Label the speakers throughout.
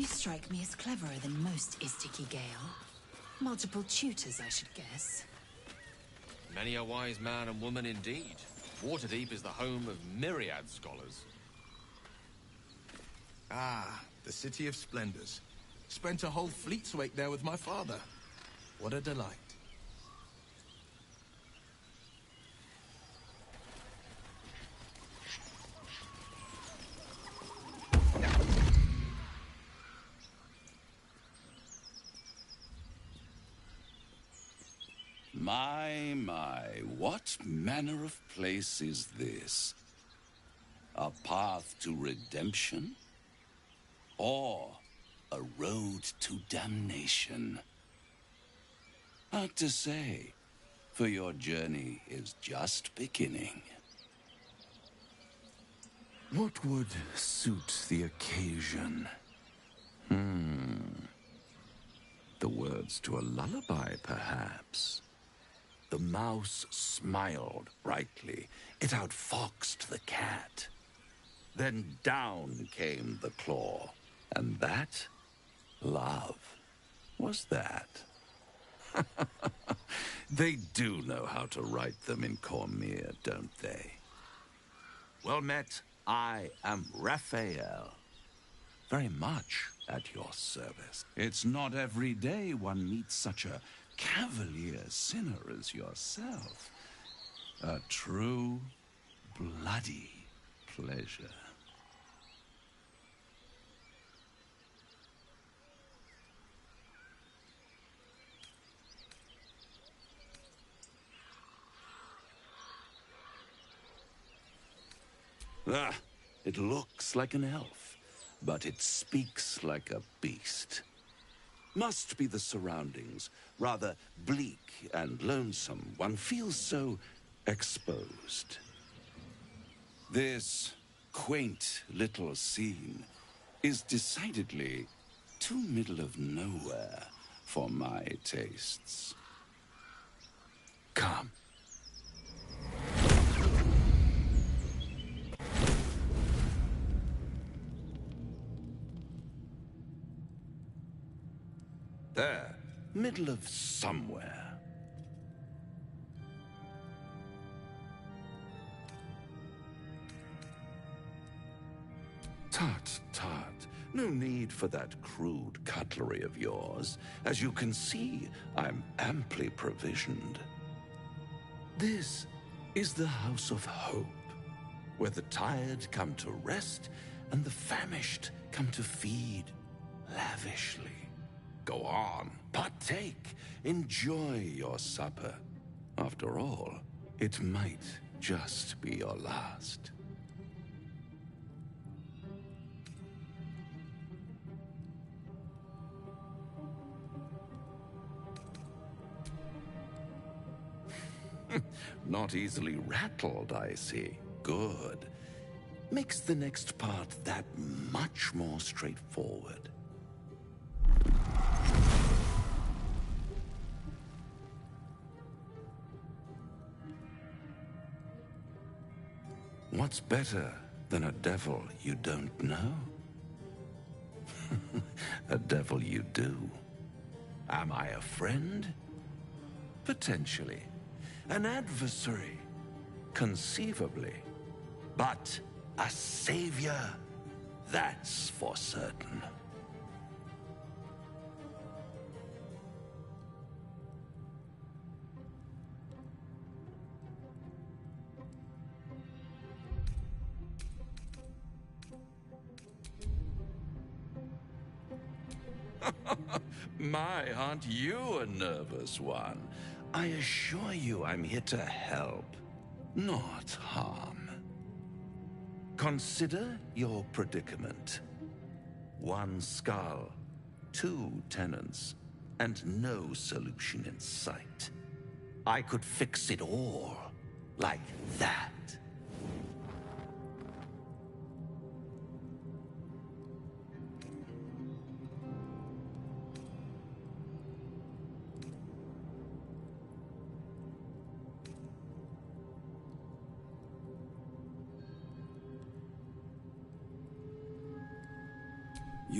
Speaker 1: You strike me as cleverer than most Istiki Gale. Multiple tutors, I should guess.
Speaker 2: Many a wise man and woman indeed. Waterdeep is the home of myriad scholars.
Speaker 3: Ah, the City of Splendors. Spent a whole fleet's wake there with my father. What a delight.
Speaker 4: My, what manner of place is this? A path to redemption? Or a road to damnation? Hard to say, for your journey is just beginning. What would suit the occasion? The words to a lullaby, perhaps. The mouse smiled brightly. It outfoxed the cat. Then down came the claw. And that, love, was that. They do know how to write them in Cormyr, don't they? Well met, I am Raphael. Very much at your service. It's not every day one meets such a cavalier sinner as yourself. A true, bloody pleasure. Ah, it looks like an elf, but it speaks like a beast. Must be the surroundings, rather bleak and lonesome. One feels so exposed. This quaint little scene is decidedly too middle of nowhere for my tastes. Come. There, middle of somewhere. Tut, tut. No need for that crude cutlery of yours. As you can see, I'm amply provisioned. This is the House of Hope, where the tired come to rest and the famished come to feed lavishly. Go on, partake, enjoy your supper. After all, it might just be your last. Not easily rattled, I see. Good. Makes the next part that much more straightforward. What's better than a devil you don't know? A devil you do. Am I a friend? Potentially. An adversary? Conceivably. But a savior? That's for certain. My, aren't you a nervous one? I assure you I'm here to help, not harm. Consider your predicament. One skull, 2 tenants, and no solution in sight. I could fix it all, like that.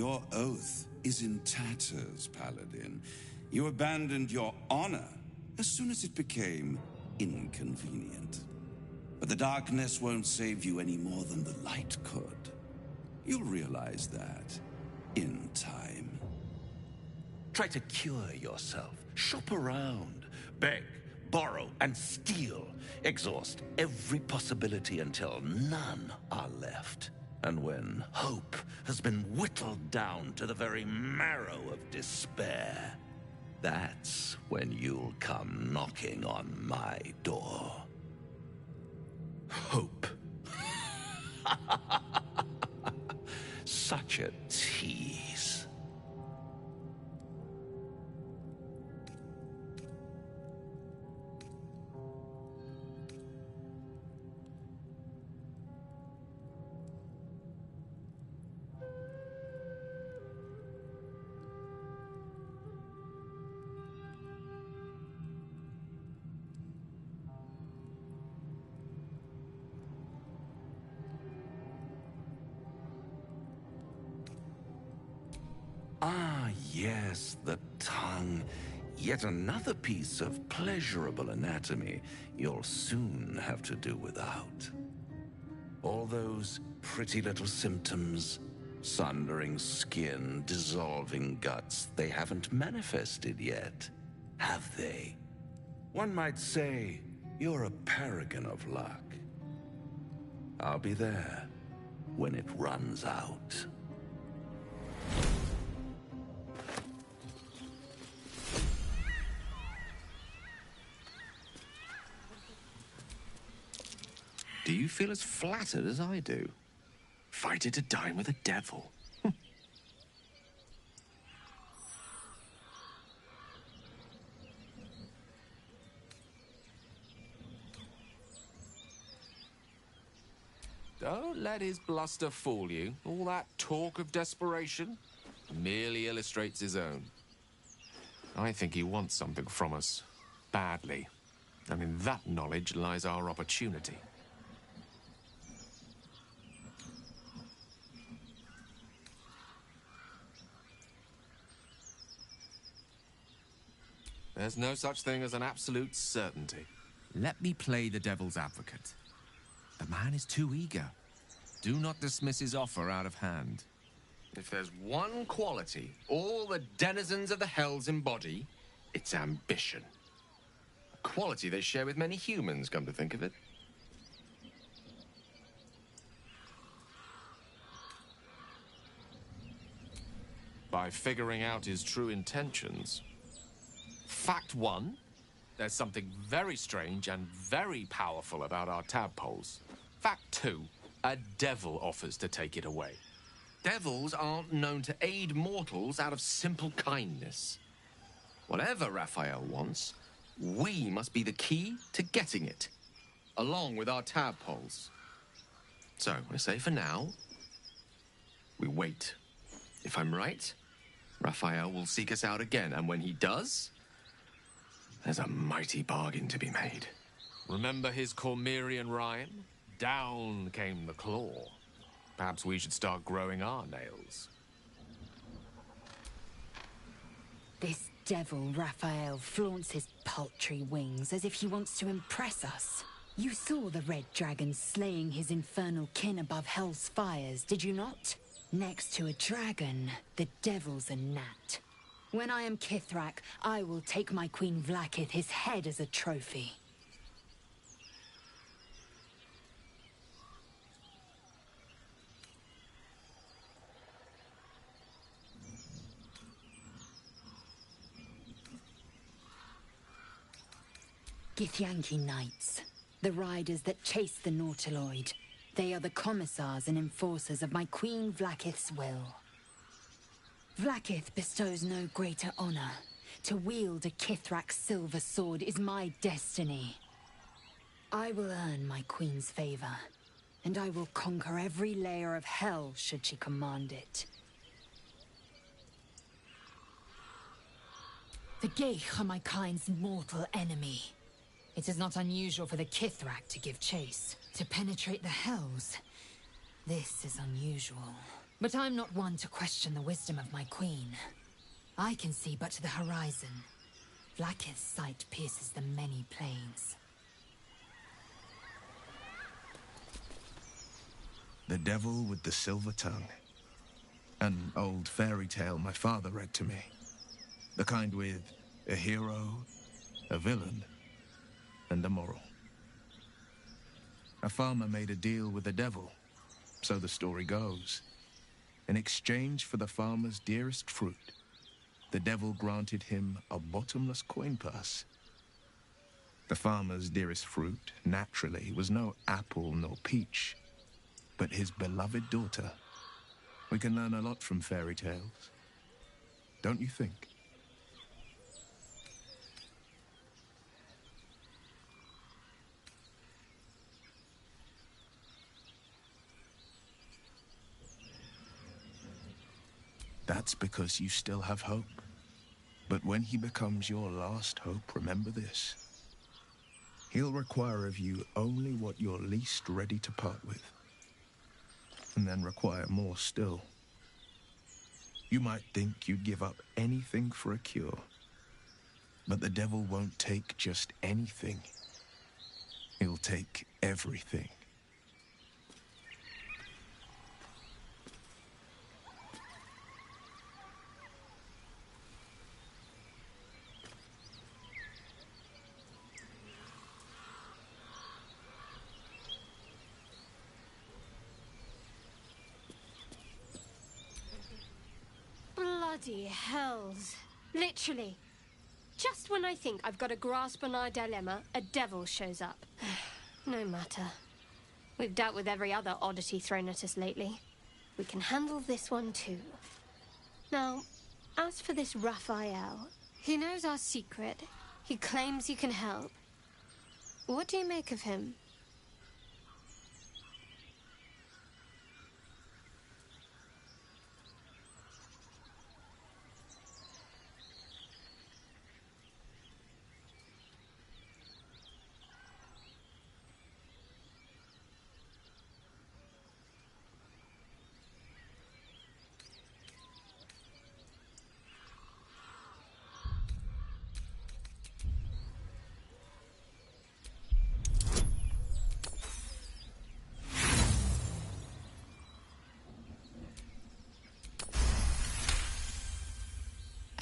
Speaker 5: Your oath is in tatters, Paladin. You abandoned your honor as soon as it became inconvenient. But the darkness won't save you any more than the light could. You'll realize that in time.
Speaker 4: Try to cure yourself. Shop around. Beg, borrow, and steal. Exhaust every possibility until none are left. And when hope has been whittled down to the very marrow of despair, that's when you'll come knocking on my door. Hope. Such a tease. Ah, yes, the tongue. Yet another piece of pleasurable anatomy you'll soon have to do without. All those pretty little symptoms, sundering skin, dissolving guts, they haven't manifested yet, have they? One might say you're a paragon of luck. I'll be there when it runs out.
Speaker 2: Do you feel as flattered as I do? Invited to dine with a devil. Don't let his bluster fool you. All that talk of desperation merely illustrates his own. I think he wants something from us, badly. And in that knowledge lies our opportunity. There's no such thing as an absolute certainty.
Speaker 6: Let me play the devil's advocate. The man is too eager. Do not dismiss his offer out of hand.
Speaker 2: If there's one quality all the denizens of the hells embody, it's ambition. A quality they share with many humans, come to think of it. By figuring out his true intentions. Fact one, there's something very strange and very powerful about our tadpoles. Fact two, a devil offers to take it away. Devils aren't known to aid mortals out of simple kindness. Whatever Raphael wants, we must be the key to getting it, along with our tadpoles. So, I say for now, we wait. If I'm right, Raphael will seek us out again, and when he does, there's a mighty bargain to be made. Remember his Cormyrean rhyme? Down came the claw. Perhaps we should start growing our nails.
Speaker 1: This devil, Raphael, flaunts his paltry wings as if he wants to impress us. You saw the red dragon slaying his infernal kin above hell's fires, did you not? Next to a dragon, the devil's a gnat. When I am Kithrak, I will take my Queen Vlaakith his head as a trophy. Githyanki Knights, the riders that chase the Nautiloid. They are the commissars and enforcers of my Queen Vlaakith's will. Vlaakith bestows no greater honor. To wield a Kithrak silver sword is my destiny. I will earn my queen's favor, and I will conquer every layer of hell should she command it. The Geich are my kind's mortal enemy. It is not unusual for the Kithrak to give chase. To penetrate the hells, this is unusual. But I'm not one to question the wisdom of my queen. I can see but to the horizon. Vlaakith's sight pierces the many plains.
Speaker 3: The Devil with the Silver Tongue. An old fairy tale my father read to me. The kind with a hero, a villain, and a moral. A farmer made a deal with the devil, so the story goes. In exchange for the farmer's dearest fruit, the devil granted him a bottomless coin purse. The farmer's dearest fruit, naturally, was no apple nor peach, but his beloved daughter. We can learn a lot from fairy tales, don't you think? That's because you still have hope. But when he becomes your last hope, remember this. He'll require of you only what you're least ready to part with. And then require more still. You might think you'd give up anything for a cure. But the devil won't take just anything. He'll take everything.
Speaker 7: Bloody hells. Literally. Just when I think I've got a grasp on our dilemma, a devil shows up. No matter. We've dealt with every other oddity thrown at us lately. We can handle this one too. Now, as for this Raphael, he knows our secret. He claims he can help. What do you make of him?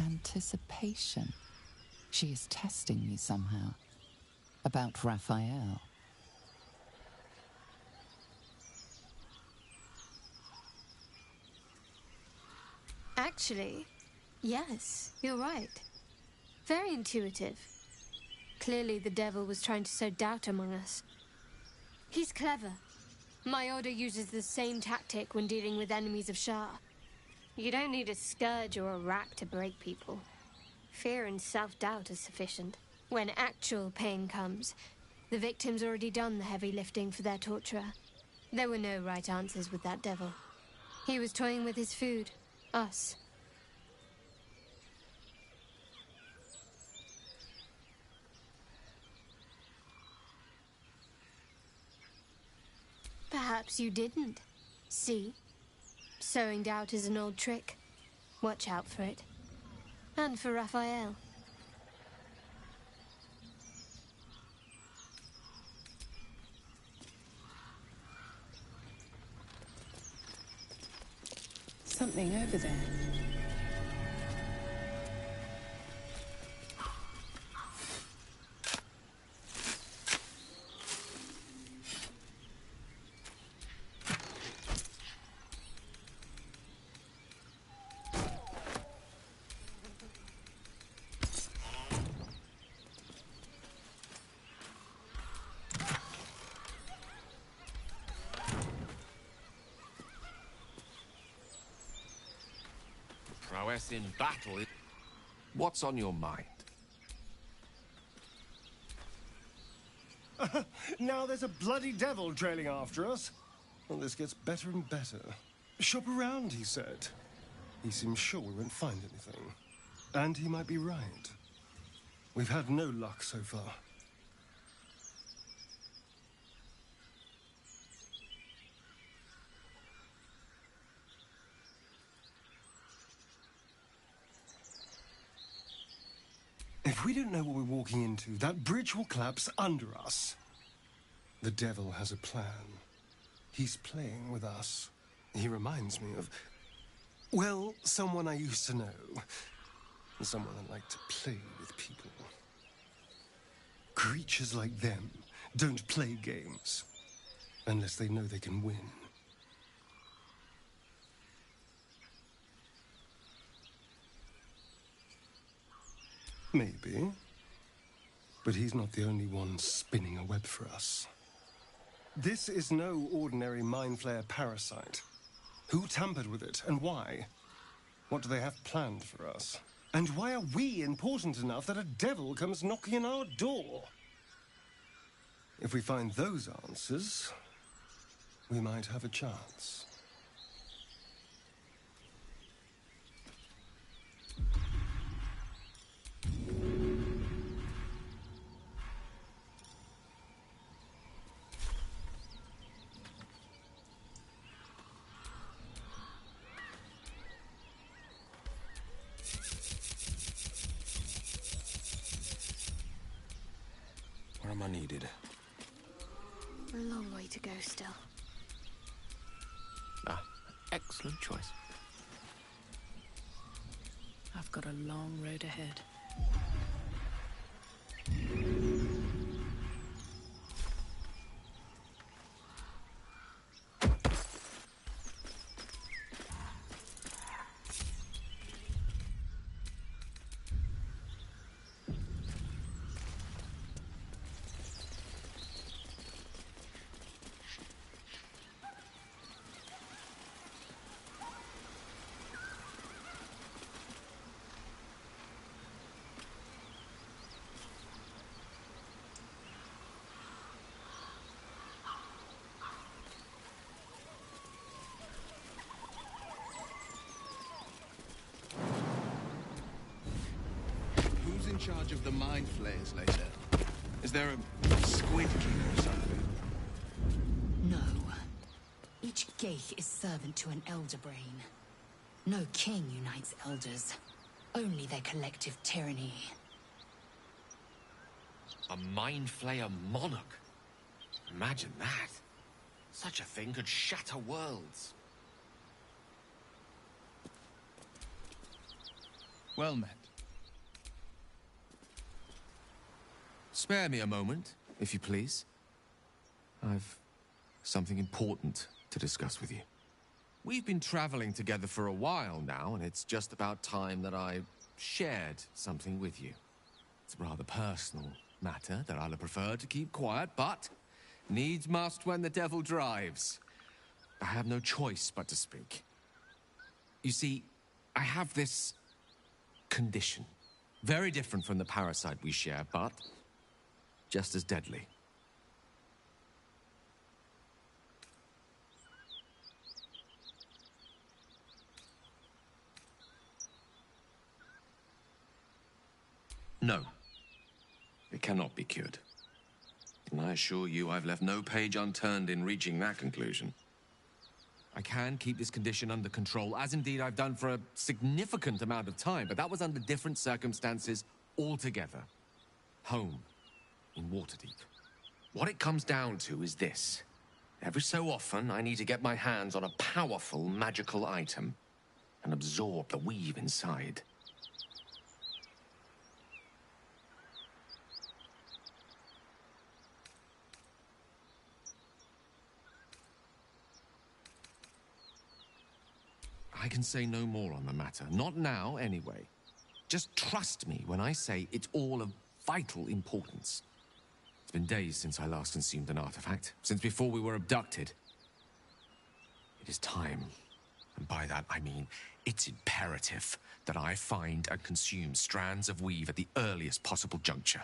Speaker 8: Anticipation. She is testing me somehow. About Raphael.
Speaker 7: Actually, yes, you're right. Very intuitive. Clearly the devil was trying to sow doubt among us. He's clever. My order uses the same tactic when dealing with enemies of Shah. You don't need a scourge or a rack to break people. Fear and self-doubt is sufficient. When actual pain comes, the victim's already done the heavy lifting for their torturer. There were no right answers with that devil. He was toying with his food. Us. Perhaps you didn't. See? Sowing doubt is an old trick. Watch out for it. And for Raphael.
Speaker 8: Something over there.
Speaker 2: Prowess in battle. What's on your mind?
Speaker 9: Now there's a bloody devil trailing after us. Well, this gets better and better. Shop around, he said. He seems sure we won't find anything. And he might be right. We've had no luck so far. If we don't know what we're walking into, that bridge will collapse under us. The devil has a plan. He's playing with us. He reminds me of, well, someone I used to know. Someone that liked to play with people. Creatures like them don't play games unless they know they can win. Maybe. But he's not the only one spinning a web for us. This is no ordinary Mind Flayer parasite. Who tampered with it, and why? What do they have planned for us? And why are we important enough that a devil comes knocking on our door? If we find those answers, we might have a chance.
Speaker 10: Where am I needed?
Speaker 7: A long way to go still.
Speaker 2: Ah, excellent choice.
Speaker 8: I've got a long road ahead.
Speaker 3: Who's in charge of the Mind Flayers later? Is there a Squid King or something?
Speaker 1: No. Each Geich is servant to an Elder Brain. No king unites elders. Only their collective tyranny.
Speaker 2: A Mind Flayer monarch. Imagine that. Such a thing could shatter worlds.
Speaker 3: Well met.
Speaker 6: Spare me a moment, if you please. I've something important to discuss with you. We've been traveling together for a while now, and it's just about time that I shared something with you. It's a rather personal matter that I'll prefer to keep quiet, but needs must when the devil drives. I have no choice but to speak. You see, I have this condition. Very different from the parasite we share, but just as deadly. No, it cannot be cured. And I assure you I've left no page unturned in reaching that conclusion. I can keep this condition under control, as indeed I've done for a significant amount of time, but that was under different circumstances altogether. Home, in Waterdeep. What it comes down to is this. Every so often, I need to get my hands on a powerful magical item and absorb the weave inside. I can say no more on the matter. Not now, anyway. Just trust me when I say it's all of vital importance. It's been days since I last consumed an artifact, since before we were abducted. It is time, and by that I mean it's imperative that I find and consume strands of weave at the earliest possible juncture.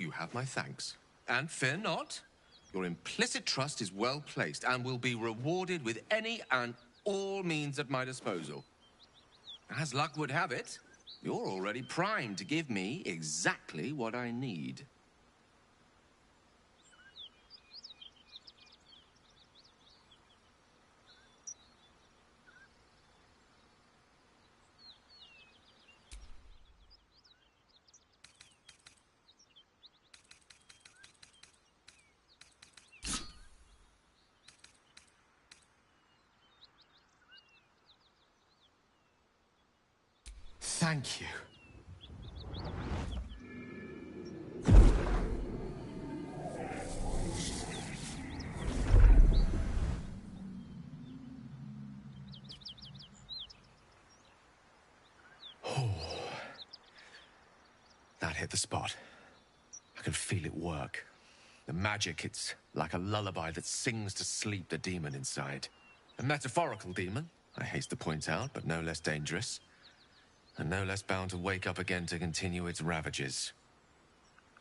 Speaker 6: You have my thanks. And fear not. Your implicit trust is well placed and will be rewarded with any and all means at my disposal. As luck would have it, you're already primed to give me exactly what I need. Thank you. Oh, that hit the spot. I can feel it work. The magic, it's like a lullaby that sings to sleep the demon inside. A metaphorical demon, I haste to point out, but no less dangerous. And no less bound to wake up again to continue its ravages.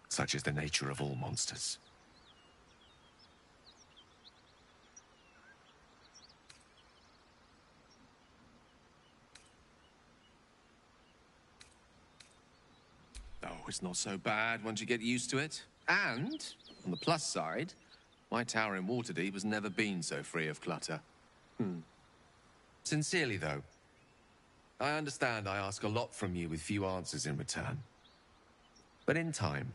Speaker 6: Such is the nature of all monsters. Oh, it's not so bad once you get used to it. And, on the plus side, my tower in Waterdeep has never been so free of clutter. Sincerely, though, I understand I ask a lot from you with few answers in return. But in time,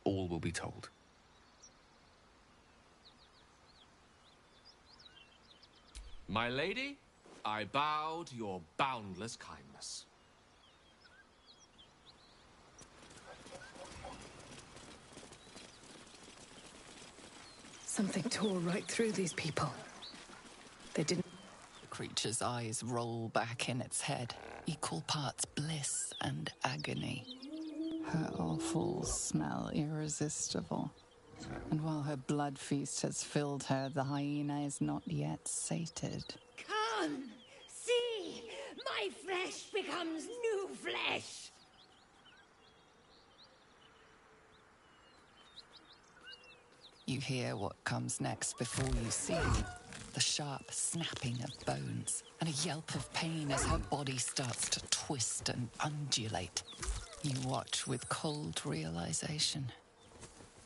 Speaker 6: all will be told.
Speaker 2: My lady, I bow to your boundless kindness.
Speaker 8: Something tore right through these people. They didn't...
Speaker 10: The creature's eyes roll back in its head, equal parts bliss and agony. Her awful smell irresistible. And while her blood feast has filled her, the hyena is not yet sated.
Speaker 11: Come, see! My flesh becomes new flesh!
Speaker 10: You hear what comes next before you see the sharp snapping of bones and a yelp of pain as her body starts to twist and undulate. You watch with cold realization.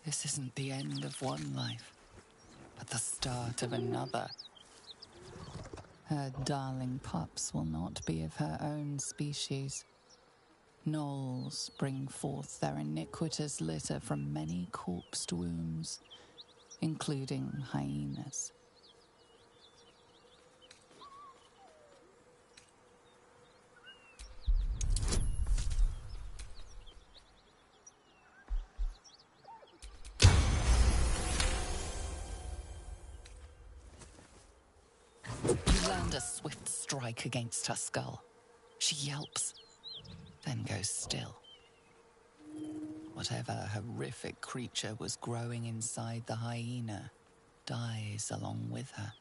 Speaker 10: This isn't the end of one life, but the start of another. Her darling pups will not be of her own species. Gnolls bring forth their iniquitous litter from many corpsed wombs, including hyenas. You land a swift strike against her skull. She yelps, then goes still. Whatever horrific creature was growing inside the hyena dies along with her.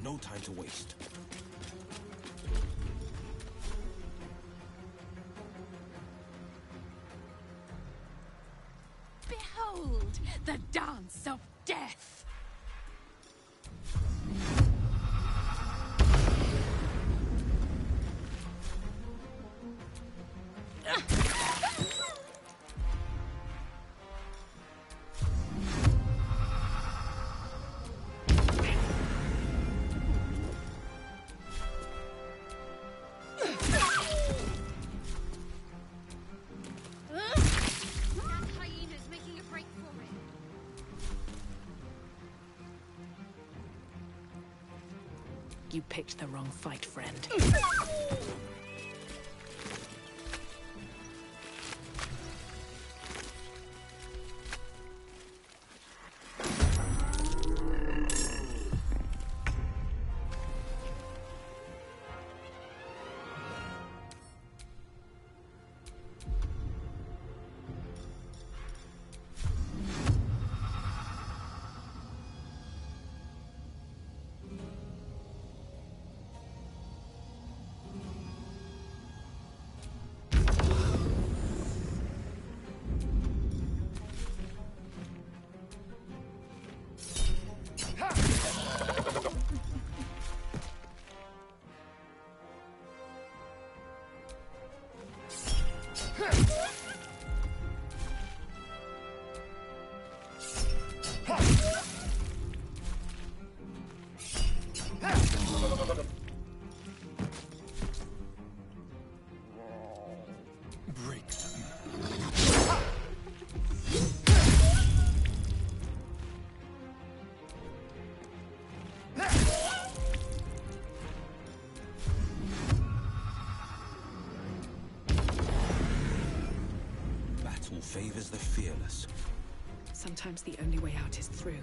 Speaker 3: No time to waste.
Speaker 11: Behold, the dance of death! That hyena's making a break for it.
Speaker 8: You picked the wrong fight, friend.
Speaker 9: Break them.
Speaker 12: Battle favors the fearless.
Speaker 8: Sometimes the only way out is through.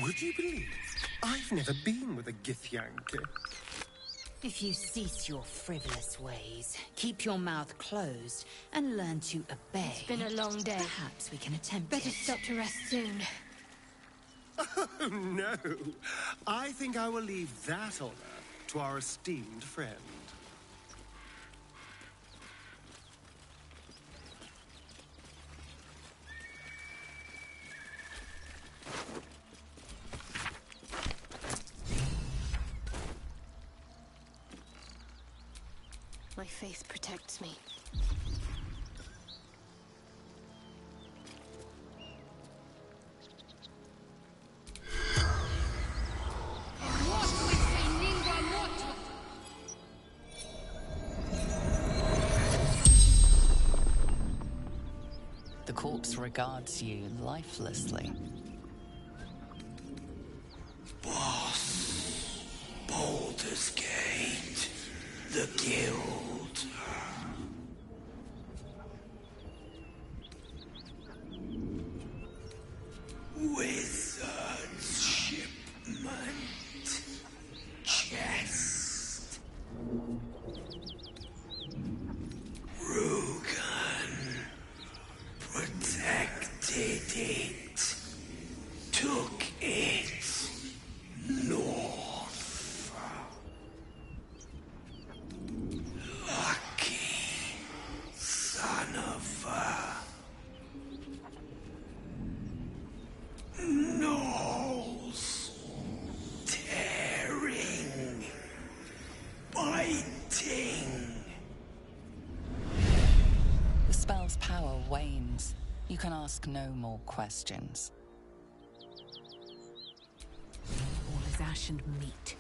Speaker 9: Would you believe I've never been with a Githyanki?
Speaker 1: If you cease your frivolous ways, keep your mouth closed, and learn to obey...
Speaker 7: It's been a long day.
Speaker 1: Perhaps we can attempt
Speaker 7: Better
Speaker 1: it.
Speaker 7: stop to rest soon.
Speaker 9: Oh, no. I think I will leave that honor to our esteemed friend.
Speaker 7: My faith protects me.
Speaker 10: The corpse regards you lifelessly.
Speaker 4: Boss, Baldur's Gate, the Guild. Wizard's shipment. Chest. Rugan protected it. Took it north. Lucky son of a nose. Tearing. Biting.
Speaker 10: The spell's power wanes. You can ask no more questions.
Speaker 8: All is ash and meat.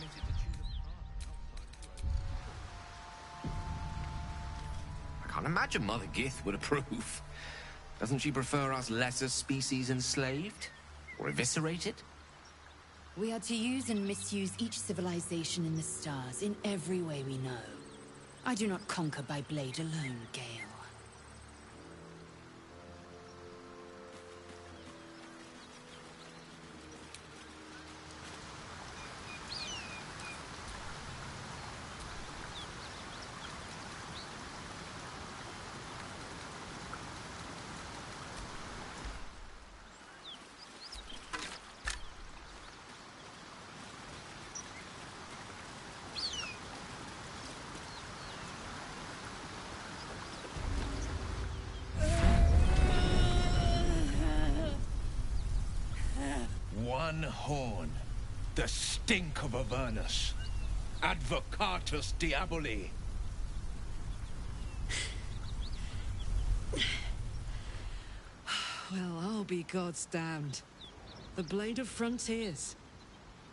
Speaker 6: permitted to choose a partner outside of you. I can't imagine Mother Gith would approve. Doesn't she prefer us lesser species enslaved? Or eviscerated?
Speaker 1: We are to use and misuse each civilization in the stars in every way we know. I do not conquer by blade alone, Gale.
Speaker 3: One horn. The stink of Avernus. Advocatus Diaboli.
Speaker 8: Well, I'll be God's damned. The Blade of Frontiers.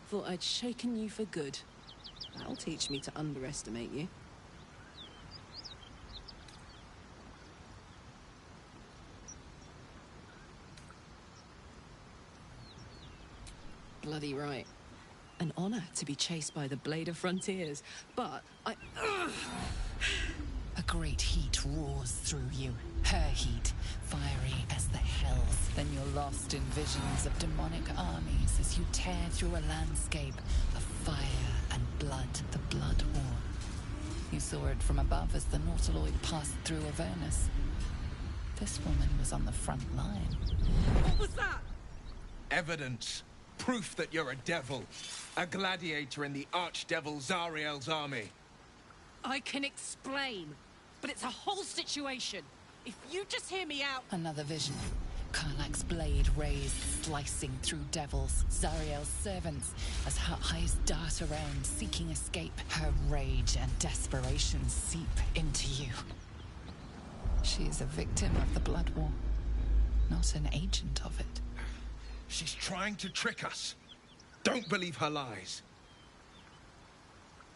Speaker 8: Thought I'd shaken you for good. That'll teach me to underestimate you. Bloody right. An honor to be chased by the Blade of Frontiers, but I...
Speaker 10: A great heat roars through you. Her heat, fiery as the hells. Then you're lost in visions of demonic armies as you tear through a landscape of fire and blood, the Blood War. You saw it from above as the Nautiloid passed through Avernus. This woman was on the front line.
Speaker 8: What was that?
Speaker 3: Evidence. Proof that you're a devil. A gladiator in the archdevil Zariel's army.
Speaker 8: I can explain, but it's a whole situation. If you just hear me out...
Speaker 10: Another vision. Karlach's blade raised, slicing through devils, Zariel's servants, as her eyes dart around, seeking escape. Her rage and desperation seep into you. She is a victim of the Blood War, not an agent of it.
Speaker 3: She's trying to trick us. Don't believe her lies.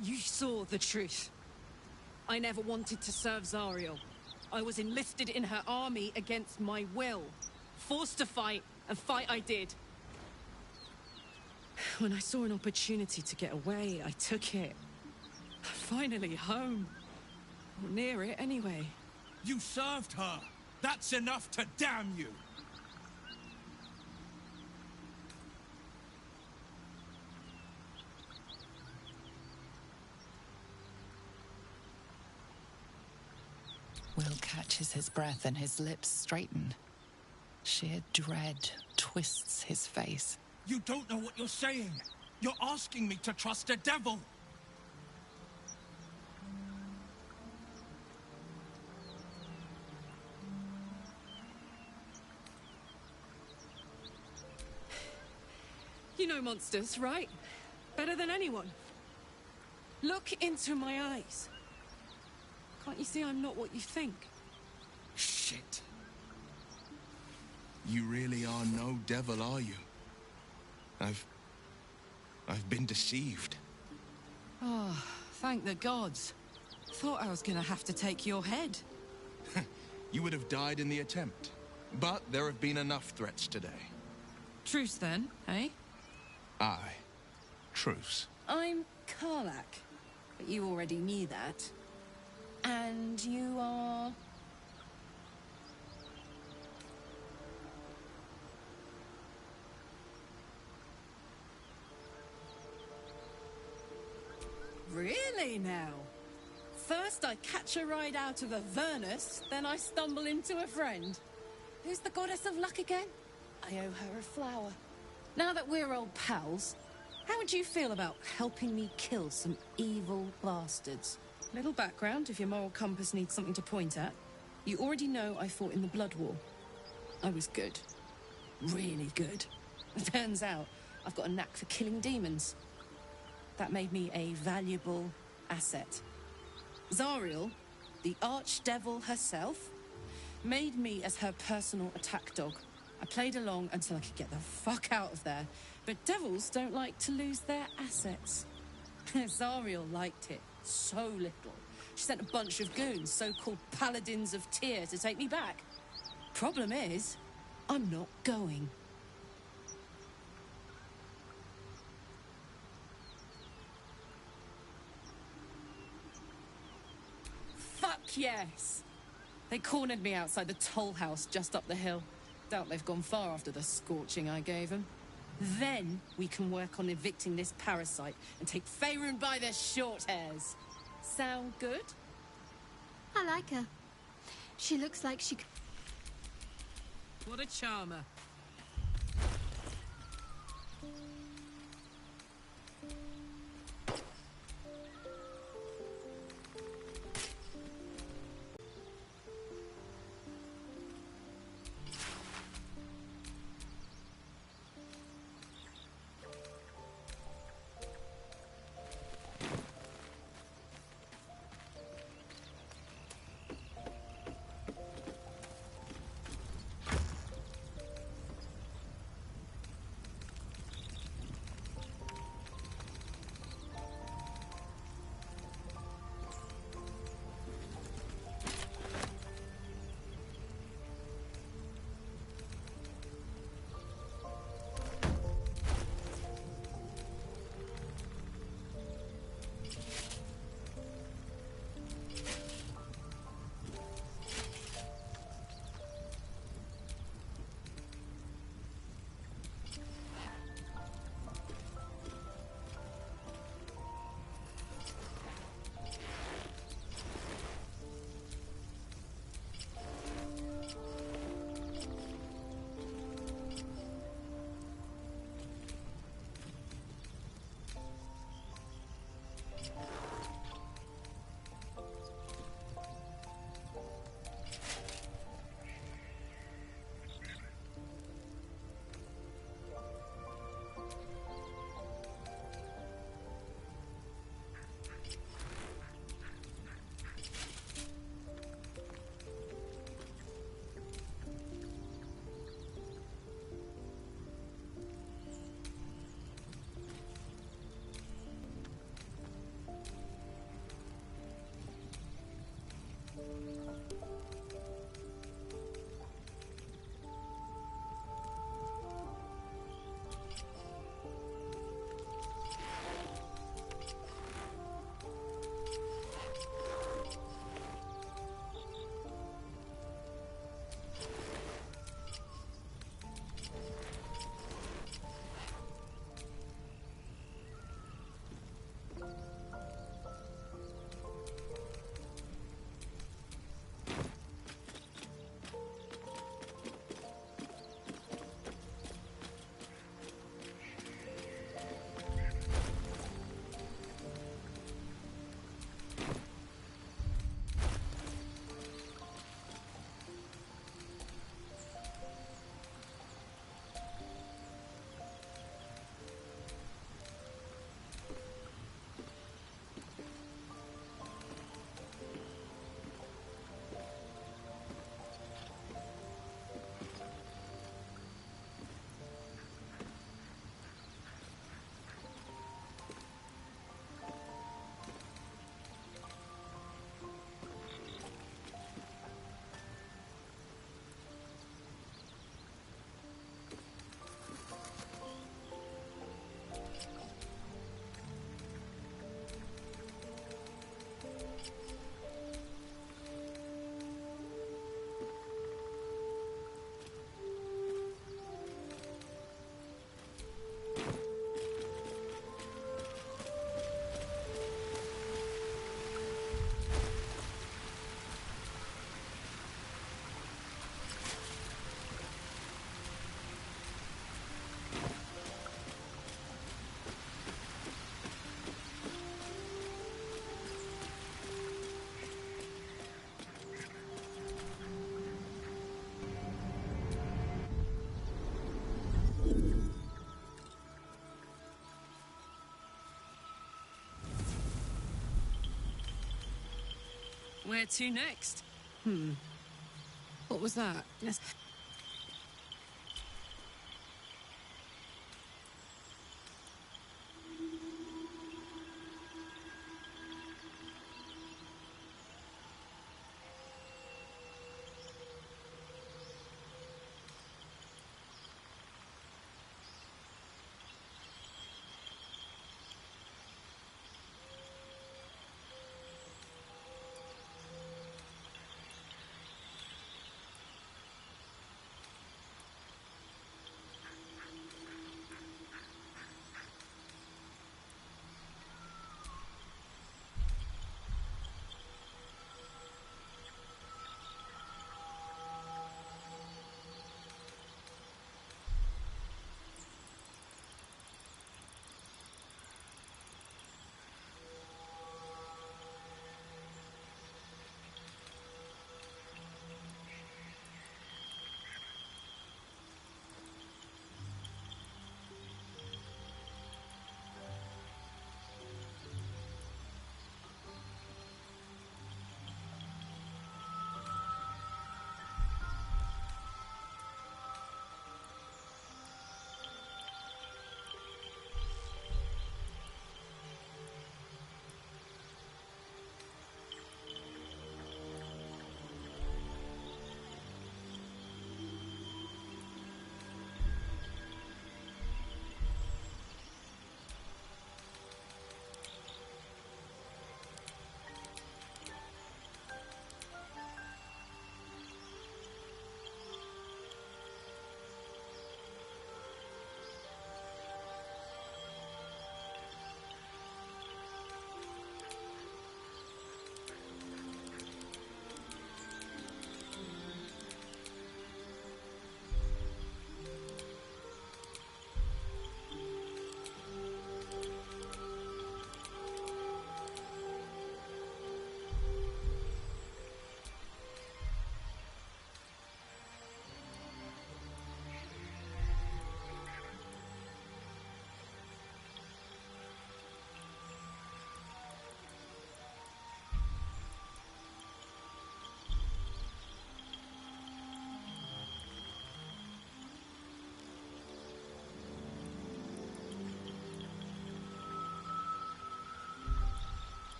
Speaker 8: You saw the truth. I never wanted to serve Zariel. I was enlisted in her army against my will. Forced to fight, and fight I did. When I saw an opportunity to get away, I took it. Finally home. Or near it, anyway.
Speaker 3: You served her. That's enough to damn you.
Speaker 10: Will catches his breath and his lips straighten. Sheer dread twists his face.
Speaker 3: You don't know what you're saying. You're asking me to trust a devil.
Speaker 8: You know monsters, right? Better than anyone. Look into my eyes. Can't you see I'm not what you think?
Speaker 3: Shit. You really are no devil, are you? I've been deceived.
Speaker 8: Oh, thank the gods. Thought I was gonna have to take your head.
Speaker 3: You would have died in the attempt. But there have been enough threats today.
Speaker 8: Truce then, eh?
Speaker 3: Aye. Truce.
Speaker 8: I'm Karlach, but you already knew that. And you are... Really now? First I catch a ride out of Avernus, then I stumble into a friend. Who's the goddess of luck again? I owe her a flower. Now that we're old pals, how would you feel about helping me kill some evil bastards? Little background if your moral compass needs something to point at. You already know I fought in the Blood War. I was good. Really good. Turns out I've got a knack for killing demons. That made me a valuable asset. Zariel, the archdevil herself, made me as her personal attack dog. I played along until I could get the fuck out of there. But devils don't like to lose their assets. Zariel liked it. So little. She sent a bunch of goons, so-called paladins of Tyr, to take me back. Problem is, I'm not going. Fuck yes! They cornered me outside the toll house just up the hill. Doubt they've gone far after the scorching I gave them. Then we can work on evicting this parasite and take Faerun by the short hairs. Sound good?
Speaker 7: I like her. She looks like she could...
Speaker 8: What a charmer. Where to next? What was that? Yes.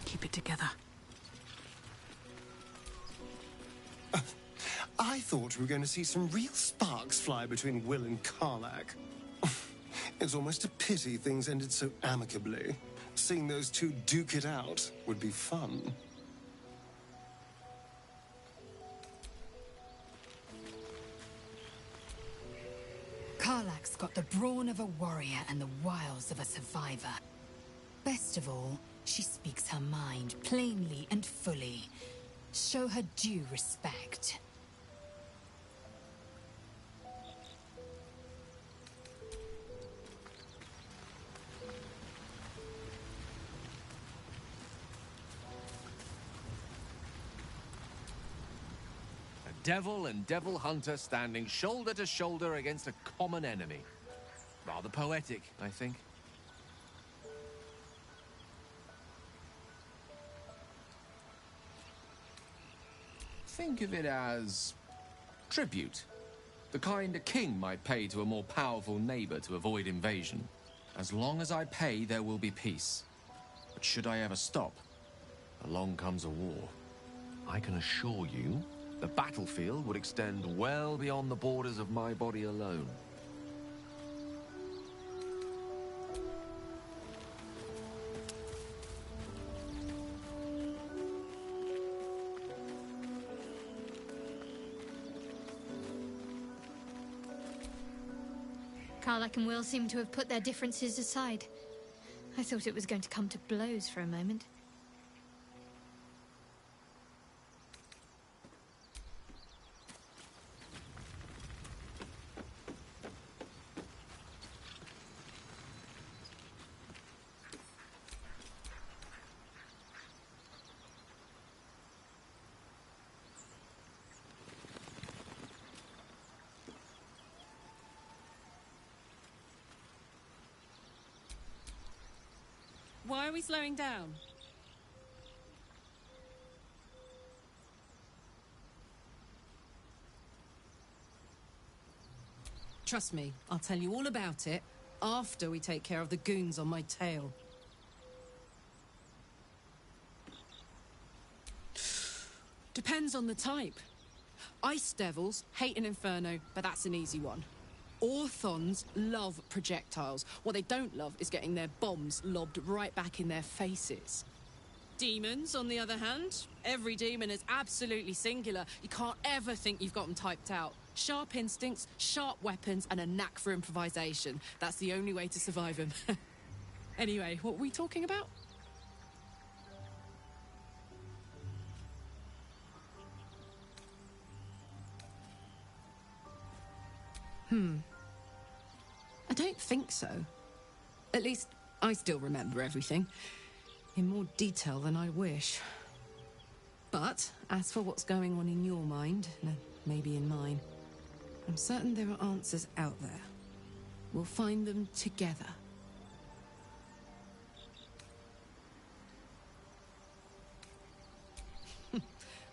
Speaker 8: Keep it together.
Speaker 9: I thought we were going to see some real sparks fly between Will and Karlach. It's almost a pity things ended so amicably. Seeing those two duke it out would be fun.
Speaker 1: Karlach's got the brawn of a warrior and the wiles of a survivor. Best of all, she speaks her mind plainly and fully. Show her due respect.
Speaker 2: Devil and devil hunter standing shoulder to shoulder against a common enemy. Rather poetic, I think. Think of it as tribute. The kind a king might pay to a more powerful neighbor to avoid invasion. As long as I pay, there will be peace. But should I ever stop, along comes a war. I can assure you, the battlefield would extend well beyond the borders of my body alone.
Speaker 7: Karlach and Will seem to have put their differences aside. I thought it was going to come to blows for a moment.
Speaker 8: Why are we slowing down? Trust me, I'll tell you all about it after we take care of the goons on my tail. Depends on the type. Ice devils hate an inferno, but that's an easy one. Orthons love projectiles. What they don't love is getting their bombs lobbed right back in their faces. Demons, on the other hand, every demon is absolutely singular. You can't ever think you've got them typed out. Sharp instincts, sharp weapons, and a knack for improvisation. That's the only way to survive them. Anyway, what were we talking about? I don't think so. At least, I still remember everything. In more detail than I wish. But, as for what's going on in your mind, and maybe in mine, I'm certain there are answers out there. We'll find them together.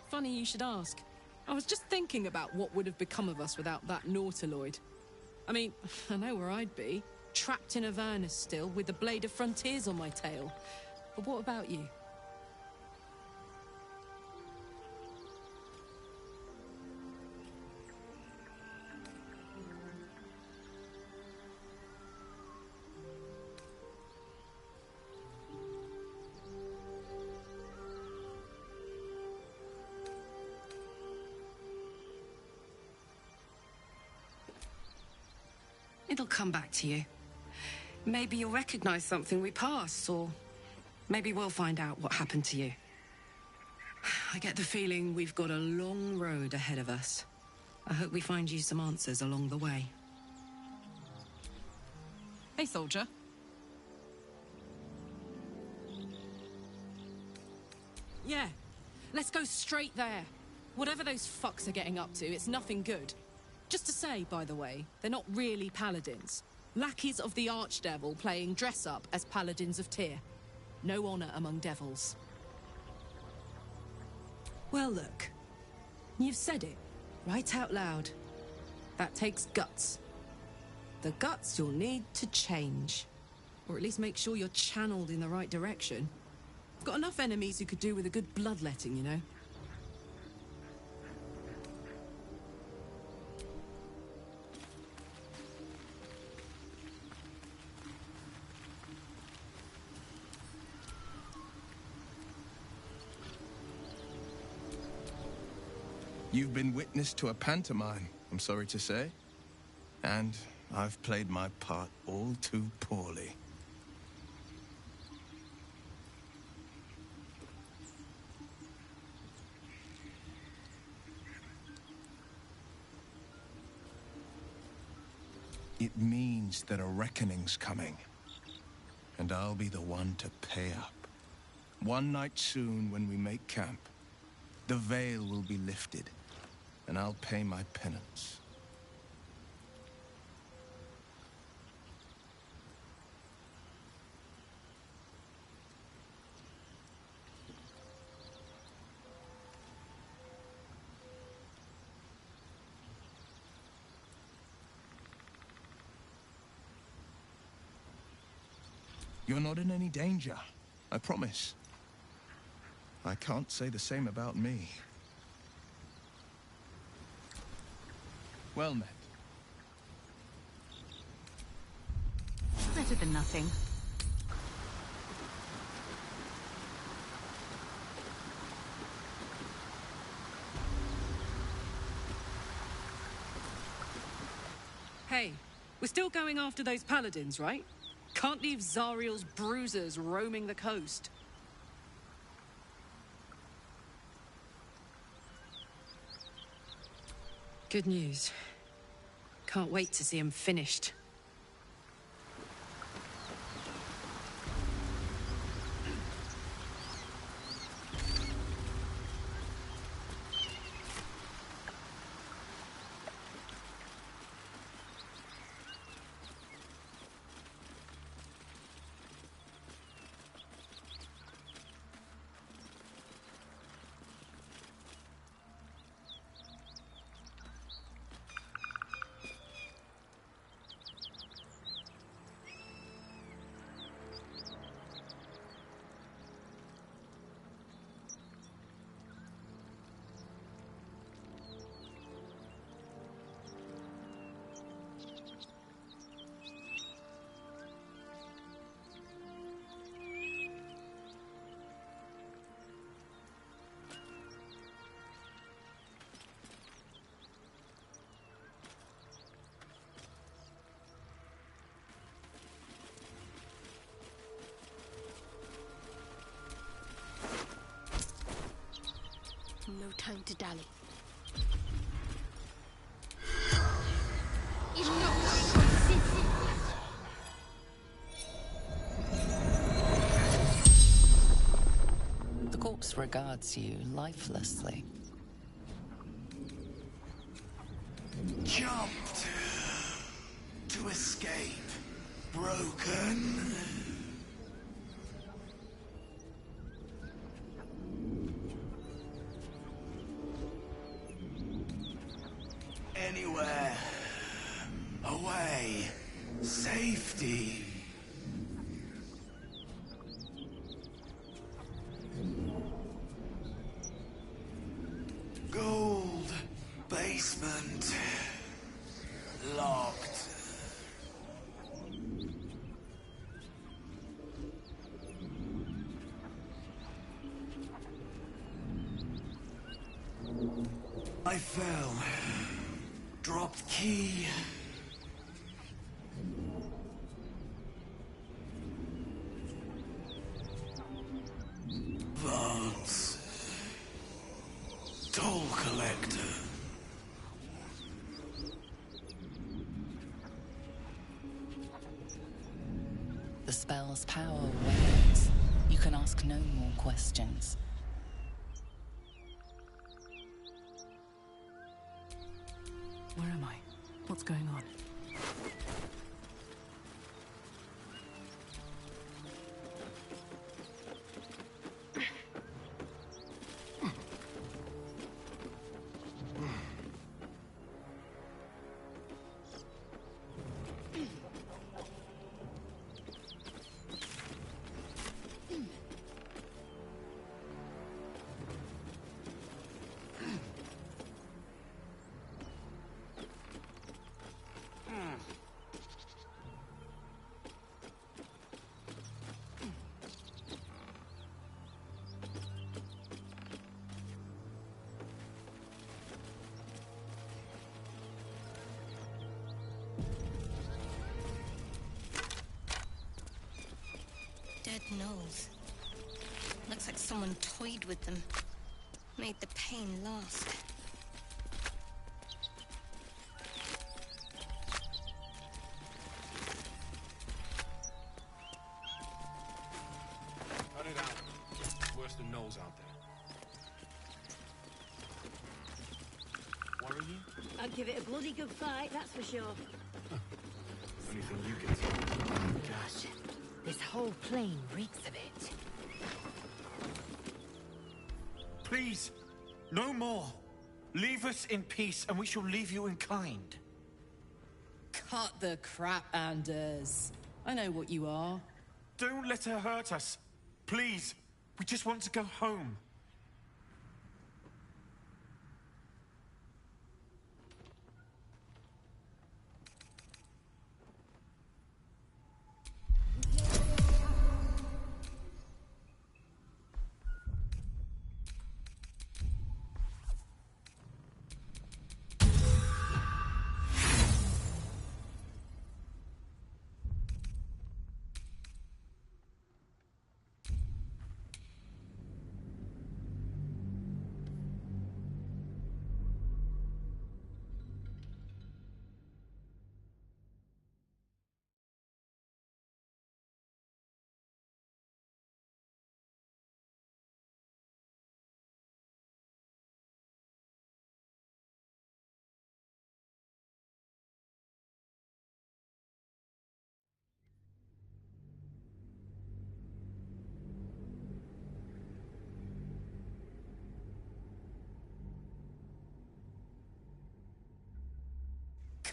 Speaker 8: Funny you should ask. I was just thinking about what would have become of us without that Nautiloid. I mean, I know where I'd be. Trapped in Avernus still, with the Blade of Frontiers on my tail. But what about you?
Speaker 12: It'll come back to you. Maybe you'll recognize something we passed, or maybe we'll find out what happened to you. I get the feeling we've got a long road ahead of us. I hope we find you some answers along the way.
Speaker 8: Hey, soldier. Yeah, let's go straight there. Whatever those fucks are getting up to, it's nothing good. Just to say, by the way, they're not really paladins. Lackeys of the Archdevil playing dress-up as paladins of Tyr. No honor among devils. Well, look. You've said it, right out loud. That takes guts. The guts you'll need to change. Or at least make sure you're channeled in the right direction. Got enough enemies who could do with a good bloodletting, you know?
Speaker 3: You've been witness to a pantomime, I'm sorry to say. And I've played my part all too poorly. It means that a reckoning's coming. And I'll be the one to pay up. One night soon, when we make camp, the veil will be lifted, and I'll pay my penance. You're not in any danger, I promise. I can't say the same about me. Well met.
Speaker 11: Better than nothing.
Speaker 8: Hey, we're still going after those paladins, right? Can't leave Zariel's bruisers roaming the coast.
Speaker 12: Good news. Can't wait to see him finished.
Speaker 7: No time to dally.
Speaker 10: The corpse regards you lifelessly.
Speaker 3: Jumped to escape. Broken. Anywhere. Away. Safety. Gold. Basement. Locked. I fell. Dropped key. Vaults. Toll collector.
Speaker 10: The spell's power wanes. You can ask no more questions.
Speaker 8: Where am I? What's going on?
Speaker 13: Nose. Looks like someone toyed with them. Made the pain last.
Speaker 6: Cut it out. It's worse than Knowles out there. Worry you?
Speaker 11: I'd give it a bloody good fight, that's for sure.
Speaker 6: Only thing you can say.
Speaker 1: Gosh, this whole plain reeks of it.
Speaker 14: Please, no more. Leave us in peace, and we shall leave you in kind.
Speaker 8: Cut the crap, Anders. I know what you are.
Speaker 14: Don't let her hurt us. Please, we just want to go home.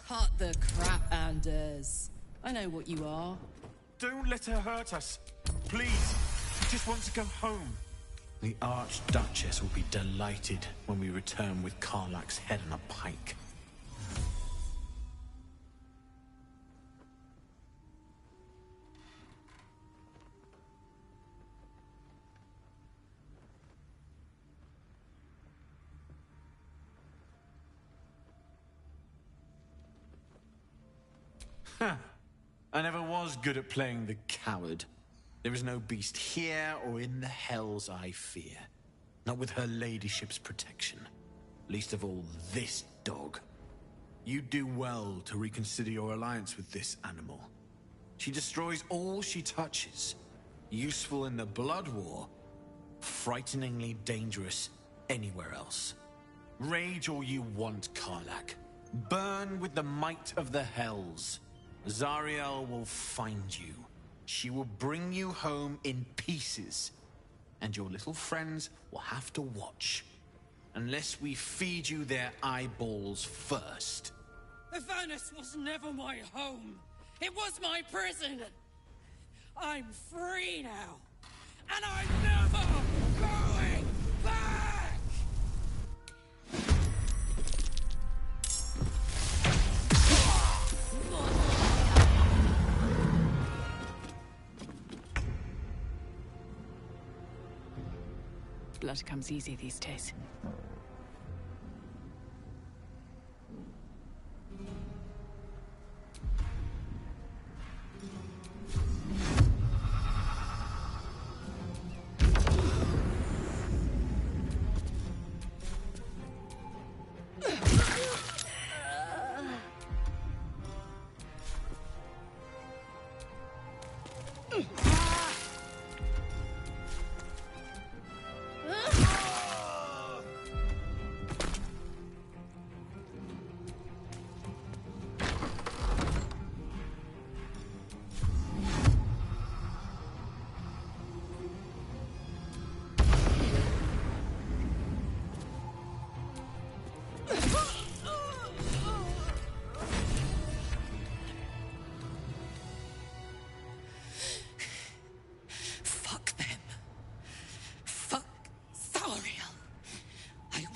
Speaker 8: Cut the crap, Anders. I know what you are.
Speaker 14: Don't let her hurt us. Please, we just want to go home.
Speaker 15: The Archduchess will be delighted when we return with Karlach's head on a pike. I never was good at playing the coward. There is no beast here or in the hells I fear. Not with her ladyship's protection. Least of all this dog. You do well to reconsider your alliance with this animal. She destroys all she touches. Useful in the blood war. Frighteningly dangerous anywhere else. Rage all you want, Karlach. Burn with the might of the hells. Zariel will find you. She will bring you home in pieces. And your little friends will have to watch. Unless we feed you their eyeballs first.
Speaker 8: Avernus was never my home. It was my prison. I'm free now. And I'm never going back!
Speaker 16: Blood comes easy these days.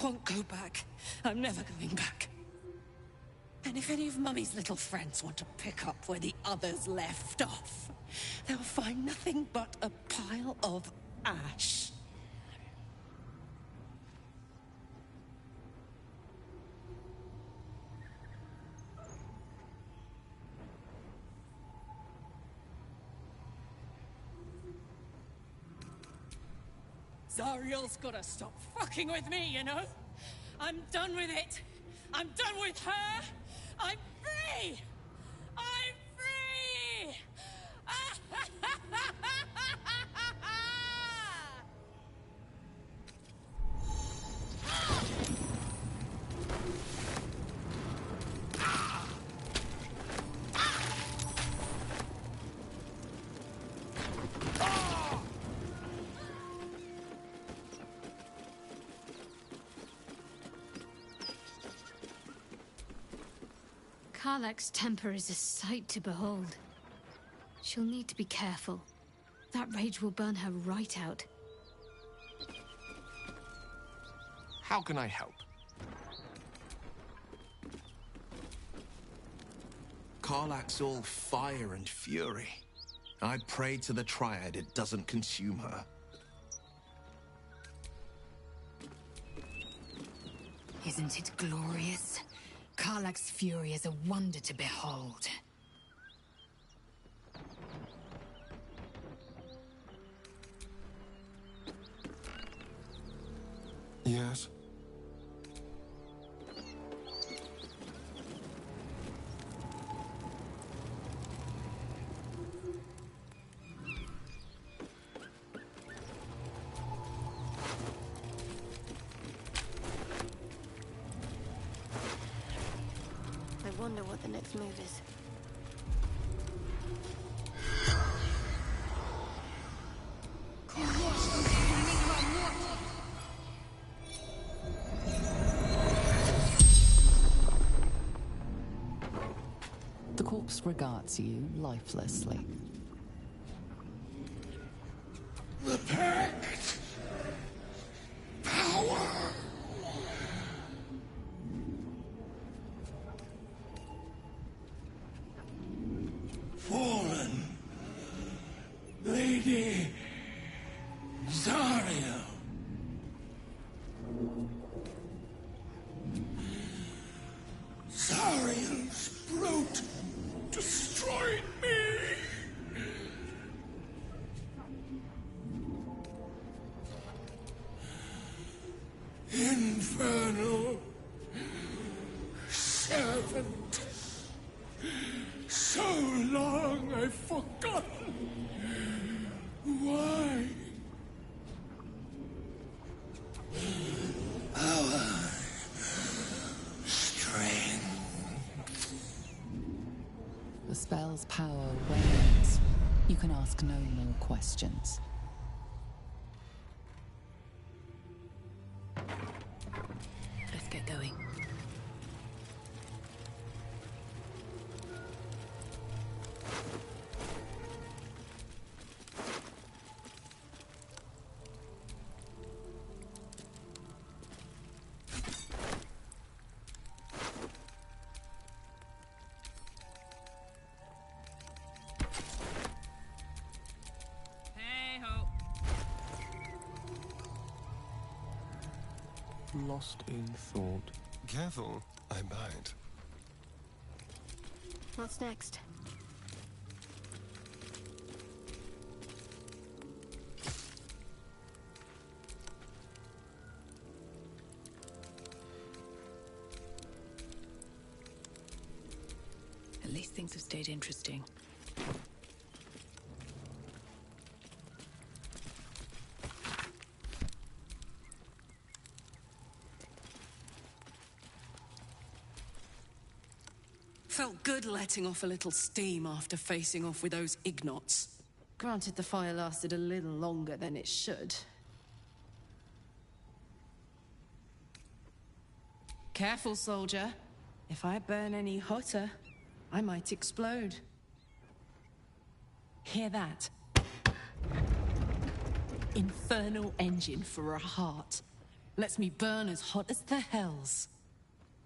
Speaker 8: Won't go back. I'm never going back. And if any of Mummy's little friends want to pick up where the others left off, they'll find nothing but a pile of ash. Zariel's gotta stop fucking with me, you know? I'm done with it. I'm done with her. I'm free! I'm free!
Speaker 7: Karlach's temper is a sight to behold. She'll need to be careful. That rage will burn her right out.
Speaker 2: How can I help?
Speaker 3: Karlach's all fire and fury. I pray to the Triad it doesn't consume her.
Speaker 1: Isn't it glorious? Karlach's fury is a wonder to behold.
Speaker 9: Yes?
Speaker 13: I wonder what the next move is.
Speaker 10: The corpse regards you lifelessly.
Speaker 4: The Pact! Power! Fallen Lady Zariel. Zariel's brute destroyed me. Infernal servant. So long I've forgotten why. Our strength.
Speaker 10: The spell's power wanes. You can ask no more questions.
Speaker 1: Let's get going.
Speaker 2: Lost in thought.
Speaker 9: Careful, I bite.
Speaker 13: What's next?
Speaker 1: At least things have stayed interesting.
Speaker 12: Felt good letting off a little steam after facing off with those ignots. Granted, the fire lasted a little longer than it should. Careful, soldier. If I burn any hotter, I might explode. Hear that? Infernal engine for a heart. Lets me burn as hot as the hells.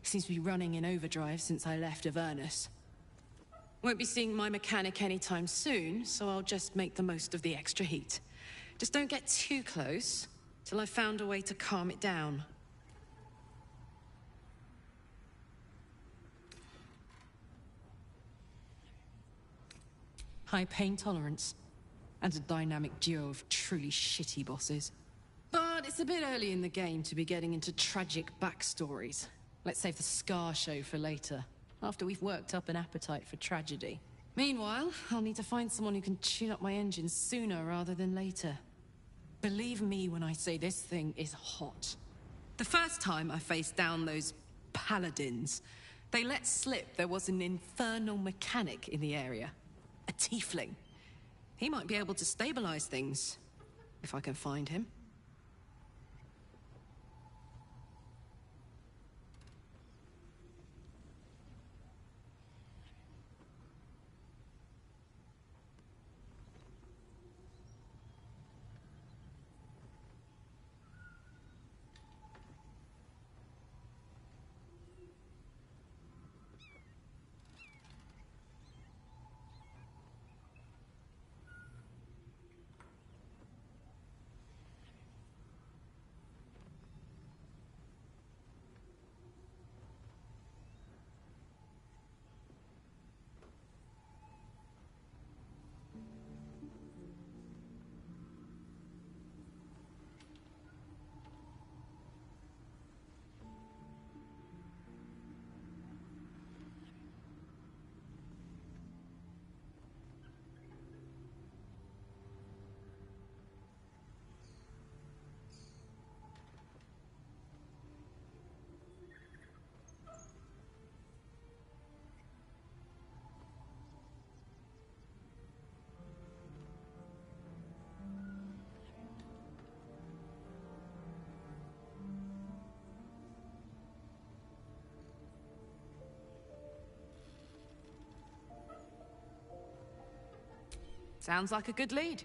Speaker 12: Seems to be running in overdrive since I left Avernus. Won't be seeing my mechanic anytime soon, so I'll just make the most of the extra heat. Just don't get too close, till I've found a way to calm it down. High pain tolerance, and a dynamic duo of truly shitty bosses. But But it's a bit early in the game to be getting into tragic backstories. Let's save the Scar show for later, after we've worked up an appetite for tragedy. Meanwhile, I'll need to find someone who can tune up my engine sooner rather than later. Believe me when I say this thing is hot. The first time I faced down those paladins, they let slip there was an infernal mechanic in the area. A tiefling. He might be able to stabilize things, if I can find him. Sounds like a good lead.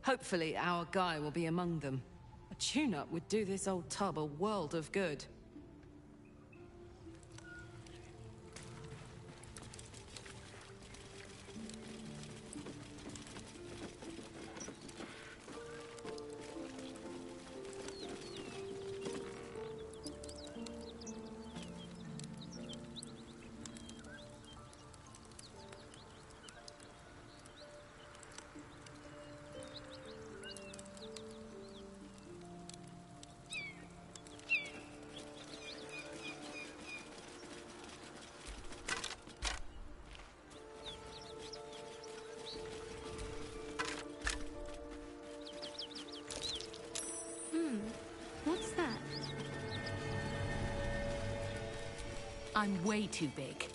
Speaker 12: Hopefully our guy will be among them. A tune-up would do this old tub a world of good.
Speaker 7: What's that?
Speaker 11: I'm way too big.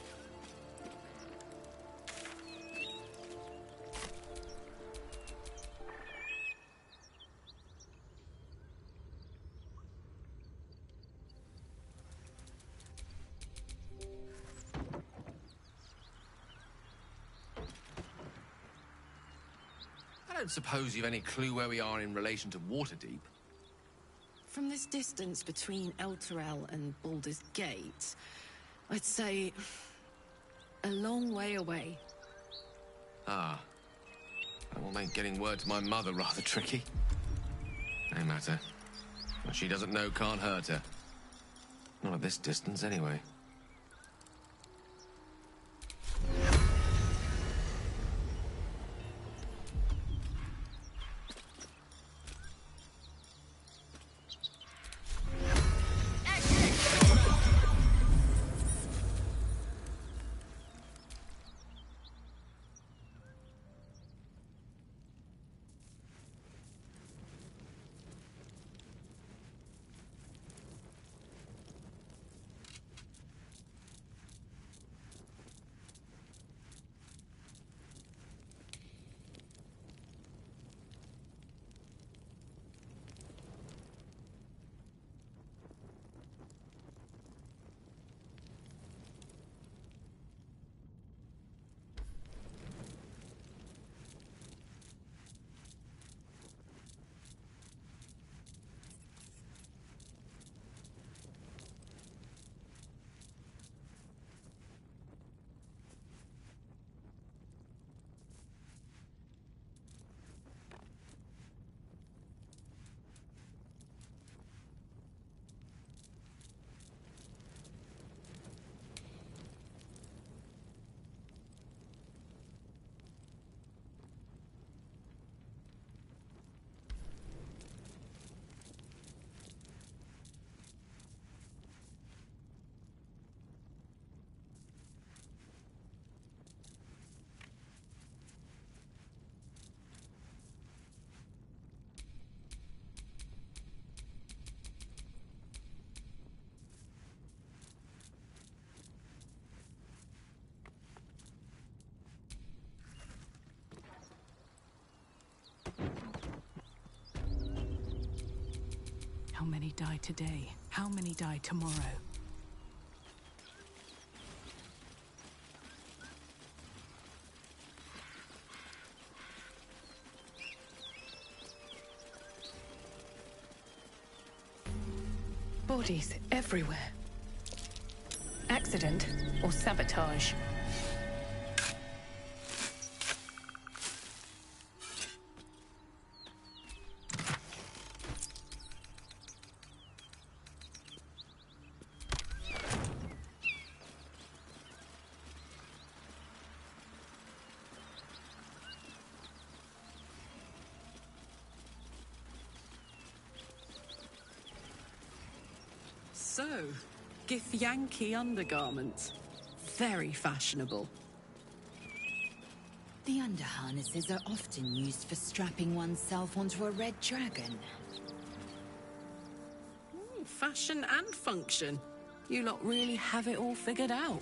Speaker 2: I don't suppose you've any clue where we are in relation to Waterdeep.
Speaker 12: From this distance between Elturel and Baldur's Gate, I'd say a long way away.
Speaker 2: Ah. That will make getting word to my mother rather tricky. No matter. What she doesn't know can't hurt her. Not at this distance, anyway.
Speaker 11: How many die today? How many die tomorrow?
Speaker 16: Bodies everywhere. Accident or sabotage?
Speaker 12: So, Githyanki undergarments. Very fashionable.
Speaker 1: The underharnesses are often used for strapping oneself onto a red dragon.
Speaker 12: Fashion and function. You lot really have it all figured out.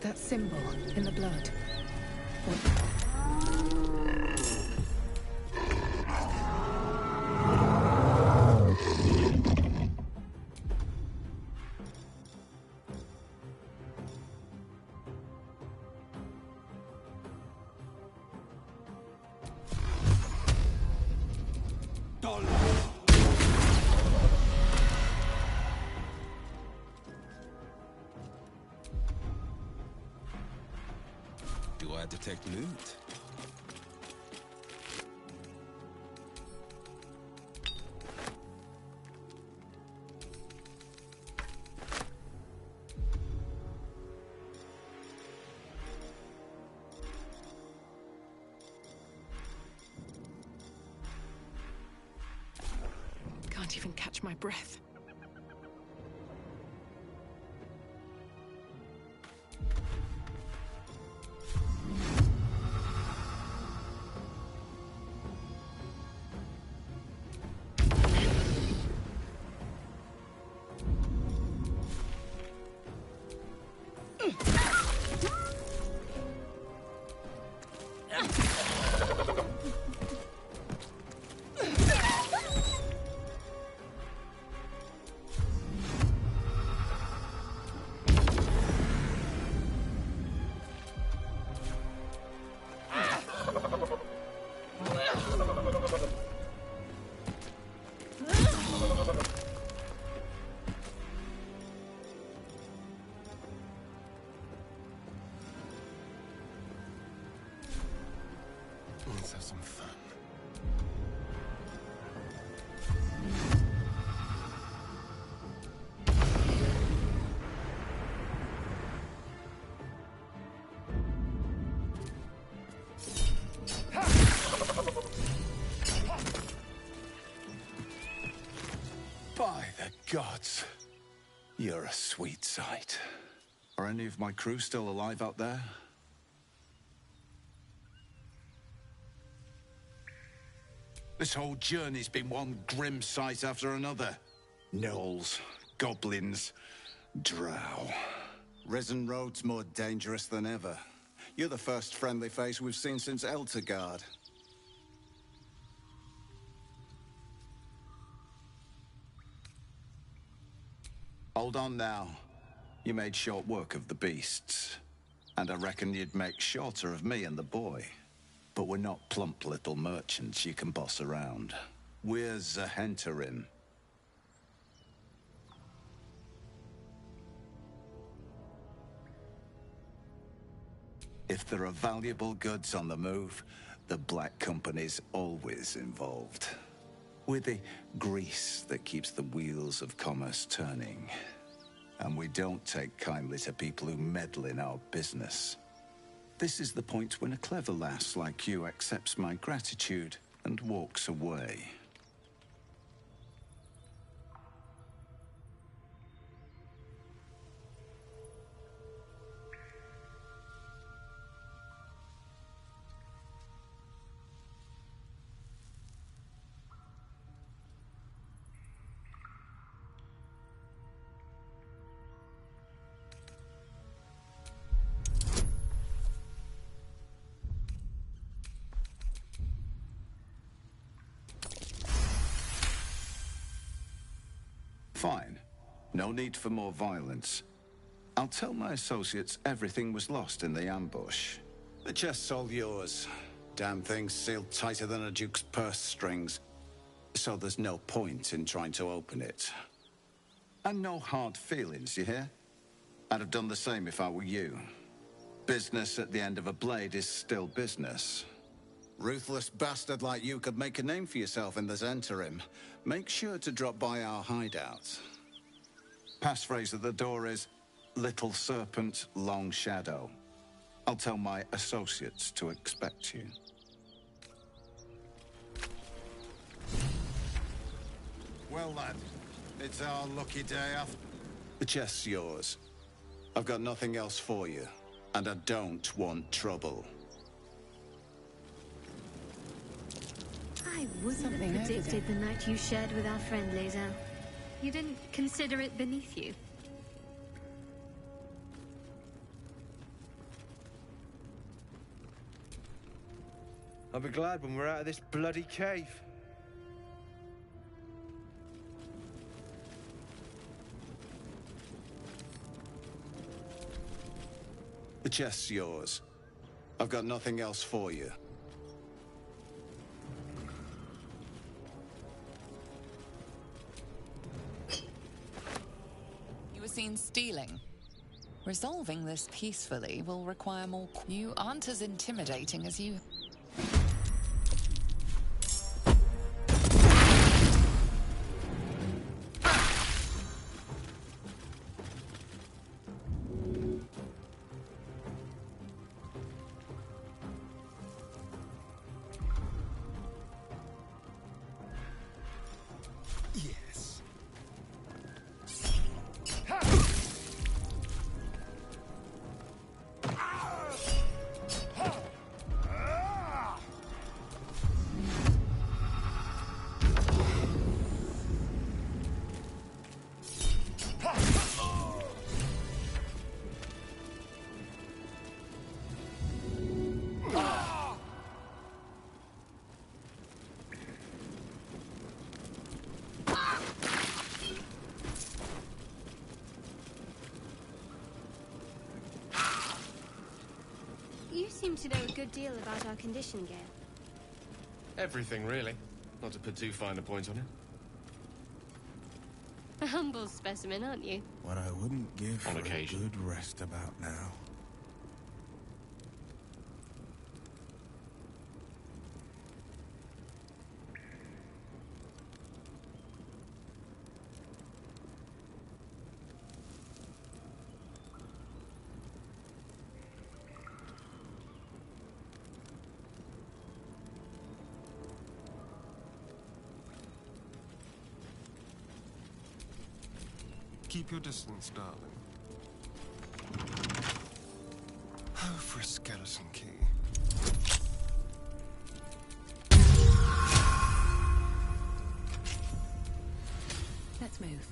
Speaker 16: That symbol in the blood.
Speaker 17: Do I detect loot?
Speaker 16: Can't even catch my breath.
Speaker 9: Let's have some fun.
Speaker 17: By the gods,
Speaker 5: You're a sweet sight. Are any of my crew still alive out there? This whole journey's been one grim sight after another. Gnolls, goblins, drow.
Speaker 17: Risen Road's more dangerous than ever. You're the first friendly face we've seen since Eltergard.
Speaker 5: Hold on now. You made short work of the beasts. And I reckon you'd make shorter of me and the boy. But we're not plump little merchants you can boss around. We're Zahenterim. If there are valuable goods on the move, the Black Company's always involved. We're the grease that keeps the wheels of commerce turning. And we don't take kindly to people who meddle in our business. This is the point when a clever lass like you accepts my gratitude and walks away. Fine. No need for more violence. I'll tell my associates everything was lost in the ambush.
Speaker 17: The chest's all yours. Damn thing's sealed tighter than a duke's purse strings. So there's no point in trying to open it.
Speaker 5: And no hard feelings, you hear? I'd have done the same if I were you. Business at the end of a blade is still business.
Speaker 17: Ruthless bastard like you could make a name for yourself in the Zentarim. Make sure to drop by our hideout.
Speaker 5: Passphrase at the door is, Little Serpent, Long Shadow. I'll tell my associates to expect you.
Speaker 17: Well, lad, it's our lucky day off. The chest's yours. I've got nothing else for you, and I don't want trouble.
Speaker 7: I wouldn't have predicted the night you shared with our friend, Lae'zel. You didn't consider it beneath you.
Speaker 18: I'll be glad when we're out of this bloody cave.
Speaker 17: The chest's yours. I've got nothing else for you.
Speaker 10: You were seen stealing. Resolving this peacefully will require more... You aren't as intimidating as you...
Speaker 17: Yes.
Speaker 7: You seem to know a good deal about our condition, Gale.
Speaker 2: Everything, really. Not to put too fine a point on it.
Speaker 7: A humble specimen, aren't you?
Speaker 3: What I wouldn't give
Speaker 2: On
Speaker 3: for
Speaker 2: occasion.
Speaker 3: a good rest about now.
Speaker 9: Keep your distance, darling. Oh, for a skeleton key.
Speaker 16: Let's move.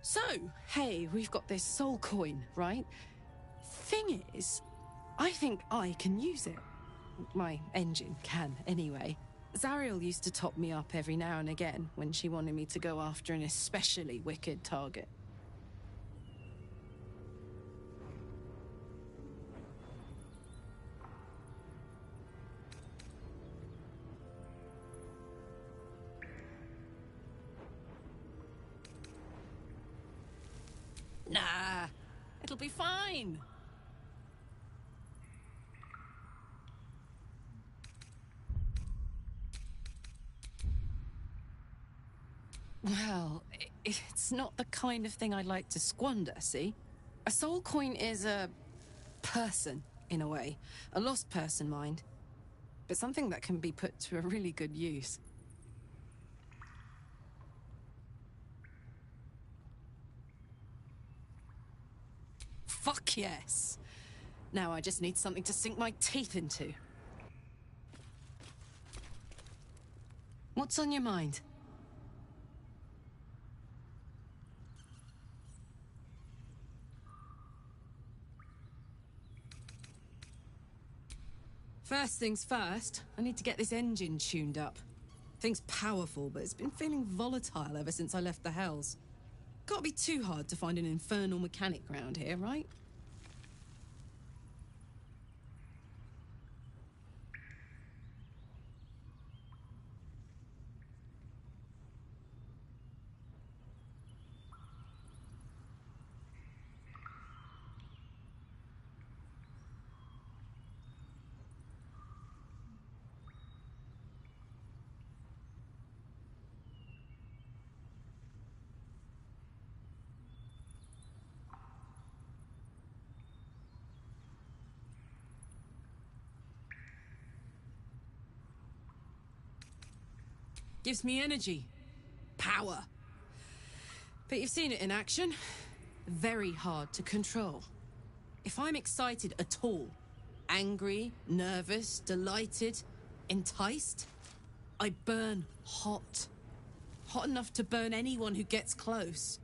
Speaker 12: So, hey, we've got this soul coin, right? Thing is, I think I can use it. My engine can, anyway. Zariel used to top me up every now and again when she wanted me to go after an especially wicked target. Nah, it'll be fine. Well, it's not the kind of thing I'd like to squander, see? A soul coin is a person, in a way. A lost person, mind. But something that can be put to a really good use. Fuck yes. Now I just need something to sink my teeth into. What's on your mind? First things first, I need to get this engine tuned up. Thing's powerful, but it's been feeling volatile ever since I left the Hells. Can't be too hard to find an infernal mechanic round here, right?
Speaker 8: Gives me energy. Power. But you've seen it in action. Very hard to control. If I'm excited at all, angry, nervous, delighted, enticed, I burn hot. Hot enough to burn anyone who gets close.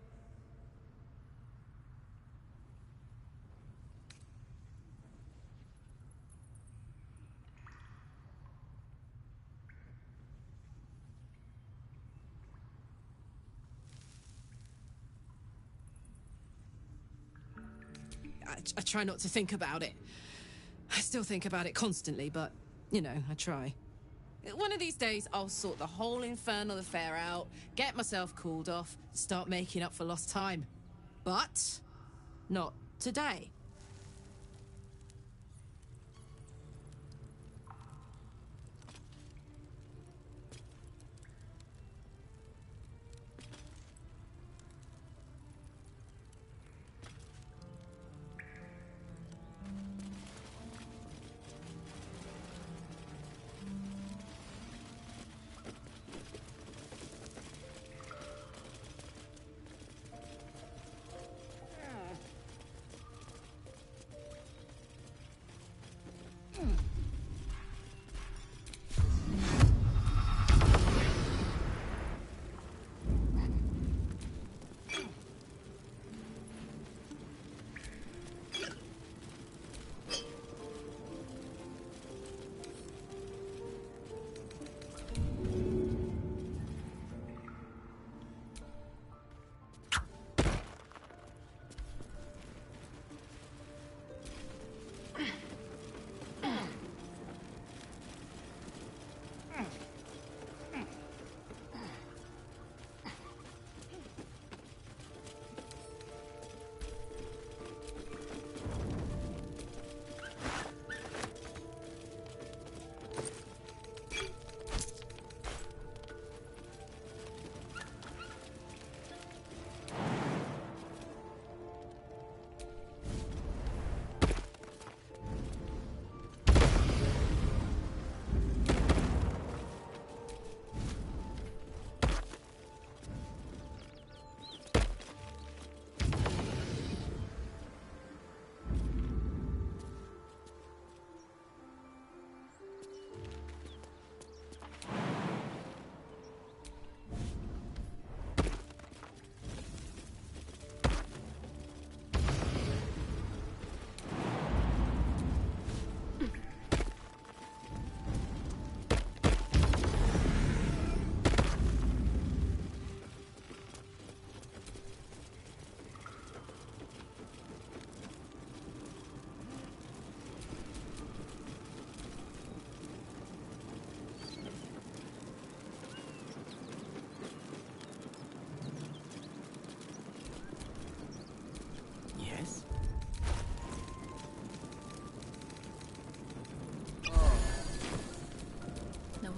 Speaker 8: I try not to think about it. I still think about it constantly, but, you know, I try. One of these days, I'll sort the whole infernal affair out, get myself cooled off, start making up for lost time. But not today.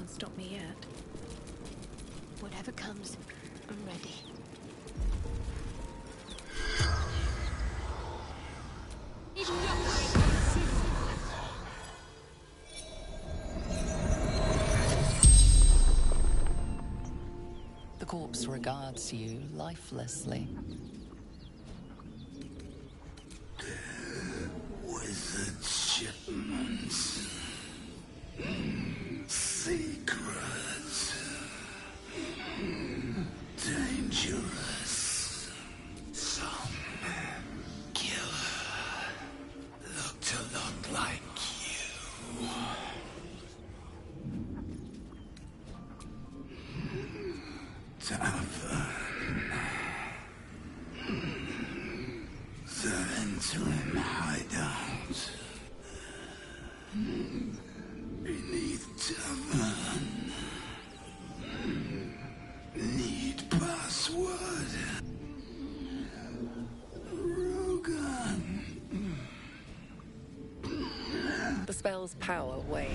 Speaker 16: Stop me yet. Whatever comes, I'm ready.
Speaker 10: The corpse regards you lifelessly.
Speaker 4: Wizard shipments. Secrets. Dangerous. Some killer looked a lot like you. Tavern. The interim hideout. Beneath tavern. Need password. Rogan.
Speaker 10: The spell's power wanes.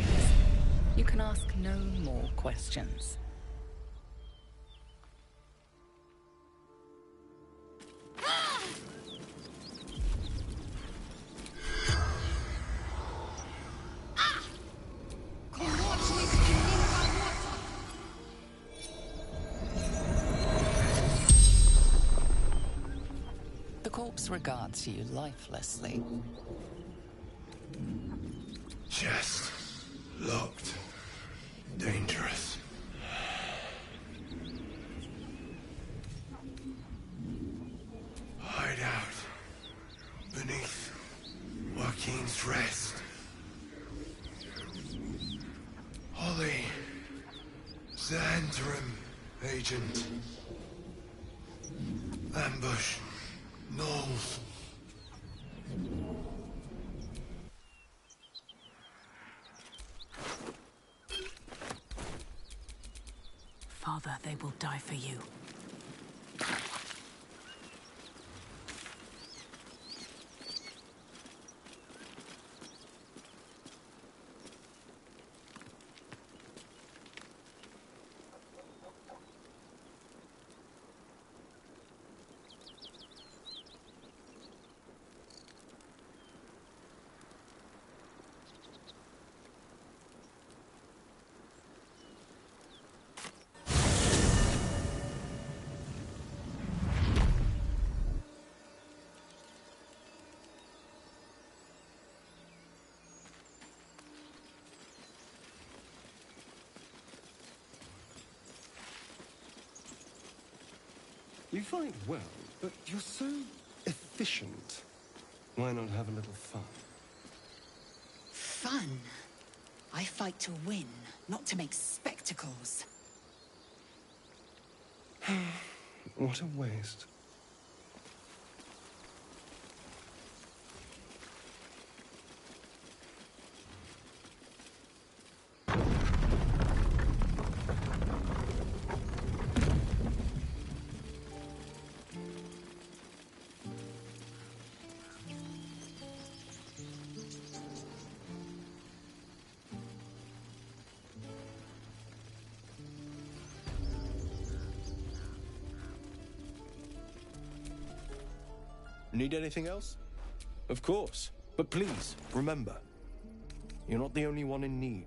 Speaker 10: You can ask no more questions. corpse regards you lifelessly.
Speaker 3: Chest locked. Dangerous. Hide out beneath Joaquin's rest. Holly, Xantrim agent. Ambush, Knowles.
Speaker 11: Father, they will die for you.
Speaker 9: You fight well, but you're so efficient. Why not have a little fun?
Speaker 1: Fun? I fight to win, not to make spectacles.
Speaker 9: What a waste.
Speaker 18: Need anything else? Of course. But please, remember, you're not the only one in need.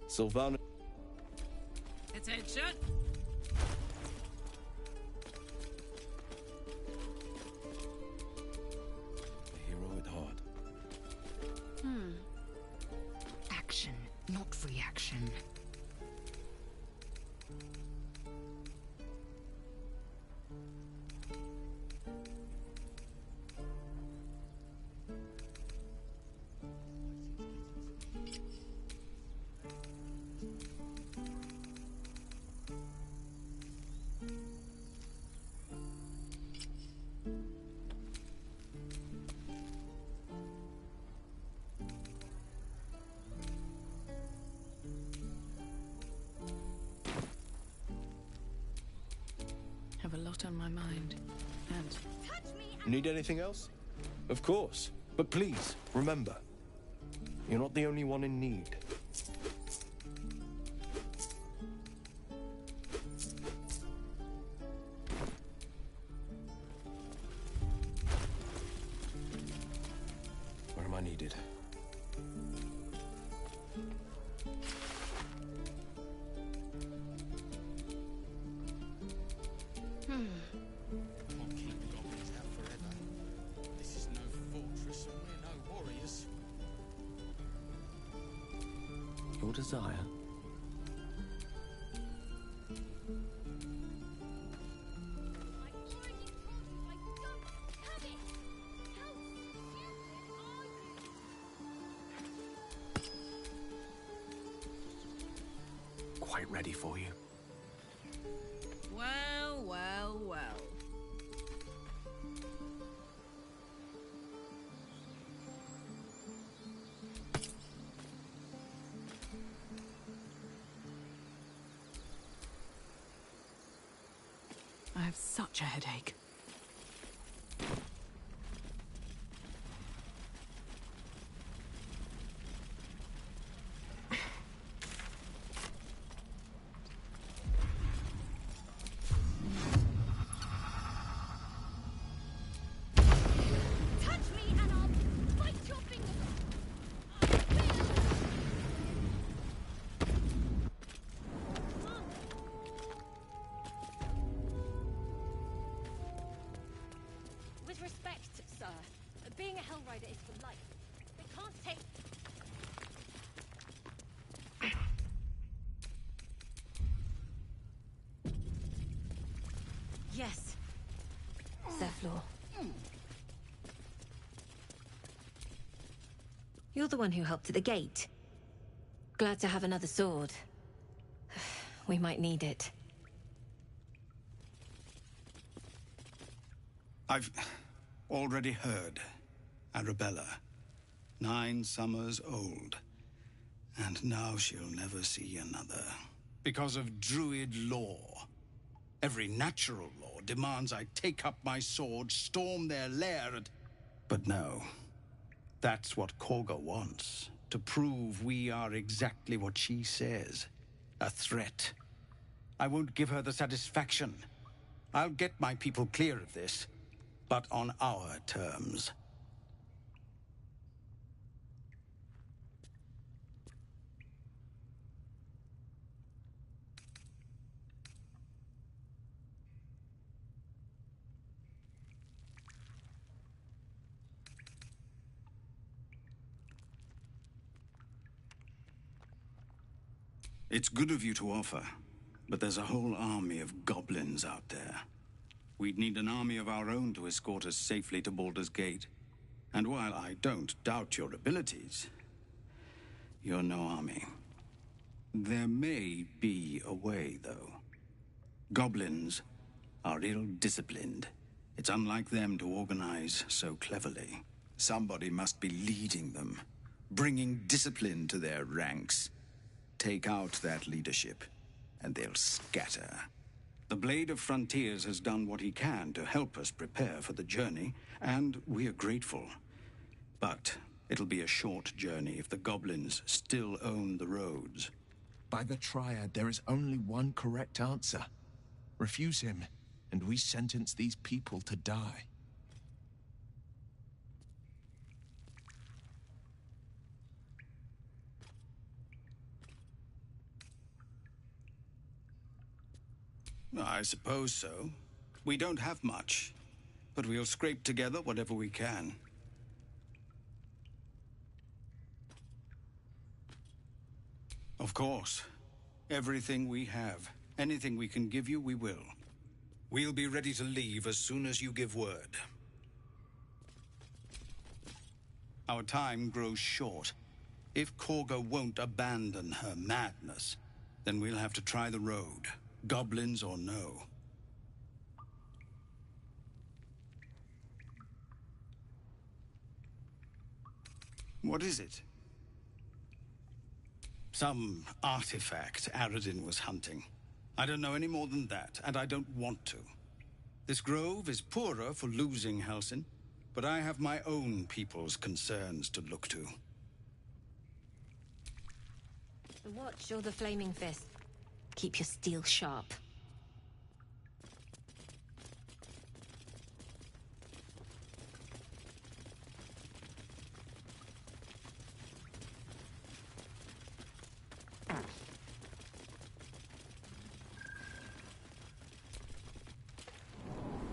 Speaker 18: Sylvana.
Speaker 8: Attention!
Speaker 18: A hero at heart.
Speaker 1: Action, not reaction.
Speaker 11: Have a lot on my mind. And
Speaker 18: Need anything else? Of course. But please, remember, you're not the only one in need. Where am I needed?
Speaker 17: Can't keep the goblins out forever. This is no fortress, and we're no
Speaker 18: your desire. Quite ready for you.
Speaker 8: Well, well, well. I have such a headache.
Speaker 16: With respect, sir, being a Hellrider is for life. They can't take...
Speaker 1: Yes. Zephlor. You're the one who helped at the gate. Glad to have another sword. We might need it.
Speaker 17: I've already heard. Arabella, 9 summers old. And now she'll never see another. Because of Druid law. Every natural law demands I take up my sword, storm their lair, and... But no. That's what Korga wants. To prove we are exactly what she says. A threat. I won't give her the satisfaction. I'll get my people clear of this. But on our terms. It's good of you to offer, but there's a whole army of goblins out there. We'd need an army of our own to escort us safely to Baldur's Gate. And while I don't doubt your abilities, you're no army. There may be a way, though. Goblins are ill-disciplined. It's unlike them to organize so cleverly. Somebody must be leading them, bringing discipline to their ranks. Take out that leadership, and they'll scatter. The Blade of Frontiers has done what he can to help us prepare for the journey, and we are grateful. But it'll be a short journey if the goblins still own the roads.
Speaker 3: By the Triad, there is only one correct answer. Refuse him, and we sentence these people to die.
Speaker 17: I suppose so. We don't have much, but we'll scrape together whatever we can. Of course. Everything we have. Anything we can give you, we will. We'll be ready to leave as soon as you give word. Our time grows short. If Korga won't abandon her madness, then we'll have to try the road. Goblins or no. What is it? Some artifact Aradin was hunting. I don't know any more than that, and I don't want to. This grove is poorer for losing Halsin, but I have my own people's concerns to look to.
Speaker 1: The watch or the flaming fist? Keep your steel sharp.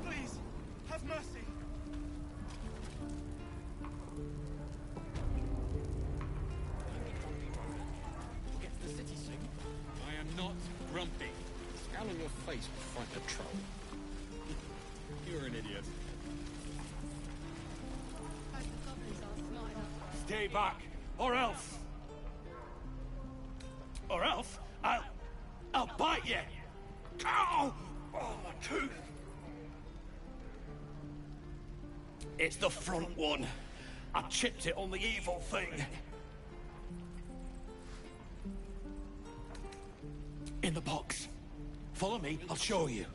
Speaker 14: Please, have mercy.
Speaker 18: We'll get He's quite a troll. You're an idiot.
Speaker 19: Stay back, or else... Or else, I'll bite you! Ow! Oh, my tooth! It's the front one. I chipped it on the evil thing. In the box. Follow me, I'll show you.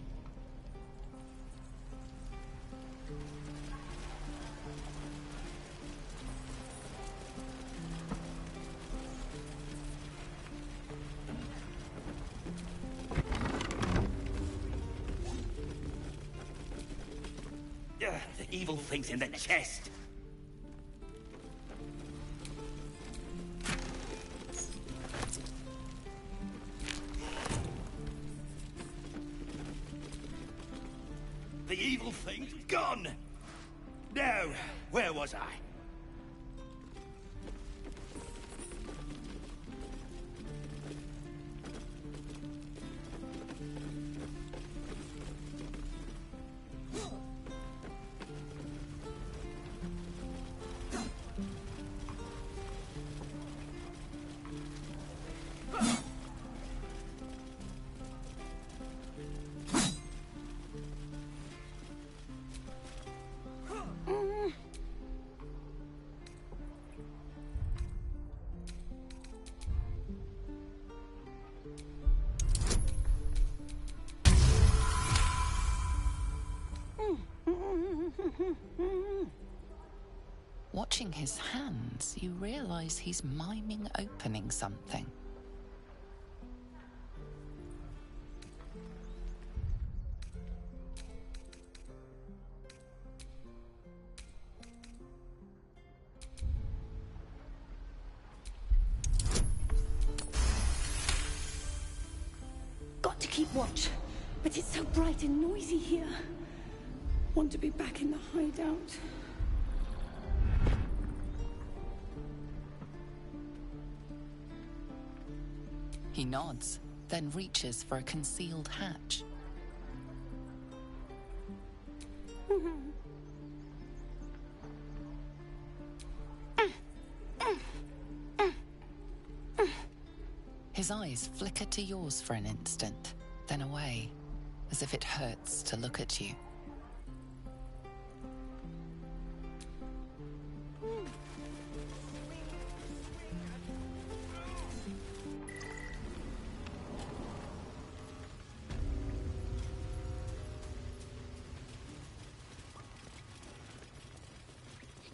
Speaker 19: The evil thing's in the chest. The evil thing's gone! Now, where was I?
Speaker 10: Watching his hands, you realize he's miming opening something.
Speaker 11: Got to keep watch, but it's so bright and noisy here. Want to be back in the hideout.
Speaker 10: He nods, then reaches for a concealed hatch. His eyes flicker to yours for an instant, then away, as if it hurts to look at you.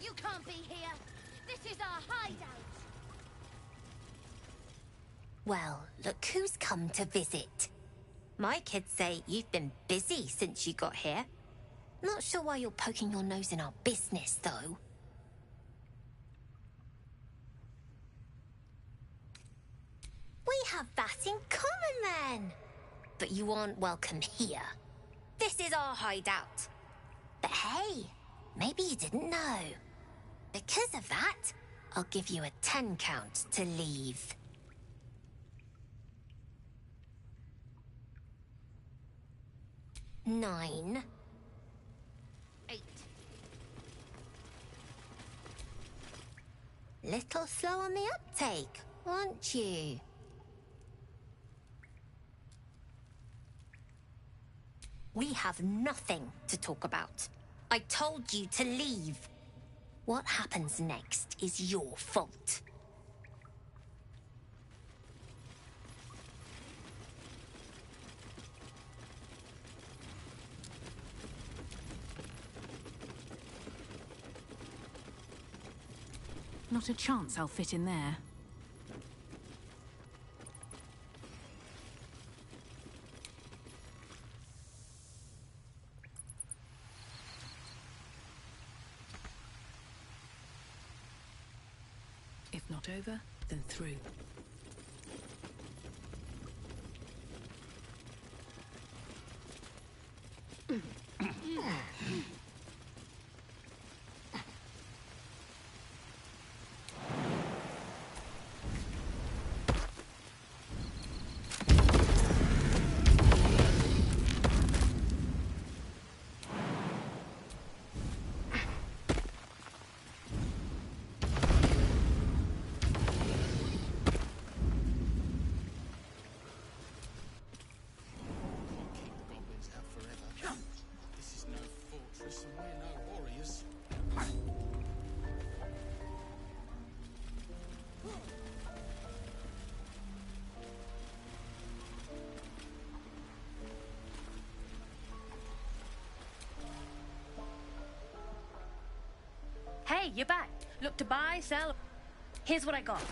Speaker 13: You can't be here. This is our hideout.
Speaker 20: Well, look who's come to visit. My kids say you've been busy since you got here. Not sure why you're poking your nose in our business, though. We have that in common, then. But you aren't welcome here. This is our hideout. But hey, maybe you didn't know. Because of that, I'll give you a 10 count to leave. Nine. 8. Little slow on the uptake, aren't you? We have nothing to talk about. I told you to leave. What happens next is your fault.
Speaker 16: Not a chance I'll fit in there. If not over, then through. you're back. Look to buy, sell. Here's what I got.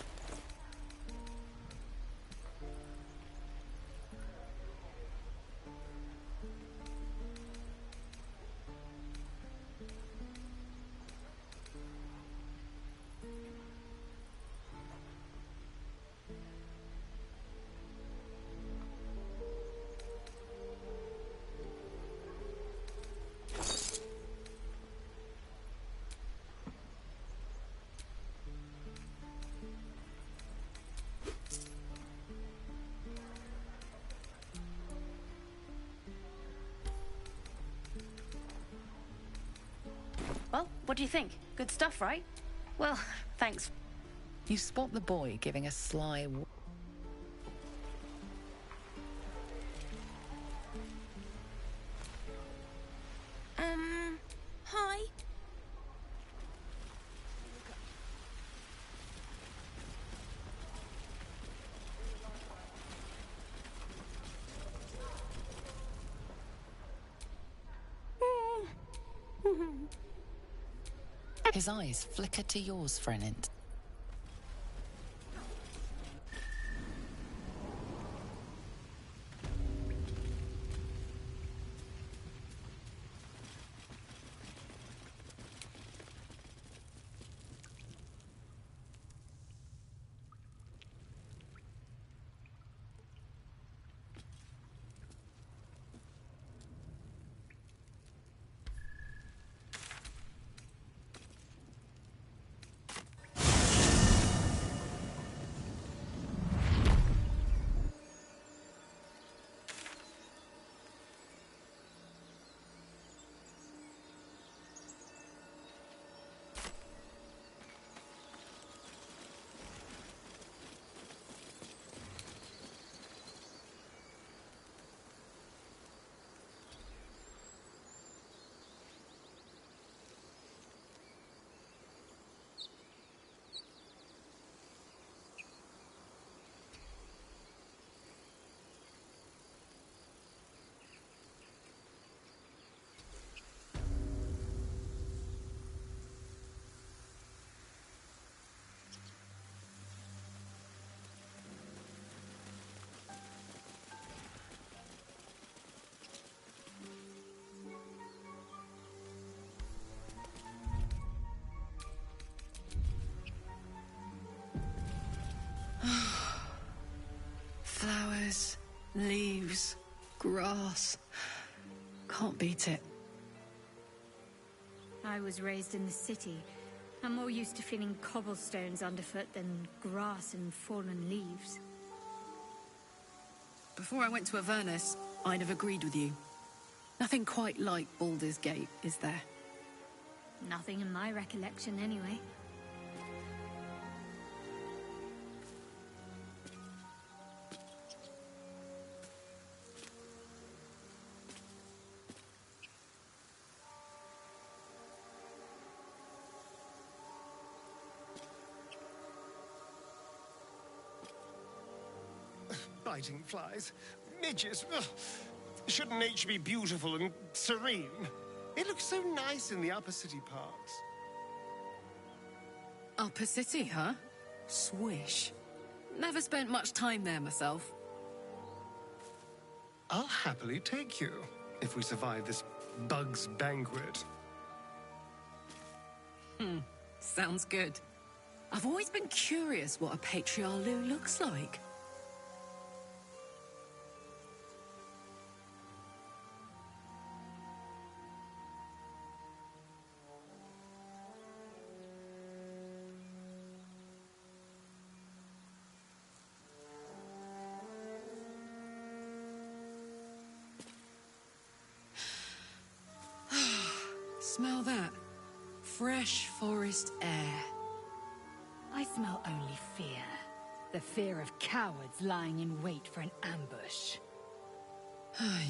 Speaker 16: Well, what do you think? Good stuff, right? Well, thanks.
Speaker 10: You spot the boy giving a sly...
Speaker 11: Hi.
Speaker 10: His eyes flicker to yours for an instant.
Speaker 12: Flowers, leaves, grass. Can't beat it.
Speaker 16: I was raised in the city. I'm more used to feeling cobblestones underfoot than grass and fallen leaves.
Speaker 12: Before I went to Avernus, I'd have agreed with you. Nothing quite like Baldur's Gate, is there?
Speaker 16: Nothing in my recollection, anyway.
Speaker 9: Biting flies. Midges. Ugh. Shouldn't nature be beautiful and serene? It looks so nice in the upper city parts.
Speaker 12: Upper City, huh? Swish. Never spent much time there myself.
Speaker 9: I'll happily take you, if we survive this bug's banquet.
Speaker 12: Sounds good. I've always been curious what a patriarch looks like. Smell that. Fresh forest air.
Speaker 1: I smell only fear. The fear of cowards lying in wait for an ambush.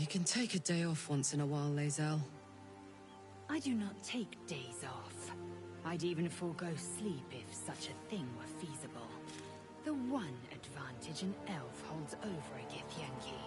Speaker 12: You can take a day off once in a while, Lae'zel.
Speaker 1: I do not take days off. I'd even forego sleep if such a thing were feasible. The one advantage an elf holds over a Githyanki.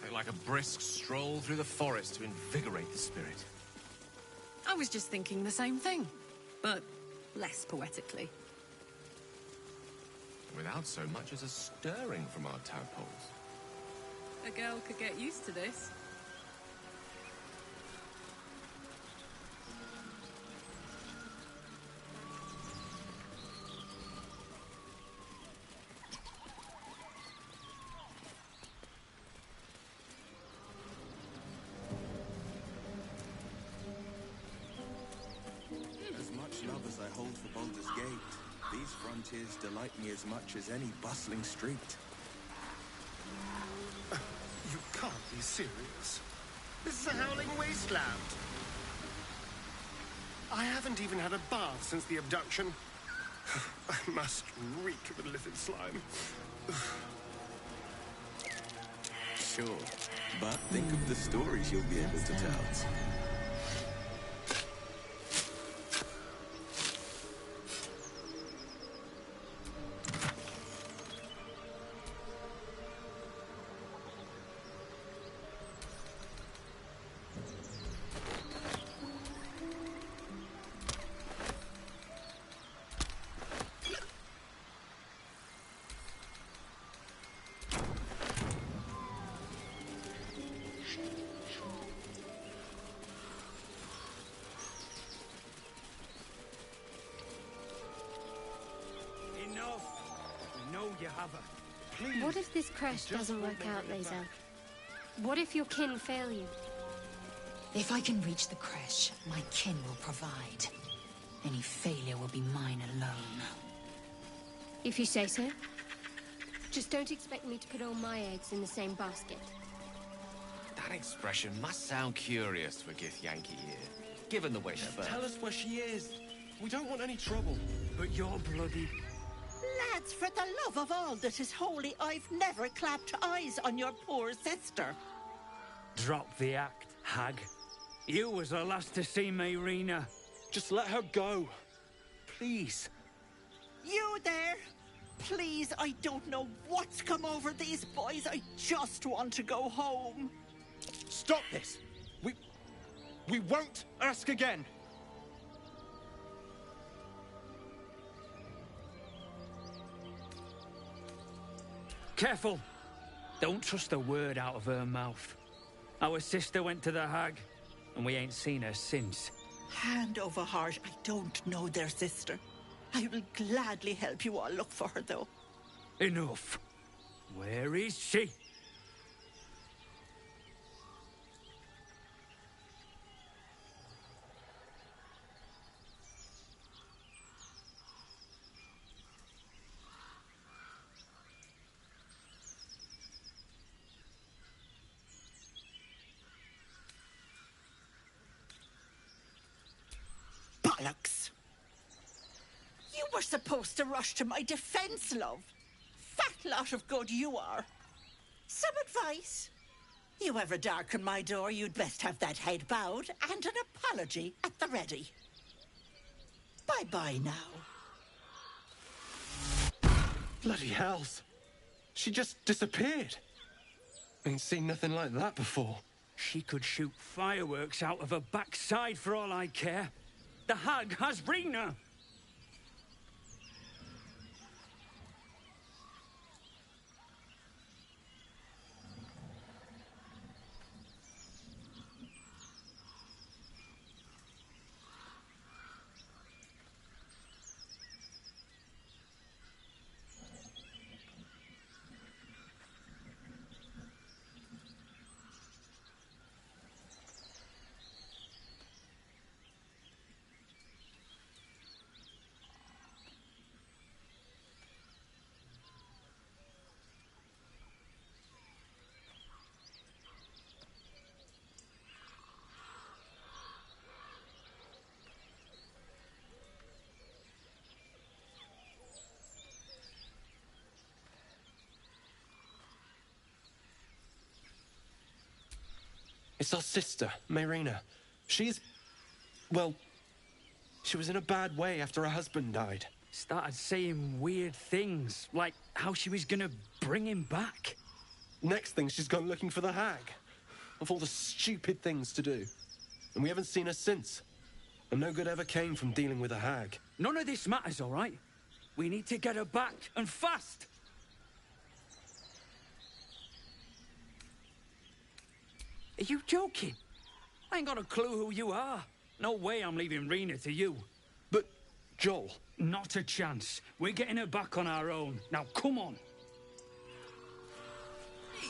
Speaker 2: nothing like a brisk stroll through the forest to invigorate the spirit.
Speaker 12: I was just thinking the same thing, but less poetically.
Speaker 2: Without so much as a stirring from our tadpoles.
Speaker 8: A girl could get used to this.
Speaker 3: As much love as I hold for Baldur's Gate, these frontiers delight me as much as any bustling street.
Speaker 9: You can't be serious. This is a howling wasteland. I haven't even had a bath since the abduction. I must reek of illicit slime.
Speaker 3: Sure, but think of the stories you'll be able to tell.
Speaker 7: What if this crash doesn't work out, Lae'zel? What if your kin fail you?
Speaker 1: If I can reach the creche, my kin will provide. Any failure will be mine alone.
Speaker 7: If you say so. Just don't expect me to put all my eggs in the same basket.
Speaker 2: That expression must sound curious for Githyanki here, given the way she burns.
Speaker 18: Tell us where she is. We don't want any trouble.
Speaker 14: But you're bloody...
Speaker 21: Lads, for the love of all that is holy, I've never clapped eyes on your poor sister.
Speaker 14: Drop the act, hag. You was the last to see Mayrina.
Speaker 18: Just let her go. Please.
Speaker 21: You there? Please, I don't know what's come over these boys. I just want to go home.
Speaker 18: Stop this! We won't ask again!
Speaker 14: Careful! Don't trust a word out of her mouth. Our sister went to the hag, and we ain't seen her since.
Speaker 21: Hand over heart, I don't know their sister. I will gladly help you all look for her, though.
Speaker 14: Enough. Where is she?
Speaker 21: Bollocks! You were supposed to rush to my defense, love. Fat lot of good you are. Some advice? You ever darken my door, you'd best have that head bowed and an apology at the ready. Bye-bye now.
Speaker 18: Bloody hells. She just disappeared. Ain't seen nothing like that before.
Speaker 14: She could shoot fireworks out of her backside for all I care. The hag has Rena.
Speaker 18: It's our sister, Mayrina. She's... well, she was in a bad way after her husband died.
Speaker 14: Started saying weird things, like how she was gonna bring him back.
Speaker 18: Next thing, she's gone looking for the hag. Of all the stupid things to do. And we haven't seen her since. And no good ever came from dealing with a hag.
Speaker 14: None of this matters, all right? We need to get her back, and fast! Are you joking? I ain't got a clue who you are. No way I'm leaving Rena to you.
Speaker 18: But, Joel...
Speaker 14: Not a chance. We're getting her back on our own. Now, come on.
Speaker 8: Hey,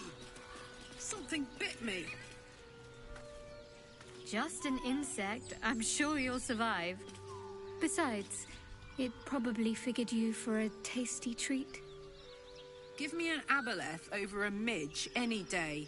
Speaker 8: something bit me.
Speaker 16: Just an insect. I'm sure you'll survive. Besides, it probably figured you for a tasty treat.
Speaker 8: Give me an aboleth over a midge any day.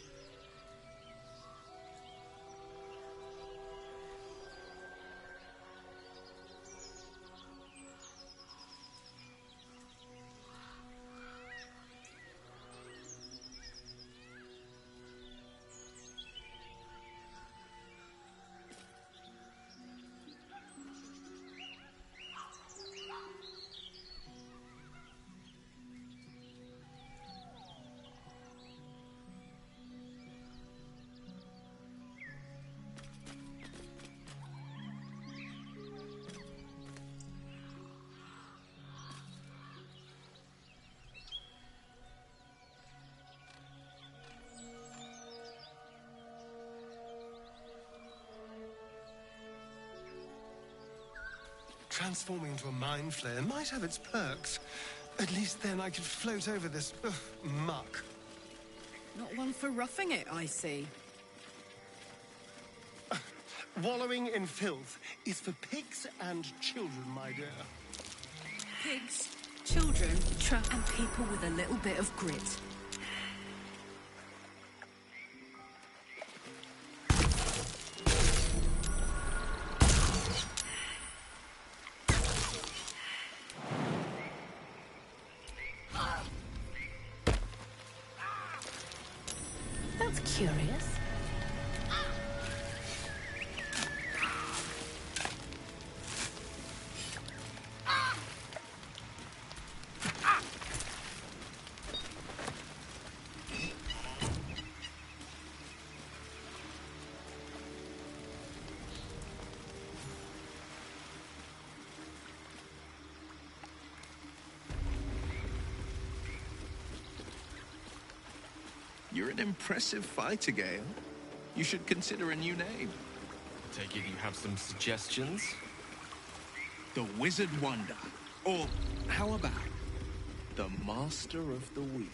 Speaker 9: Transforming into a mind flayer might have its perks. At least then I could float over this muck.
Speaker 8: Not one for roughing it, I see.
Speaker 9: Wallowing in filth is for pigs and children, my dear.
Speaker 8: Pigs, children, and people with a little bit of grit.
Speaker 1: That's curious.
Speaker 3: You're an impressive fighter, Gale. You should consider a new name.
Speaker 2: Take it you have some suggestions?
Speaker 3: The Wizard Wonder. Or, how about the Master of the Weave?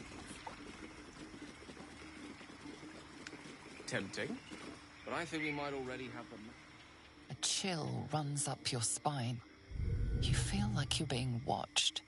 Speaker 2: Tempting, but I think we might already have them.
Speaker 10: A chill runs up your spine. You feel like you're being watched.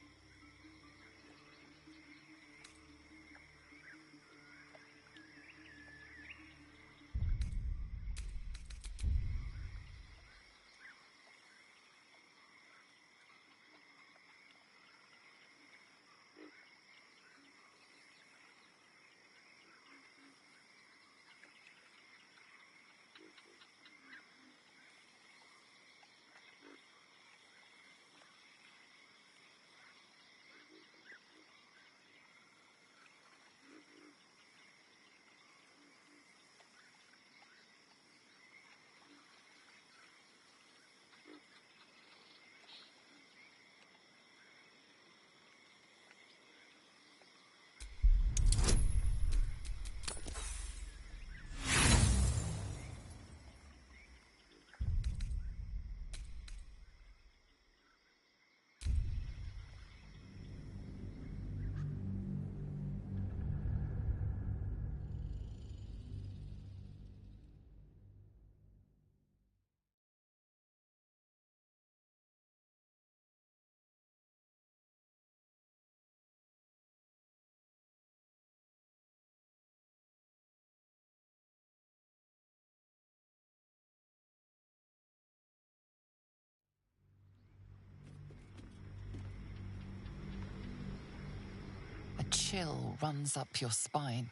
Speaker 10: A chill runs up your spine.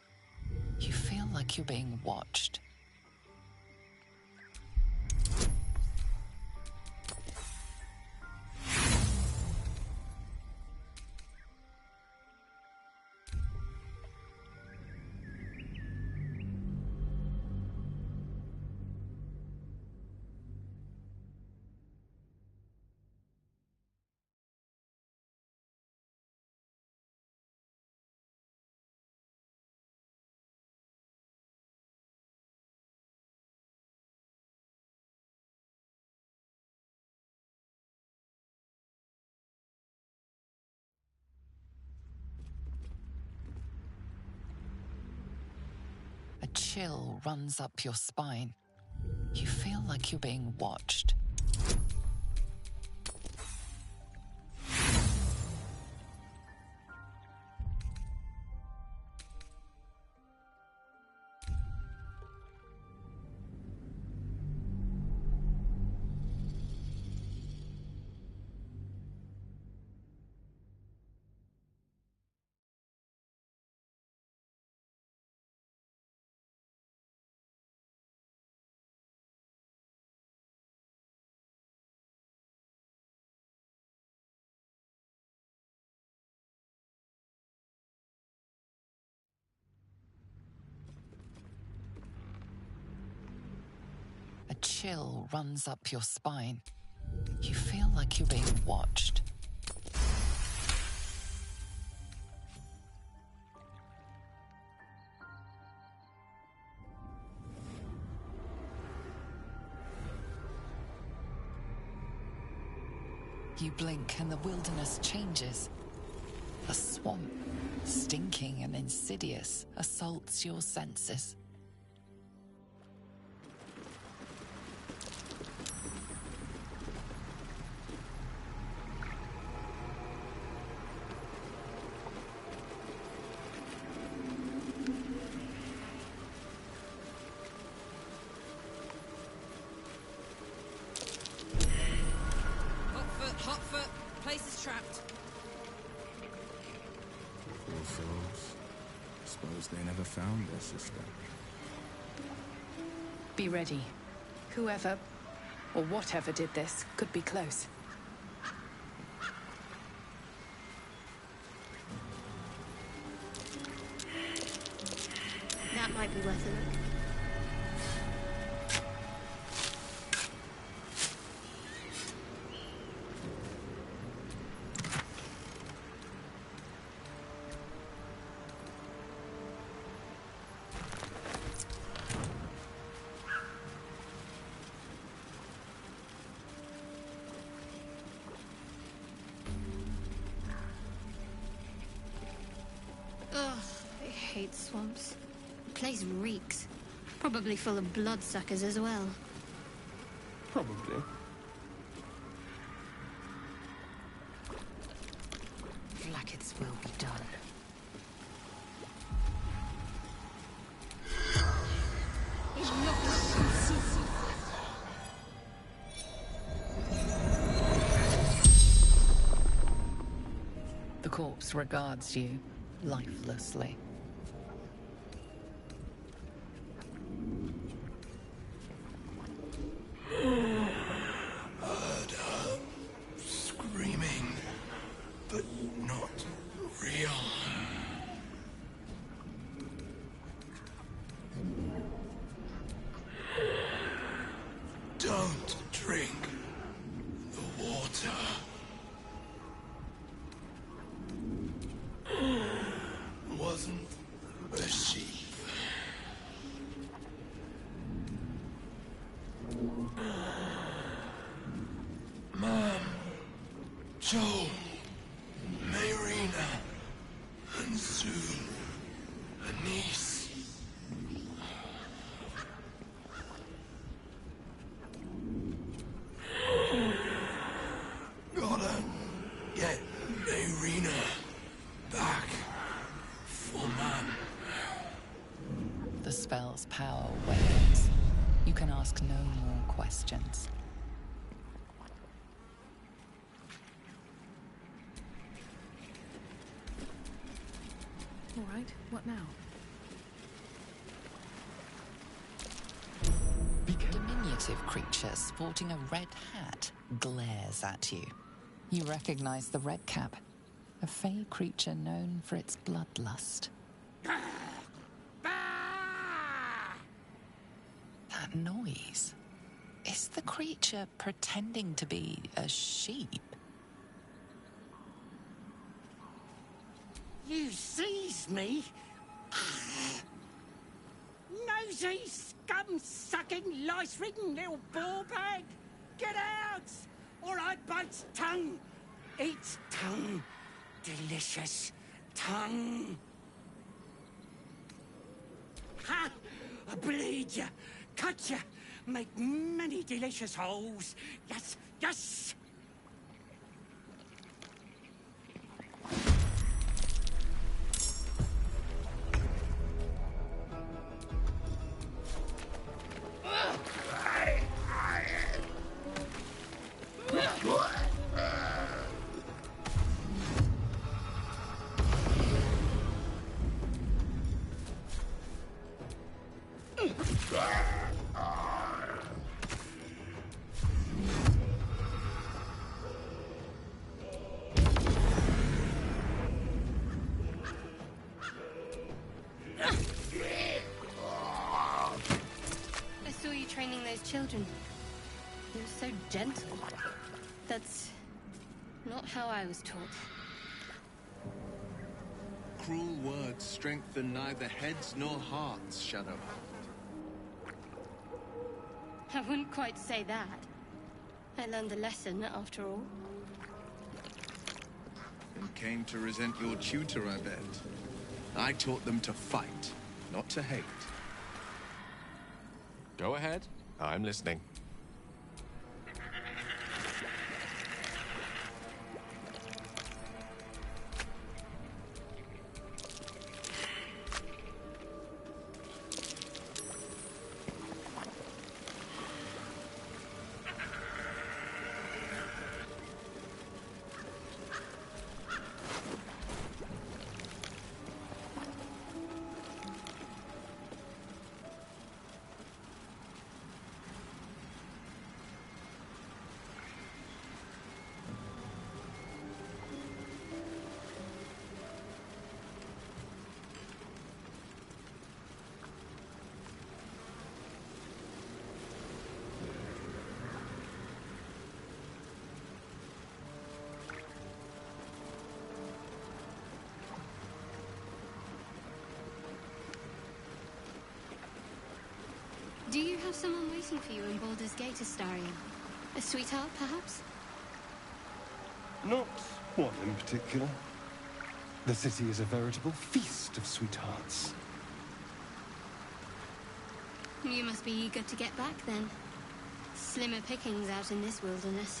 Speaker 10: You feel like you're being watched. A chill runs up your spine. You feel like you're being watched. A chill runs up your spine. You feel like you're being watched. You blink and the wilderness changes. A swamp, stinking and insidious, assaults your senses.
Speaker 8: Hotfoot, place is trapped.
Speaker 3: Poor souls. Suppose they never found their sister.
Speaker 12: Be ready. Whoever, or whatever did this, could be close.
Speaker 7: That might be worth a look. Ugh, I hate swamps. The place reeks. Probably full of bloodsuckers as well.
Speaker 9: Probably.
Speaker 1: Blacketh's will be done.
Speaker 10: The corpse regards you lifelessly.
Speaker 3: Heard her screaming, but not real. Don't drink the water. Wasn't a sheep. Mom, Joel, Mayrina, and soon a niece. Gotta get Mayrina back for Mom.
Speaker 10: The spell's power wanes. You can ask no more questions.
Speaker 12: All right, what now?
Speaker 10: A diminutive creature sporting a red hat glares at you. You recognize the red cap, a fey creature known for its bloodlust. That noise. Is the creature pretending to be a sheep?
Speaker 19: You seized me? Nosy, scum-sucking, lice-ridden little ball-bag! Get out! Or I bite tongue! Eat tongue! Delicious tongue! Ha! bleed you, cut you, make many delicious holes. Yes, yes!
Speaker 7: I saw you training those children. You were so gentle. That's not how I was taught.
Speaker 3: Cruel words strengthen neither heads nor hearts, Shadowheart.
Speaker 7: I wouldn't quite say that. I learned a lesson, after all.
Speaker 3: And came to resent your tutor, I bet. I taught them to fight, not to hate.
Speaker 2: Go ahead. I'm listening.
Speaker 7: Do you have someone waiting for you in Baldur's Gate, Astarion? A sweetheart, perhaps?
Speaker 9: Not one in particular. The city is a veritable feast of sweethearts.
Speaker 7: You must be eager to get back, then. Slimmer pickings out in this wilderness.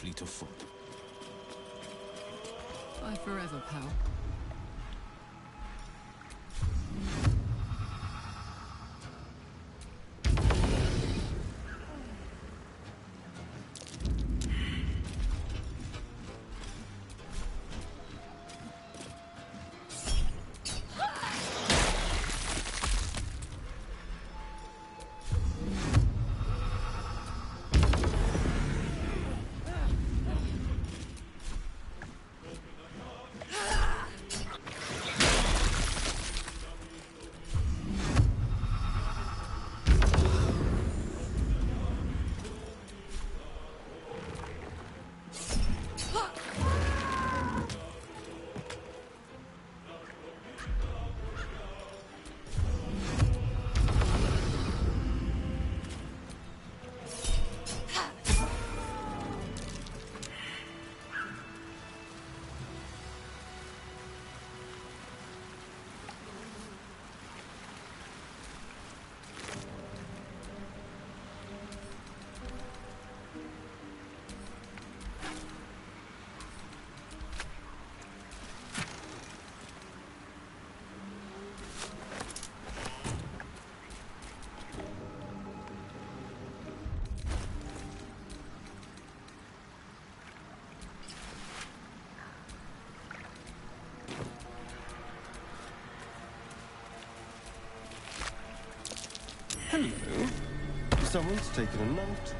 Speaker 3: Fleet of foot.
Speaker 12: Bye forever, pal.
Speaker 9: Hello. Someone's taken a note.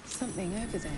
Speaker 8: Something over there.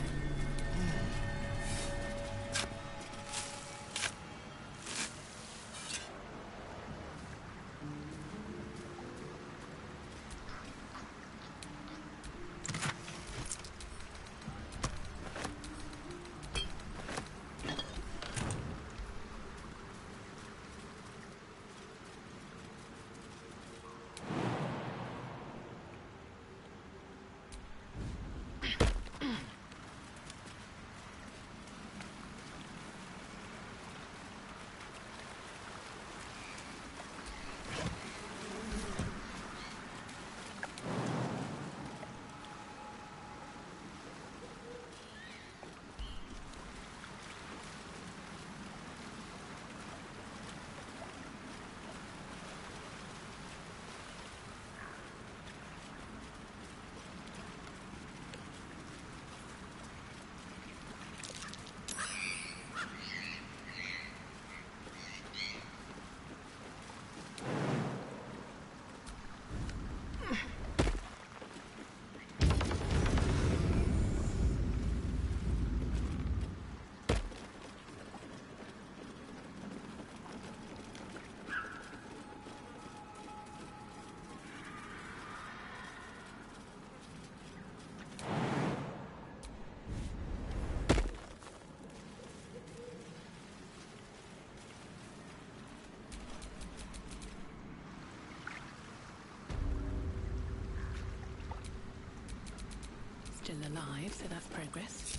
Speaker 8: Still alive, so that's progress.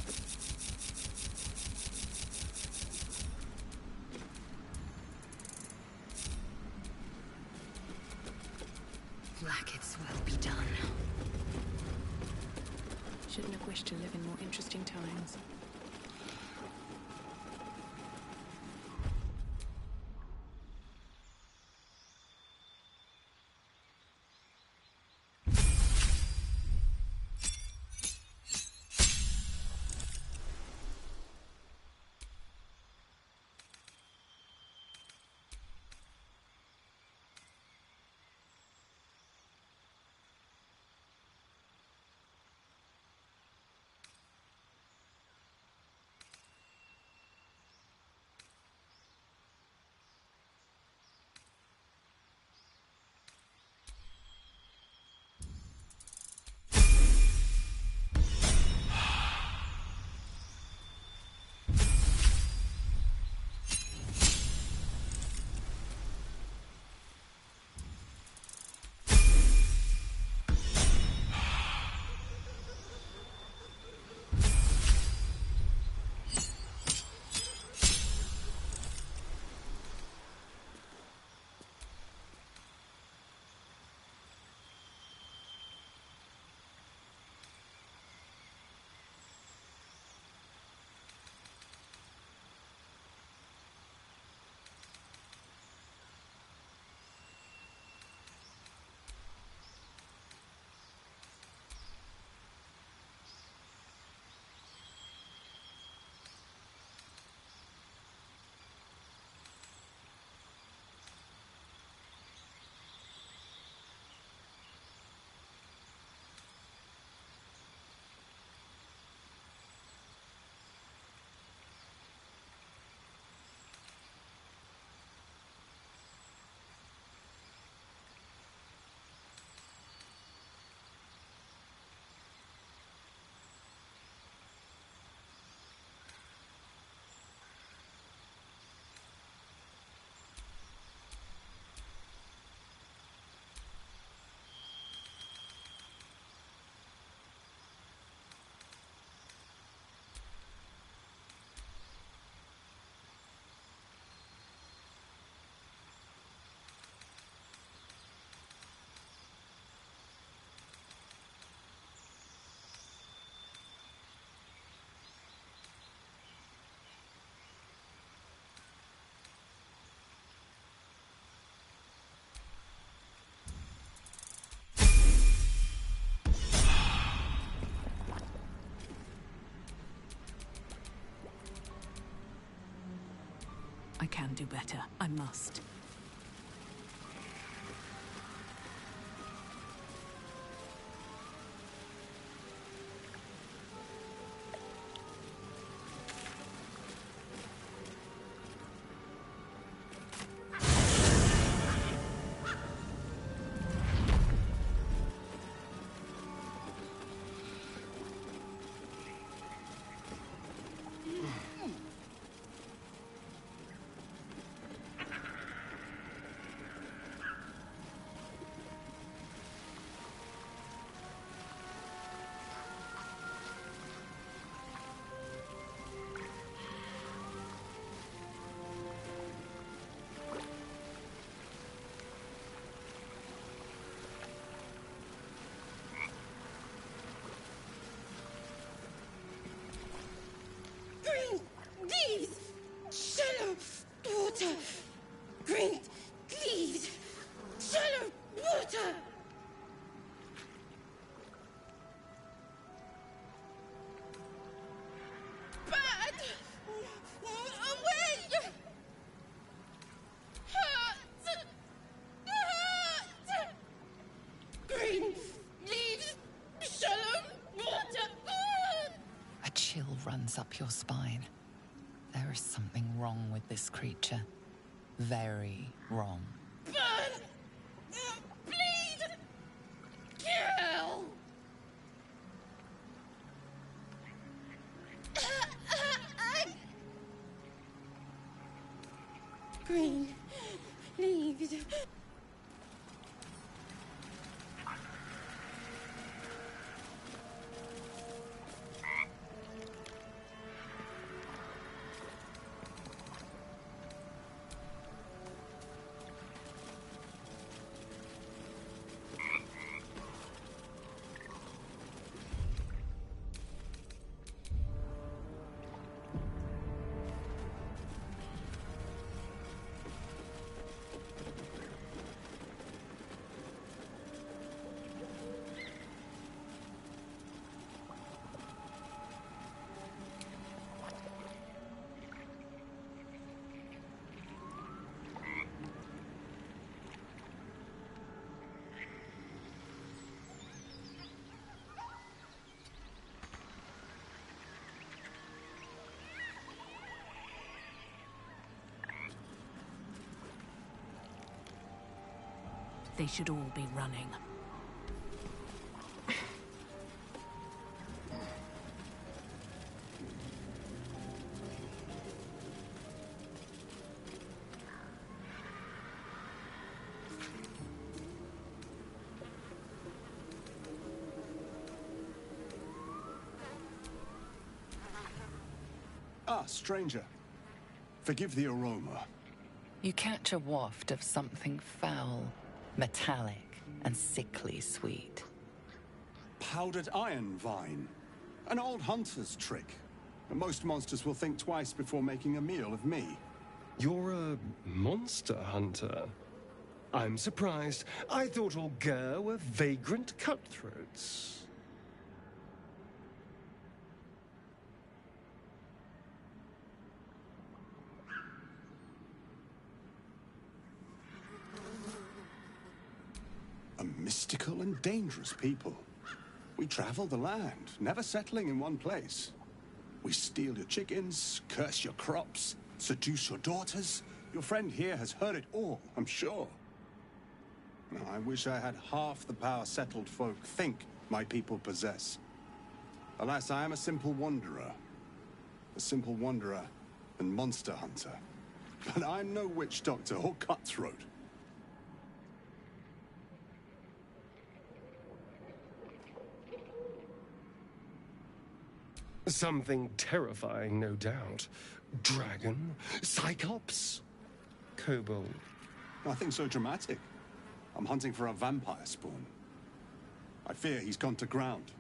Speaker 1: Blacketh's will be done.
Speaker 8: Shouldn't have wished to live in more interesting times. can do better. I must.
Speaker 11: Green leaves, shallow water. Green leaves, shallow water. Bad. Away. Hurt. Hurt. Green leaves, shallow water.
Speaker 10: A chill runs up your spine. There is something wrong with this creature. Very wrong.
Speaker 11: Burn. Bleed. Kill. Green leaves.
Speaker 8: They should all be running.
Speaker 6: Ah, stranger. Forgive the aroma.
Speaker 10: You catch a waft of something foul, metallic, and sickly sweet.
Speaker 6: Powdered iron vine. An old hunter's trick. Most monsters will think twice before making a meal of me.
Speaker 9: You're a monster hunter. I'm surprised. I thought all Ger were vagrant cutthroats.
Speaker 6: A mystical and dangerous people. We travel the land, never settling in one place. We steal your chickens, curse your crops, seduce your daughters. Your friend here has heard it all, I'm sure. Now, I wish I had half the power settled folk think my people possess. Alas, I am a simple wanderer. A simple wanderer and monster hunter. But I'm no witch doctor or cutthroat.
Speaker 9: Something terrifying, no doubt. Dragon? Cyclops? Kobold?
Speaker 6: Nothing so dramatic. I'm hunting for a vampire spawn. I fear he's gone to ground.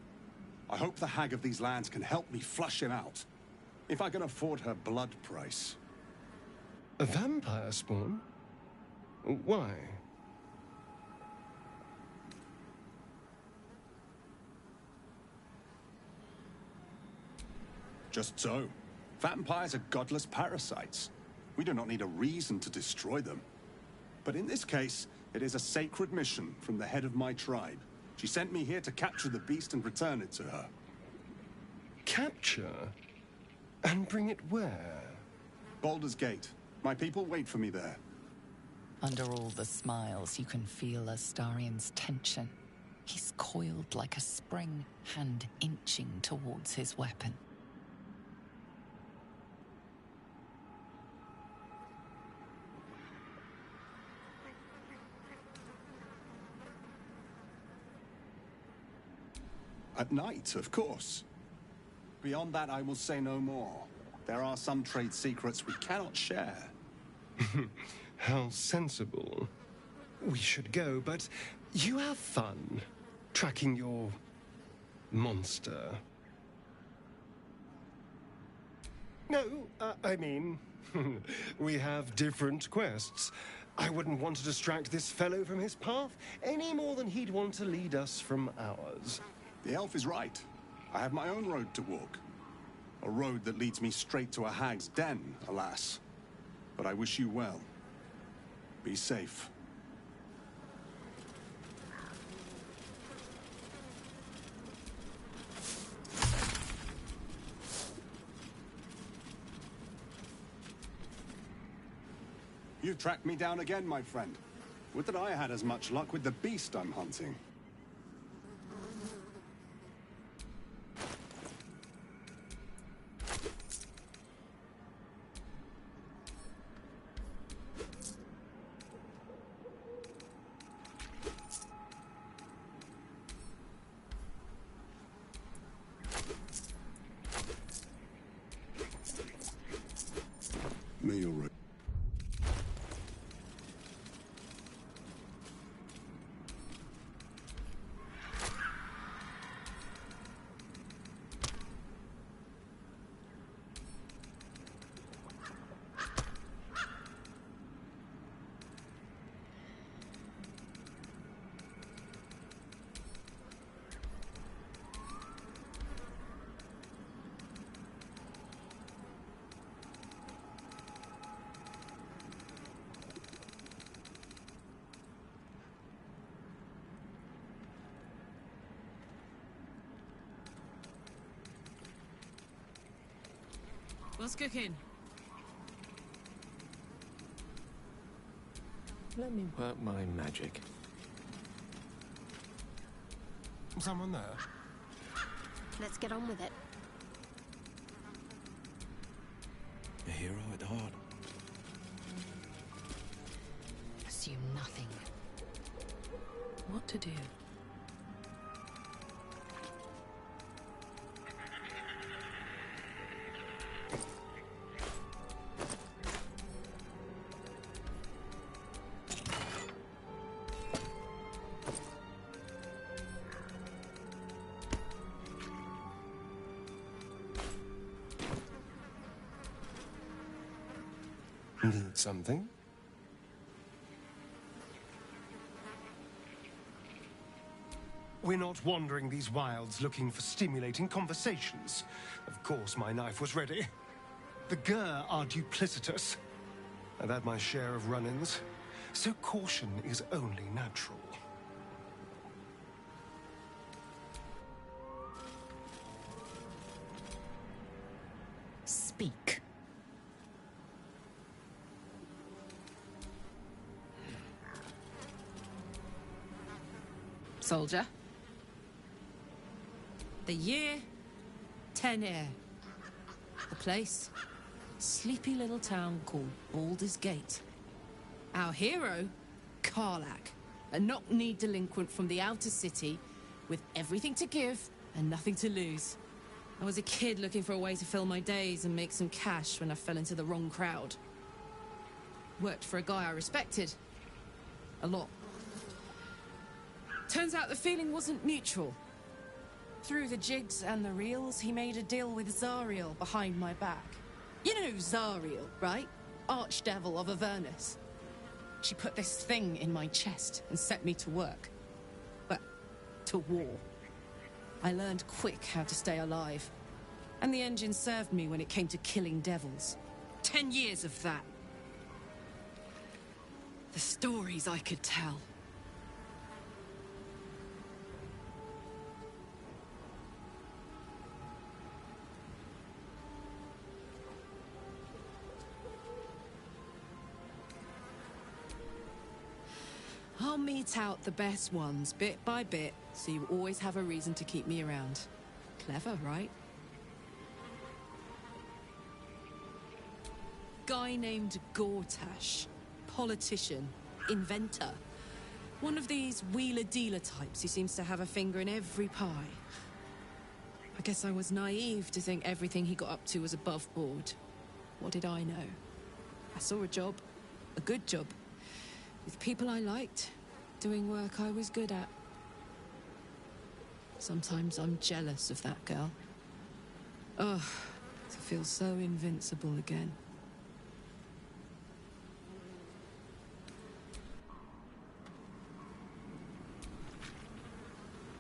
Speaker 6: I hope the hag of these lands can help me flush him out. If I can afford her blood price.
Speaker 9: A vampire spawn? Why?
Speaker 6: Just so. Vampires are godless parasites. We do not need a reason to destroy them. But in this case, it is a sacred mission from the head of my tribe. She sent me here to capture the beast and return it to her.
Speaker 9: Capture? And bring it where?
Speaker 6: Baldur's Gate. My people wait for me there.
Speaker 10: Under all the smiles, you can feel Astarion's tension. He's coiled like a spring, hand inching towards his weapon.
Speaker 6: At night, of course. Beyond that, I will say no more. There are some trade secrets we cannot share.
Speaker 9: How sensible. We should go, but you have fun tracking your monster. No, I mean, we have different quests. I wouldn't want to distract this fellow from his path any more than he'd want to lead us from ours.
Speaker 6: The elf is right. I have my own road to walk. A road that leads me straight to a hag's den, alas. But I wish you well. Be safe. You've tracked me down again, my friend. Would that I had as much luck with the beast I'm hunting. May your right.
Speaker 8: What's cooking?
Speaker 2: Let me work my magic.
Speaker 9: Someone there?
Speaker 7: Let's get on with it.
Speaker 4: A hero at heart.
Speaker 1: Assume nothing.
Speaker 12: What to do?
Speaker 9: Need something? We're not wandering these wilds looking for stimulating conversations. Of course, my knife was ready. The Gur are duplicitous. I've had my share of run-ins, so caution is only natural.
Speaker 1: Speak.
Speaker 8: Soldier. The year, 10 air. The place, sleepy little town called Baldur's Gate. Our hero, Karlak, a knock-kneed delinquent from the outer city with everything to give and nothing to lose. I was a kid looking for a way to fill my days and make some cash when I fell into the wrong crowd. Worked for a guy I respected. A lot. Turns out the feeling wasn't mutual. Through the jigs and the reels, he made a deal with Zariel behind my back. You know Zariel, right? Archdevil of Avernus. She put this thing in my chest and set me to work. But to war. I learned quick how to stay alive. And the engine served me when it came to killing devils. 10 years of that.
Speaker 12: The stories I could tell. I'll mete out the best ones bit by bit, so you always have a reason to keep me around. Clever, right? Guy named Gortash. Politician. Inventor. One of these wheeler-dealer types who seems to have a finger in every pie. I guess I was naive to think everything he got up to was above board. What did I know? I saw a job. A good job. With people I liked, doing work I was good at. Sometimes I'm jealous of that girl. Ugh, to feel so invincible again.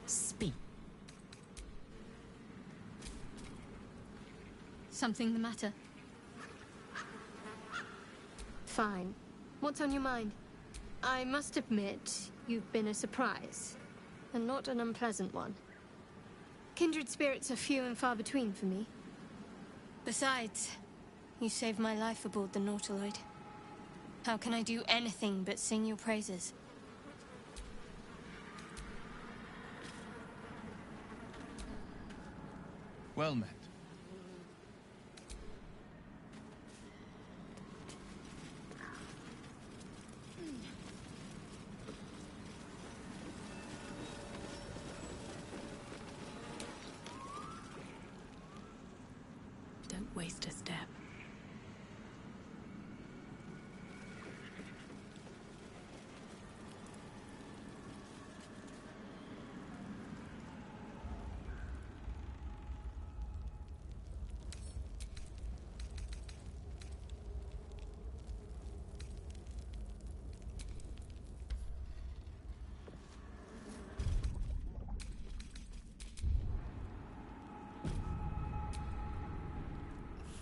Speaker 1: Speak.
Speaker 7: Something the matter? Fine. What's on your mind? I must admit, you've been a surprise, and not an unpleasant one. Kindred spirits are few and far between for me. Besides, you saved my life aboard the Nautiloid. How can I do anything but sing your praises?
Speaker 3: Well met.
Speaker 12: Don't waste a step.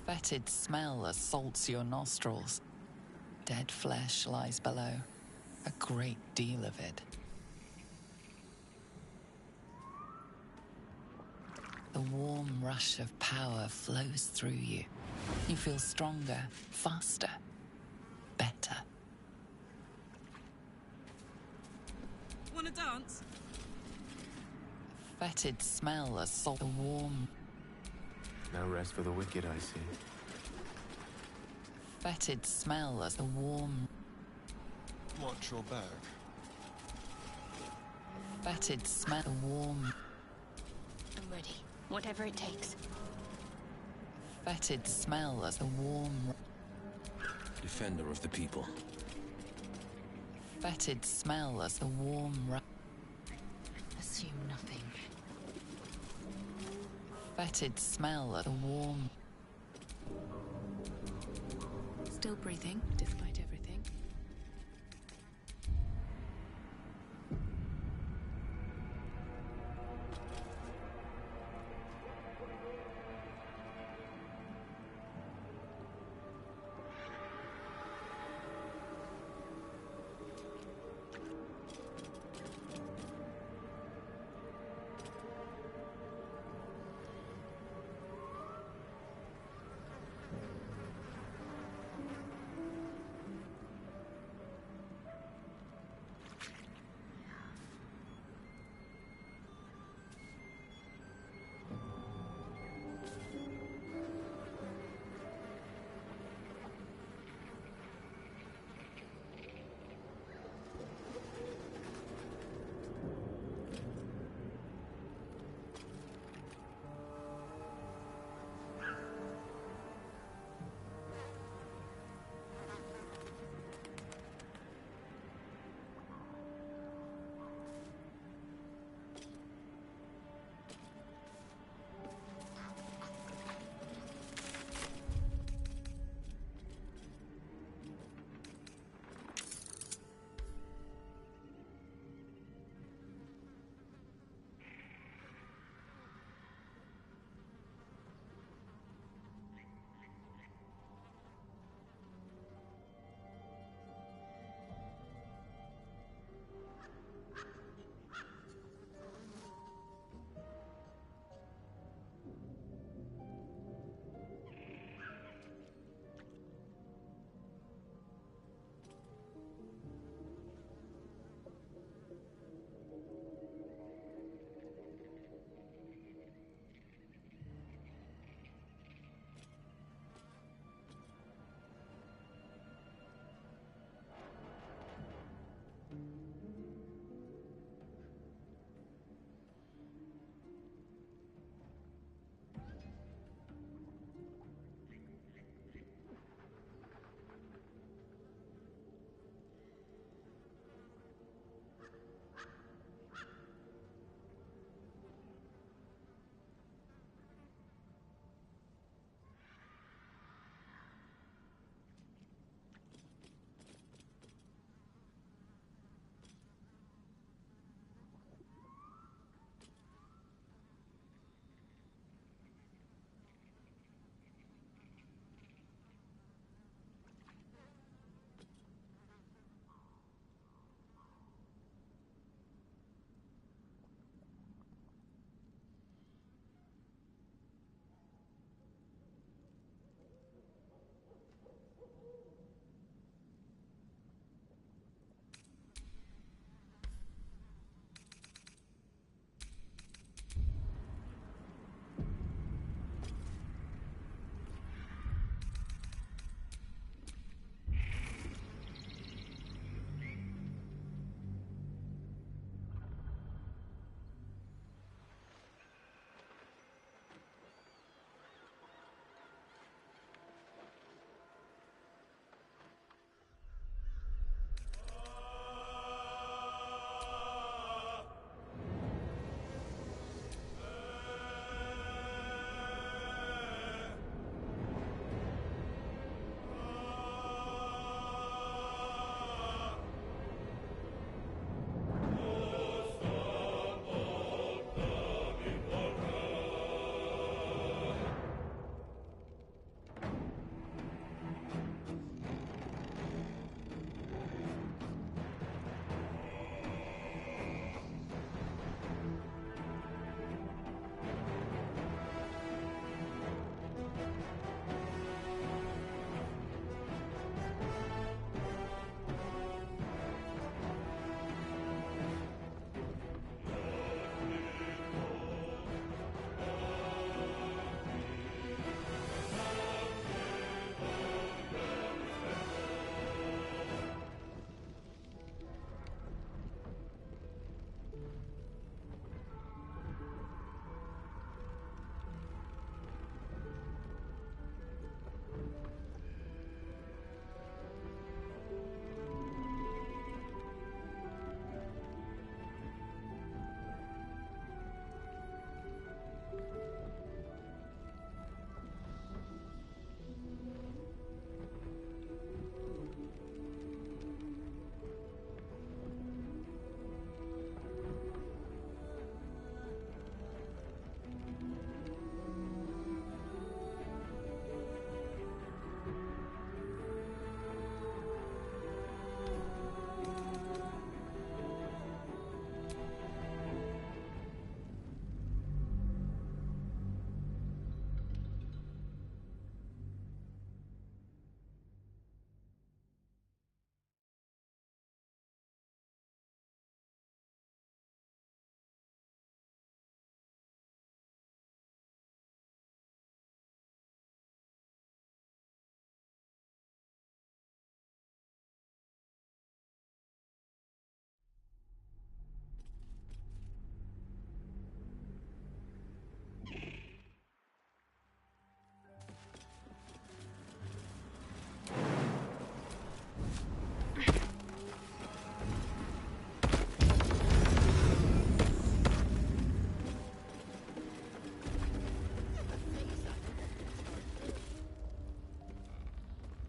Speaker 10: Fetid smell assaults your nostrils. Dead flesh lies below. A great deal of it. The warm rush of power flows through you. You feel stronger, faster, better.
Speaker 12: Wanna dance?
Speaker 10: Fetid smell assaults the warm.
Speaker 2: No rest for the wicked, I see.
Speaker 10: Fetid smell as the warm.
Speaker 9: Watch your back.
Speaker 10: Fetid smell the warm.
Speaker 7: I'm ready. Whatever it takes.
Speaker 10: Fetid smell as the warm.
Speaker 4: Defender of the people.
Speaker 10: Fetid smell as the warm.
Speaker 1: Assume nothing.
Speaker 10: Fetid smell of the warm.
Speaker 12: Still breathing, despite everything.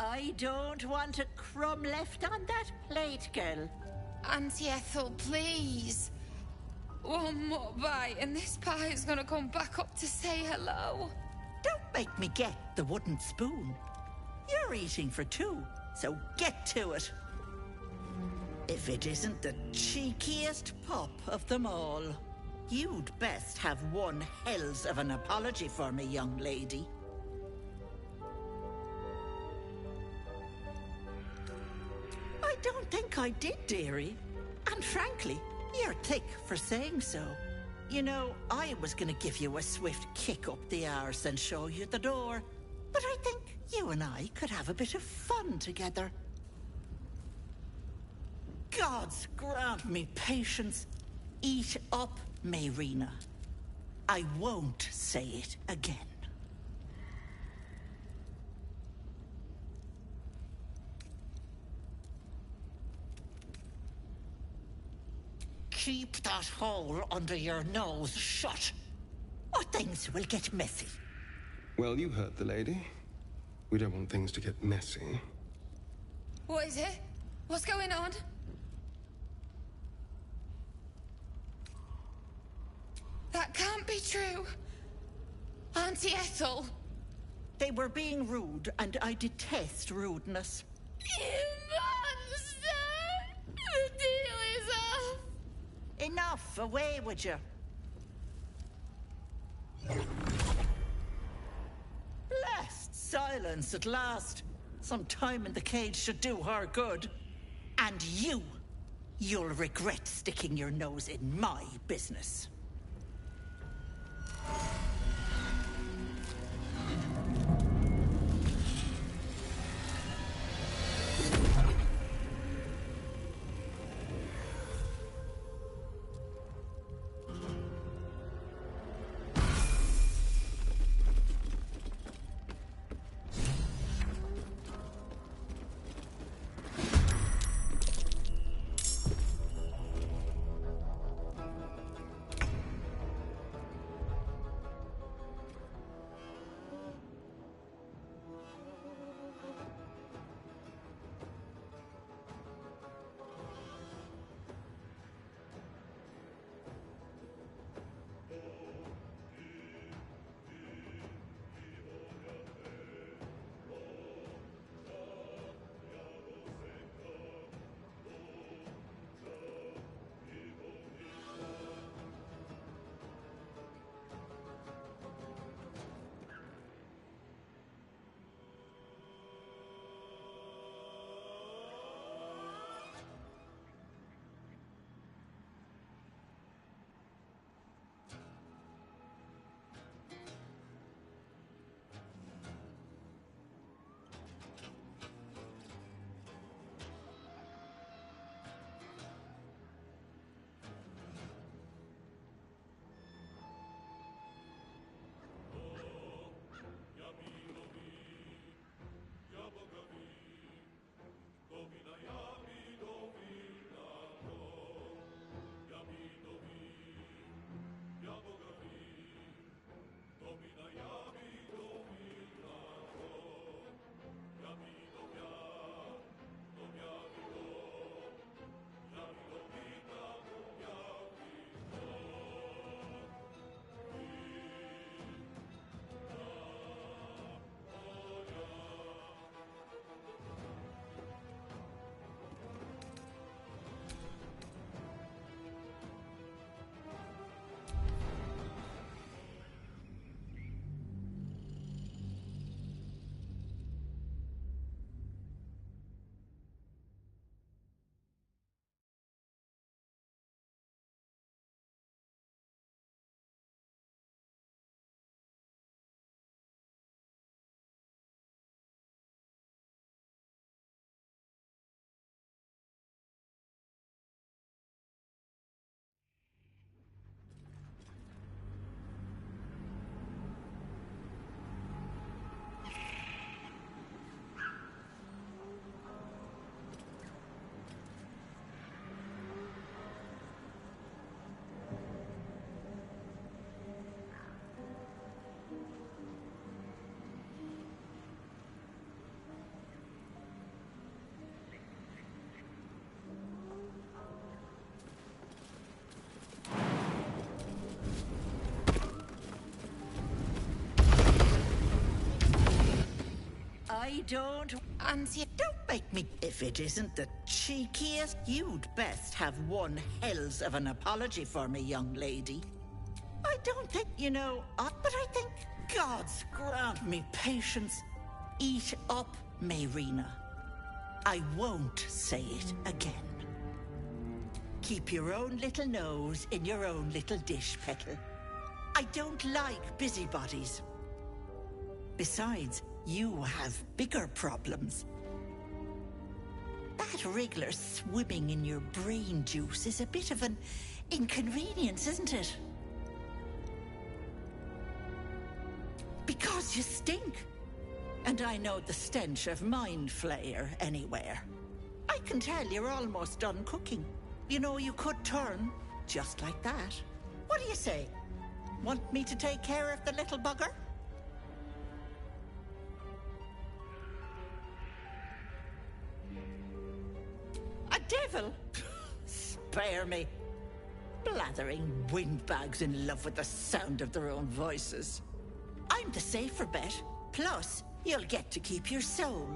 Speaker 21: I don't want a crumb left on that plate, girl.
Speaker 15: Auntie Ethel, please. One more bite and this pie is gonna come back up to say hello.
Speaker 21: Don't make me get the wooden spoon. You're eating for two, so get to it. If it isn't the cheekiest pup of them all, you'd best have one hells of an apology for me, young lady. I don't think I did, dearie. And frankly, you're thick for saying so. You know, I was gonna give you a swift kick up the arse and show you the door. But I think you and I could have a bit of fun together. Gods grant me patience. Eat up, Mayrina. I won't say it again. Keep that hole under your nose shut, or things will get messy.
Speaker 9: Well, you heard the lady. We don't want things to get messy.
Speaker 15: What is it? What's going on? That can't be true. Auntie Ethel.
Speaker 21: They were being rude, and I detest rudeness.
Speaker 15: You monster! The deal is off!
Speaker 21: Enough! Away with you! Blessed silence at last. Some time in the cage should do her good. And you'll regret sticking your nose in my business. I don't...
Speaker 15: Auntie...
Speaker 21: Don't make me... If it isn't the cheekiest, you'd best have one hells of an apology for me, young lady. I don't think, you know, but I think God's grant me patience. Eat up, Mayrina. I won't say it again. Keep your own little nose in your own little dish, Petal. I don't like busybodies. Besides, you have bigger problems. That wriggler swimming in your brain juice is a bit of an inconvenience, isn't it? Because you stink. And I know the stench of mind flayer anywhere. I can tell you're almost done cooking. You know, you could turn, just like that. What do you say? Want me to take care of the little bugger? A devil? Spare me. Blathering windbags in love with the sound of their own voices. I'm the safer bet. Plus, you'll get to keep your soul.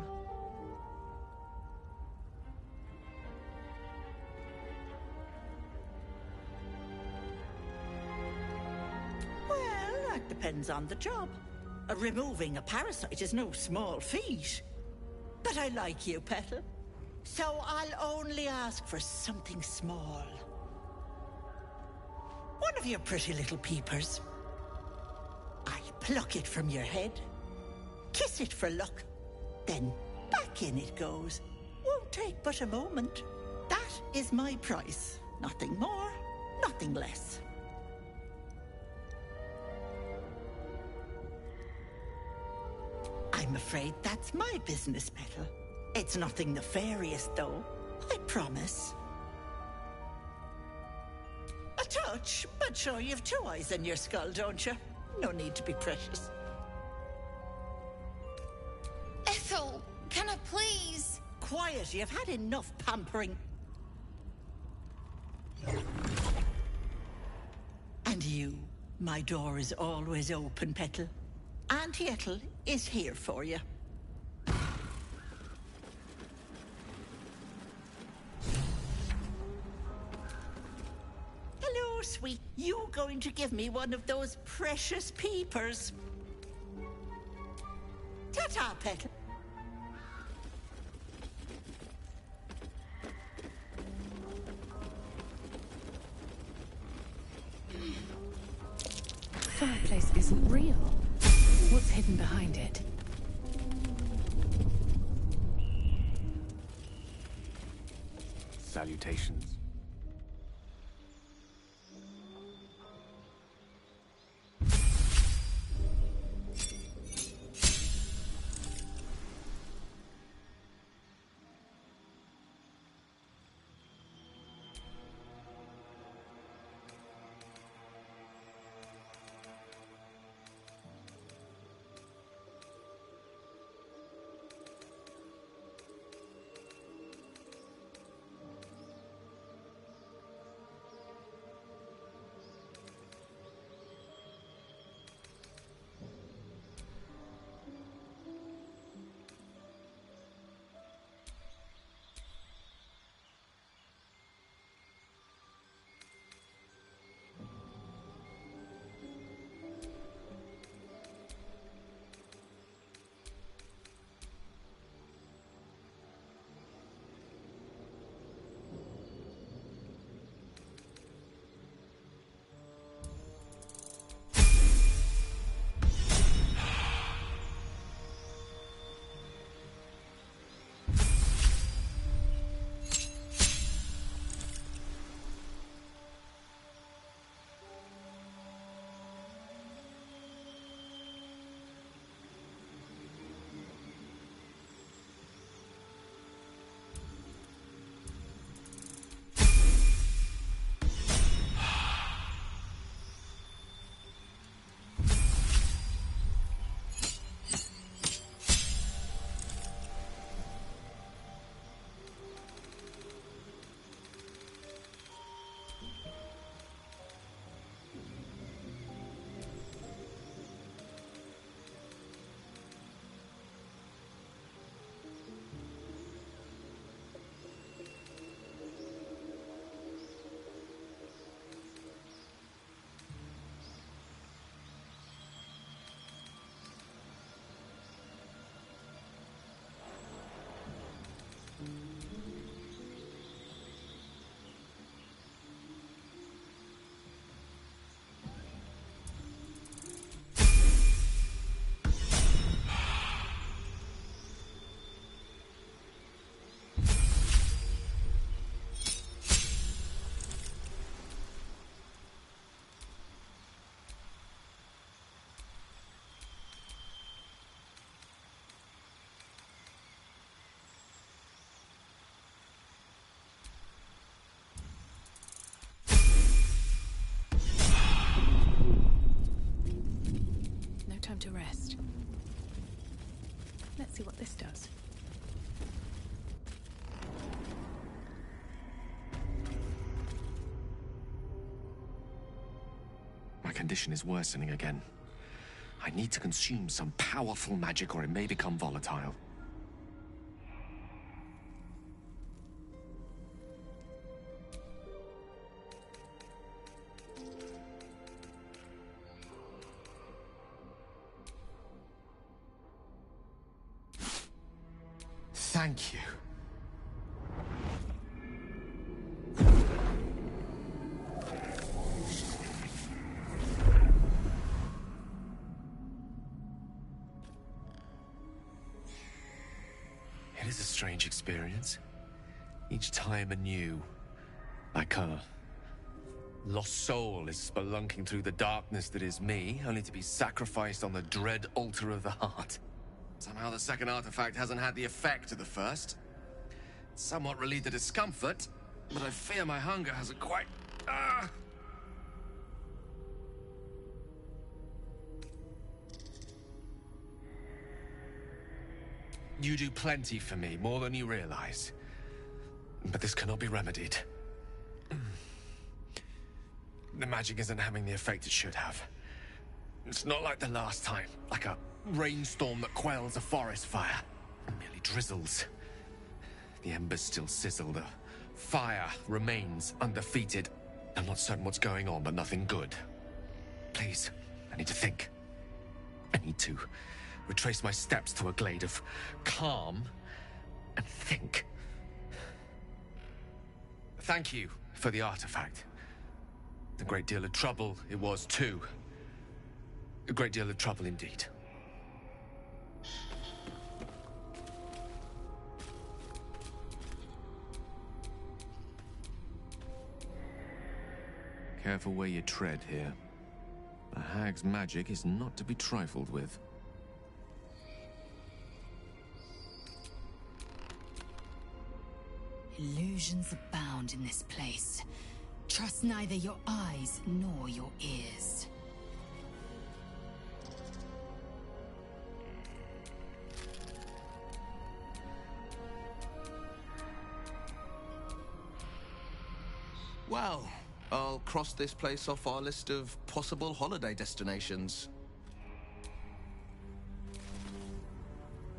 Speaker 21: Well, that depends on the job. Removing a parasite is no small feat. But I like you, Petal. So I'll only ask for something small. One of your pretty little peepers. I pluck it from your head, kiss it for luck, then back in it goes. Won't take but a moment. That is my price. Nothing more, nothing less. I'm afraid that's my business, Petal. It's nothing nefarious, though. I promise. A touch, but sure you've two eyes in your skull, don't you? No need to be precious.
Speaker 15: Ethel, can I please?
Speaker 21: Quiet, you've had enough pampering. And you, my door is always open, Petal. Auntie Ethel is here for you. Hello, sweet. You going to give me one of those precious peepers? Ta-ta, Petal.
Speaker 8: The fireplace isn't real. What's hidden behind it?
Speaker 2: Salutations.
Speaker 5: rest. Let's see what this does.
Speaker 2: My condition is worsening again. I need to consume some powerful magic or it may become volatile. Thank you. It is a strange experience. Each time anew. Like a lost soul is spelunking through the darkness that is me, only to be sacrificed on the dread altar of the heart. Somehow the second artifact hasn't had the effect of the first. It's somewhat relieved the discomfort, but I fear my hunger hasn't quite... You do plenty for me, more than you realize. But this cannot be remedied. The magic isn't having the effect it should have. It's not like the last time, like a rainstorm that quells a forest fire. It merely drizzles. The embers still sizzle, the fire remains undefeated. I'm not certain what's going on, but nothing good. Please, I need to think. I need to retrace my steps to a glade of calm and think. Thank you for the artifact. A great deal of trouble it was too. A great deal of trouble indeed. Careful where you tread here. The hag's magic is not to be trifled with.
Speaker 1: Illusions abound in this place. Trust neither your eyes nor your ears.
Speaker 3: Well, I'll cross this place off our list of possible holiday destinations.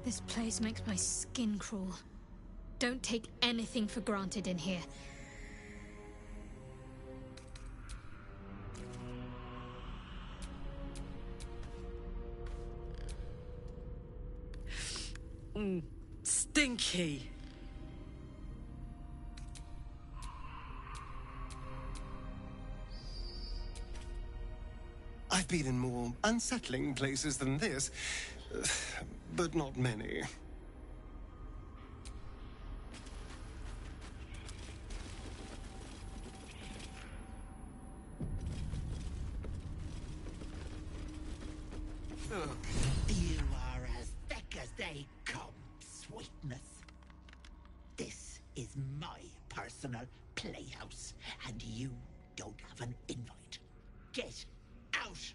Speaker 7: This place makes my skin crawl. Don't take anything for granted in here.
Speaker 12: Stinky.
Speaker 9: I've been in more unsettling places than this, but not many.
Speaker 21: You are as thick as they come, sweetness. This is my personal playhouse, and you don't have an invite. Get out!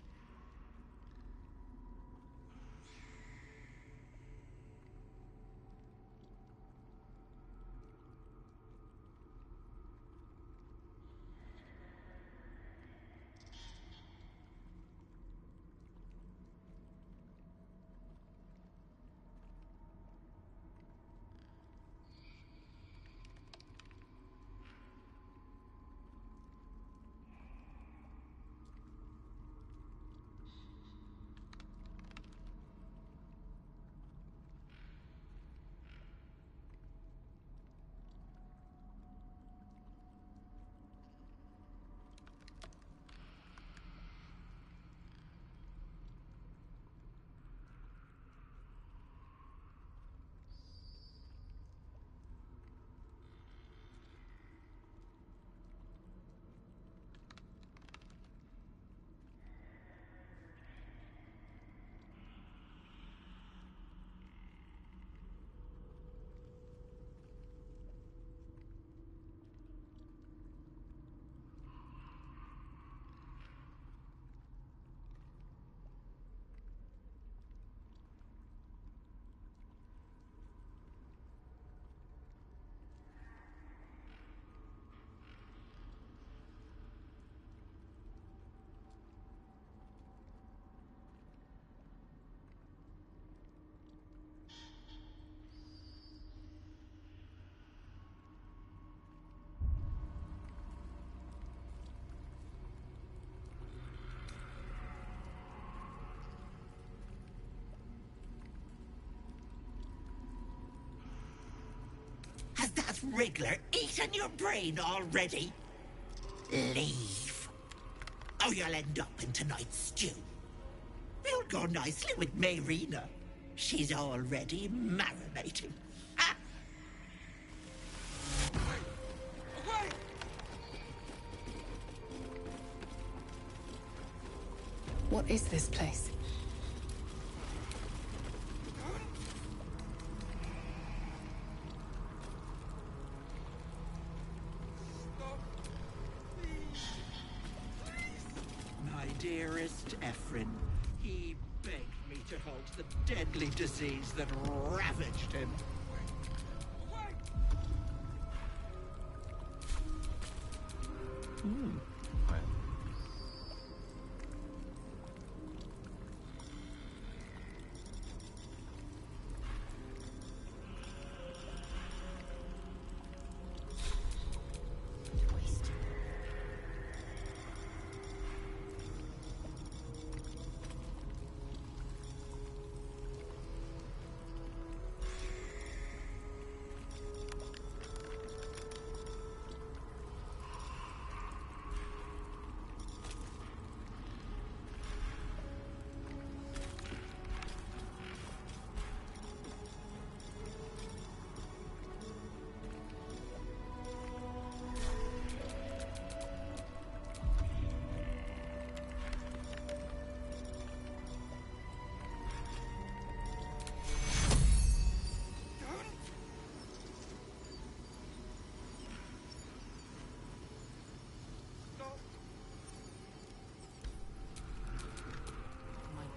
Speaker 5: wriggler eaten your brain already? Leave. Or you'll end up in tonight's stew. You'll go nicely with Mayrina. She's already marinating. Ah!
Speaker 12: What is this place?
Speaker 5: My dearest Ephraim, he begged me to halt the deadly disease that ravaged him.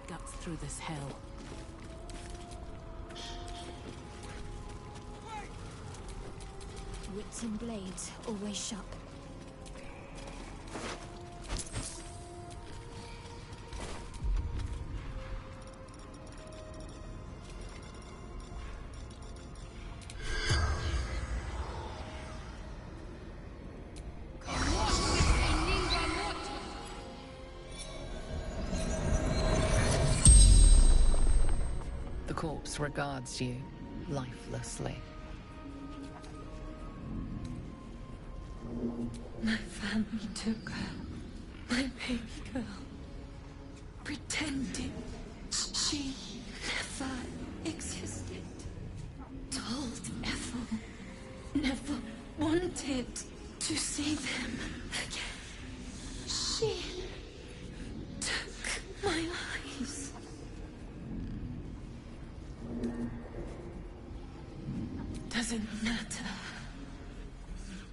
Speaker 8: Guts through this hell.
Speaker 11: Wits and blades always sharp.
Speaker 10: The corpse regards you lifelessly.
Speaker 15: My family took her, my baby girl, pretending she never existed. Told Ethel never wanted to see them again. She took my eyes. Doesn't matter.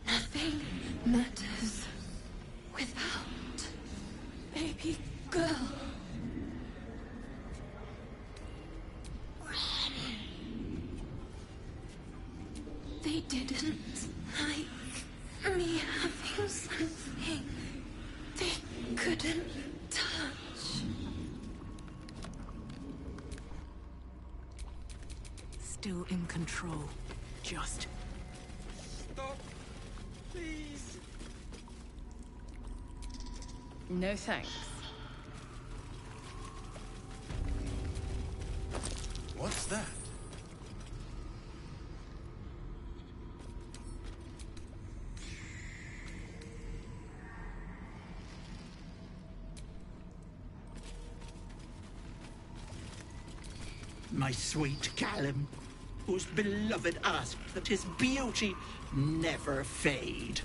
Speaker 15: Nothing matters without baby girl. They didn't like me having something they couldn't touch.
Speaker 8: Still in control. Just.
Speaker 19: Stop. Please.
Speaker 12: No thanks.
Speaker 3: What's that?
Speaker 5: My sweet Callum, whose beloved asked that his beauty never fade.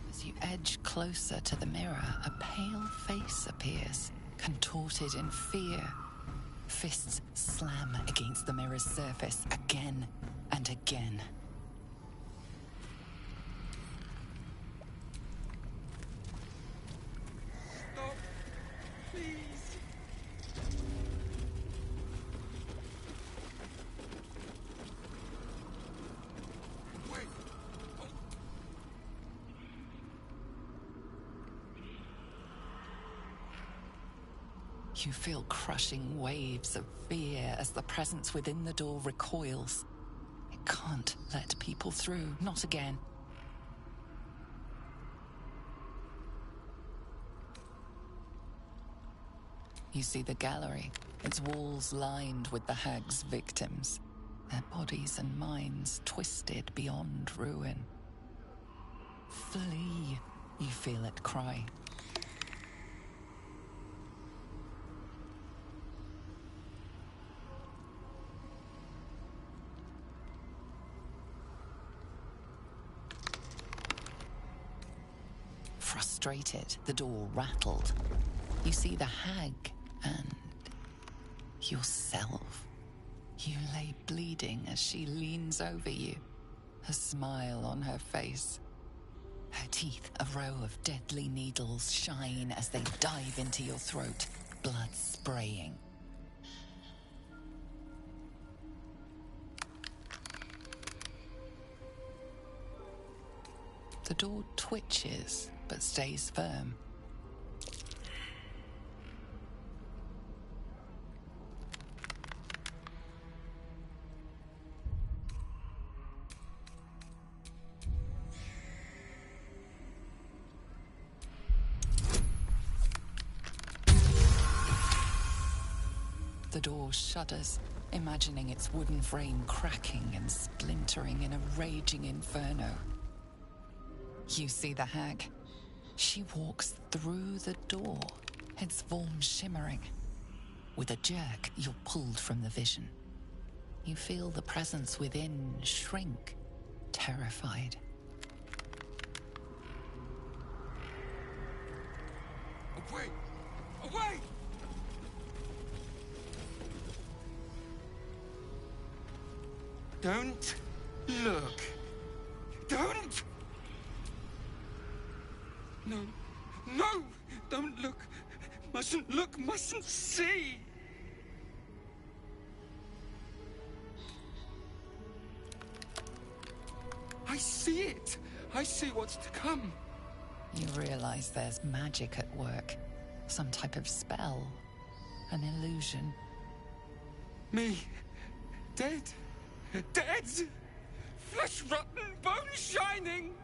Speaker 10: As you edge closer to the mirror, a pale face appears, contorted in fear. Fists slam against the mirror's surface again and again.
Speaker 19: Stop. Please.
Speaker 10: You feel crushing waves of fear as the presence within the door recoils. It can't let people through, not again. You see the gallery, its walls lined with the hag's victims. their bodies and minds twisted beyond ruin. Flee, you feel it cry. Frustrated, the door rattled. You see the hag and yourself. You lay bleeding as she leans over you, a smile on her face. Her teeth, a row of deadly needles, shine as they dive into your throat, blood spraying. The door twitches, but stays firm. The door shudders, imagining its wooden frame cracking and splintering in a raging inferno. You see the hag. She walks through the door, its form shimmering. With a jerk, you're pulled from the vision. You feel the presence within shrink, terrified.
Speaker 19: Away! Away! Don't look. Don't! No. No! Don't look. Mustn't look, mustn't see! I see it. I see what's to come.
Speaker 10: You realize there's magic at work. Some type of spell. An illusion.
Speaker 19: Me. Dead. Dead! Flesh rotten, bone shining!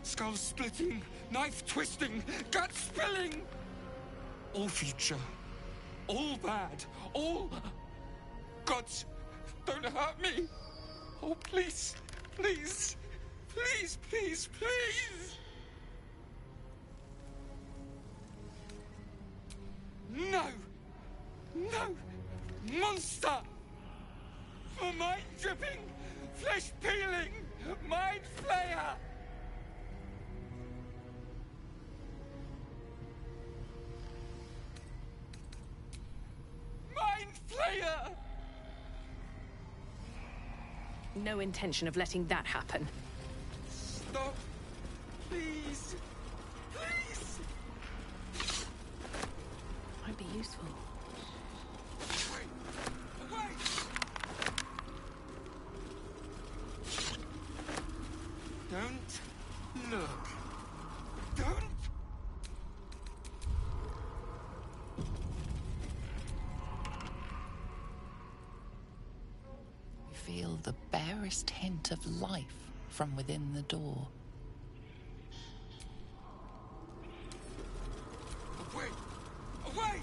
Speaker 19: Skull splitting, knife twisting, gut spilling. All future, all bad, all... Gods, don't hurt me. Oh, please, please, please, please, please. No, no, monster. For mind dripping, flesh peeling, mind flayer. Flayer!
Speaker 12: No intention of letting that happen.
Speaker 19: Stop. Please. Please.
Speaker 12: Might be useful.
Speaker 19: Away. Don't look. Don't.
Speaker 10: Feel the barest hint of life from within the door.
Speaker 19: Away! Away!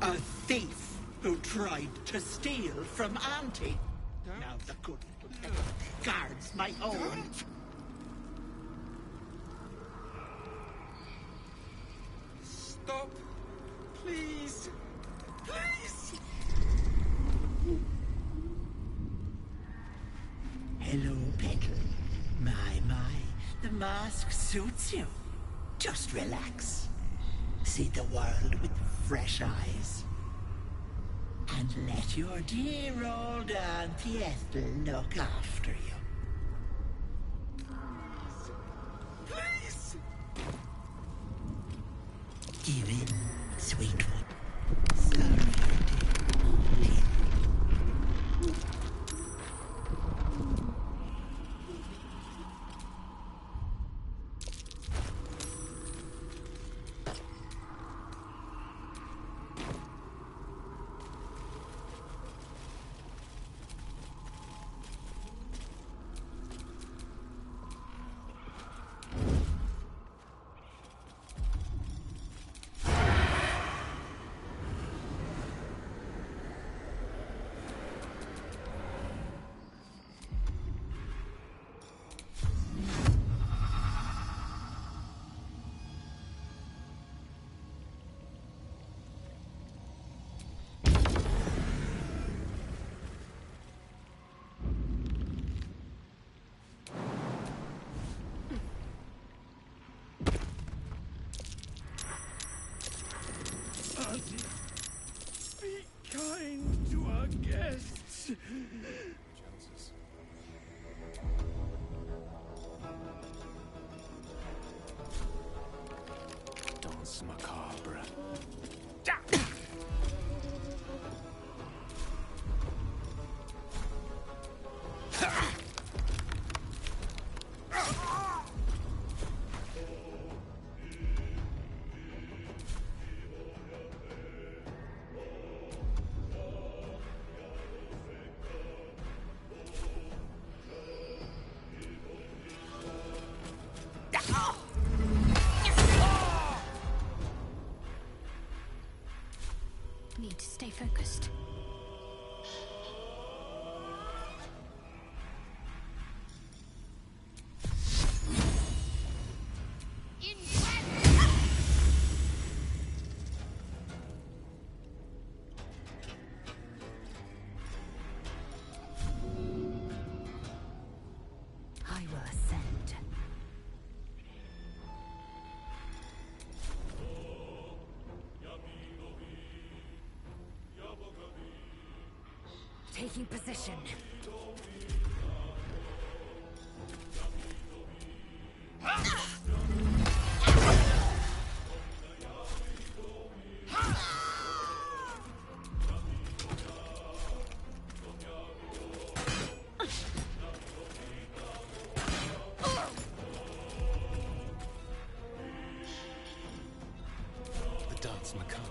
Speaker 5: A thief who tried to steal from Auntie. Now the good little pet guards my own.
Speaker 19: Stop. Please. Please.
Speaker 5: Hello, Petal. My, the mask suits you. Just relax. See the world with fresh eyes. And let your dear old Auntie Ethel look after you.
Speaker 19: Please!
Speaker 5: Give in, sweet one. Sorry, dear.
Speaker 2: Chances. Danse macabre.
Speaker 7: Need to stay focused.
Speaker 1: I will ascend. Taking position.
Speaker 18: The dance macabre.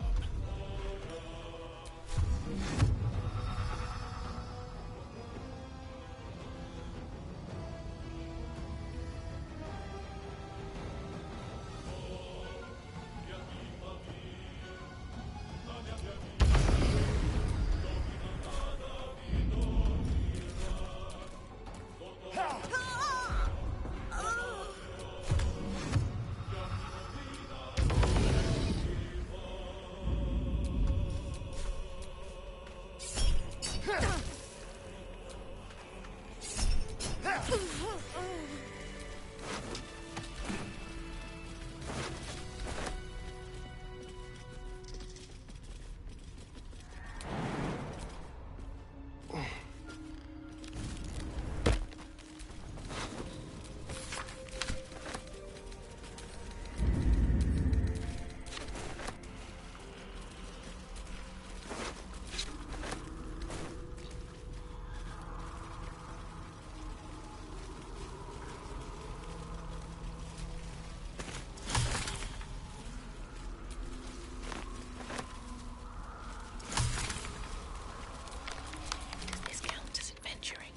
Speaker 1: This count as adventuring.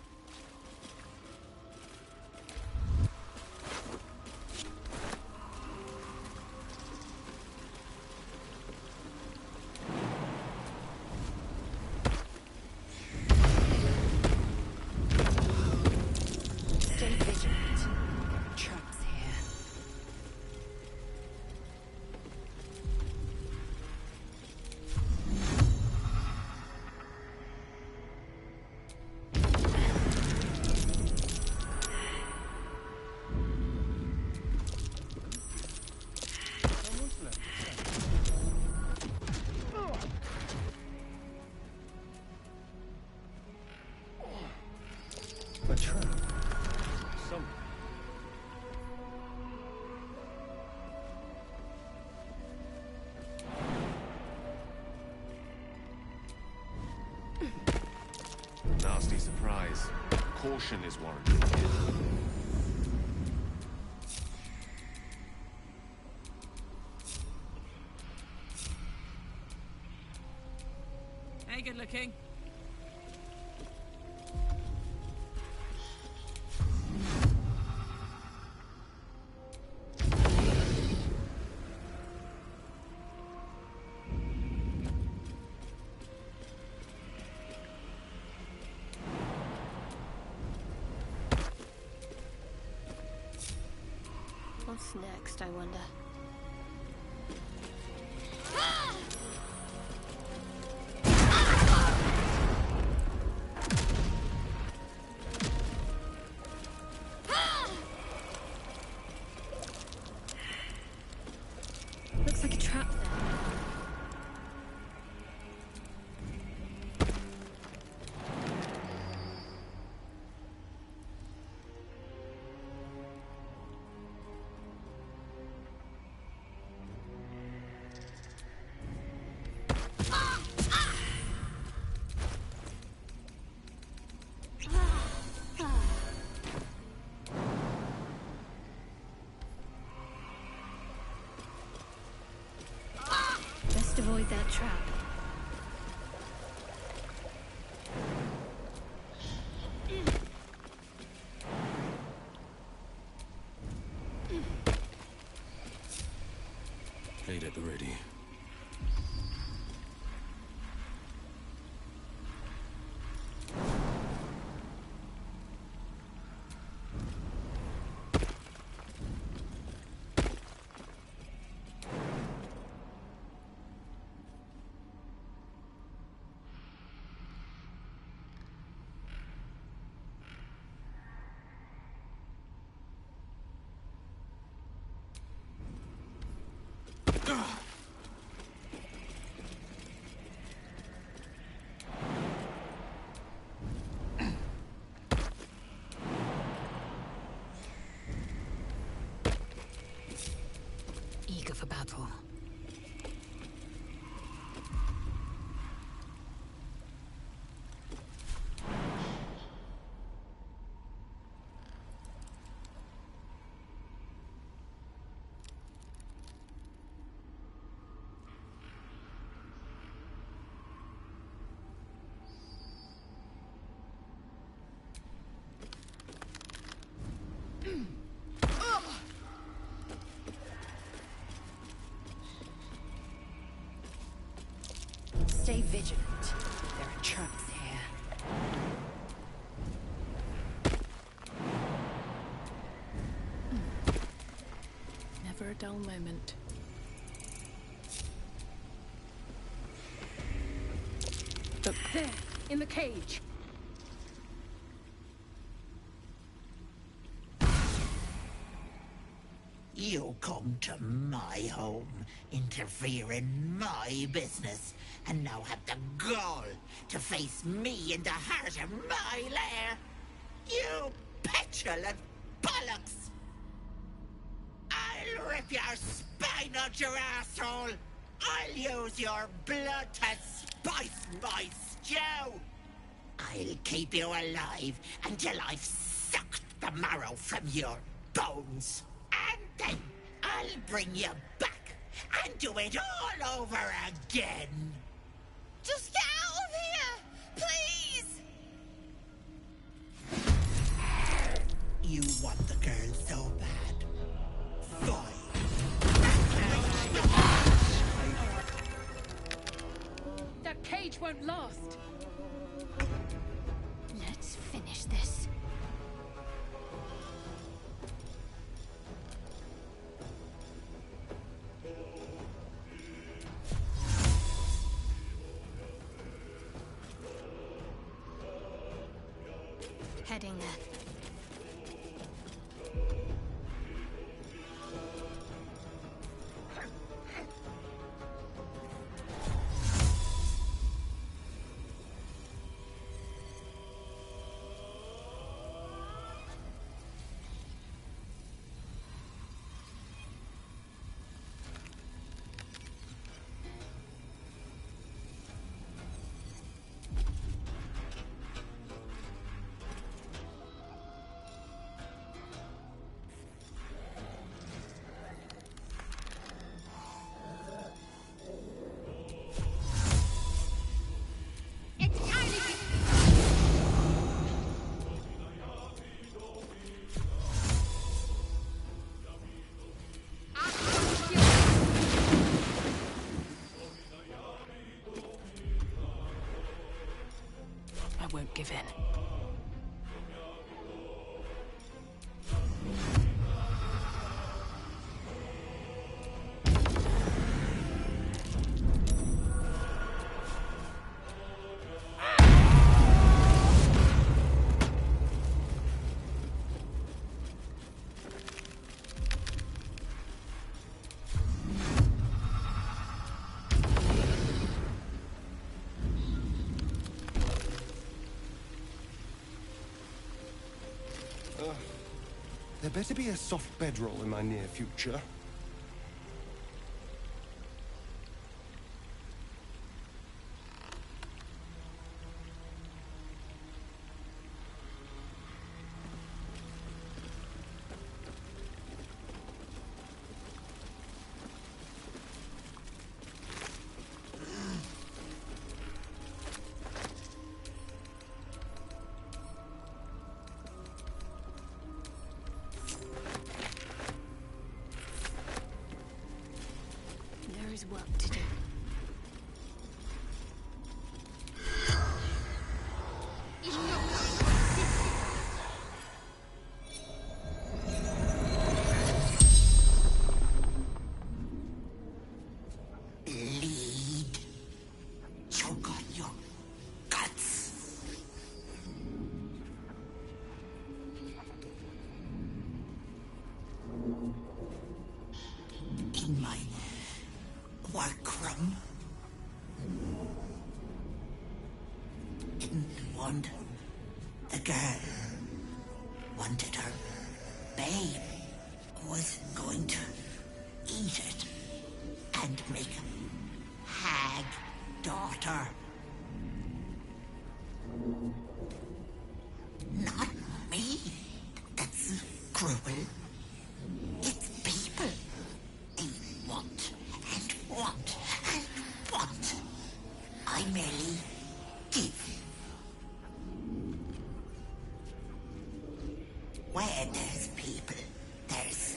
Speaker 1: Stay vigilant. Traps here.
Speaker 9: A trap. Some.
Speaker 2: Nasty surprise. Caution is warranted.
Speaker 8: Hey, good looking.
Speaker 7: What's next, I wonder? Looks like a trap there.
Speaker 1: Eager for battle. Stay vigilant. There are traps here.
Speaker 17: Never a dull moment.
Speaker 8: Look, there, in the cage.
Speaker 5: You come to my home, interfere in my business, and now have the gall to face me in the heart of my lair. You petulant bollocks! I'll rip your spine out your asshole! I'll use your blood to spice my stew! I'll keep you alive until I've sucked the marrow from your bones. And then I'll bring you back and do it all over again.
Speaker 15: Just get out of here! Please!
Speaker 5: You want the girl so bad. Fine.
Speaker 8: That cage won't last.
Speaker 16: Let's finish this.
Speaker 7: Heading there.
Speaker 8: I won't give in.
Speaker 9: There better be a soft bedroll in my near future.
Speaker 5: didn't want the girl. Wanted her babe. Was going to eat it and make a hag daughter. Not me. That's cruel. It's people. They want and want and want. I merely give. Where there's people, there's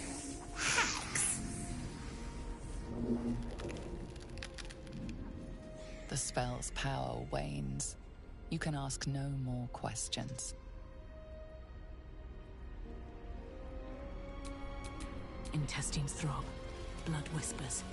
Speaker 5: hags.
Speaker 10: The spell's power wanes. You can ask no more questions.
Speaker 13: Intestines throb. Blood whispers.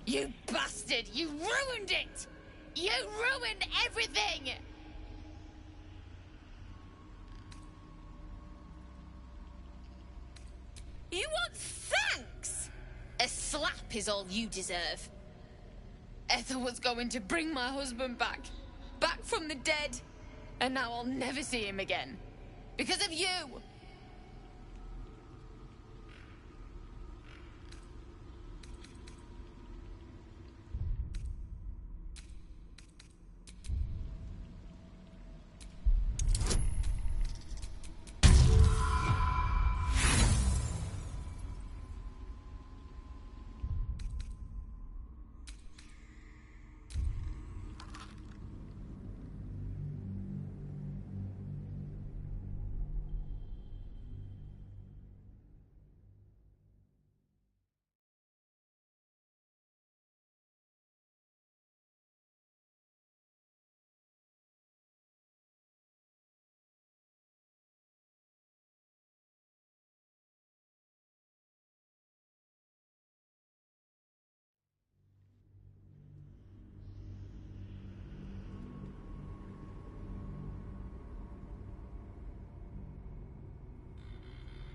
Speaker 15: You bastard! You ruined it! You ruined everything! You want thanks? A slap is all you deserve. Ethel was going to bring my husband back. Back from the dead. And now I'll never see him again. Because of you!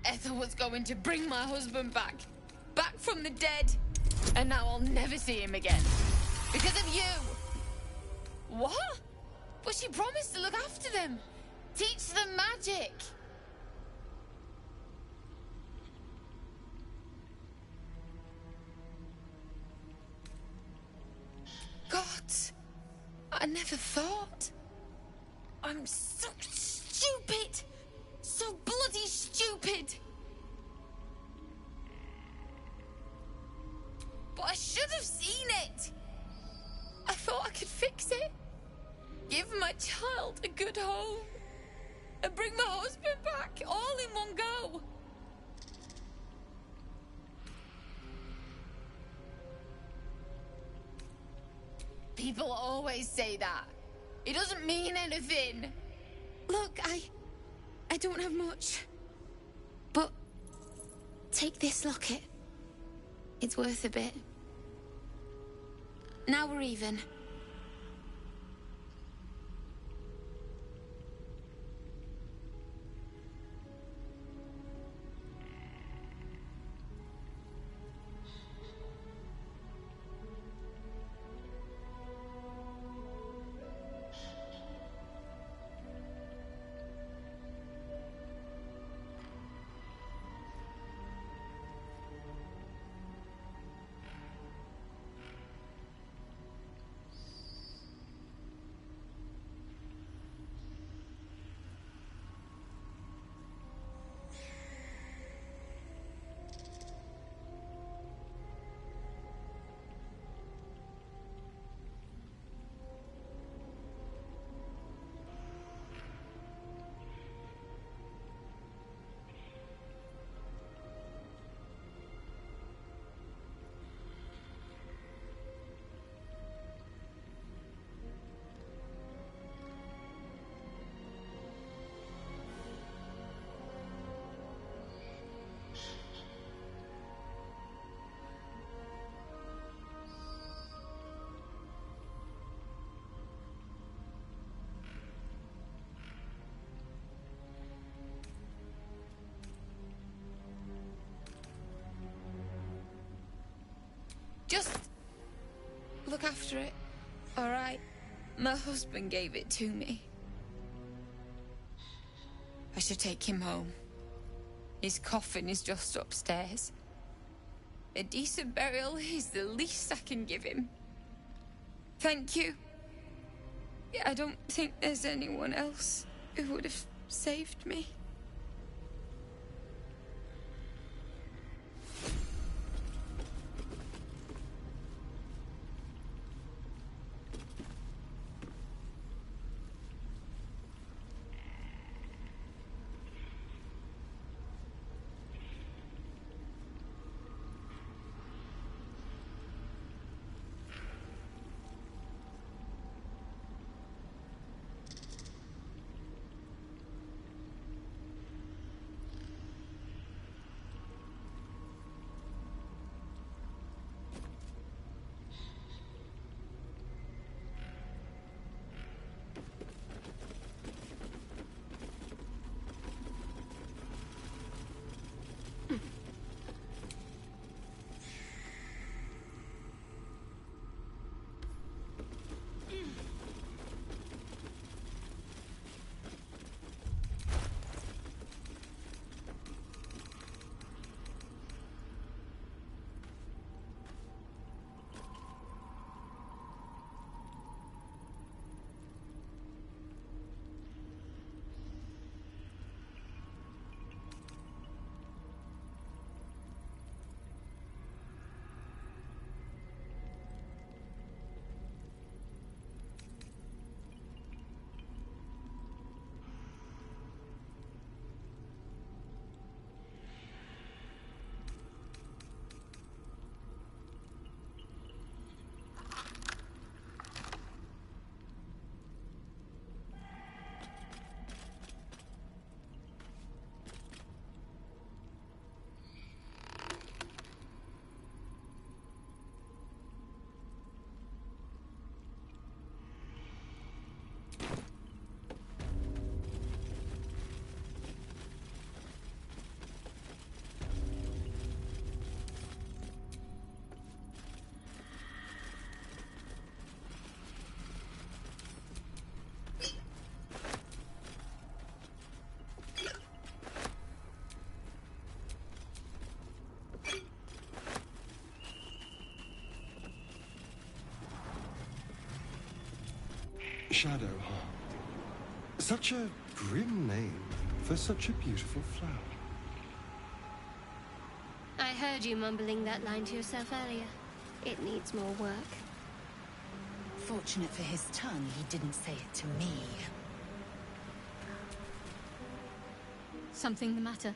Speaker 15: Ethel was going to bring my husband back. Back from the dead. And now I'll never see him again. Because of you! What? But she promised to look after them. Teach them magic. God, I never thought. I'm so stupid. So bloody stupid. But I should have seen it. I thought I could fix it. Give my child a good home. And bring my husband back all in one go. People always say that. It doesn't mean anything.
Speaker 7: Look, I don't have much. But take this locket. It's worth a bit. Now we're even.
Speaker 15: after it. All right. My husband gave it to me. I should take him home. His coffin is just upstairs. A decent burial is the least I can give him. Thank you. I don't think there's anyone else who would have saved me.
Speaker 9: Shadow, huh? Such a grim name for such a beautiful flower.
Speaker 7: I heard you mumbling that line to yourself earlier. It needs more work.
Speaker 1: Fortunate for his tongue, he didn't say it to me.
Speaker 16: Something the matter?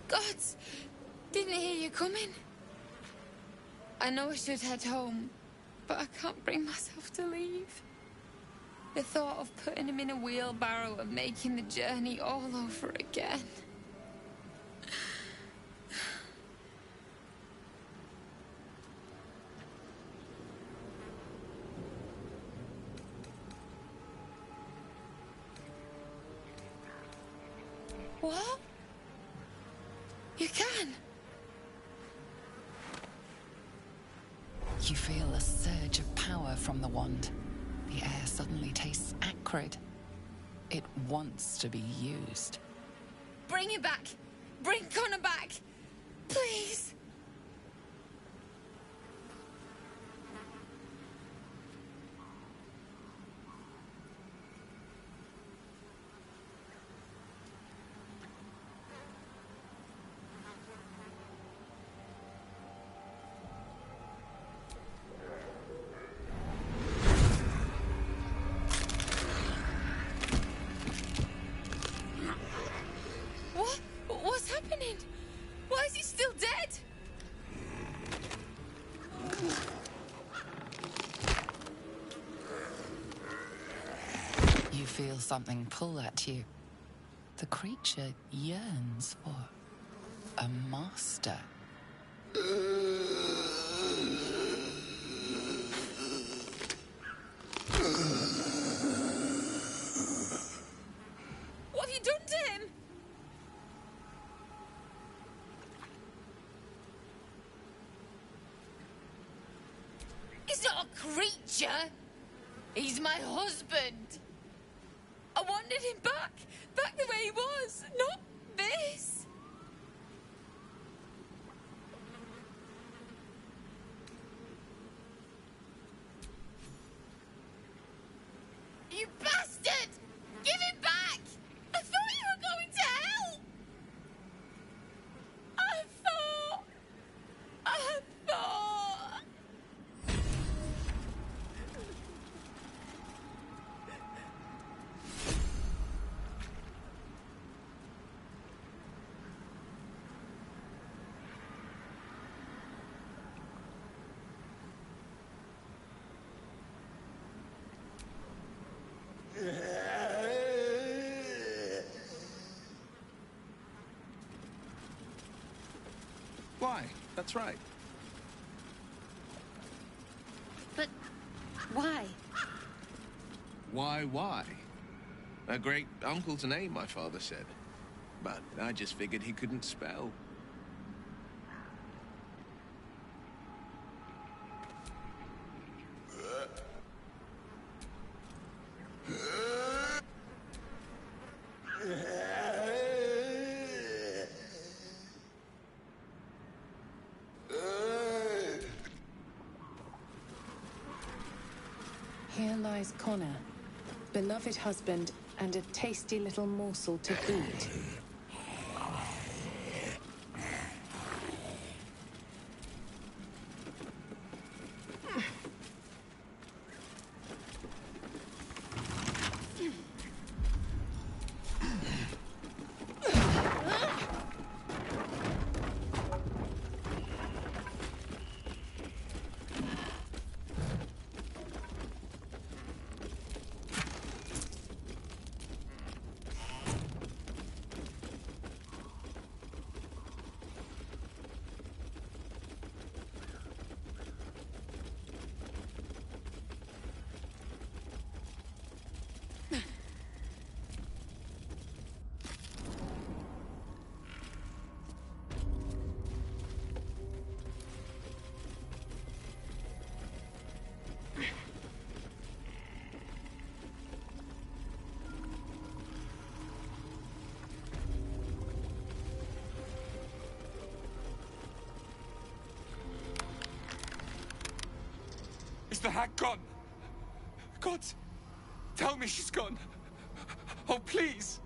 Speaker 15: Gods! Didn't hear you coming. I know I should head home, but I can't bring myself to leave. The thought of putting him in a wheelbarrow and making the journey all over again. What? You can?
Speaker 10: You feel a surge of power from the wand. The air suddenly tastes acrid. It wants to be used.
Speaker 15: Bring it back! Bring Connor back! Please!
Speaker 10: feel something pull at you. The creature yearns for a master.
Speaker 15: What have you done to him? He's not a creature. He's my husband. I wanted him back the way he was, not this. You bastard! Give him back! I thought you were going to hell! I thought...
Speaker 3: Why? That's right.
Speaker 7: But why?
Speaker 3: Why? A great uncle's name, my father said. But I just figured he couldn't spell.
Speaker 17: Here lies Connor, beloved husband, and a tasty little morsel to boot.
Speaker 19: Is the hag gone? God, tell me she's gone. Oh, please.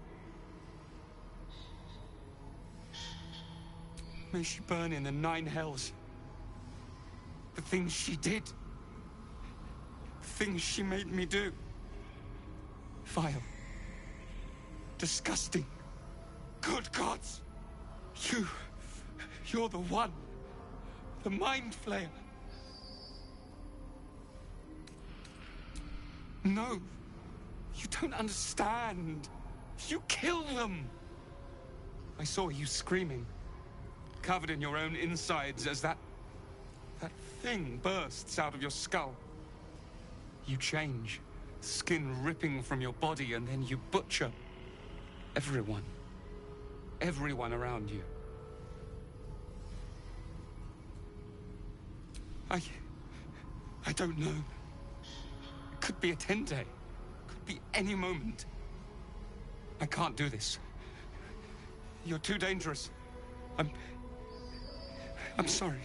Speaker 19: May she burn in the 9 hells. The things she did. The things she made me do. Vile. Disgusting. Good gods. You're the one. The mind flayer. No, you don't understand. You kill them. I saw you screaming, covered in your own insides as that thing bursts out of your skull. You change, skin ripping from your body, and then you butcher everyone around you. I don't know. Could be a 10-day. Could be any moment. I can't do this. You're too dangerous. I'm sorry.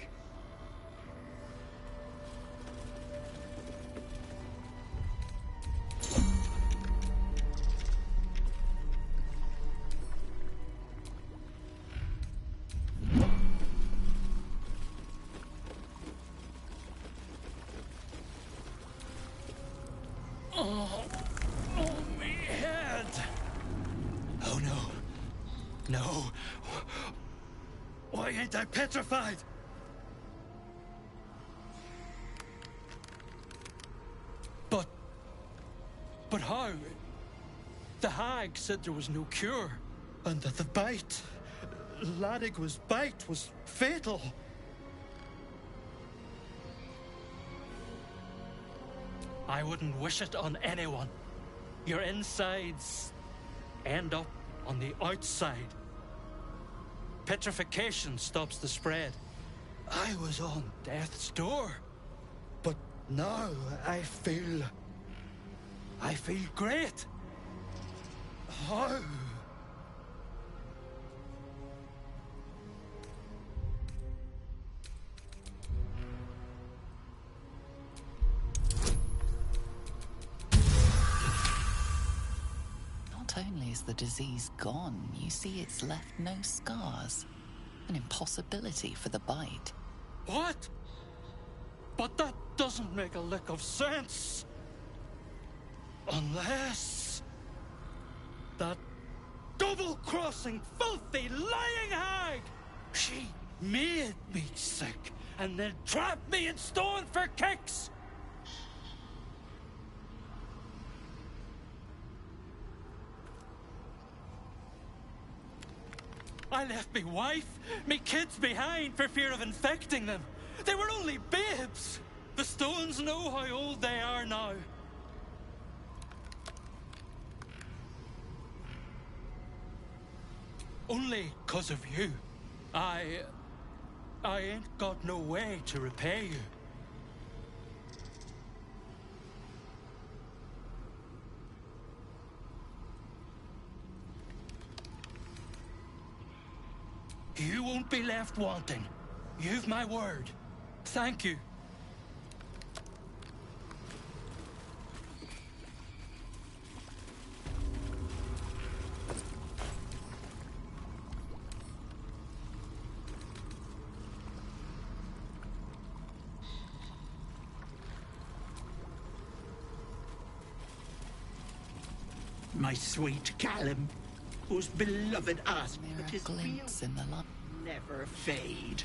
Speaker 19: Oh, me head.
Speaker 20: Oh, no. No. Why ain't I petrified?
Speaker 19: But how?
Speaker 20: The hag said there was no cure, and that the bite, Ladigwa's bite, was fatal. I wouldn't wish it on anyone. Your insides end up on the outside. Petrification stops the spread. I was on death's door, but now I feel great. How?
Speaker 10: Not only is the disease gone, you see it's left no scars. An impossibility for the bite.
Speaker 20: What? But that doesn't make a lick of sense. Unless that double-crossing, filthy, lying hag, she made me sick and then trapped me in stone for kicks. I left me wife, me kids behind for fear of infecting them. They were only babes. The stones know how old they are now. Only 'cause of you. I ain't got no way to repay you. You won't be left wanting. You've my word. Thank you.
Speaker 5: My sweet Callum, whose beloved us, but his
Speaker 10: glimpse in the light
Speaker 5: never fade.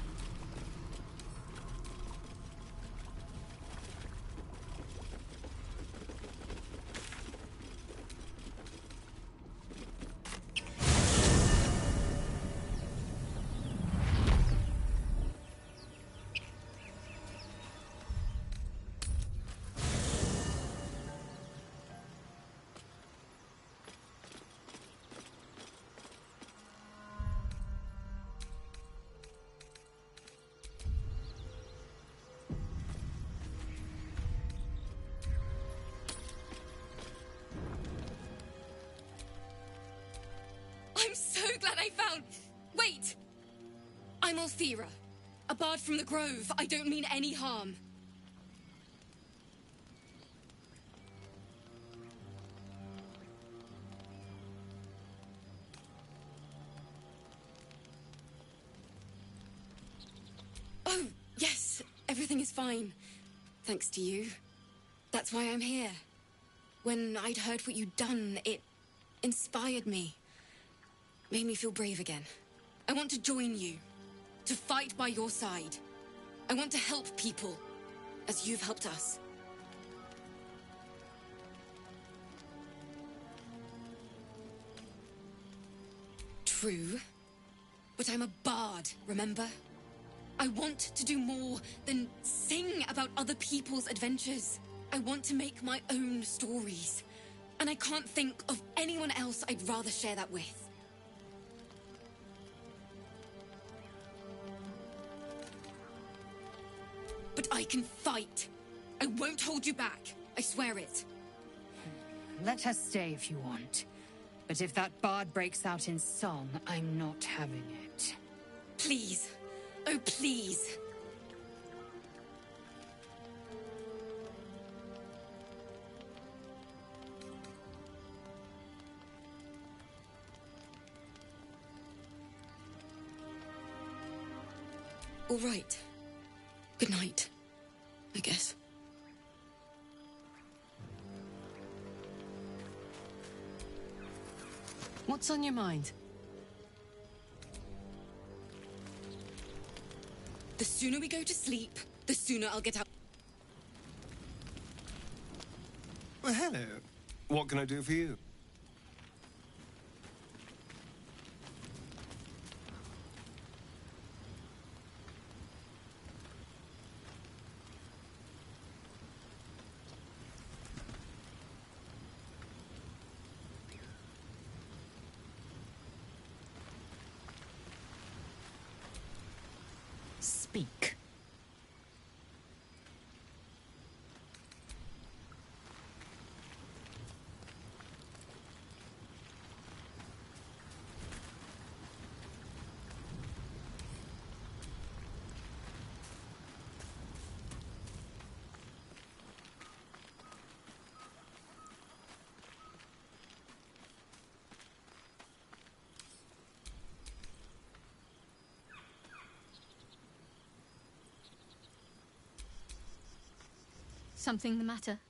Speaker 12: I'm so glad I found... Wait! I'm Althera, a bard from the Grove. I don't mean any harm. Oh, yes, everything is fine. Thanks to you. That's why I'm here. When I'd heard what you'd done, it inspired me. Made me feel brave again. I want to join you, to fight by your side. I want to help people, as you've helped us. True, but I'm a bard, remember? I want to do more than sing about other people's adventures. I want to make my own stories, and I can't think of anyone else I'd rather share that with. But I can fight. I won't hold you back. I swear it.
Speaker 1: Let her stay if you want. But if that bard breaks out in song, I'm not having it.
Speaker 12: Please. Oh, please. All right. Good night, I guess.
Speaker 8: What's on your mind?
Speaker 12: The sooner we go to sleep, the sooner I'll get out.
Speaker 9: Well, hello. What can I do for you?
Speaker 16: Something the matter?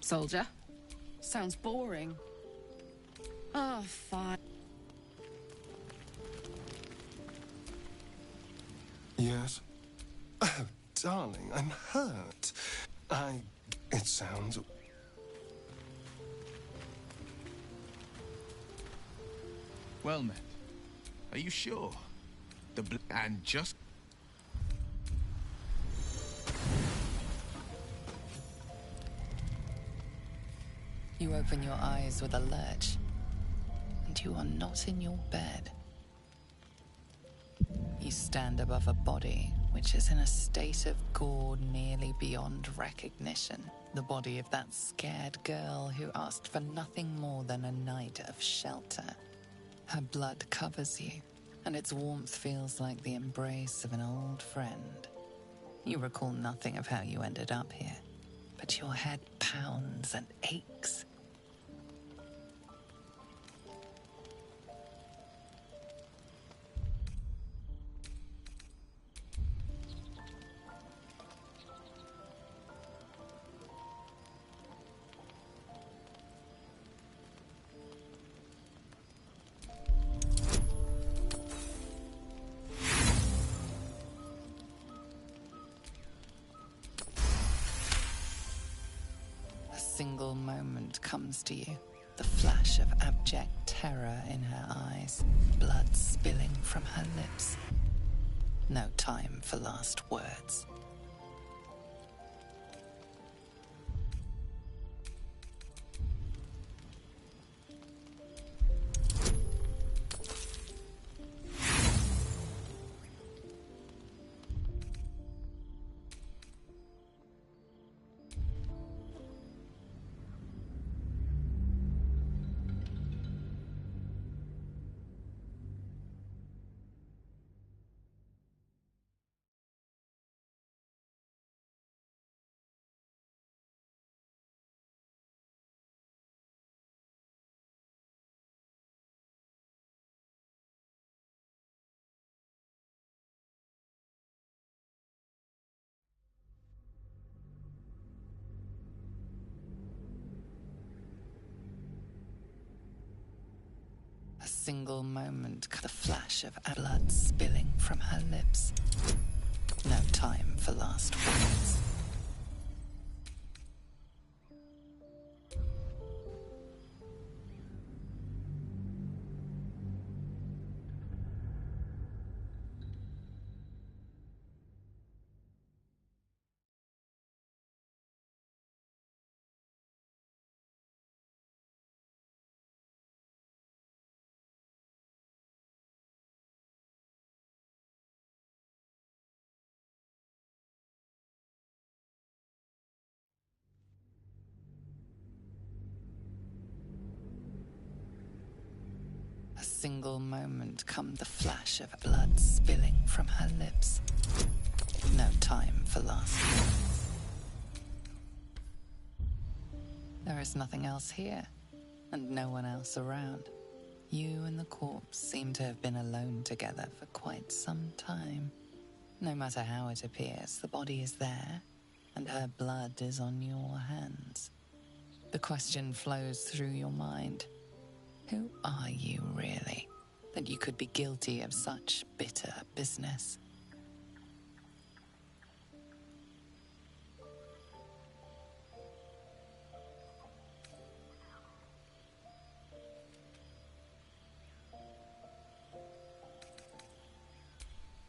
Speaker 12: Soldier? Sounds boring. Oh, fine.
Speaker 9: Yes? Oh, darling, I'm hurt. It sounds...
Speaker 3: Well met. Are you sure? And just...
Speaker 10: You open your eyes with a lurch, and you are not in your bed. You stand above a body which is in a state of gore nearly beyond recognition. The body of that scared girl who asked for nothing more than a night of shelter. Her blood covers you, and its warmth feels like the embrace of an old friend. You recall nothing of how you ended up here, but your head pounds and aches. A single moment comes to you, the flash of abject terror in her eyes, blood spilling from her lips. No time for last words. A single moment, the flash of blood spilling from her lips. No time for last words. A single moment come the flash of blood spilling from her lips. No time for last words. There is nothing else here, and no one else around. You and the corpse seem to have been alone together for quite some time. No matter how it appears, the body is there, and her blood is on your hands. The question flows through your mind. Who are you, really, that you could be guilty of such bitter business?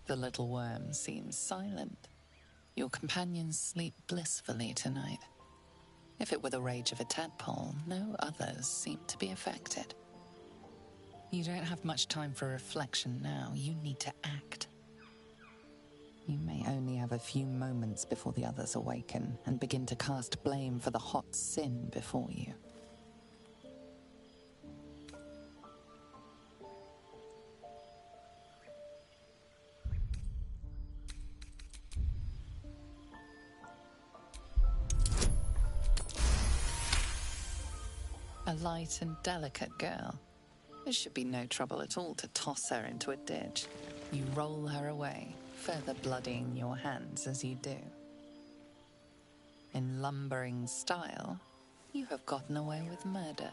Speaker 10: The little worm seems silent. Your companions sleep blissfully tonight. If it were the rage of a tadpole, no others seem to be affected. You don't have much time for reflection now. You need to act. You may only have a few moments before the others awaken and begin to cast blame for the hot sin before you. A light and delicate girl. There should be no trouble at all to toss her into a ditch. You roll her away, further bloodying your hands as you do. In lumbering style, you have gotten away with murder.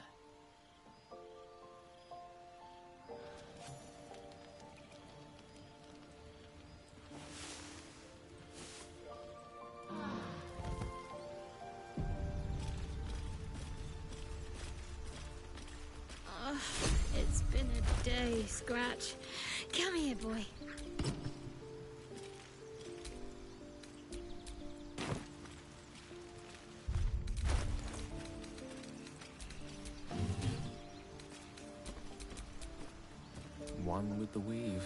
Speaker 7: It's been a day, Scratch. Come here, boy.
Speaker 2: One with the weave.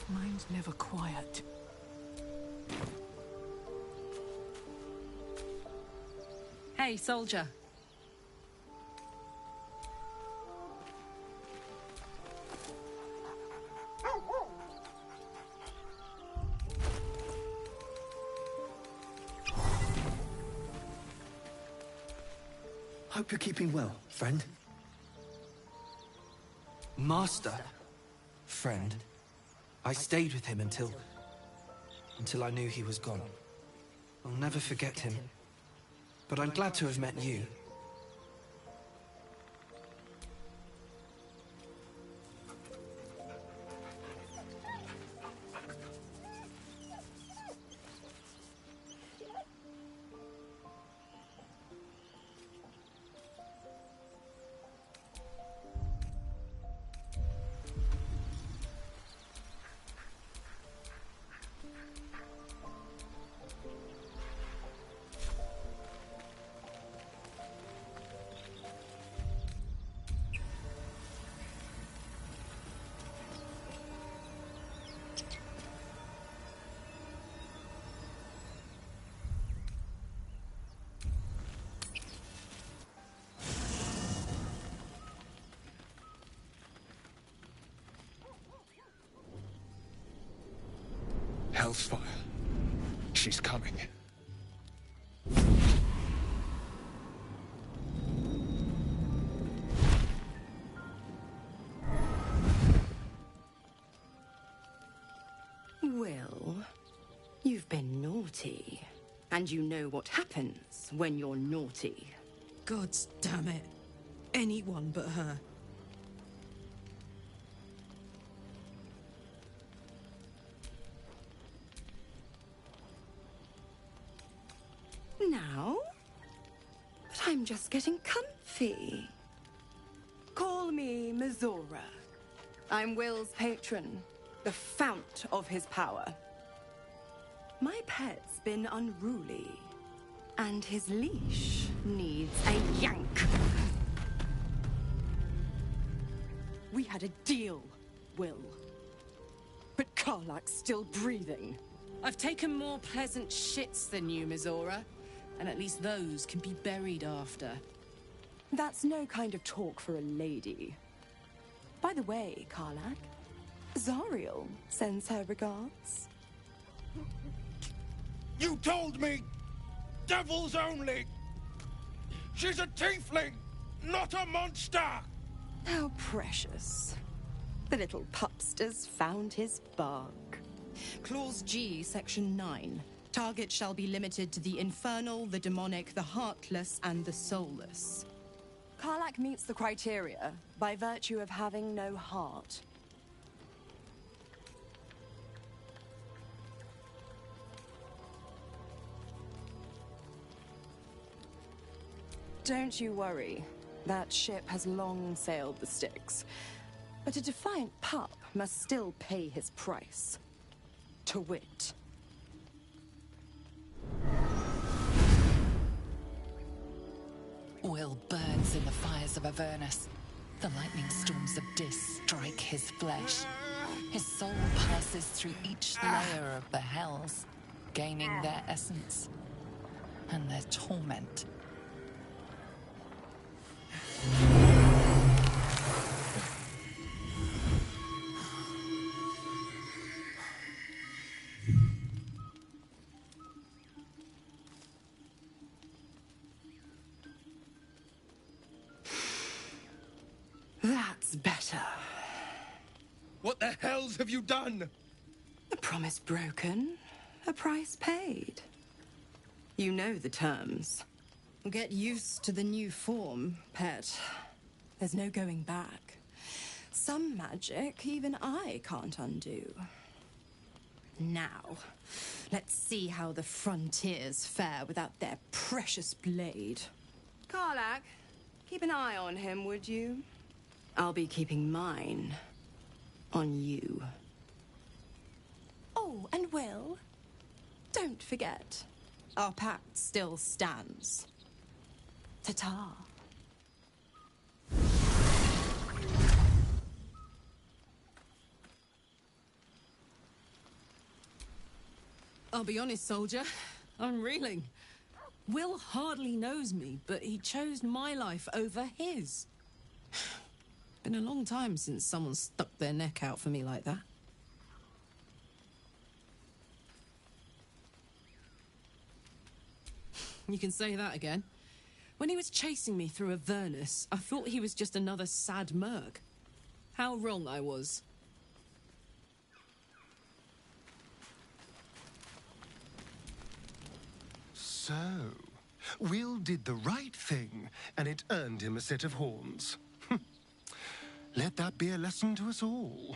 Speaker 13: Mine's never quiet.
Speaker 12: Hey, soldier.
Speaker 14: Hope you're keeping well, friend.
Speaker 22: Master? Friend? I stayed with him until I knew he was gone. I'll never forget him. But I'm glad to have met you.
Speaker 19: Hellsfire. She's coming.
Speaker 12: Well, you've been naughty. And you know what happens when you're naughty. Gods damn it. Anyone but her.
Speaker 4: Now? But I'm just getting comfy. Call me Mizora. I'm Will's patron, the fount of his power. My pet's been unruly, and his leash needs a yank. We had a deal, Will. But Karlak's still breathing.
Speaker 8: I've taken more pleasant shits than you, Mizora. And at least those can be buried after.
Speaker 4: That's no kind of talk for a lady. By the way, Karlak, Zariel sends her regards.
Speaker 6: You told me! Devils only! She's a tiefling, not a monster!
Speaker 4: How precious. The little pupster's found his bark.
Speaker 23: Clause G, Section 9. Target shall be limited to the infernal, the demonic, the heartless, and the soulless.
Speaker 4: Karlak meets the criteria by virtue of having no heart. Don't you worry. That ship has long sailed the Styx. But a defiant pup must still pay his price. To wit.
Speaker 10: Will burns in the fires of Avernus. The lightning storms of Dis strike his flesh. His soul passes through each layer of the hells, gaining their essence and their torment.
Speaker 4: That's better.
Speaker 6: What the hells have you done?
Speaker 4: A promise broken, a price paid. You know the terms.
Speaker 23: Get used to the new form, pet.
Speaker 4: There's no going back. Some magic even I can't undo.
Speaker 23: Now, let's see how the frontiers fare without their precious blade.
Speaker 4: Karlak, keep an eye on him, would you? I'll be keeping mine on you. Oh, and Will, don't forget,
Speaker 23: our pact still stands.
Speaker 4: Ta-ta.
Speaker 8: I'll be honest, soldier. I'm reeling. Will hardly knows me, but he chose my life over his. Been a long time since someone stuck their neck out for me like that. You can say that again. When he was chasing me through Avernus, I thought he was just another sad merc. How wrong I was.
Speaker 9: So, Will did the right thing, and it earned him a set of horns. Let that be a lesson to us all.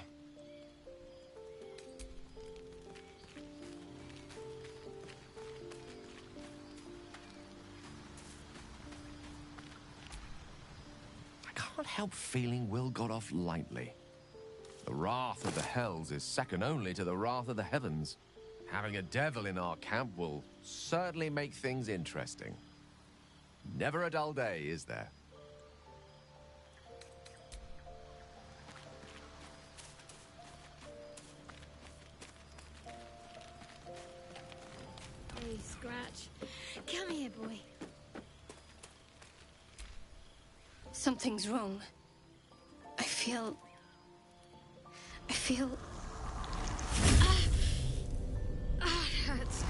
Speaker 2: I can't help feeling Will got off lightly. The wrath of the hells is second only to the wrath of the heavens. Having a devil in our camp will certainly make things interesting. Never a dull day, is there?
Speaker 16: Hey, Scratch. Come here, boy. Something's wrong. I feel... it hurts.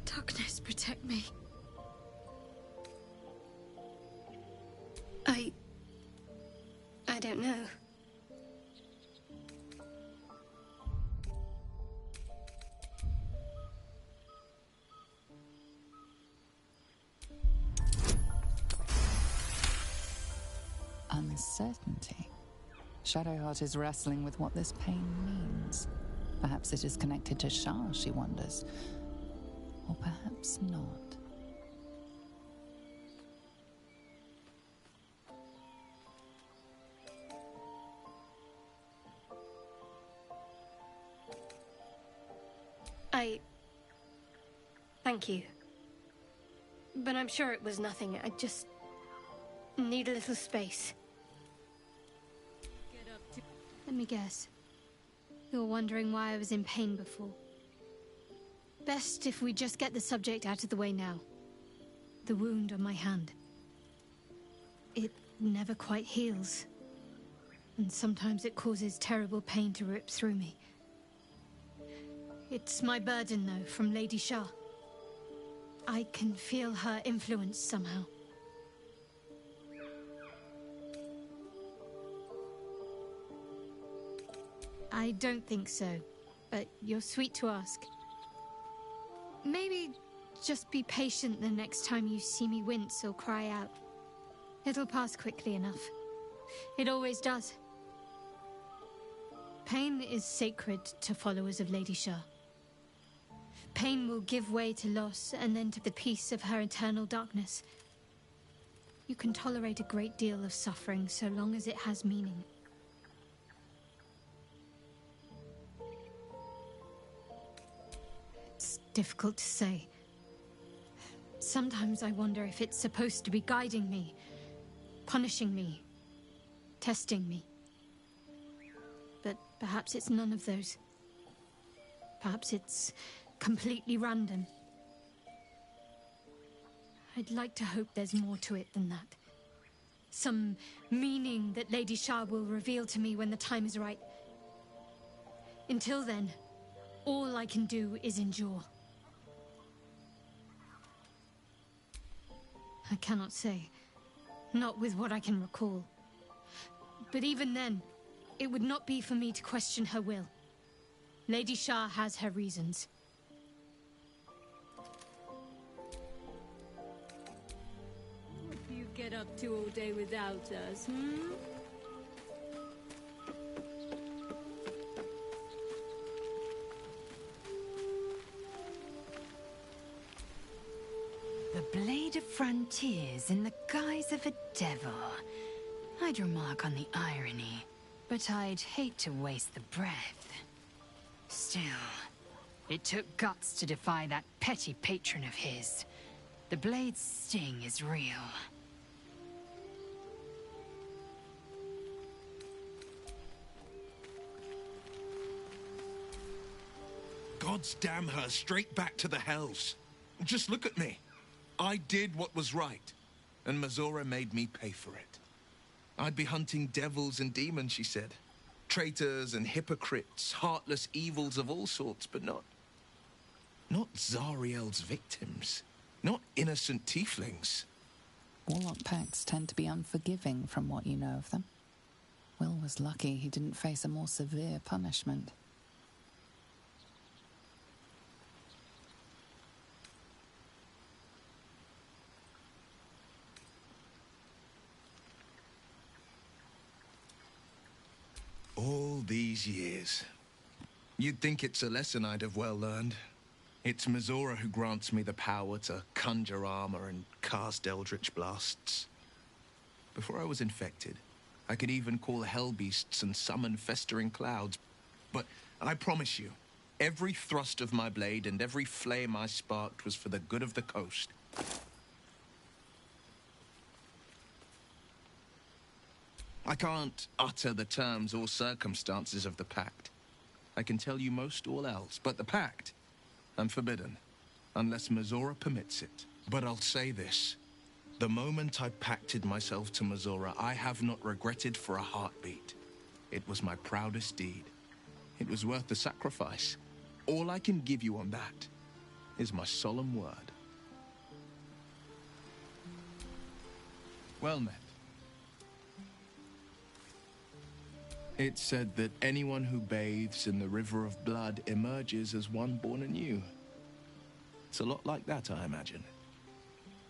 Speaker 16: Darkness, protect me. I don't know.
Speaker 10: uncertainty. Shadowheart is wrestling with what this pain means. Perhaps it is connected to Shah, she wonders. Or perhaps not.
Speaker 7: Thank you. But I'm sure it was nothing. I just need a little space. Let me guess. You're wondering why I was in pain before. Best if we just get the subject out of the way now. The wound on my hand. It never quite heals. And sometimes it causes terrible pain to rip through me. It's my burden, though, from Lady Shah. I can feel her influence somehow. I don't think so, but you're sweet to ask. Maybe just be patient the next time you see me wince or cry out. It'll pass quickly enough. It always does. Pain is sacred to followers of Lady Shah. Pain will give way to loss and then to the peace of her eternal darkness. You can tolerate a great deal of suffering so long as it has meaning. It's difficult to say. Sometimes I wonder if it's supposed to be guiding me, punishing me, testing me. But perhaps it's none of those. Perhaps it's completely random. I'd like to hope there's more to it than that. Some meaning that Lady Shah will reveal to me when the time is right. Until then, all I can do is endure. I cannot say. Not with what I can recall. But even then, it would not be for me to question her will. Lady Shah has her reasons.
Speaker 16: What do you get up to all day without us, hmm?
Speaker 1: The Blade of Frontiers in the guise of a devil. I'd remark on the irony, but I'd hate to waste the breath. Still, it took guts to defy that petty patron of his. The Blade's sting is real.
Speaker 3: Gods damn her, straight back to the hells. Just look at me. I did what was right, and Mazora made me pay for it. I'd be hunting devils and demons, she said. Traitors and hypocrites, heartless evils of all sorts, but not Zariel's victims. Not innocent tieflings.
Speaker 10: Warlock pacts tend to be unforgiving from what you know of them. Will was lucky he didn't face a more severe punishment.
Speaker 3: All these years. You'd think it's a lesson I'd have well learned. It's Mazora who grants me the power to conjure armor and cast eldritch blasts. Before I was infected, I could even call hell beasts and summon festering clouds. But I promise you, every thrust of my blade and every flame I sparked was for the good of the coast. I can't utter the terms or circumstances of the pact. I can tell you most all else, but the pact, I'm forbidden, unless Mazora permits it. But I'll say this. The moment I pacted myself to Mazora, I have not regretted for a heartbeat. It was my proudest deed. It was worth the sacrifice. All I can give you on that is my solemn word. Well met. It's said that anyone who bathes in the river of blood emerges as one born anew. It's a lot like that, I imagine.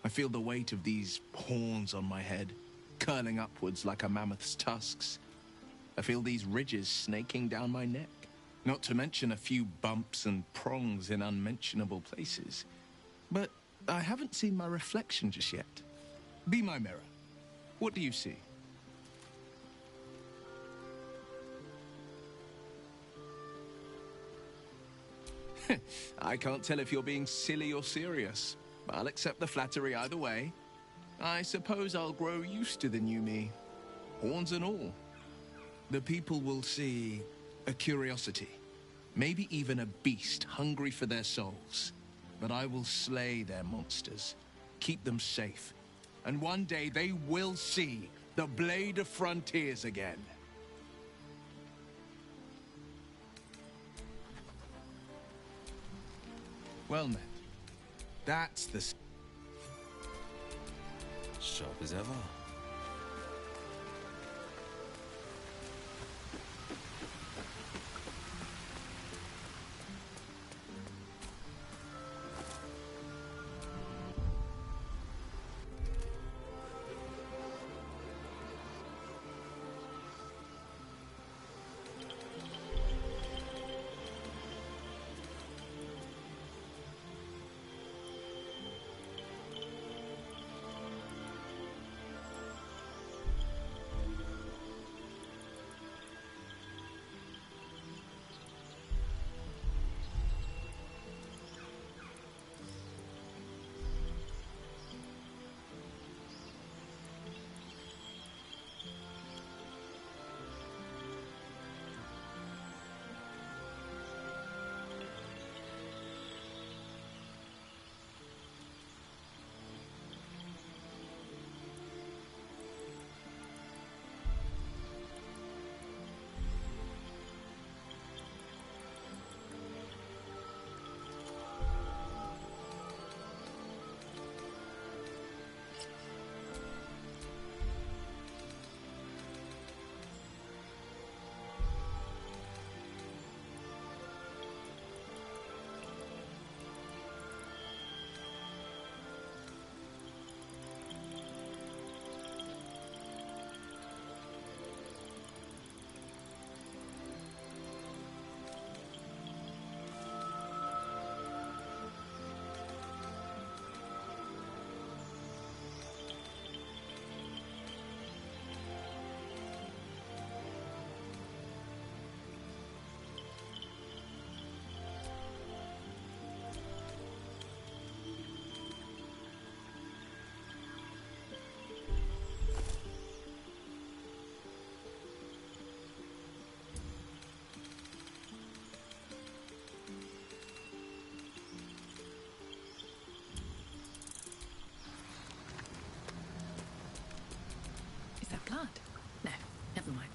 Speaker 3: I feel the weight of these horns on my head, curling upwards like a mammoth's tusks. I feel these ridges snaking down my neck, not to mention a few bumps and prongs in unmentionable places. But I haven't seen my reflection just yet. Be my mirror. What do you see? I can't tell if you're being silly or serious. I'll accept the flattery either way. I suppose I'll grow used to the new me, horns and all. The people will see a curiosity, maybe even a beast hungry for their souls. But I will slay their monsters, keep them safe, and one day they will see the Blade of Frontiers again. Well met. That's the...
Speaker 11: Sharp as ever.
Speaker 13: Is that blood? No, never mind.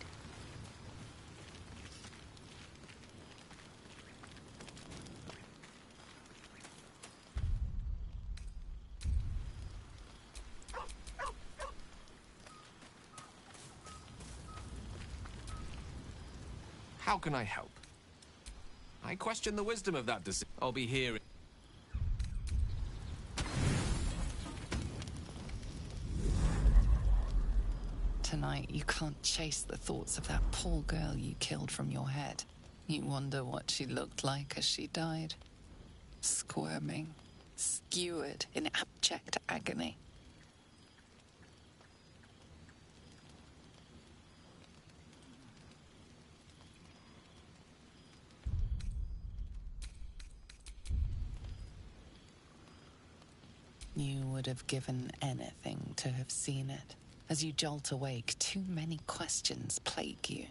Speaker 2: How can I help? I question the wisdom of that decision. I'll be here.
Speaker 10: Tonight, you can't chase the thoughts of that poor girl you killed from your head. You wonder what she looked like as she died. Squirming, skewered in abject agony. You would have given anything to have seen it. As you jolt awake, too many questions plague you.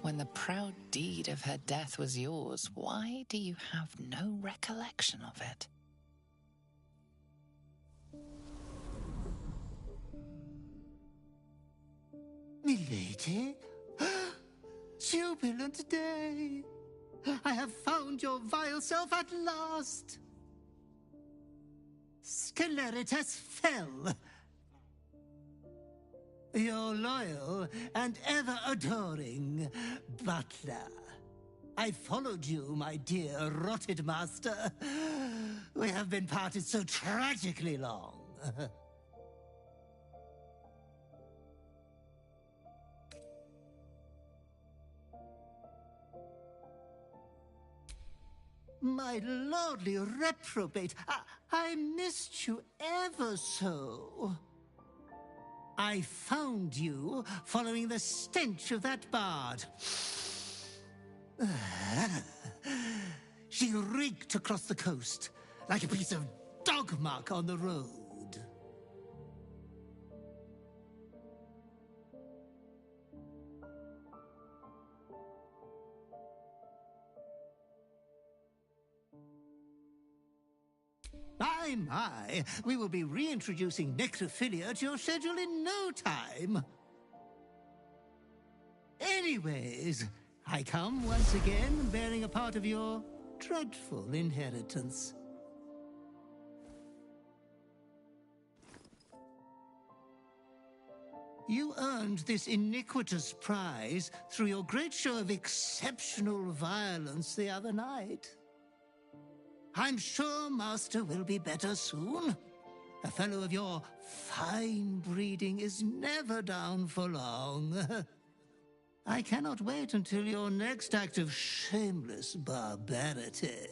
Speaker 10: When the proud deed of her death was yours, why do you have no recollection of it?
Speaker 18: Milady? Jubilant day! I have found your vile self at last! Sceleritas fell. Your loyal and ever-adoring butler. I followed you, my dear rotted master. We have been parted so tragically long. My lordly reprobate, I missed you ever so. I found you following the stench of that bard. She reeked across the coast like a piece of dog muck on the road. My, we will be reintroducing necrophilia to your schedule in no time. Anyways, I come once again bearing a part of your dreadful inheritance. You earned this iniquitous prize through your great show of exceptional violence the other night. I'm sure Master will be better soon. A fellow of your fine breeding is never down for long. I cannot wait until your next act of shameless barbarity.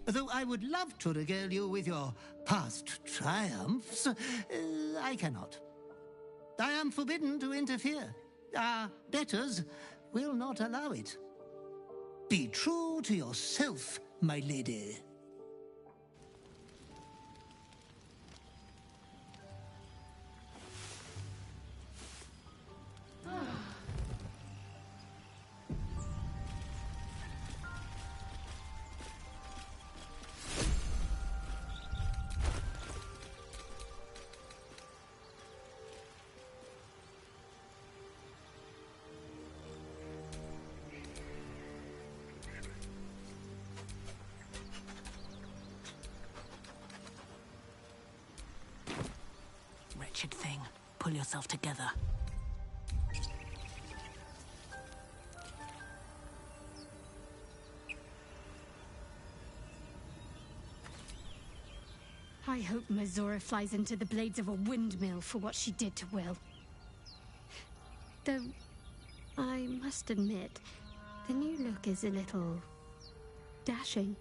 Speaker 18: Though I would love to regale you with your past triumphs, I cannot. I am forbidden to interfere. Our betters will not allow it. Be true to yourself, my lady.
Speaker 11: Wretched thing. Pull yourself together.
Speaker 16: I hope Mizora flies into the blades of a windmill for what she did to Will. Though, I must admit, the new look is a little dashing.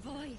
Speaker 16: boy.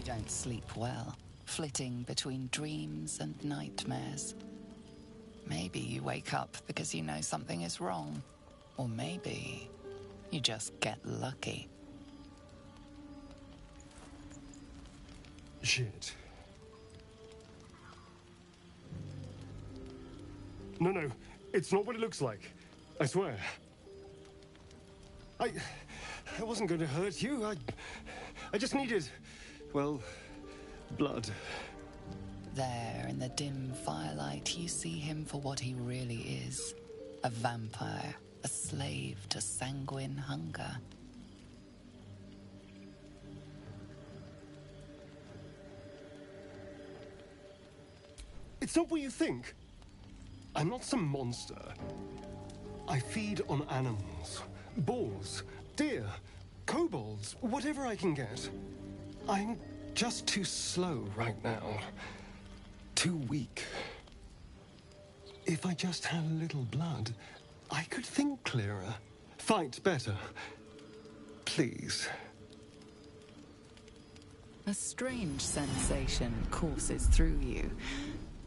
Speaker 10: Don't sleep well, flitting between dreams and nightmares. Maybe you wake up because you know something is wrong, or maybe you just get lucky.
Speaker 9: Shit. No, it's not what it looks like. I swear. I wasn't going to hurt you. I just needed, well, blood.
Speaker 10: There, in the dim firelight, you see him for what he really is. A vampire, a slave to sanguine hunger.
Speaker 9: It's not what you think. I'm not some monster. I feed on animals. Boars, deer, kobolds, whatever I can get. I'm just too slow right now. Too weak. If I just had a little blood, I could think clearer, fight better. Please.
Speaker 10: A strange sensation courses through you,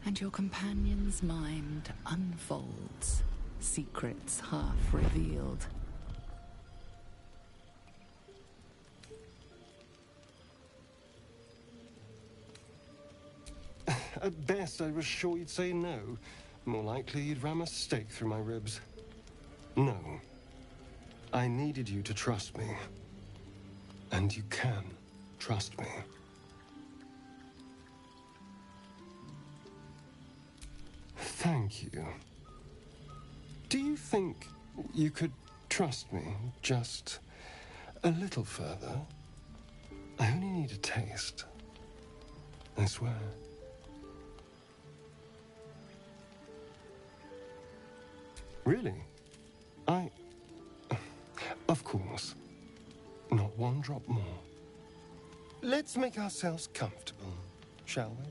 Speaker 10: and your companion's mind unfolds, secrets half revealed.
Speaker 9: At best, I was sure you'd say no. More likely, you'd ram a stake through my ribs. No. I needed you to trust me. And you can trust me. Thank you. Do you think you could trust me just a little further? I only need a taste. I swear. Really? Of course. Not one drop more. Let's make ourselves comfortable, shall we?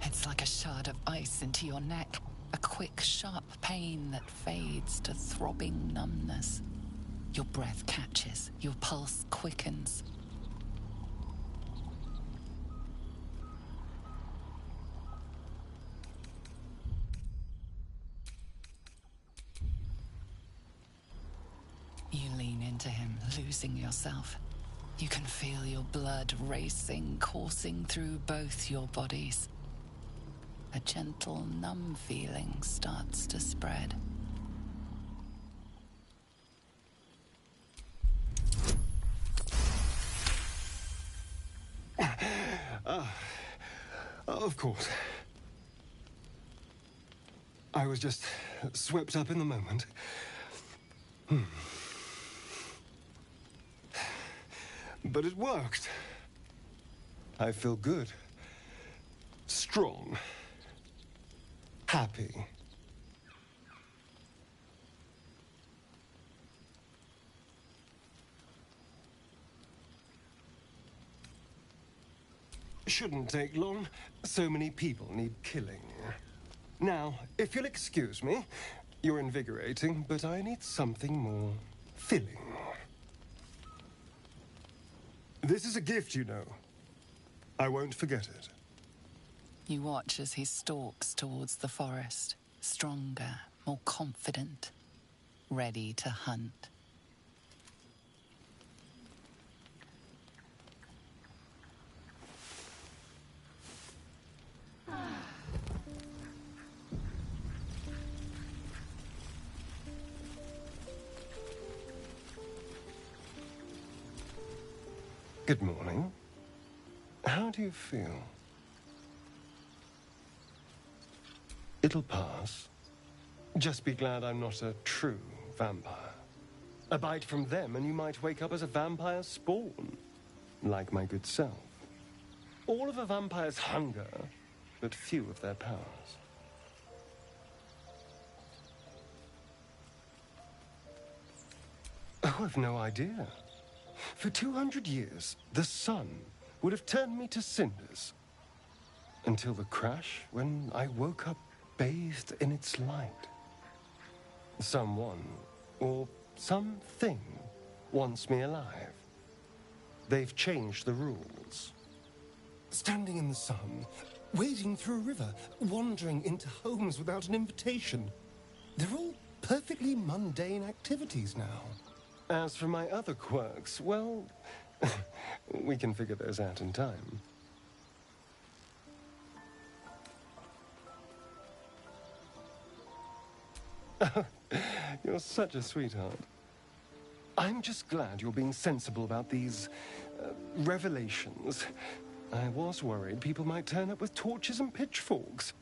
Speaker 10: It's like a shard of ice into your neck, a quick, sharp pain that fades to throbbing numbness. Your breath catches, your pulse quickens. You lean into him, losing yourself. You can feel your blood racing, coursing through both your bodies. A gentle, numb feeling starts to spread.
Speaker 9: Of course. I was just swept up in the moment. But it worked. I feel good. Strong. Happy. Shouldn't take long. So many people need killing. Now, if you'll excuse me, you're invigorating, but I need something more filling. This is a gift, you know. I won't forget it.
Speaker 10: You watch as he stalks towards the forest, stronger, more confident, ready to hunt.
Speaker 9: Good morning. How do you feel? It'll pass. Just be glad I'm not a true vampire. A bite from them and you might wake up as a vampire spawn, like my good self. All of a vampire's hunger, but few of their powers. Oh, I've no idea. For 200 years, the sun would have turned me to cinders. Until the crash, when I woke up bathed in its light. Someone, or something, wants me alive. They've changed the rules. Standing in the sun, wading through a river, wandering into homes without an invitation. They're all perfectly mundane activities now. As for my other quirks, well, we can figure those out in time. You're such a sweetheart. I'm just glad you're being sensible about these revelations. I was worried people might turn up with torches and pitchforks.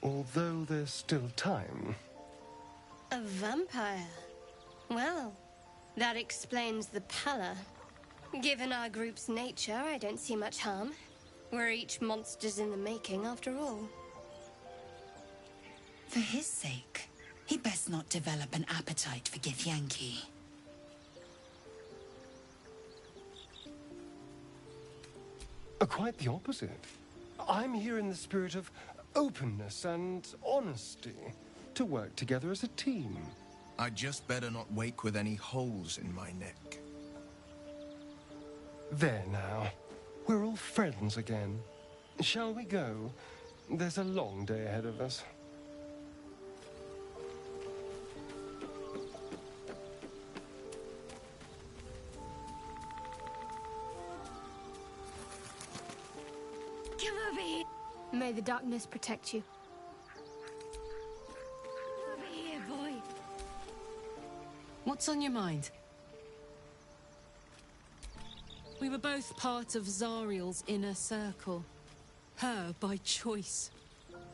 Speaker 9: Although there's still time.
Speaker 15: A vampire? Well, that explains the pallor. Given our group's nature, I don't see much harm. We're each monsters in the making, after all.
Speaker 1: For his sake, he best not develop an appetite for Githyanki.
Speaker 9: Quite the opposite. I'm here in the spirit of openness and honesty, to work together as a team.
Speaker 3: I'd just better not wake with any holes in my neck.
Speaker 9: There now. We're all friends again. Shall we go? There's a long day ahead of us.
Speaker 15: Come over here.
Speaker 7: May the darkness protect you.
Speaker 15: Over here, boy.
Speaker 12: What's on your mind? We were both part of Zariel's inner circle. Her by choice,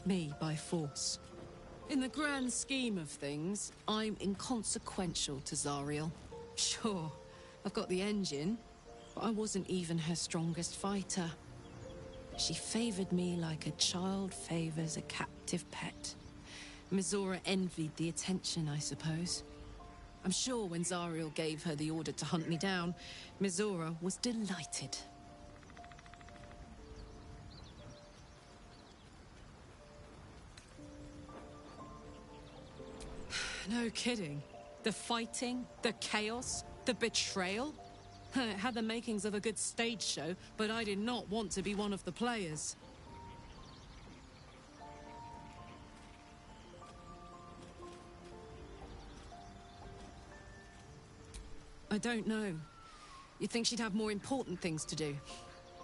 Speaker 12: me by force. In the grand scheme of things, I'm inconsequential to Zariel. Sure, I've got the engine, but I wasn't even her strongest fighter. She favored me like a child favors a captive pet. Mizora envied the attention, I suppose. I'm sure when Zariel gave her the order to hunt me down, Mizora was delighted. No kidding. The fighting, the chaos, the betrayal. It had the makings of a good stage show, but I did not want to be one of the players. I don't know. You'd think she'd have more important things to do.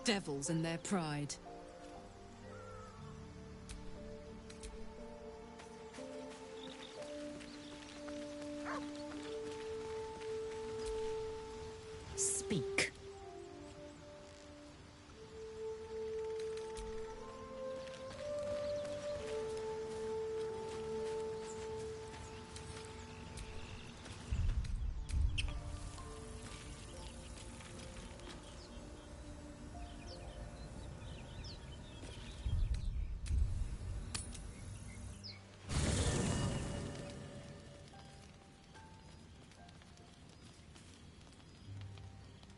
Speaker 12: Devils and their pride.
Speaker 1: Speak.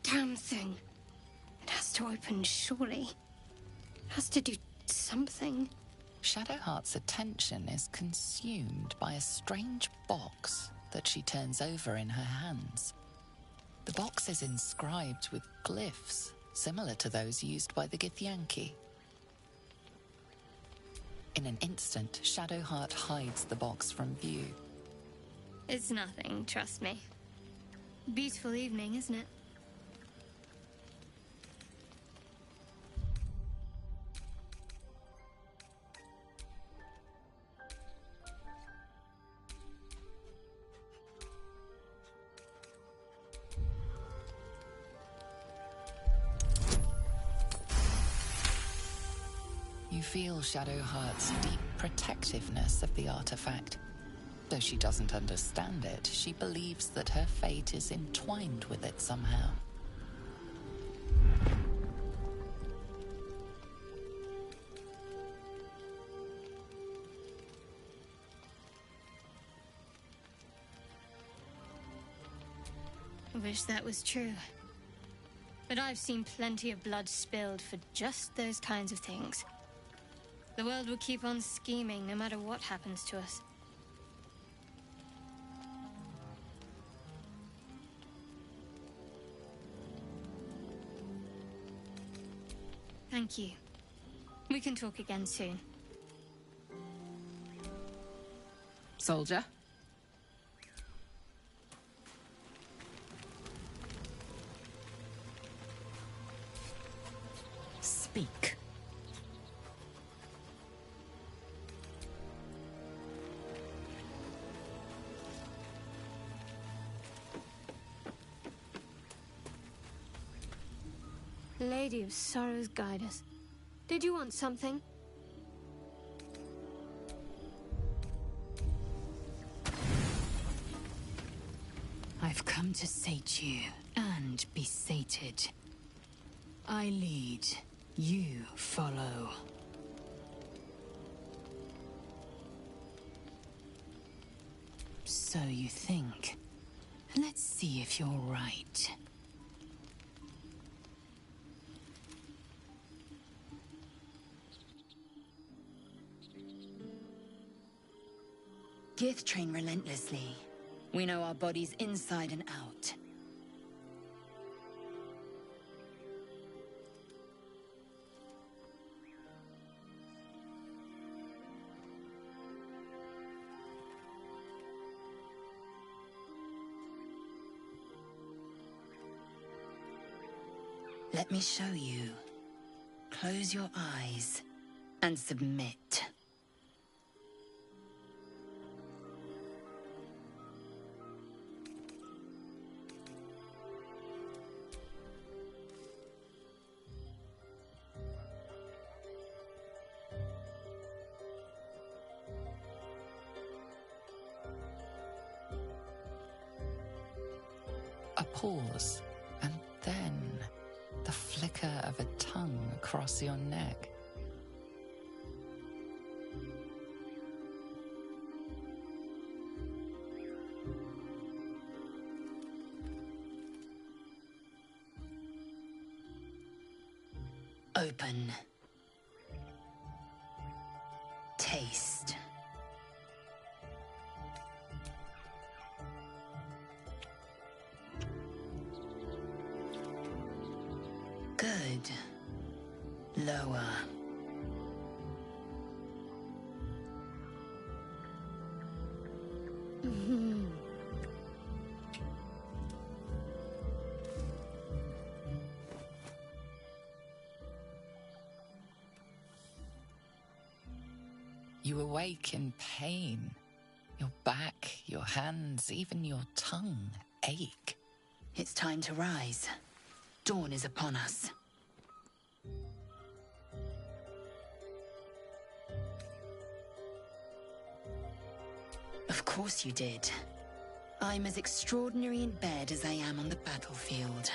Speaker 15: Damn thing. It has to open, surely. has to do something.
Speaker 10: Shadowheart's attention is consumed by a strange box that she turns over in her hands. The box is inscribed with glyphs similar to those used by the Githyanki. In an instant, Shadowheart hides the box from view.
Speaker 15: It's nothing, trust me.
Speaker 7: Beautiful evening, isn't it?
Speaker 10: You feel Shadowheart's deep protectiveness of the artifact. Though she doesn't understand it, she believes that her fate is entwined with it somehow.
Speaker 15: Wish that was true. But I've seen plenty of blood spilled for just those kinds of things. The world will keep on scheming no matter what happens to us. Thank you. We can talk again soon.
Speaker 12: Soldier?
Speaker 1: Speak.
Speaker 15: Lady of Sorrows, guide us. Did you want something?
Speaker 1: I've come to sate you and be sated. I lead, you follow. So you think. Let's see if you're right. Gith train relentlessly. We know our bodies inside and out. Let me show you. Close your eyes and submit.
Speaker 10: A pause, and then the flicker of a tongue across your neck.
Speaker 1: Open. Taste. Good. Lower.
Speaker 10: You awake in pain. Your back, your hands, even your tongue ache.
Speaker 1: It's time to rise. Dawn is upon us. Of course you did. I'm as extraordinary in bed as I am on the battlefield.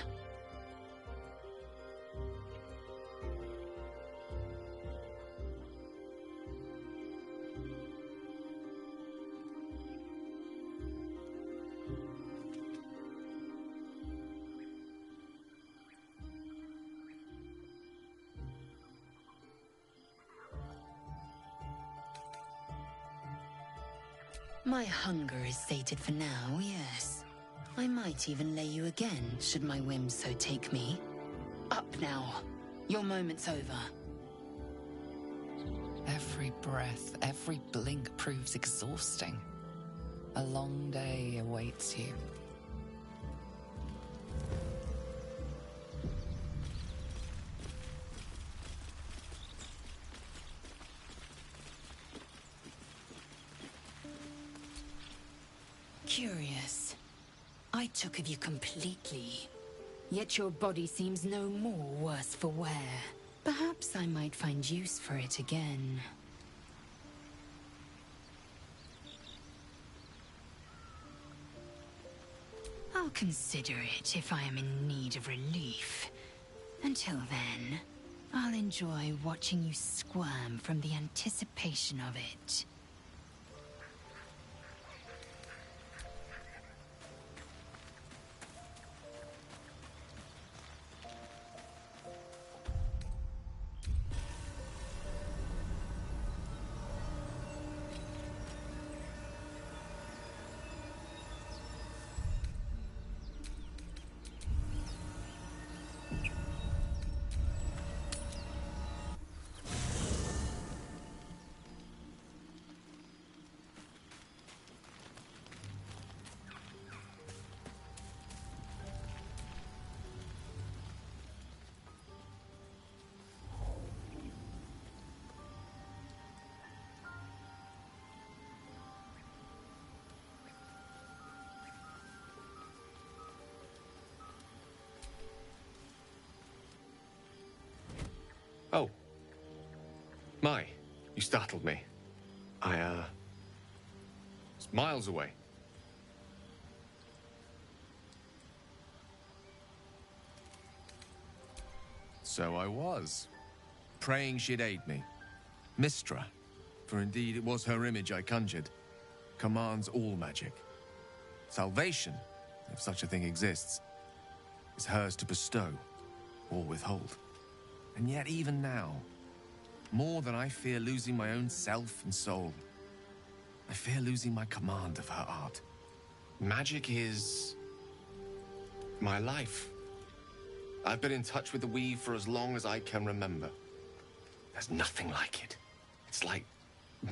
Speaker 1: My hunger is sated for now, yes. I might even lay you again, should my whims so take me. Up now. Your moment's over.
Speaker 10: Every breath, every blink proves exhausting. A long day awaits you.
Speaker 1: Curious. I took of you completely. Yet your body seems no more worse for wear. Perhaps I might find use for it again. I'll consider it if I am in need of relief. Until then, I'll enjoy watching you squirm from the anticipation of it.
Speaker 2: Oh. My, you startled me. I, was miles away. So I was, praying she'd aid me. Mistra, for indeed it was her image I conjured, commands all magic. Salvation, if such a thing exists, is hers to bestow or withhold. And yet even now, more than I fear losing my own self and soul, I fear losing my command of her art. Magic is my life. I've been in touch with the weave for as long as I can remember. There's nothing like it. It's like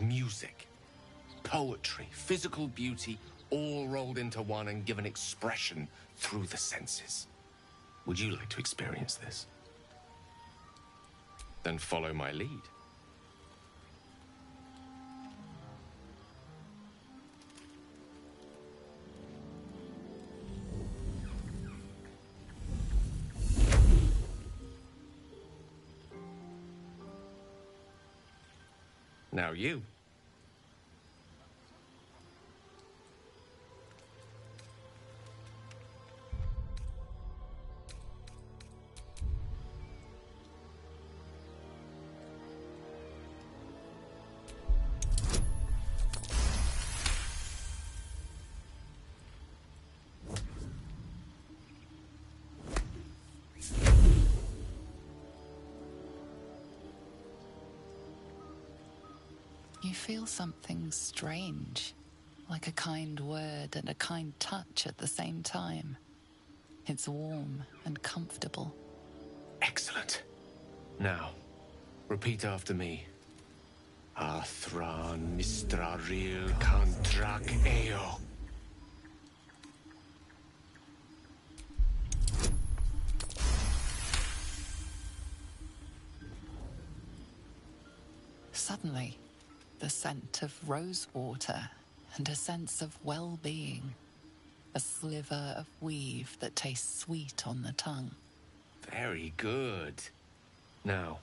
Speaker 2: music, poetry, physical beauty, all rolled into one and given expression through the senses. Would you like to experience this? Then follow my lead. Now you.
Speaker 10: You feel something strange, like a kind word and a kind touch at the same time. It's warm and comfortable.
Speaker 2: Excellent. Now, repeat after me. Athran mistraril kantrak eo.
Speaker 10: Suddenly, the scent of rose water and a sense of well-being. A sliver of weave that tastes sweet on the tongue.
Speaker 2: Very good. Now,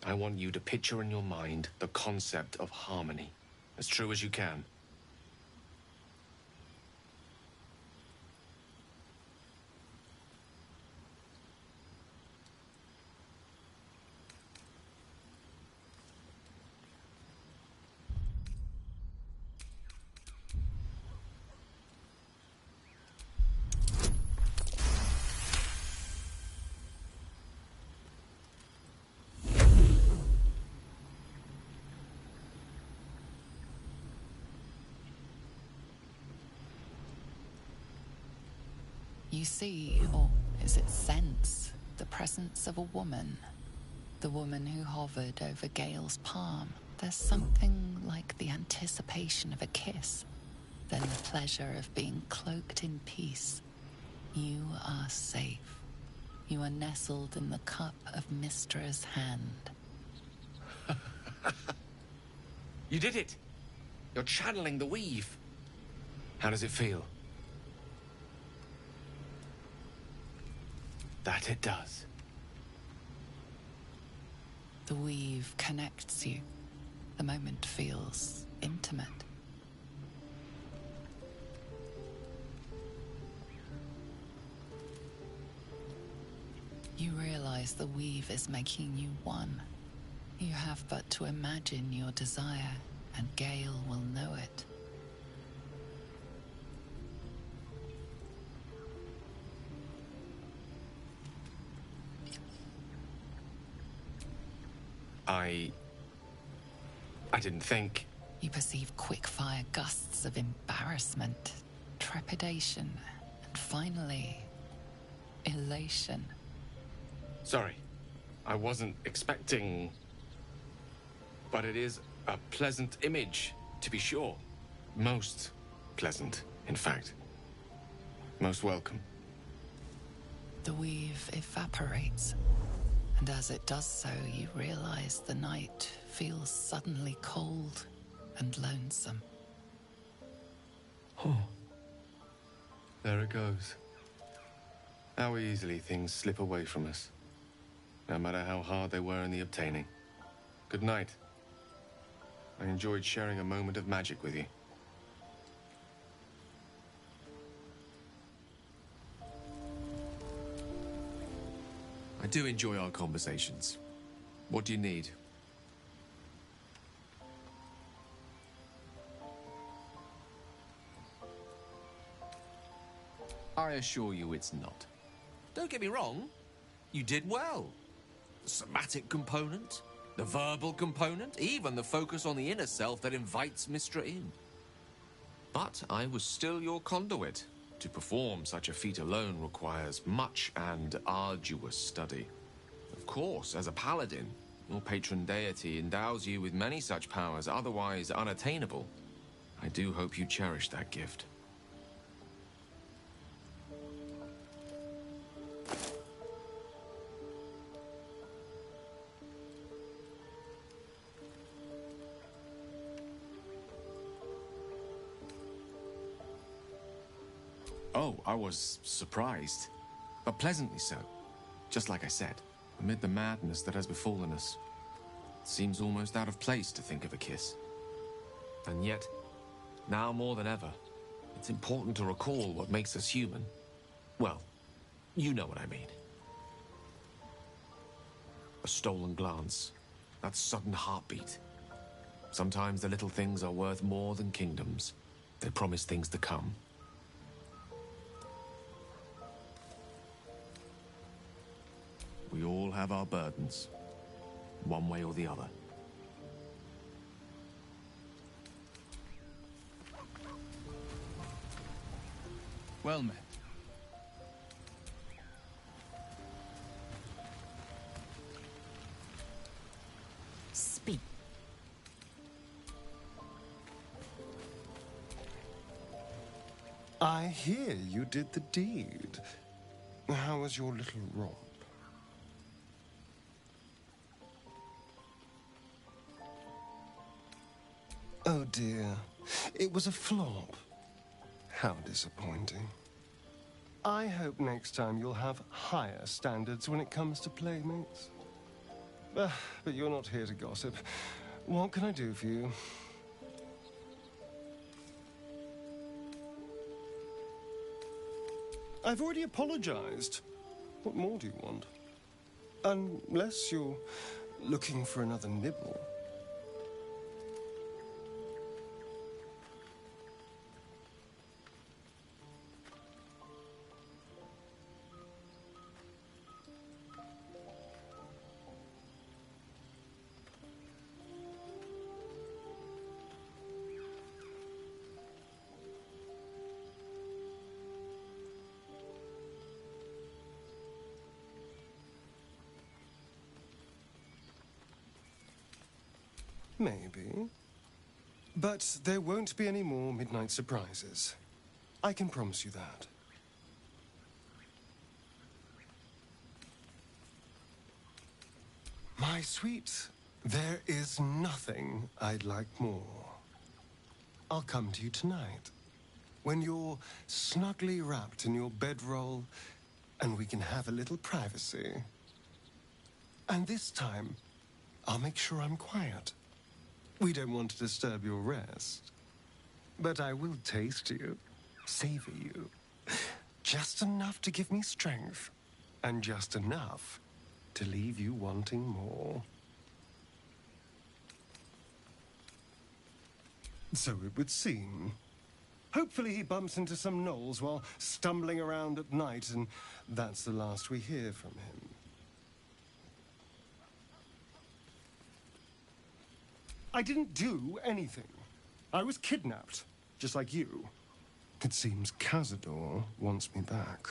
Speaker 2: I want you to picture in your mind the concept of harmony, as true as you can.
Speaker 10: You see, or is it sense, the presence of a woman. The woman who hovered over Gale's palm. There's something like the anticipation of a kiss, then the pleasure of being cloaked in peace. You are safe. You are nestled in the cup of Mystra's hand.
Speaker 2: You did it! You're channeling the weave. How does it feel? That it does.
Speaker 10: The weave connects you. The moment feels intimate. You realize the weave is making you one. You have but to imagine your desire, and Gale will know it.
Speaker 2: I didn't think.
Speaker 10: You perceive quick-fire gusts of embarrassment, trepidation, and finally, elation.
Speaker 2: Sorry, I wasn't expecting... But it is a pleasant image, to be sure. Most pleasant, in fact. Most welcome.
Speaker 10: The weave evaporates, and as it does so, you realize the night feels suddenly cold and lonesome.
Speaker 2: Oh. There it goes. How easily things slip away from us, no matter how hard they were in the obtaining. Good night. I enjoyed sharing a moment of magic with you. I do enjoy our conversations. What do you need? I assure you it's not. Don't get me wrong. You did well. The somatic component, the verbal component, even the focus on the inner self that invites Mystra in. But I was still your conduit. To perform such a feat alone requires much and arduous study. Of course, as a paladin, your patron deity endows you with many such powers otherwise unattainable. I do hope you cherish that gift. Oh, I was surprised, but pleasantly so. Just like I said, amid the madness that has befallen us, it seems almost out of place to think of a kiss. And yet, now more than ever, it's important to recall what makes us human. Well, you know what I mean. A stolen glance, that sudden heartbeat. Sometimes the little things are worth more than kingdoms. They promise things to come. We all have our burdens, one way or the other.
Speaker 3: Well met.
Speaker 11: Speak.
Speaker 9: I hear you did the deed. How was your little romp? Oh dear, it was a flop. How disappointing. I hope next time you'll have higher standards when it comes to playmates. But you're not here to gossip. What can I do for you? I've already apologized. What more do you want? Unless you're looking for another nibble. Maybe. But there won't be any more midnight surprises. I can promise you that. My sweet, there is nothing I'd like more. I'll come to you tonight, when you're snugly wrapped in your bedroll, and we can have a little privacy. And this time, I'll make sure I'm quiet. We don't want to disturb your rest. But I will taste you, savor you, just enough to give me strength, and just enough to leave you wanting more. So it would seem. Hopefully he bumps into some gnolls while stumbling around at night, and that's the last we hear from him. I didn't do anything. I was kidnapped, just like you. It seems Cazador wants me back.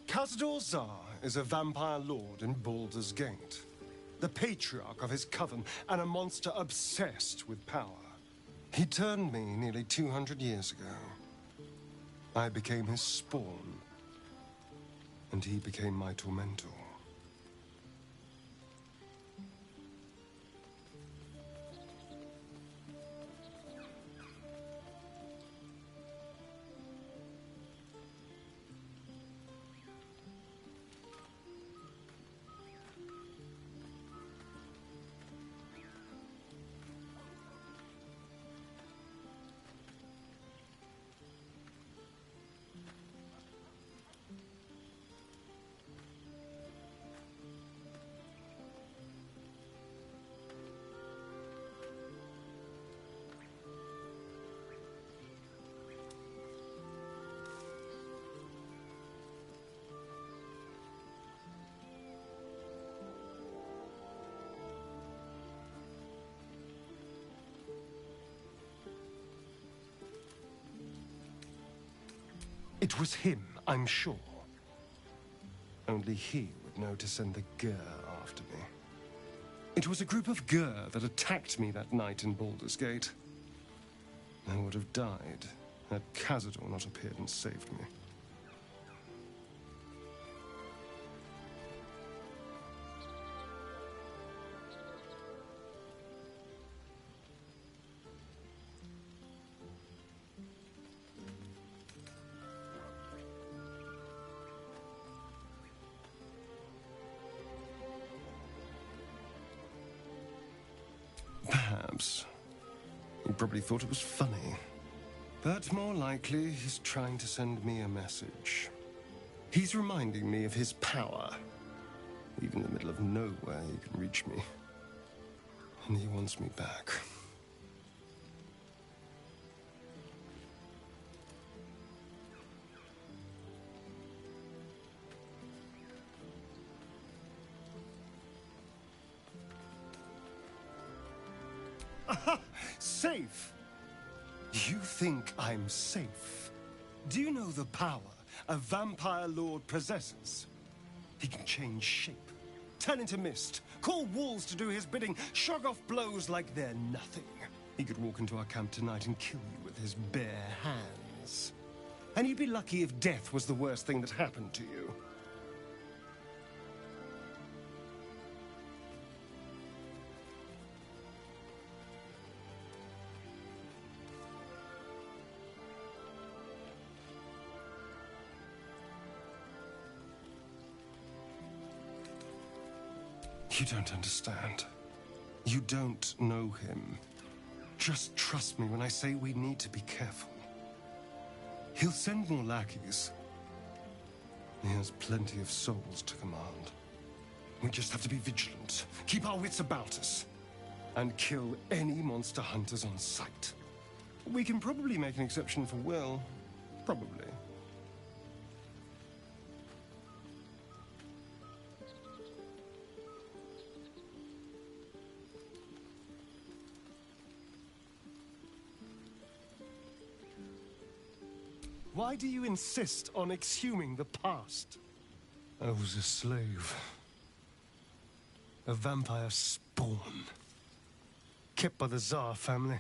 Speaker 9: Cazador Zar is a vampire lord in Baldur's Gate, the patriarch of his coven and a monster obsessed with power. He turned me nearly 200 years ago. I became his spawn, and he became my tormentor. It was him, I'm sure. Only he would know to send the Gur after me. It was a group of Gur that attacked me that night in Baldur's Gate. I would have died had Cazador not appeared and saved me. Perhaps. He probably thought it was funny. But more likely, he's trying to send me a message. He's reminding me of his power. Even in the middle of nowhere, he can reach me. And he wants me back. Aha! Safe! You think I'm safe? Do you know the power a vampire lord possesses? He can change shape, turn into mist, call wolves to do his bidding, shrug off blows like they're nothing. He could walk into our camp tonight and kill you with his bare hands. And you'd be lucky if death was the worst thing that happened to you. You don't understand. You don't know him. Just trust me when I say we need to be careful. He'll send more lackeys. He has plenty of souls to command. We just have to be vigilant, keep our wits about us, and kill any monster hunters on sight. We can probably make an exception for Will. Probably. Why do you insist on exhuming the past? I was a slave. A vampire spawn. Kept by the Tsar family.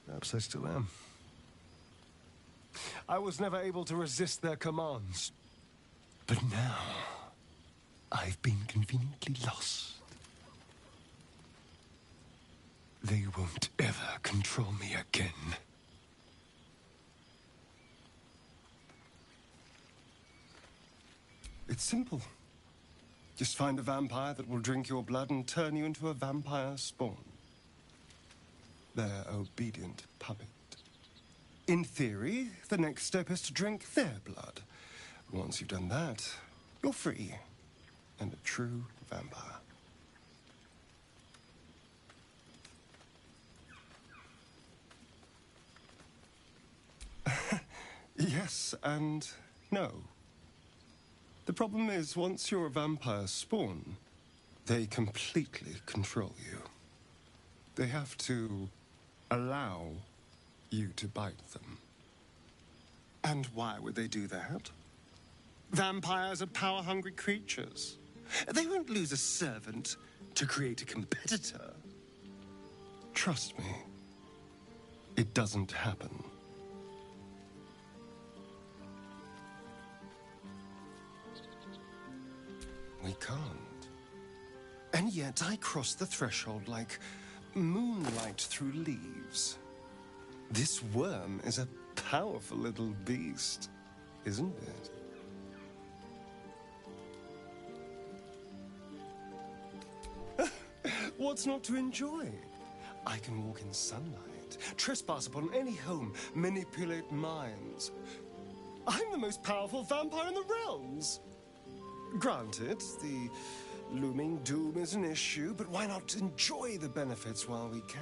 Speaker 9: Perhaps I still am. I was never able to resist their commands. But now, I've been conveniently lost. They won't ever control me again. It's simple. Just find a vampire that will drink your blood and turn you into a vampire spawn. Their obedient puppet. In theory, the next step is to drink their blood. Once you've done that, you're free and a true vampire. Yes and no. The problem is, once you're a vampire spawn, they completely control you. They have to allow you to bite them. And why would they do that? Vampires are power-hungry creatures. They won't lose a servant to create a competitor. Trust me, it doesn't happen. We can't. And yet I cross the threshold like moonlight through leaves. This worm is a powerful little beast, isn't it? What's not to enjoy? I can walk in sunlight, trespass upon any home, manipulate minds. I'm the most powerful vampire in the realms. Granted, the looming doom is an issue, but why not enjoy the benefits while we can?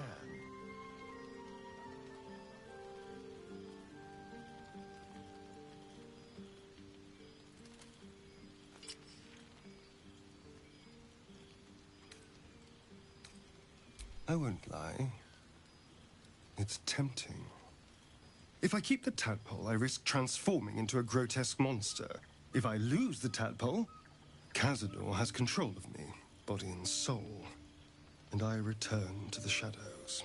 Speaker 9: I won't lie. It's tempting. If I keep the tadpole, I risk transforming into a grotesque monster. If I lose the tadpole, Cazador has control of me, body and soul, and I return to the shadows.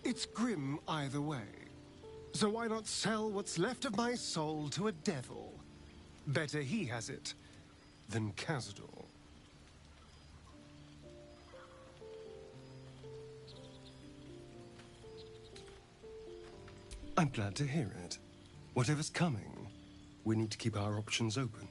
Speaker 9: It's grim either way, so why not sell what's left of my soul to a devil? Better he has it than Cazador. I'm glad to hear it. Whatever's coming, we need to keep our options open.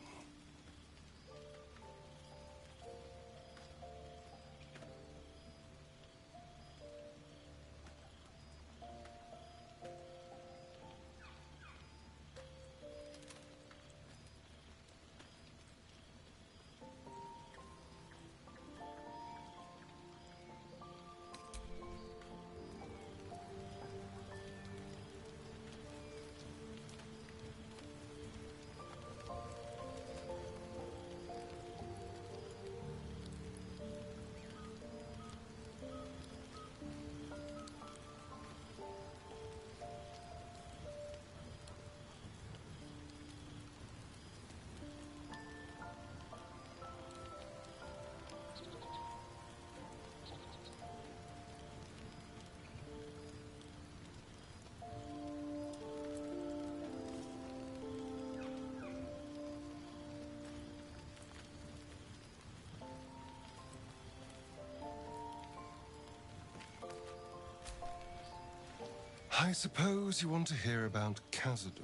Speaker 9: I suppose you want to hear about Cazador.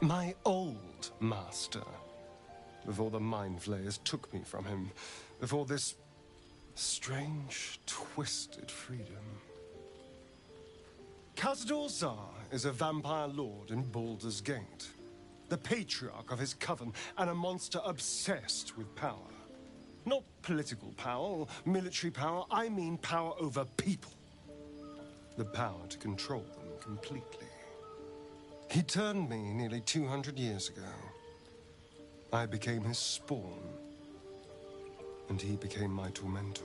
Speaker 9: My old master. Before the Mind Flayers took me from him. Before this strange, twisted freedom. Cazador Tsar is a vampire lord in Baldur's Gate. The patriarch of his coven and a monster obsessed with power. Not political power or military power, I mean power over people. The power to control them completely. He turned me nearly 200 years ago. I became his spawn, and he became my tormentor.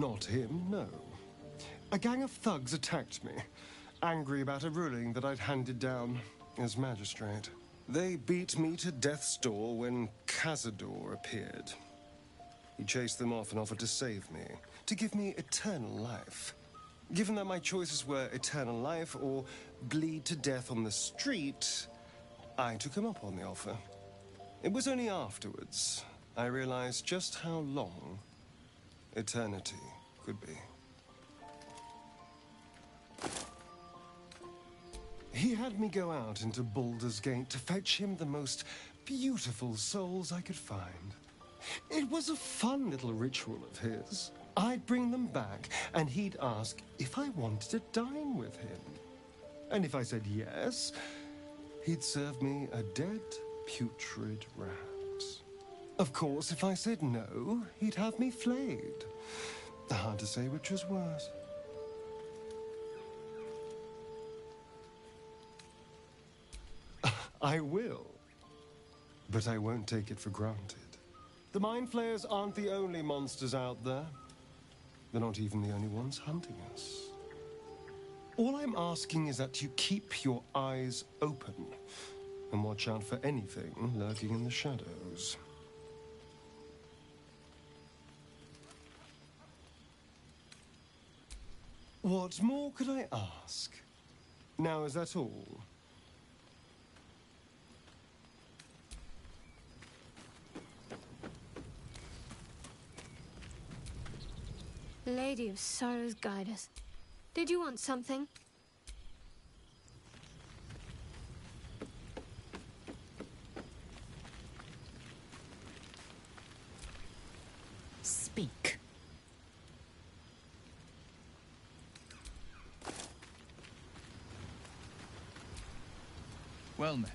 Speaker 9: Not him, no. A gang of thugs attacked me, angry about a ruling that I'd handed down as magistrate. They beat me to death's door when Cazador appeared. He chased them off and offered to save me, to give me eternal life. Given that my choices were eternal life or bleed to death on the street, I took him up on the offer. It was only afterwards I realized just how long eternity could be. He had me go out into Baldur's Gate to fetch him the most beautiful souls I could find. It was a fun little ritual of his. I'd bring them back, and he'd ask if I wanted to dine with him. And if I said yes, he'd serve me a dead, putrid rat. Of course, if I said no, he'd have me flayed. Hard to say which was worse. I will, but I won't take it for granted. The Mind Flayers aren't the only monsters out there. They're not even the only ones hunting us. All I'm asking is that you keep your eyes open and watch out for anything lurking in the shadows. What more could I ask? Now, is that all?
Speaker 7: Lady of Sorrows, guide us. Did you want something?
Speaker 11: Speak.
Speaker 3: Well met.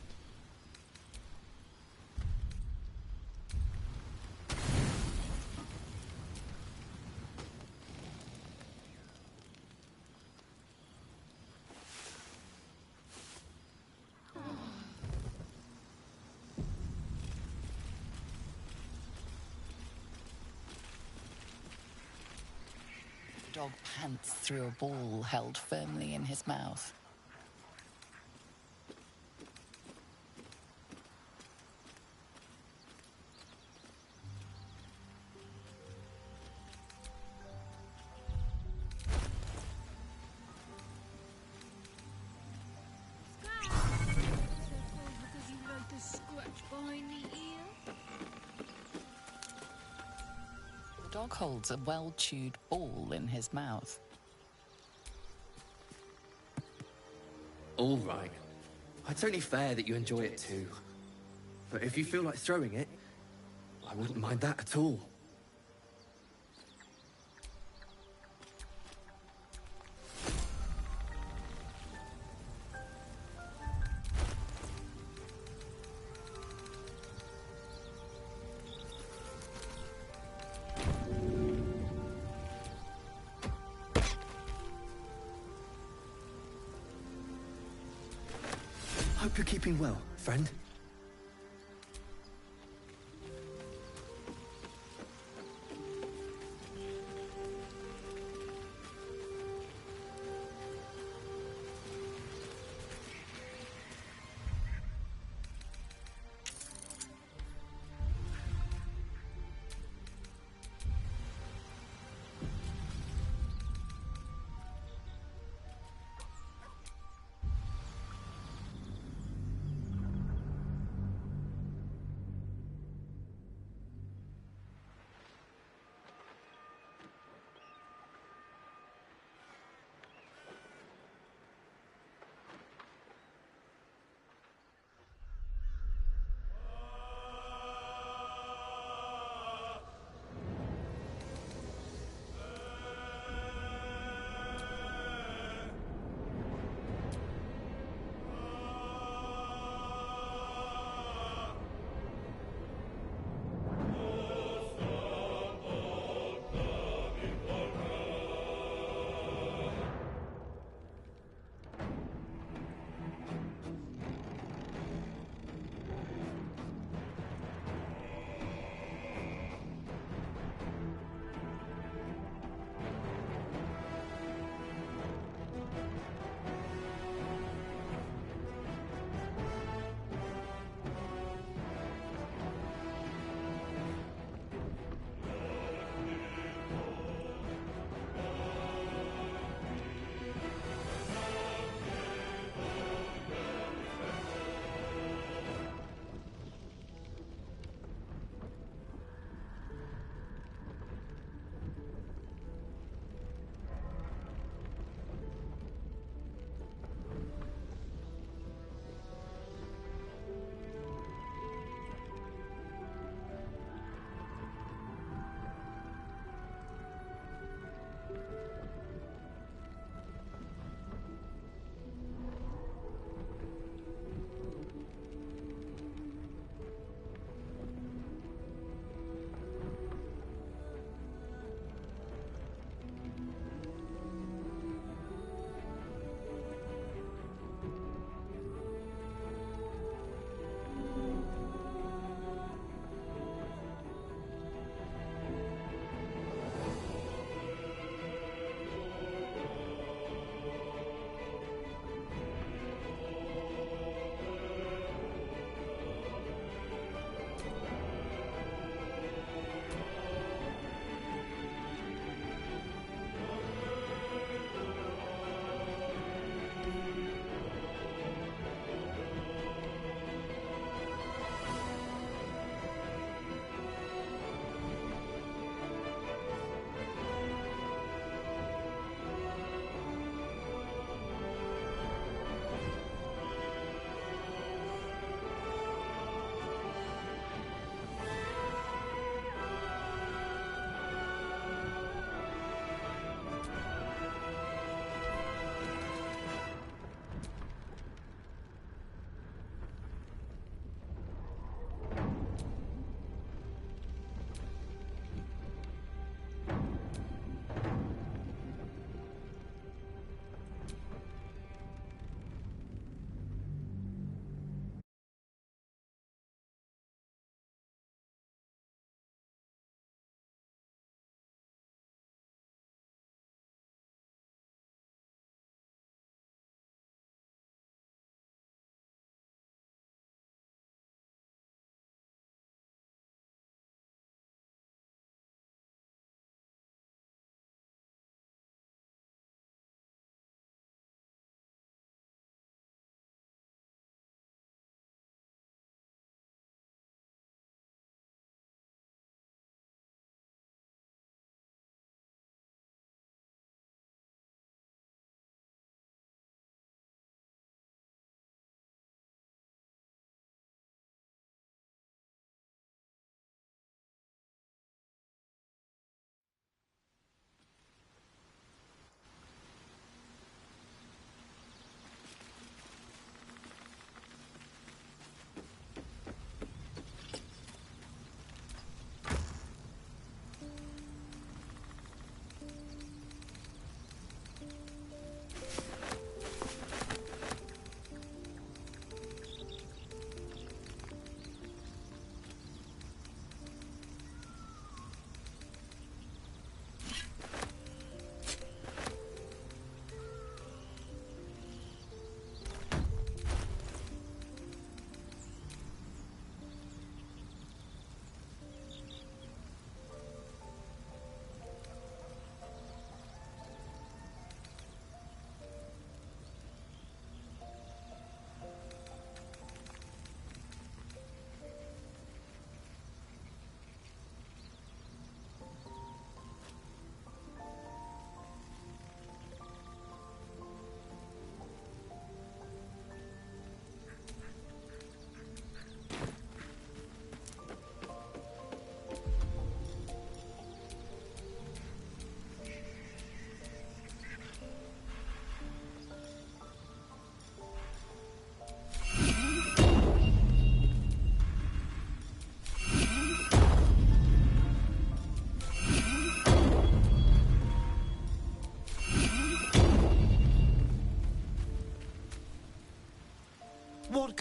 Speaker 10: The dog pants through a ball held firmly in his mouth. The dog holds a well-chewed ball in his mouth.
Speaker 14: All right. It's only fair that you enjoy it too. But if you feel like throwing it, I wouldn't mind that at all. Hope you're keeping well, friend.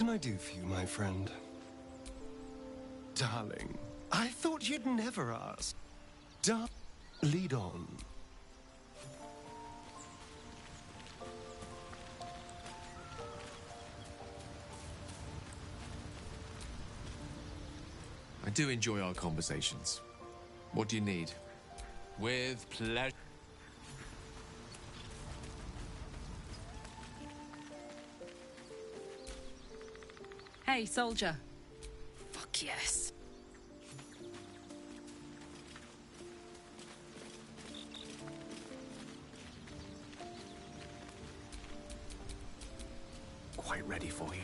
Speaker 9: can I do for you, my friend? Darling, I thought you'd never ask. Lead on.
Speaker 2: I do enjoy our conversations. What do you need? With pleasure.
Speaker 12: Hey, soldier. Fuck yes.
Speaker 14: Quite ready for you.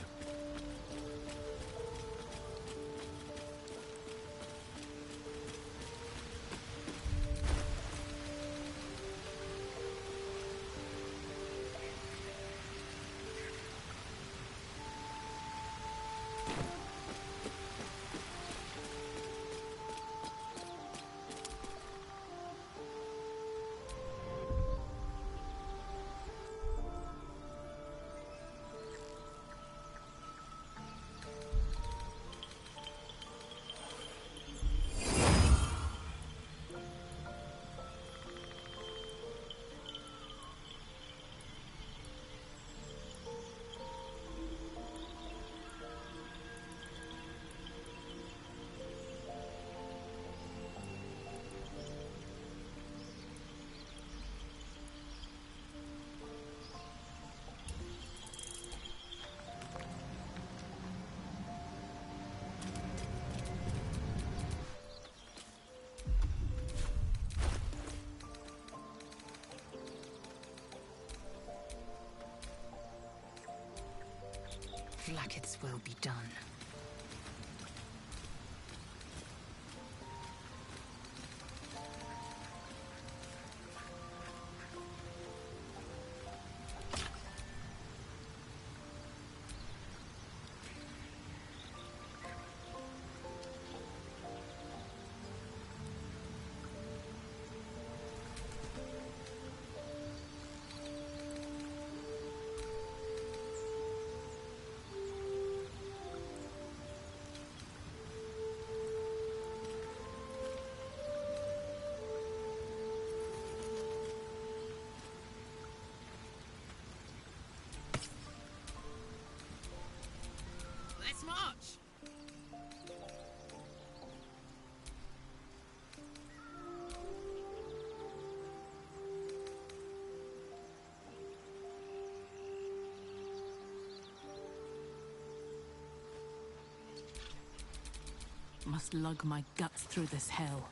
Speaker 1: Blacketh's will be done.
Speaker 8: Let's march!
Speaker 11: Must lug my guts through this hell.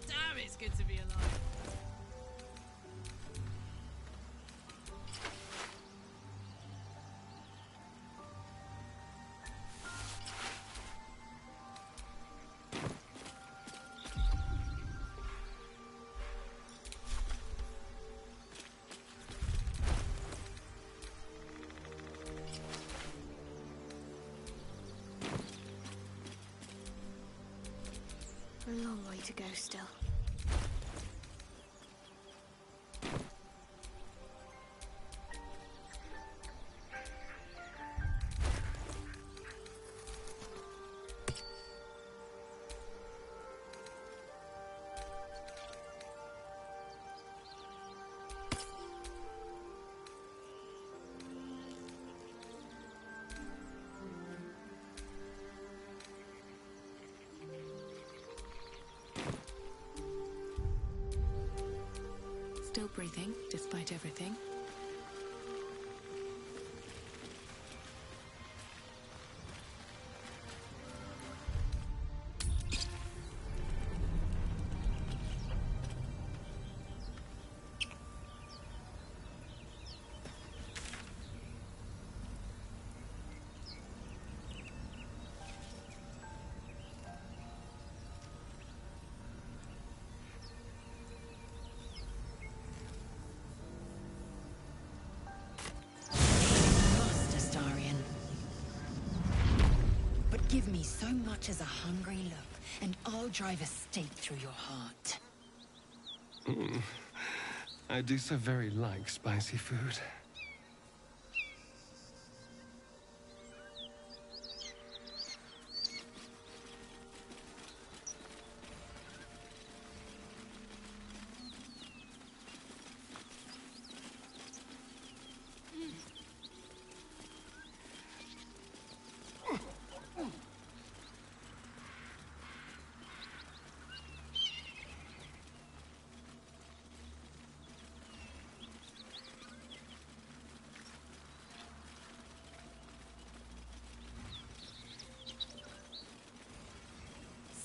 Speaker 8: Damn, it's good to be alive.
Speaker 15: A long way to go still.
Speaker 11: everything, despite everything.
Speaker 1: Give me so much as a hungry look, and I'll drive a stake through your heart.
Speaker 9: I do so very like spicy food.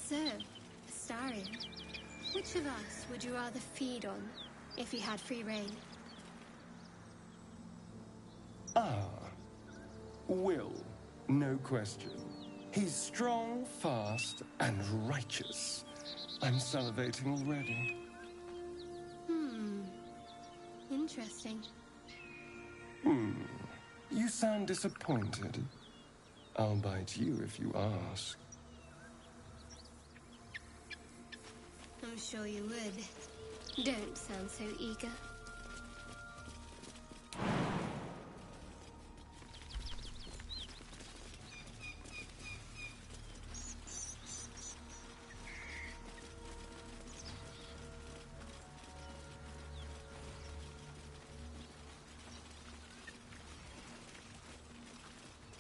Speaker 7: So, Astarion, which of us would you rather feed on if you had free reign?
Speaker 9: Will, no question. He's strong, fast, and righteous. I'm salivating already.
Speaker 7: Interesting.
Speaker 9: You sound disappointed. I'll bite you if you ask.
Speaker 7: I'm sure you would. Don't sound so eager.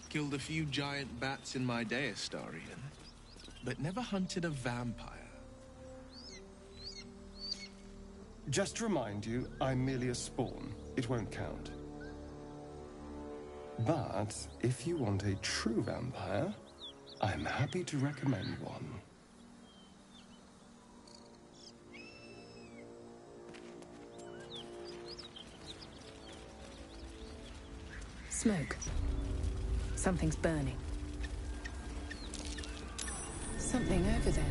Speaker 3: Killed a few giant bats in my day, Astarion, but never hunted a vampire.
Speaker 9: Just to remind you, I'm merely a spawn. It won't count. But if you want a true vampire, I'm happy to recommend one.
Speaker 8: Smoke. Something's burning. Something over there.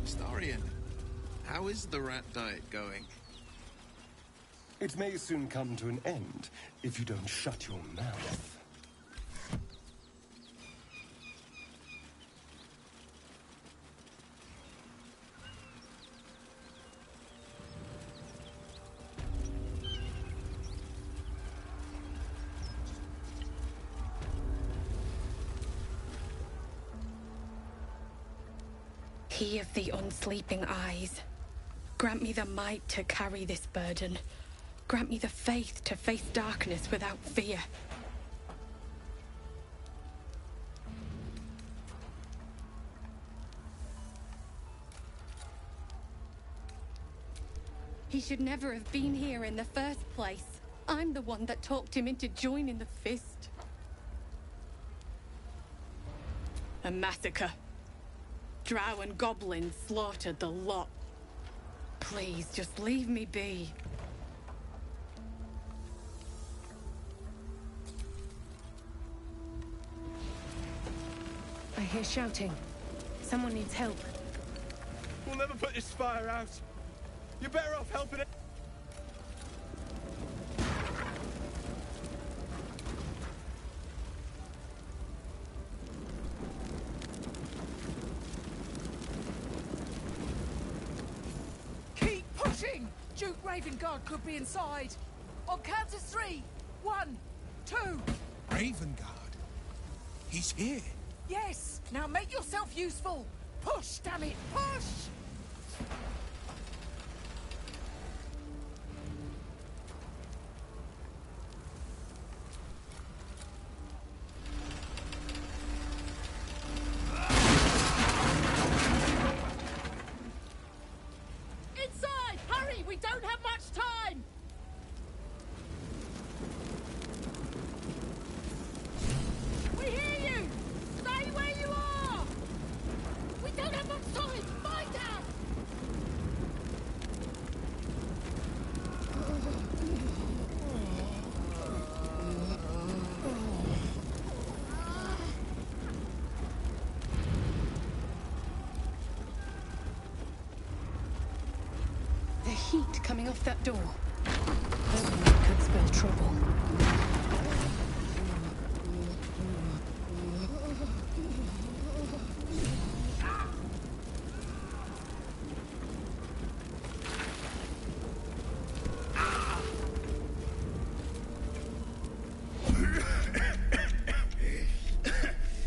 Speaker 3: Astarion, how is the rat diet going?
Speaker 9: It may soon come to an end if you don't shut your mouth.
Speaker 17: He of the unsleeping eyes, grant me the might to carry this burden. Grant me the faith to face darkness without fear. He should never have been here in the first place. I'm the one that talked him into joining the Fist. A massacre. Drow and goblins slaughtered the lot. Please, just leave me be.
Speaker 8: I hear shouting. Someone needs help.
Speaker 6: We'll never put this fire out. You're better off helping it. Keep
Speaker 5: Duke Ravengard could be inside. On count of 3. 1, 2.
Speaker 3: Ravengard? He's here.
Speaker 5: Yes. Now make yourself useful. Push, damn it, push!
Speaker 8: Inside! Hurry! We don't have much time! We hear you! Stay where you are! We don't have much time! Find out!
Speaker 17: The heat coming off that door. Opening it could spell trouble.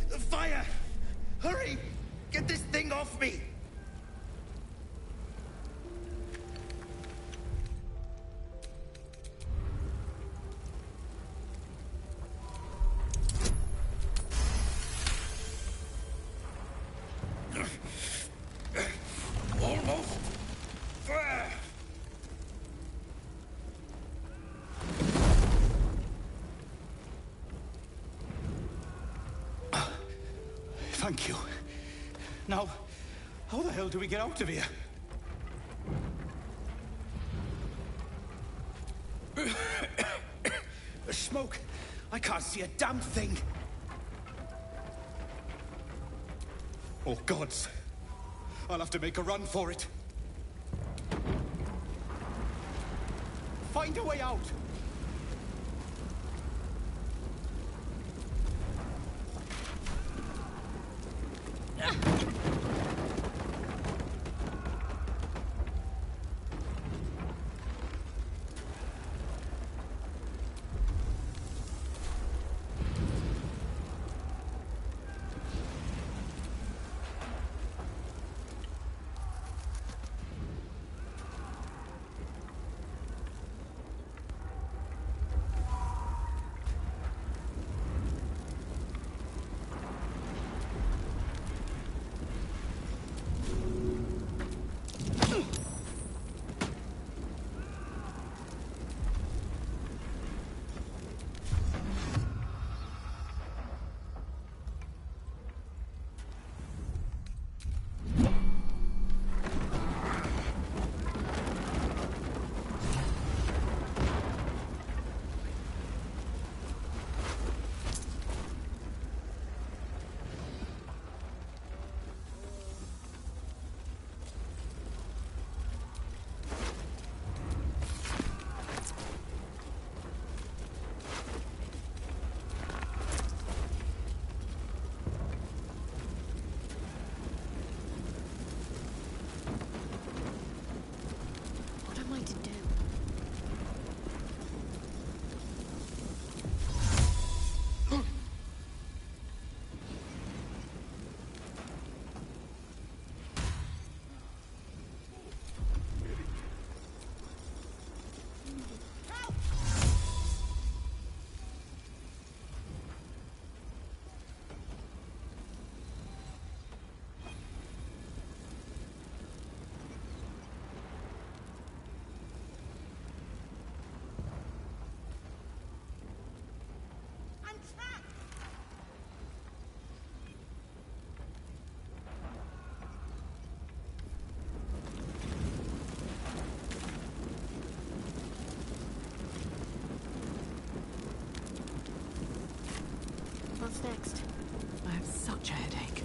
Speaker 6: The fire! Hurry! Get this thing off me! Almost there.
Speaker 20: Thank you. Now, how the hell do we get out of here? The smoke! I can't see a damn thing! Oh, gods! I'll have to make a run for it. Find a way out!
Speaker 7: What am I to do? What's next?
Speaker 11: I have such a headache.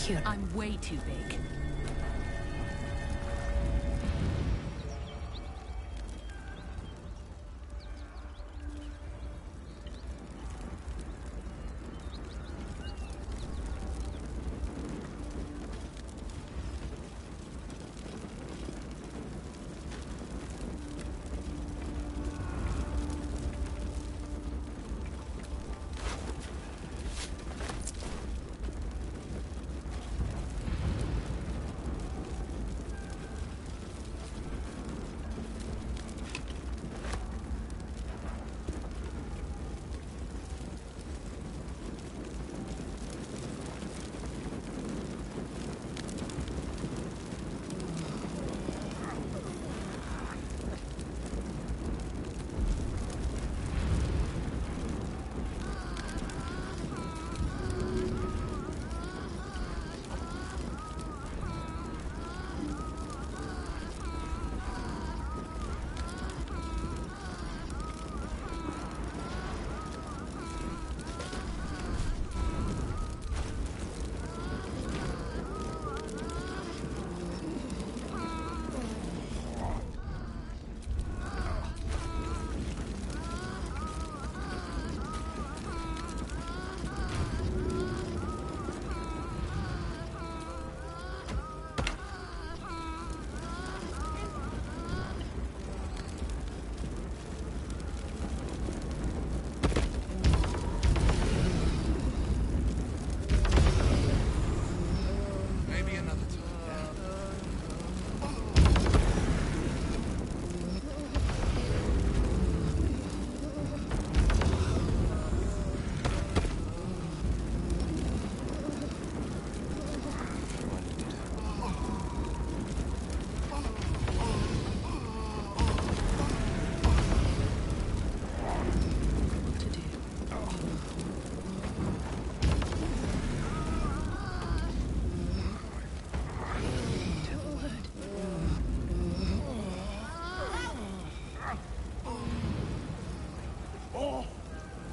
Speaker 11: Here, I'm way too big.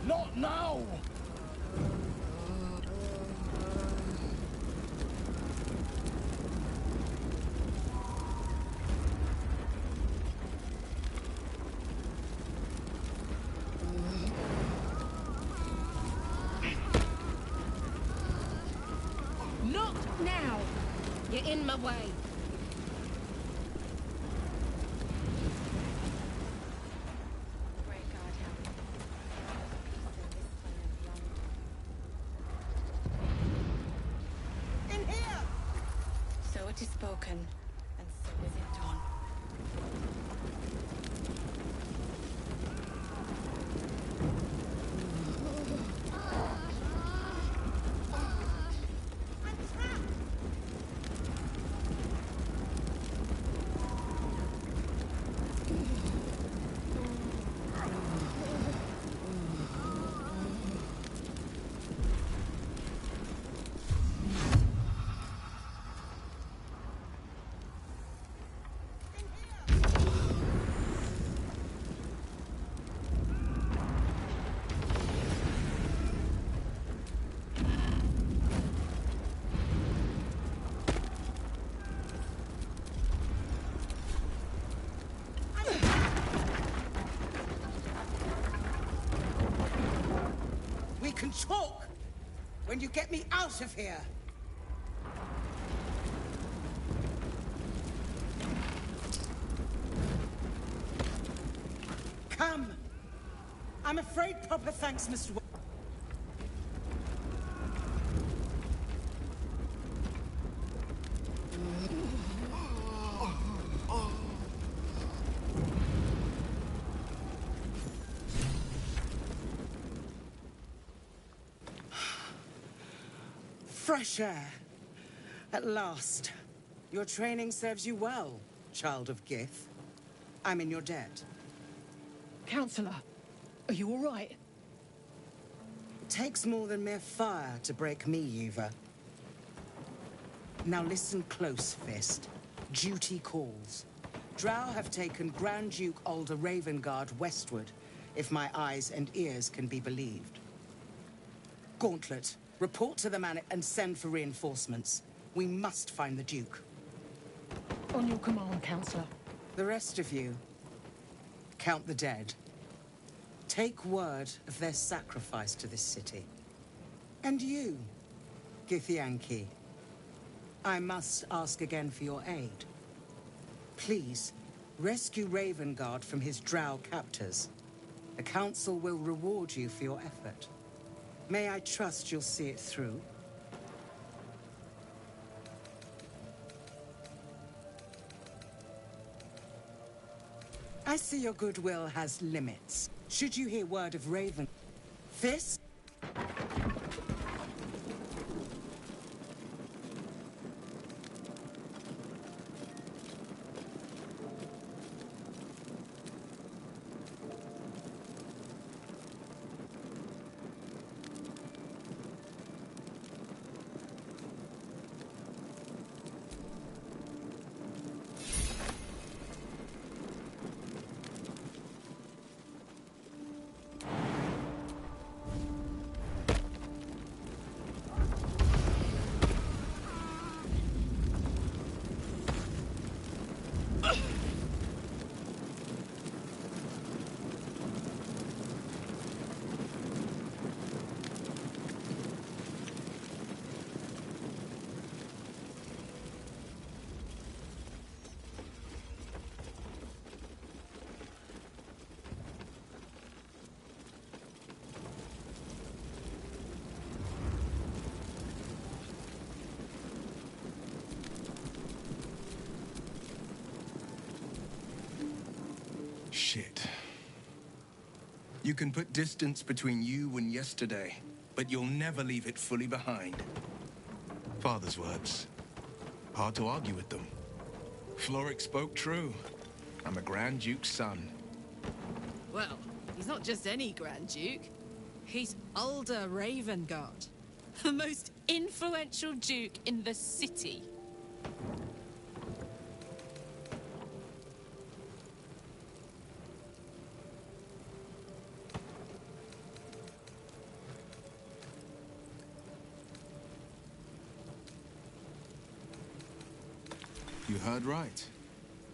Speaker 6: Not now!
Speaker 8: Not now! You're in my way.
Speaker 17: So it is spoken, and so is it done.
Speaker 5: We can talk when you get me out of here. Come. I'm afraid proper thanks, Mr. Fresh air. At last. Your training serves you well, child of Gith. I'm in your debt.
Speaker 8: Counselor, are you all right?
Speaker 5: It takes more than mere fire to break me, Yuva. Now listen close, Fist. Duty calls. Drow have taken Grand Duke Alder Ravengard westward, if my eyes and ears can be believed. Gauntlet, Report to the man and send for reinforcements. We must find the Duke.
Speaker 11: On your command, Counselor.
Speaker 5: The rest of you, count the dead. Take word of their sacrifice to this city. And you, Githyanki, I must ask again for your aid. Please, rescue Ravengard from his drow captors. The Council will reward you for your effort. May I trust you'll see it through? I see your goodwill has limits. Should you hear word of Raven... This?
Speaker 3: Shit. You can put distance between you and yesterday, but you'll never leave it fully behind. Father's words. Hard to argue with them. Floric spoke true. I'm a Grand Duke's son.
Speaker 8: Well, he's not just any Grand Duke. He's Ulder Ravengard, the most influential Duke in the city.
Speaker 3: You heard right.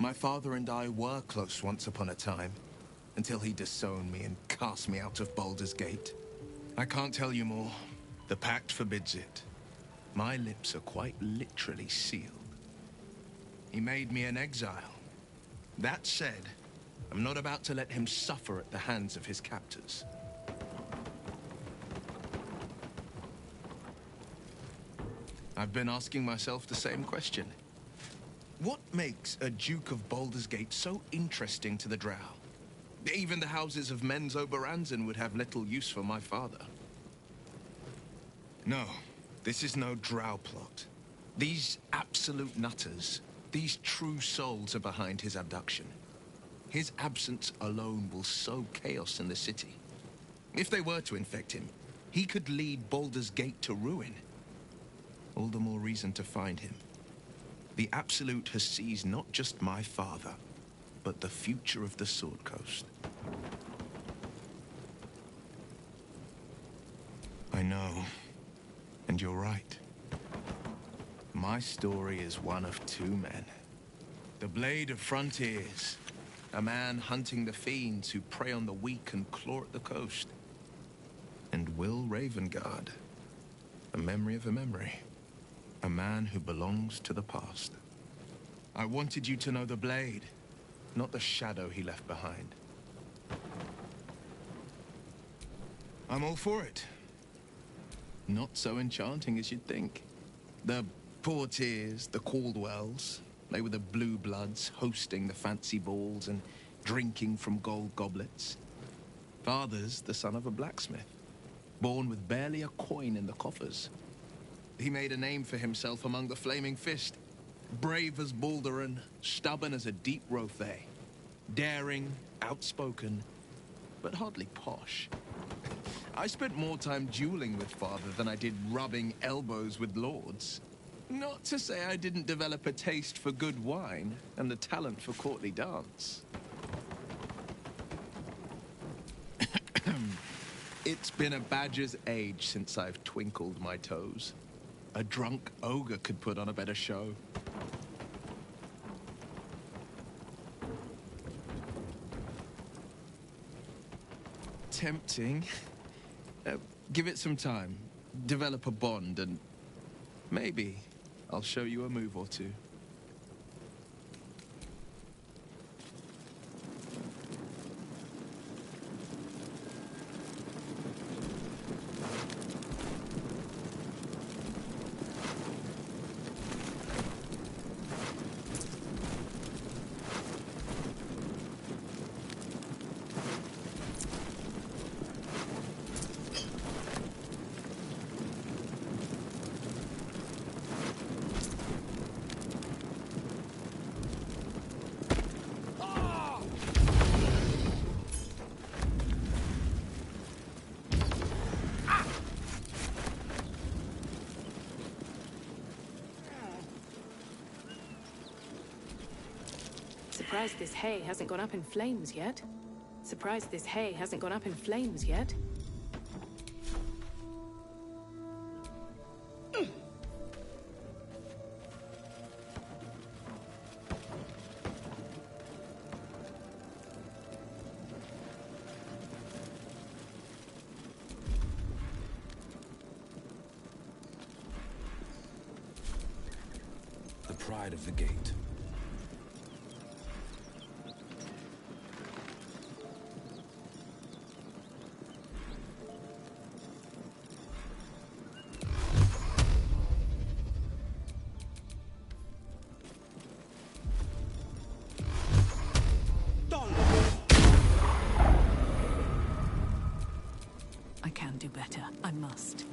Speaker 3: My father and I were close once upon a time, until he disowned me and cast me out of Baldur's Gate. I can't tell you more. The pact forbids it. My lips are quite literally sealed. He made me an exile. That said, I'm not about to let him suffer at the hands of his captors. I've been asking myself the same question. What makes a Duke of Baldur's Gate so interesting to the Drow? Even the houses of Men's Oberanzen would have little use for my father. No, this is no Drow plot. These absolute nutters, these true souls are behind his abduction. His absence alone will sow chaos in the city. If they were to infect him, he could lead Baldur's Gate to ruin. All the more reason to find him. The Absolute has seized not just my father, but the future of the Sword Coast. I know, and you're right. My story is one of two men. The Blade of Frontiers, a man hunting the fiends who prey on the weak and claw at the coast. And Will Ravengard, a memory of a memory. A man who belongs to the past. I wanted you to know the Blade, not the shadow he left behind. I'm all for it. Not so enchanting as you'd think. The Portiers, the Caldwells, they were the blue bloods hosting the fancy balls and drinking from gold goblets. Father's the son of a blacksmith, born with barely a coin in the coffers. He made a name for himself among the Flaming Fist. Brave as Baldurin, stubborn as a deep Rothay. Daring, outspoken, but hardly posh. I spent more time dueling with Father than I did rubbing elbows with lords. Not to say I didn't develop a taste for good wine and the talent for courtly dance. It's been a badger's age since I've twinkled my toes. A drunk ogre could put on a better show. Tempting. Give it some time. Develop a bond, and maybe I'll show you a move or two.
Speaker 19: Surprised this hay hasn't gone up in flames yet. Surprised this hay hasn't gone up in flames yet.
Speaker 21: The pride of the gate.
Speaker 11: I can do better. I must.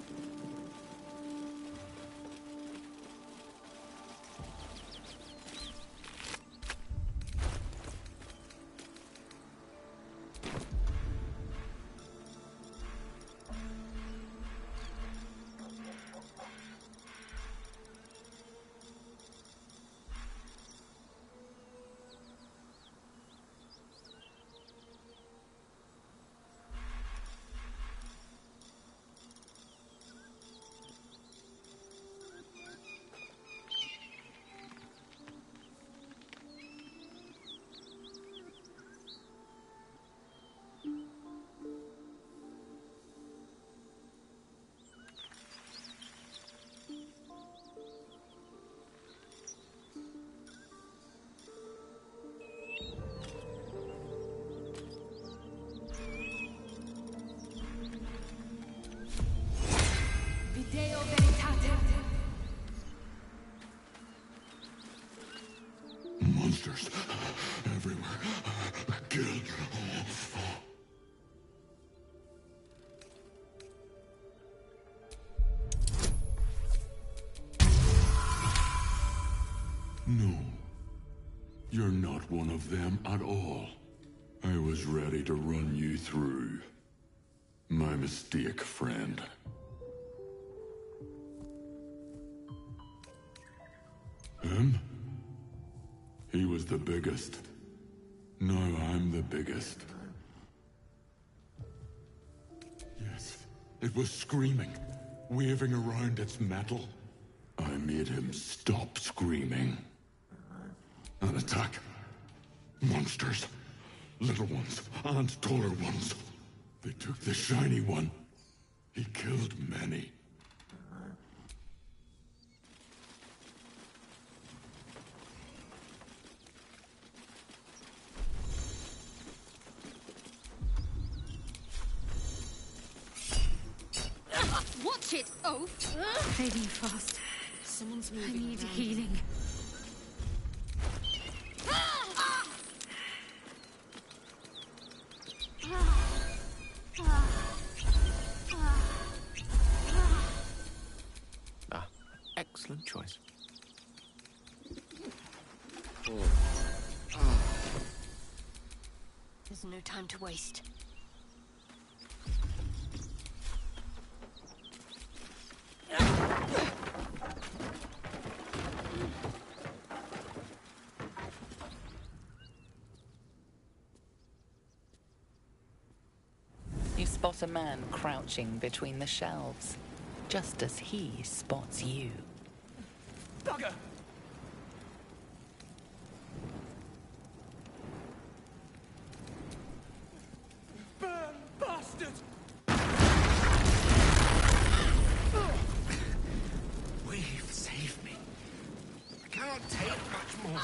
Speaker 19: Video veritatem.
Speaker 22: Monsters everywhere. Kill. No. You're not one of them at all. I was ready to run you through. My mistake, friend. Him? He was the biggest. Now I'm the biggest. Yes, it was screaming, waving around its metal. I made him stop screaming. An attack. Monsters. Little ones and taller ones. They took the shiny one. He killed many.
Speaker 16: Watch it, oaf! Fading fast.
Speaker 12: Someone's
Speaker 16: I
Speaker 12: moving
Speaker 16: need
Speaker 12: around.
Speaker 16: healing.
Speaker 2: Excellent choice.
Speaker 15: There's no time to waste.
Speaker 10: You spot a man crouching between the shelves, just as he spots you.
Speaker 20: Bugger! Burn, bastard!
Speaker 6: We've saved me. I cannot take much more.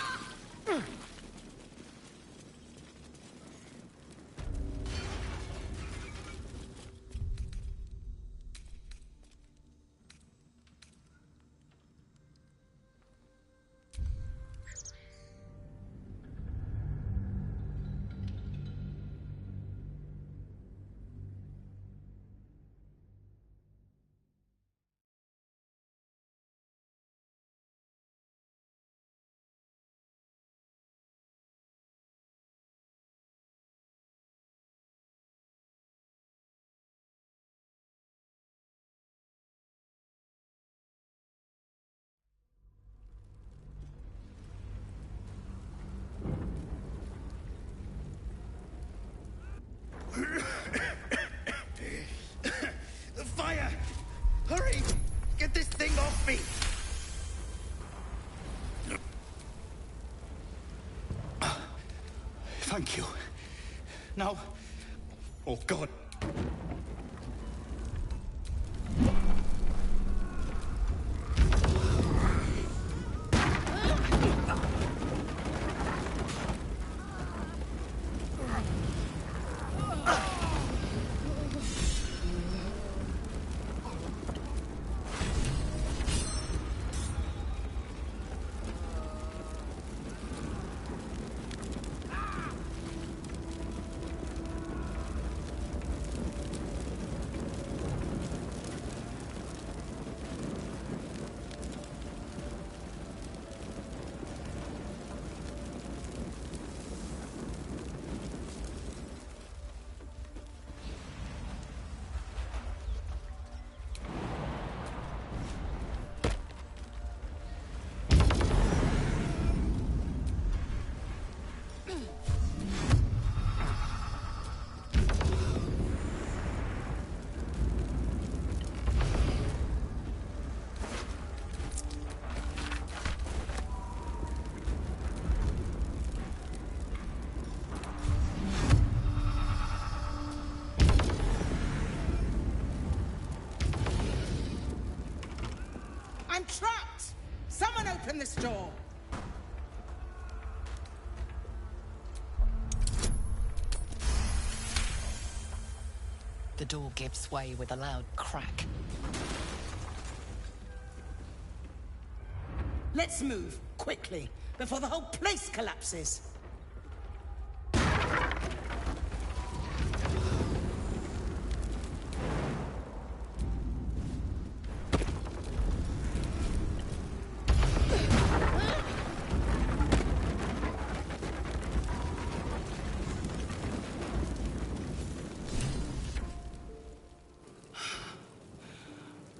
Speaker 6: The fire! Hurry! Get this thing off me!
Speaker 20: Thank you. Now... Oh, God.
Speaker 5: I'm trapped! Someone open this door!
Speaker 10: The door gives way with a loud crack.
Speaker 5: Let's move, quickly, before the whole place collapses.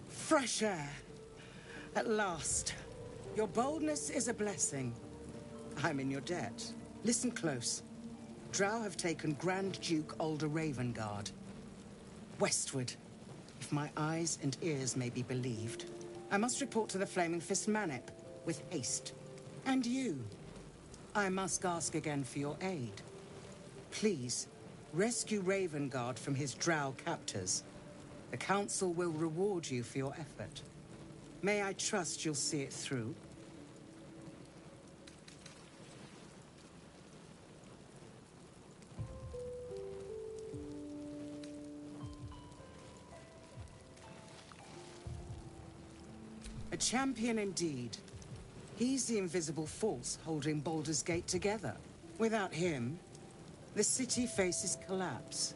Speaker 5: Fresh air. At last. Your boldness is a blessing. I'm in your debt. Listen close. Drow have taken Grand Duke Alder Ravengard. Westward, if my eyes and ears may be believed. I must report to the Flaming Fist Manip, with haste. And you. I must ask again for your aid. Please, rescue Ravengard from his Drow captors. The Council will reward you for your effort. May I trust you'll see it through? A champion indeed. He's the invisible force holding Baldur's Gate together. Without him, the city faces collapse.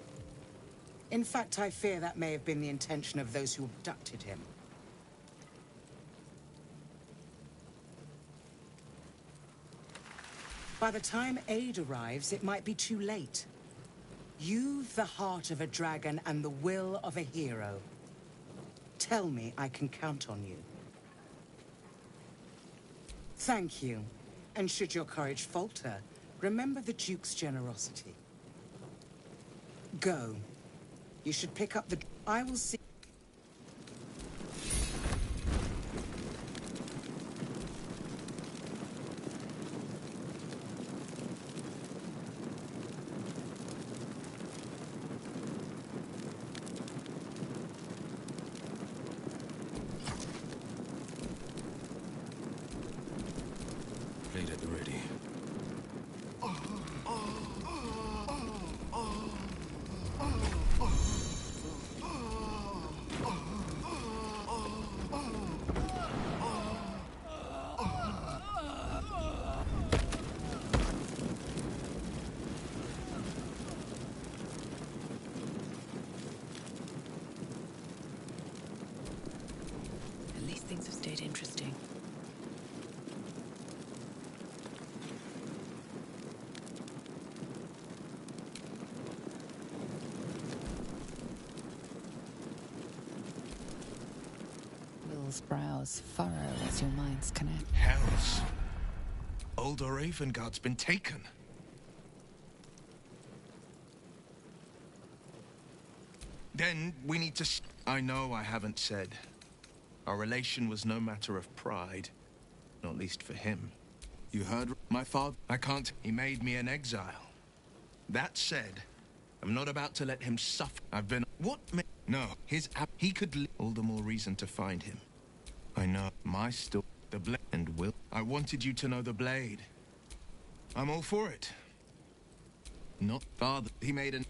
Speaker 5: In fact, I fear that may have been the intention of those who abducted him. By the time aid arrives, it might be too late. You've the heart of a dragon and the will of a hero. Tell me I can count on you. Thank you. And should your courage falter, remember the Duke's generosity. Go. You should pick up the... I will see...
Speaker 21: Blade at the ready.
Speaker 11: At least things have stayed interesting.
Speaker 10: Will's brows furrow as your minds connect.
Speaker 3: Hells. Old Ravengard's been taken. Then we need to... I know I haven't said. Our relation was no matter of pride. Not least for him. You heard my father? I can't... He made me an exile. That said, I'm not about to let him suffer. I've been... What? No, his... He could... All the more reason to find him. I know. My still... The blade... And will... I wanted you to know the blade. I'm all for it. Not father. He made an...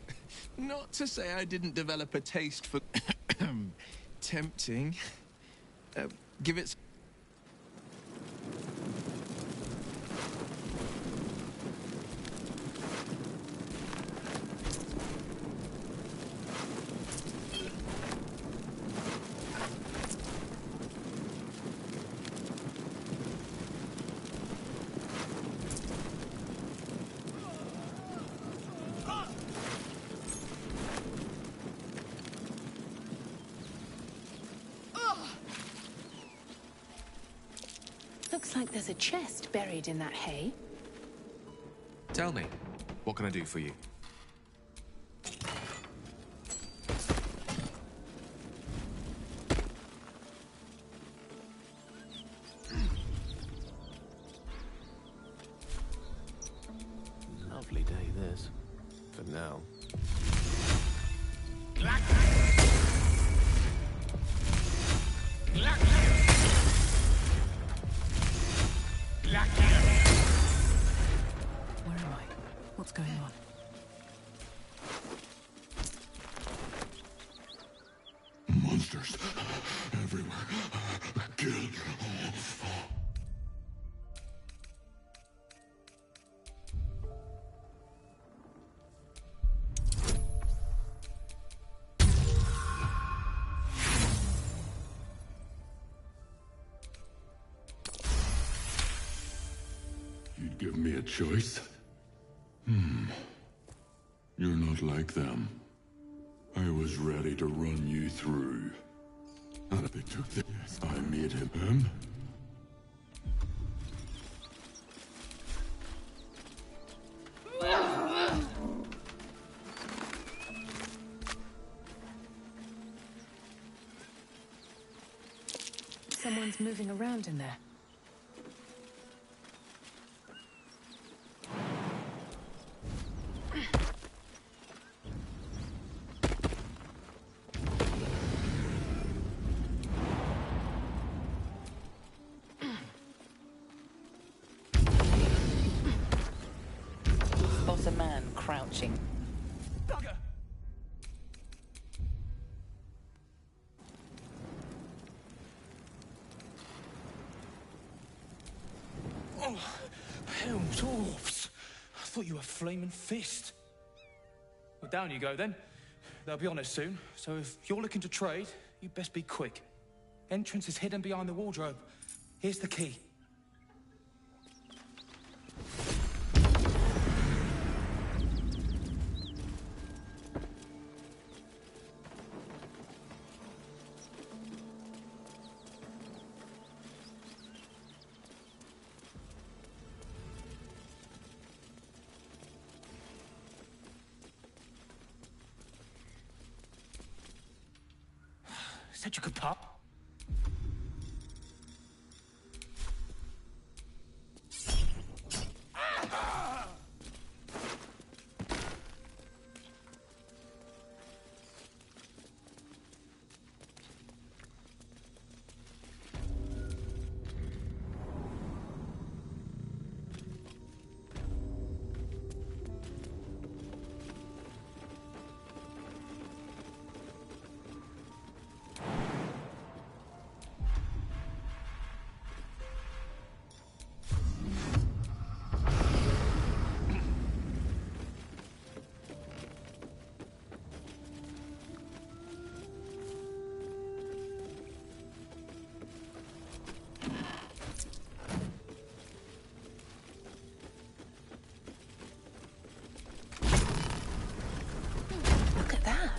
Speaker 3: Not to say I didn't develop a taste for... tempting. Give it...
Speaker 19: Looks like there's a chest buried in that hay.
Speaker 2: Tell me, what can I do for you? Lovely day, this. For now.
Speaker 11: Where am I? What's going on?
Speaker 22: Monsters everywhere. Kill. You'd give me a choice? You're not like them. I was ready to run you through. And they took the... I made him.
Speaker 19: Someone's moving around in there.
Speaker 10: Spot a man crouching.
Speaker 20: Oh, hell, dwarves. I thought you were Flaming Fist. Well, down you go, then. They'll be on it soon, so if you're looking to trade, you best be quick. Entrance is hidden behind the wardrobe. Here's the key. said you could pop.
Speaker 8: Look at that.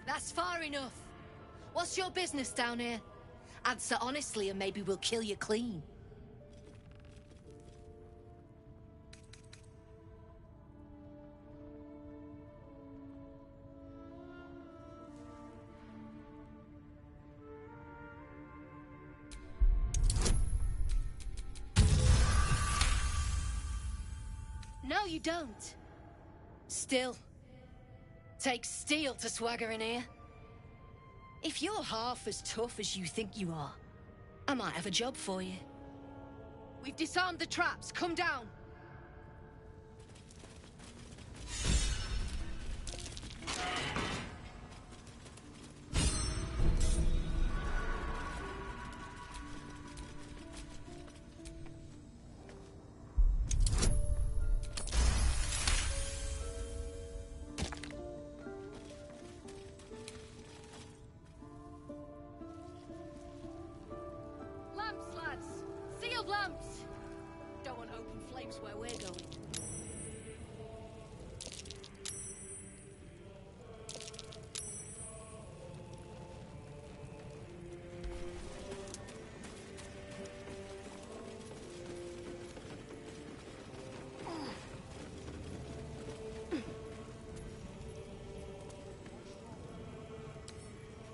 Speaker 4: That's far enough. What's your business down here? Answer honestly and maybe we'll kill you clean. No, you don't. Still. Takes steel to swagger in here. If you're half as tough as you think you are, I might have a job for you. We've disarmed the traps. Come down. Lamps, lads! Sealed lamps! Don't want open flames where we're going.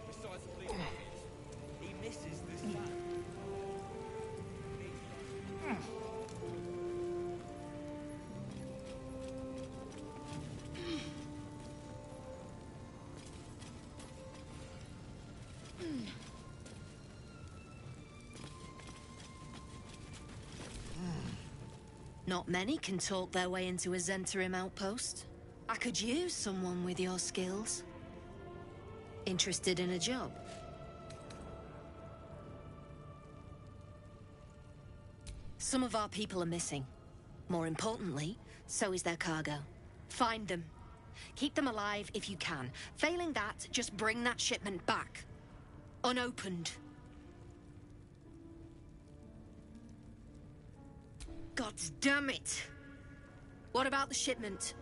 Speaker 6: Besides the bleeding he misses this land.
Speaker 4: Not many can talk their way into a Zentarim outpost. I could use someone with your skills. Interested in a job? Some of our people are missing. More importantly, so is their cargo. Find them. Keep them alive if you can. Failing that, just bring that shipment back. Unopened. God damn it! What about the shipment?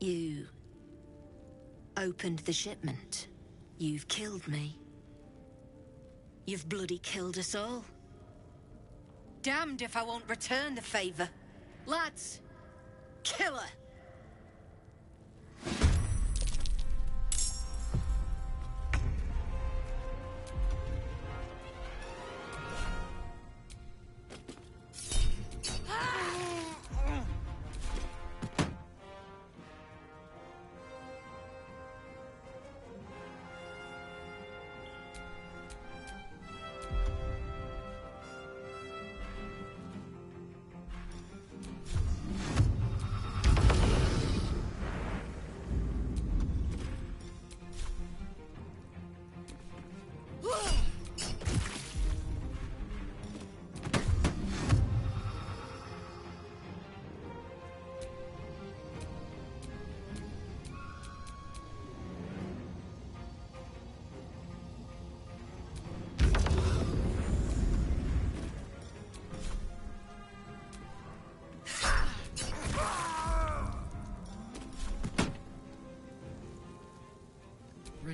Speaker 4: You opened the shipment. You've killed me. You've bloody killed us all. Damned if I won't return the favor. Lads, kill her!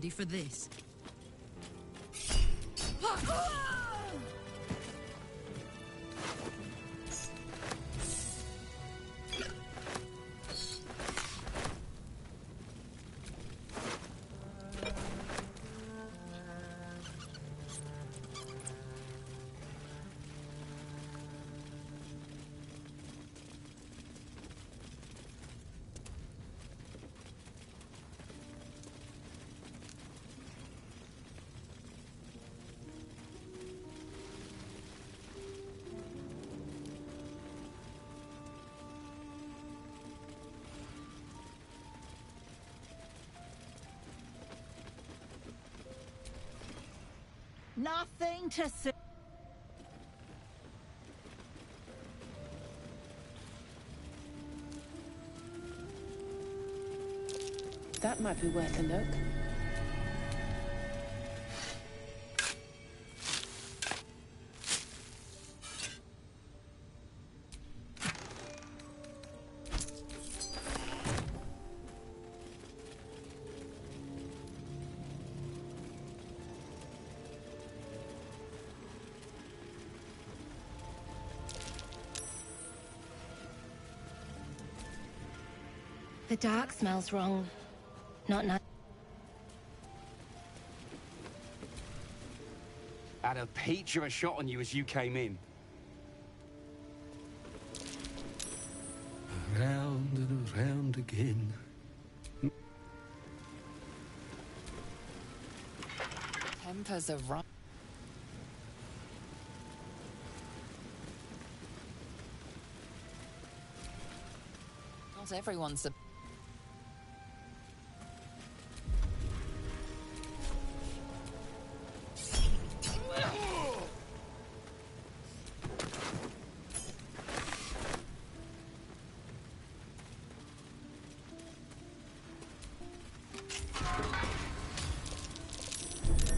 Speaker 12: ready for this.
Speaker 11: Nothing to see.
Speaker 19: That might be worth a look.
Speaker 15: The dark smells wrong. Not nice.
Speaker 13: Had a peach of a shot on you as you came in. Around and around again.
Speaker 10: Tempers are right. Not everyone's a...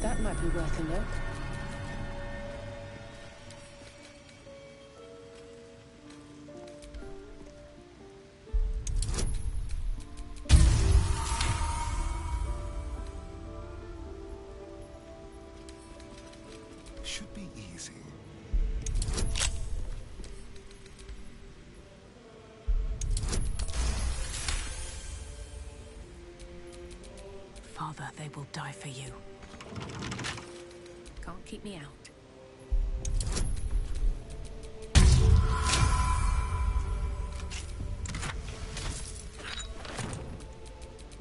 Speaker 19: That might be worth a look.
Speaker 3: Should be easy.
Speaker 11: Father, they will die for you.
Speaker 19: Can't keep me out.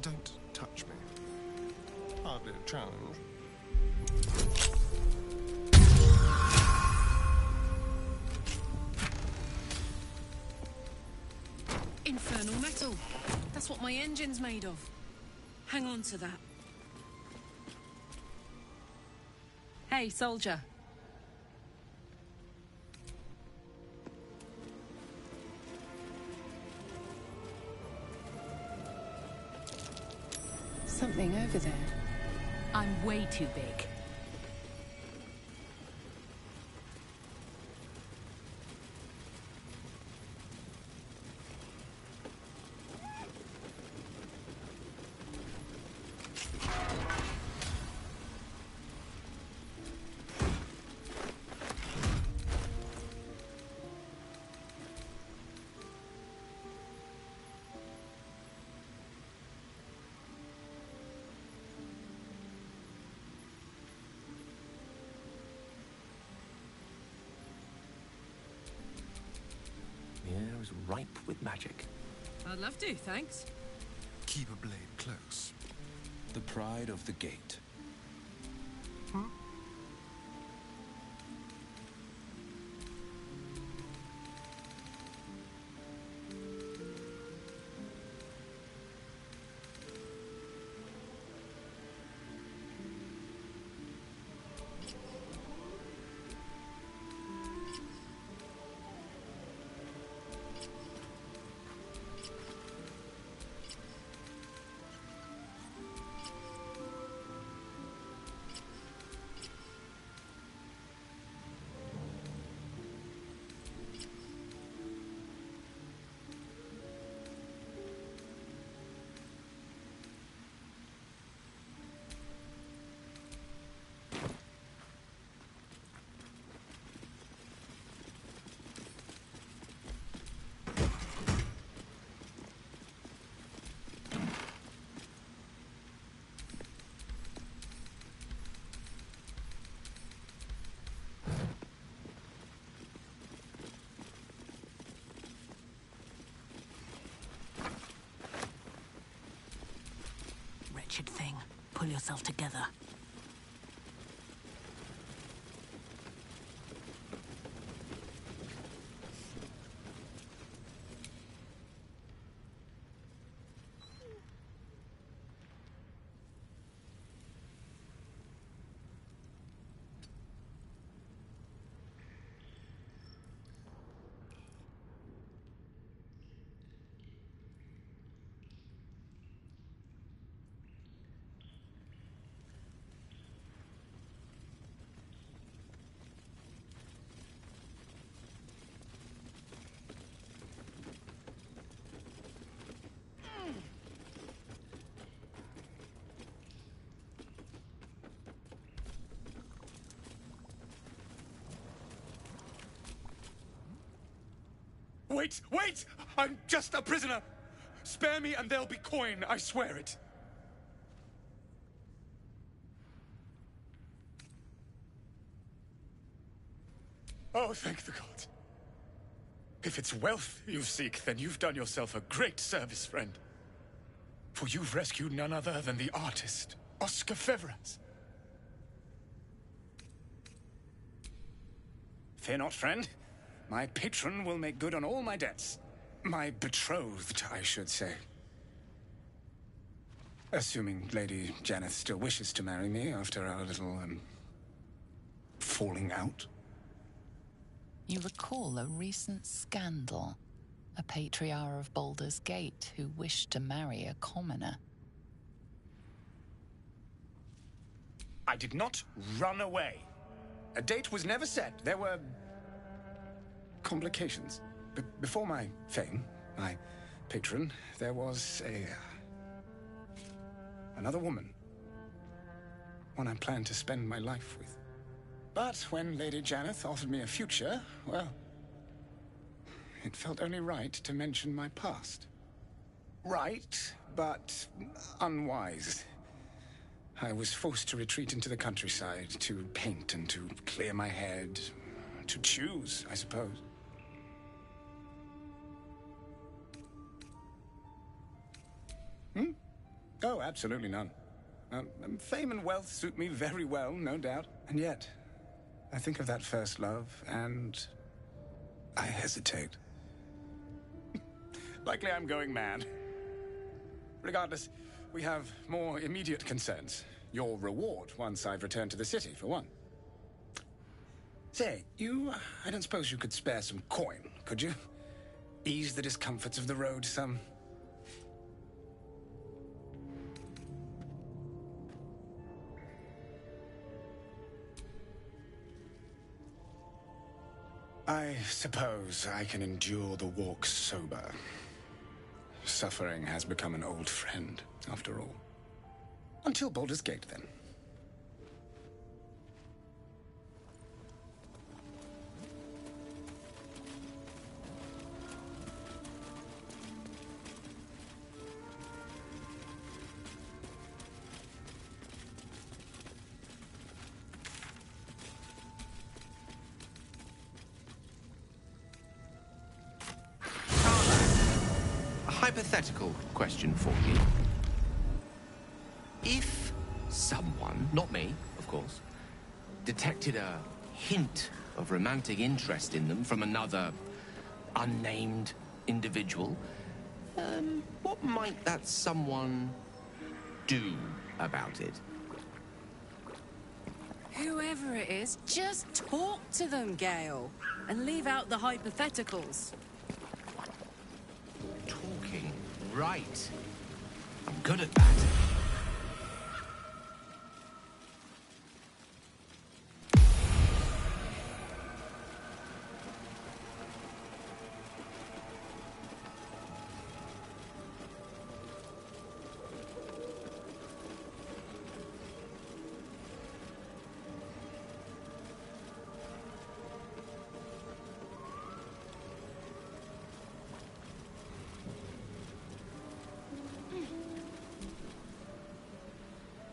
Speaker 9: Don't touch me. Hardly a challenge.
Speaker 12: Infernal metal. That's what my engine's made of. Hang on to that. Hey, soldier.
Speaker 19: Something over there.
Speaker 11: I'm way too big.
Speaker 2: The air is ripe with magic.
Speaker 12: I'd love to, thanks.
Speaker 3: Keep a blade close.
Speaker 21: The pride of the gate.
Speaker 11: Pull yourself together.
Speaker 6: Wait, wait! I'm just a prisoner! Spare me and there'll be coin, I swear it. Oh, thank the gods. If it's wealth you seek, then you've done yourself a great service, friend. For you've rescued none other than the artist, Oscar Fevras.
Speaker 14: Fear not, friend. My patron will make good on all my debts. My betrothed, I should say. Assuming Lady Janeth still wishes to marry me after our little, falling out.
Speaker 10: You recall a recent scandal. A patriarch of Baldur's Gate who wished to marry a commoner.
Speaker 14: I did not run away. A date was never set. There were complications. Before my fame, my patron, there was another woman. One I planned to spend my life with. But when Lady Janeth offered me a future, well, it felt only right to mention my past. Right, but unwise. I was forced to retreat into the countryside, to paint and to clear my head, to choose, I suppose. Oh, absolutely none. Fame and wealth suit me very well, no doubt. And yet, I think of that first love, and I hesitate. Likely I'm going mad. Regardless, we have more immediate concerns. Your reward once I've returned to the city, for one. Say, I don't suppose you could spare some coin, could you? Ease the discomforts of the road some. I suppose I can endure the walk sober. Suffering has become an old friend, after all. Until Baldur's Gate, then.
Speaker 2: Hypothetical question for you. If someone, not me, of course, detected a hint of romantic interest in them from another unnamed individual, what might that someone do about it?
Speaker 8: Whoever it is, just talk to them, Gale, and leave out the hypotheticals.
Speaker 2: Talking, right. I'm good at that.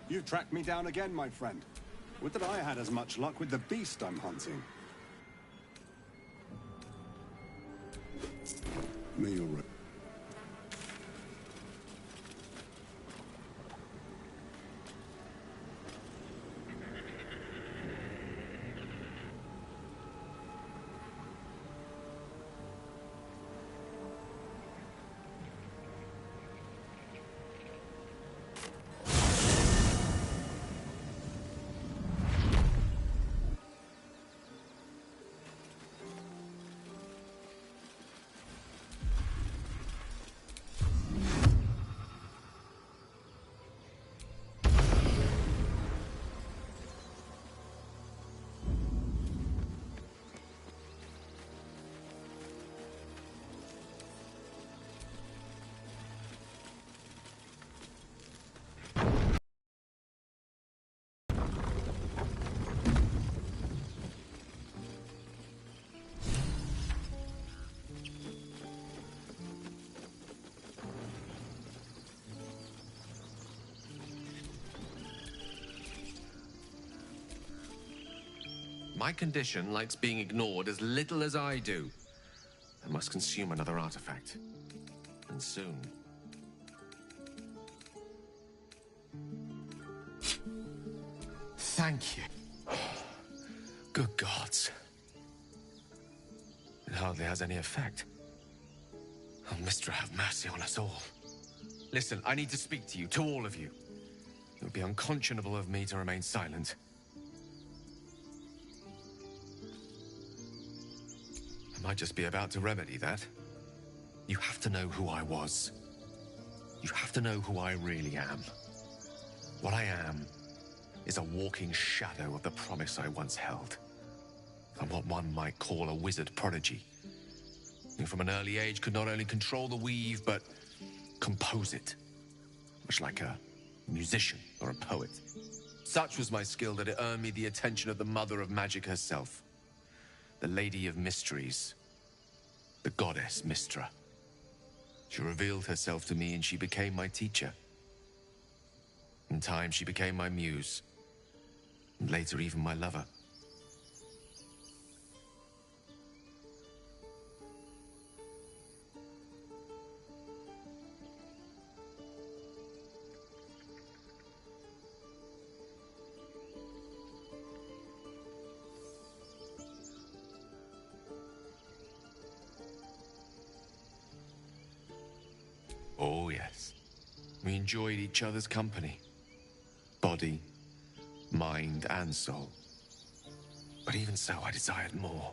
Speaker 18: You've tracked me down again, my friend. Would that I had as much luck with the beast I'm hunting. May your
Speaker 2: My condition likes being ignored as little as I do. I must consume another artifact. And soon. Thank you. Good gods. It hardly has any effect. Oh, Mistra, have mercy on us all. Listen, I need to speak to you, to all of you. It would be unconscionable of me to remain silent. I might just be about to remedy that. You have to know who I was. You have to know who I really am. What I am is a walking shadow of the promise I once held. I'm what one might call a wizard prodigy. And from an early age could not only control the weave, but compose it. Much like a musician or a poet. Such was my skill that it earned me the attention of the mother of magic herself. The Lady of Mysteries. The goddess Mistra. She revealed herself to me and she became my teacher. In time, she became my muse. And later, even my lover. Oh, yes. We enjoyed each other's company. Body, mind, and soul. But even so, I desired more.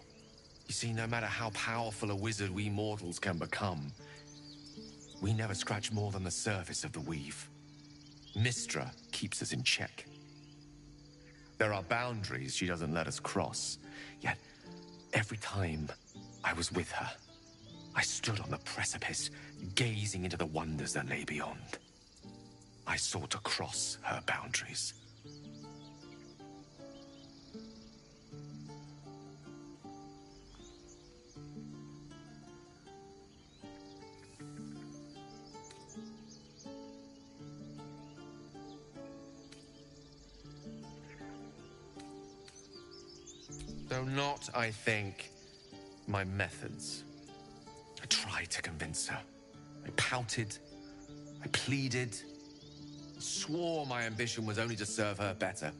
Speaker 2: You see, no matter how powerful a wizard we mortals can become, we never scratch more than the surface of the weave. Mistra keeps us in check. There are boundaries she doesn't let us cross. Yet, every time I was with her, I stood on the precipice, gazing into the wonders that lay beyond. I sought to cross her boundaries. Though not, I think, my methods. I tried to convince her. I pouted. I pleaded. Swore my ambition was only to serve her better.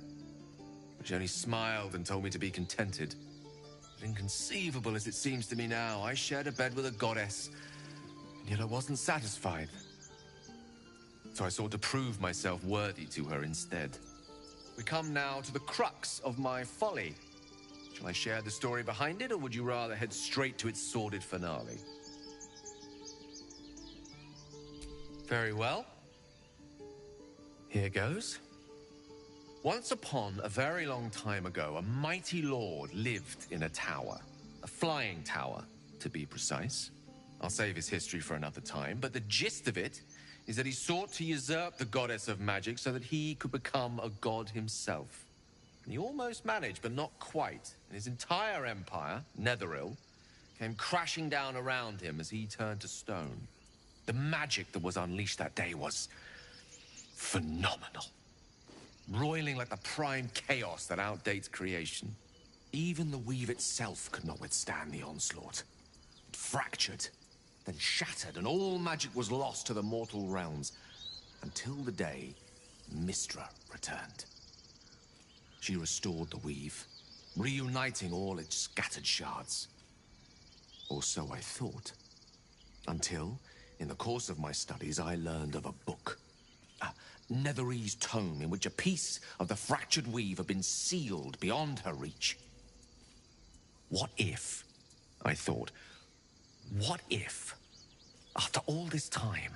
Speaker 2: But she only smiled and told me to be contented. But inconceivable as it seems to me now, I shared a bed with a goddess, and yet I wasn't satisfied. So I sought to prove myself worthy to her instead. We come now to the crux of my folly. Shall I share the story behind it, or would you rather head straight to its sordid finale? Very well. Here goes. Once upon a very long time ago, a mighty lord lived in a tower. A flying tower, to be precise. I'll save his history for another time, but the gist of it is that he sought to usurp the goddess of magic so that he could become a god himself. And he almost managed, but not quite. And his entire empire, Netheril, came crashing down around him as he turned to stone. The magic that was unleashed that day was phenomenal. Roiling like the prime chaos that outdates creation. Even the weave itself could not withstand the onslaught. It fractured, then shattered, and all magic was lost to the mortal realms. Until the day Mistra returned. She restored the weave, reuniting all its scattered shards. Or so I thought. Until, in the course of my studies, I learned of a book. A Netherese tome in which a piece of the fractured weave had been sealed beyond her reach. What if, I thought, what if, after all this time,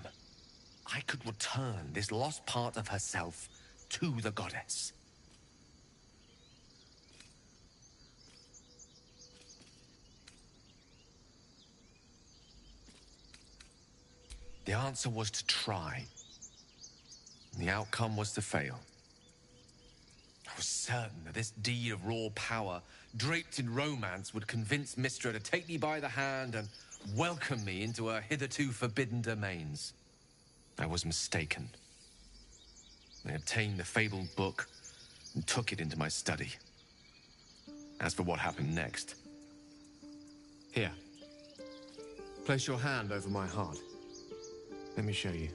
Speaker 2: I could return this lost part of herself to the goddess? The answer was to try. The outcome was to fail. I was certain that this deed of raw power, draped in romance, would convince Mistra to take me by the hand and welcome me into her hitherto forbidden domains. I was mistaken. I obtained the fabled book and took it into my study. As for what happened next... Here. Place your hand over my heart. Let me show you.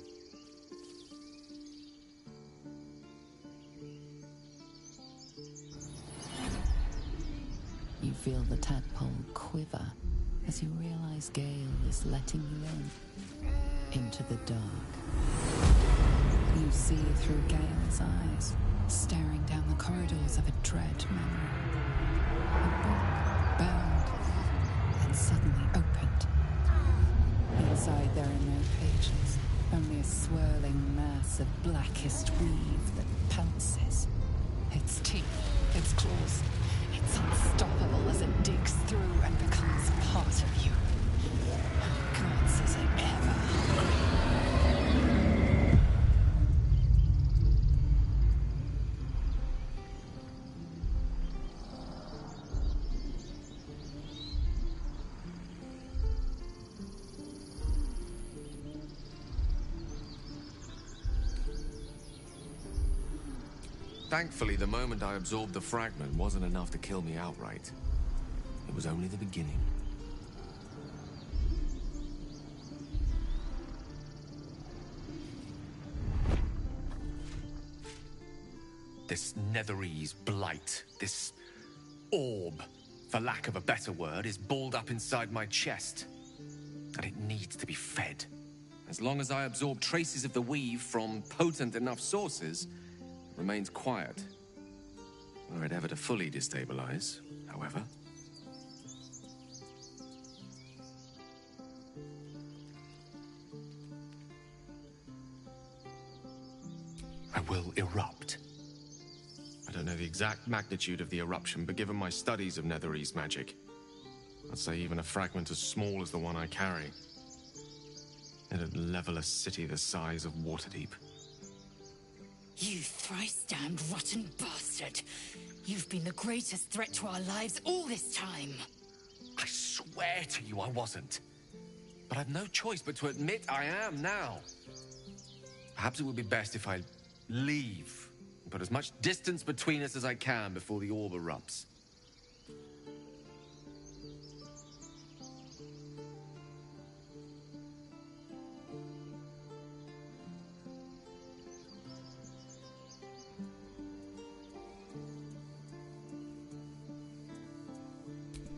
Speaker 10: You feel the tadpole quiver as you realize Gale is letting you into the dark. You see through Gale's eyes, staring down the corridors of a dread memory. A book bound and suddenly opened. Inside there are no pages, only a swirling mass of blackest weave that pounces. Its teeth, its claws, it's unstoppable as it digs through and becomes part of you. Gods, is it ever hungry?
Speaker 2: Thankfully, the moment I absorbed the fragment wasn't enough to kill me outright. It was only the beginning. This Netherese blight, this orb, for lack of a better word, is balled up inside my chest. And it needs to be fed. As long as I absorb traces of the weave from potent enough sources, it remains quiet. Were it ever to fully destabilize, however. I will erupt. I don't know the exact magnitude of the eruption, but given my studies of Netherese magic, I'd say even a fragment as small as the one I carry, it'd level a city the size of Waterdeep.
Speaker 1: You thrice-damned rotten bastard! You've been the greatest threat to our lives all this time!
Speaker 2: I swear to you I wasn't. But I've no choice but to admit I am now. Perhaps it would be best if I leave and put as much distance between us as I can before the orb erupts.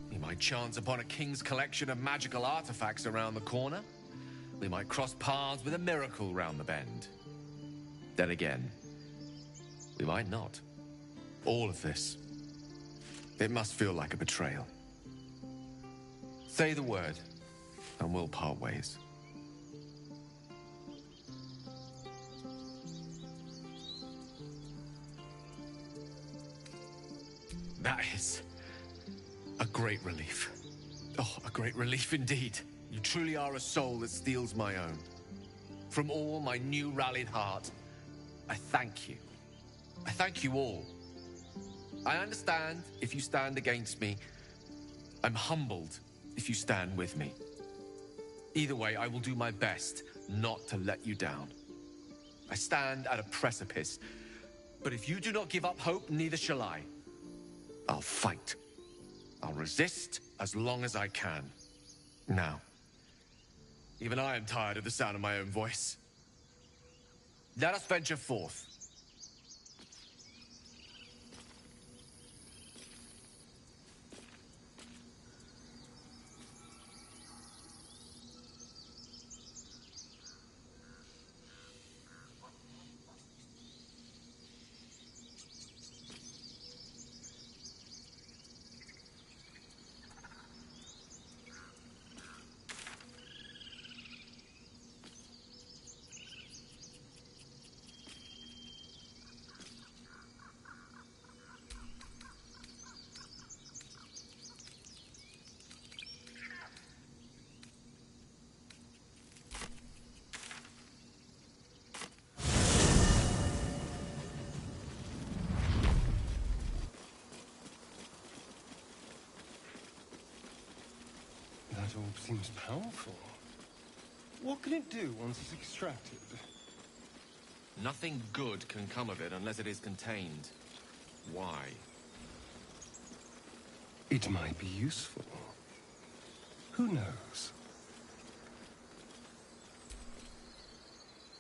Speaker 2: We might chance upon a king's collection of magical artifacts around the corner. We might cross paths with a miracle round the bend. Then again, we might not. All of this, it must feel like a betrayal. Say the word, and we'll part ways. That is a great relief. Oh, a great relief indeed. You truly are a soul that steals my own. From all my new rallied heart, I thank you. I thank you all. I understand if you stand against me. I'm humbled if you stand with me. Either way, I will do my best not to let you down. I stand at a precipice, but if you do not give up hope, neither shall I. I'll fight. I'll resist as long as I can. Now, even I am tired of the sound of my own voice. Let us venture forth.
Speaker 9: That orb seems powerful. What can it do once it's extracted?
Speaker 2: Nothing good can come of it unless it is contained. Why?
Speaker 9: It might be useful. Who knows?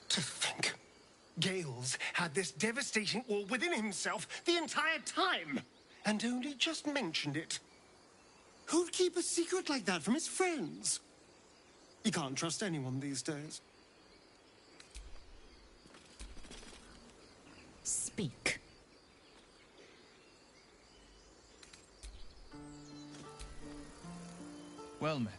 Speaker 9: To think, Gales had this devastating all within himself the entire time, and only just mentioned it. Who'd keep a secret like that from his friends? You can't trust anyone these days.
Speaker 1: Speak.
Speaker 3: Well met.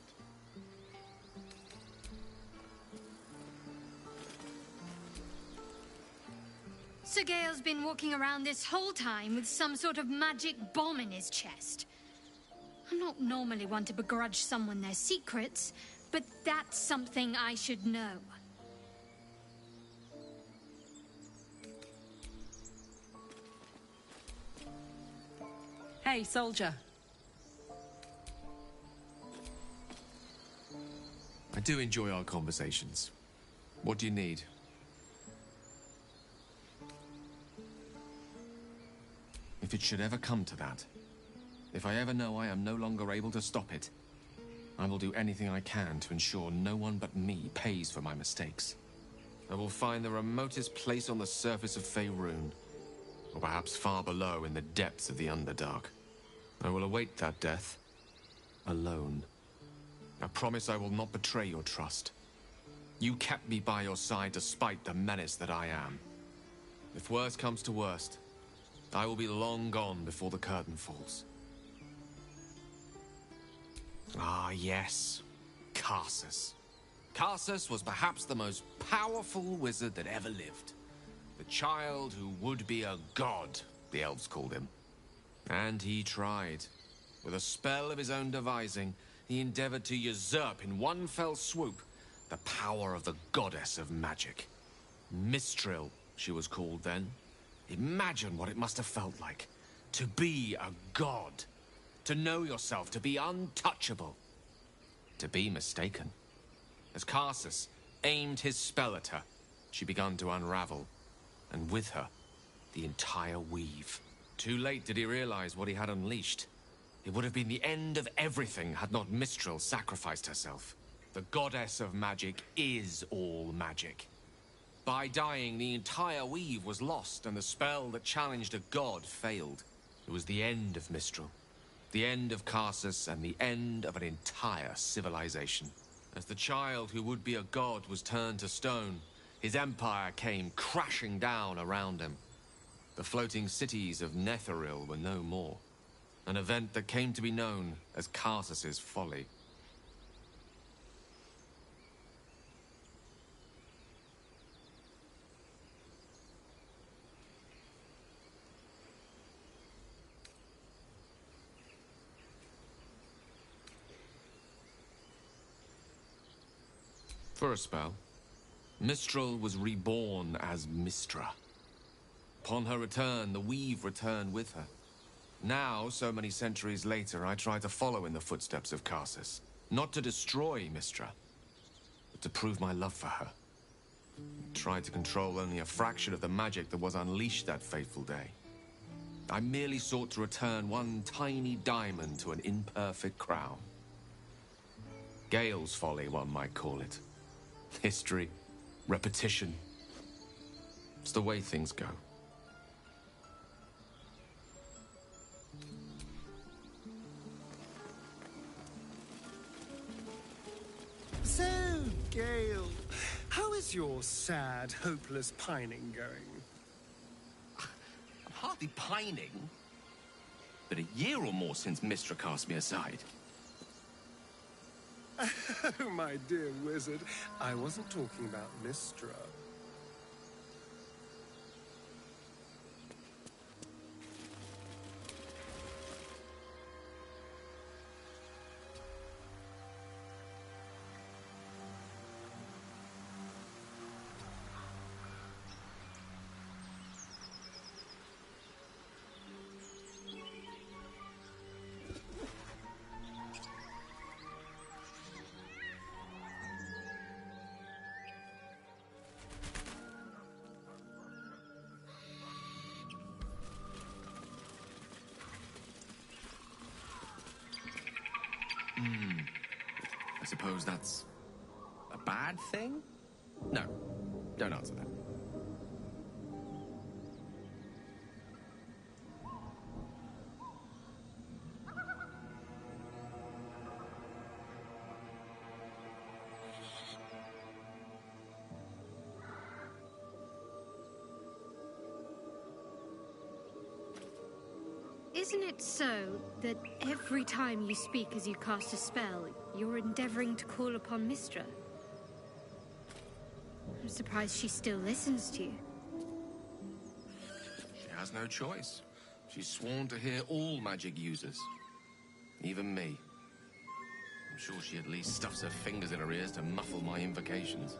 Speaker 16: Sir Gale's been walking around this whole time with some sort of magic bomb in his chest. I'm not normally one to begrudge someone their secrets, but that's something I should know.
Speaker 12: Hey, soldier.
Speaker 2: I do enjoy our conversations. What do you need? If it should ever come to that, if I ever know I am no longer able to stop it, I will do anything I can to ensure no one but me pays for my mistakes. I will find the remotest place on the surface of Faerun, or perhaps far below in the depths of the Underdark. I will await that death, alone. I promise I will not betray your trust. You kept me by your side despite the menace that I am. If worst comes to worst, I will be long gone before the curtain falls. Ah, yes. Karsus. Karsus was perhaps the most powerful wizard that ever lived. The child who would be a god, the elves called him. And he tried. With a spell of his own devising, he endeavored to usurp in one fell swoop the power of the goddess of magic. Mistral, she was called then. Imagine what it must have felt like to be a god, to know yourself, to be untouchable, to be mistaken. As Karsus aimed his spell at her, she began to unravel, and with her, the entire weave. Too late did he realize what he had unleashed. It would have been the end of everything had not Mistral sacrificed herself. The goddess of magic is all magic. By dying, the entire weave was lost, and the spell that challenged a god failed. It was the end of Mistral, the end of Karsus, and the end of an entire civilization. As the child who would be a god was turned to stone, his empire came crashing down around him. The floating cities of Netheril were no more. An event that came to be known as Karsus's folly. For a spell, Mistral was reborn as Mistra. Upon her return, the weave returned with her. Now, so many centuries later, I try to follow in the footsteps of Karsus. Not to destroy Mistra, but to prove my love for her. I tried to control only a fraction of the magic that was unleashed that fateful day. I merely sought to return one tiny diamond to an imperfect crown. Gale's folly, one might call it. History, repetition. It's the way things go.
Speaker 9: So, Gale, how is your sad, hopeless pining going?
Speaker 2: I'm hardly pining. But a year or more since Mistra cast me aside.
Speaker 9: Oh, my dear wizard, I wasn't talking about Mistra.
Speaker 2: I suppose that's a bad thing? No, don't answer that.
Speaker 16: Isn't it so that every time you speak as you cast a spell, you're endeavoring to call upon Mistra? I'm surprised she still listens to you.
Speaker 2: She has no choice. She's sworn to hear all magic users. Even me. I'm sure she at least stuffs her fingers in her ears to muffle my invocations.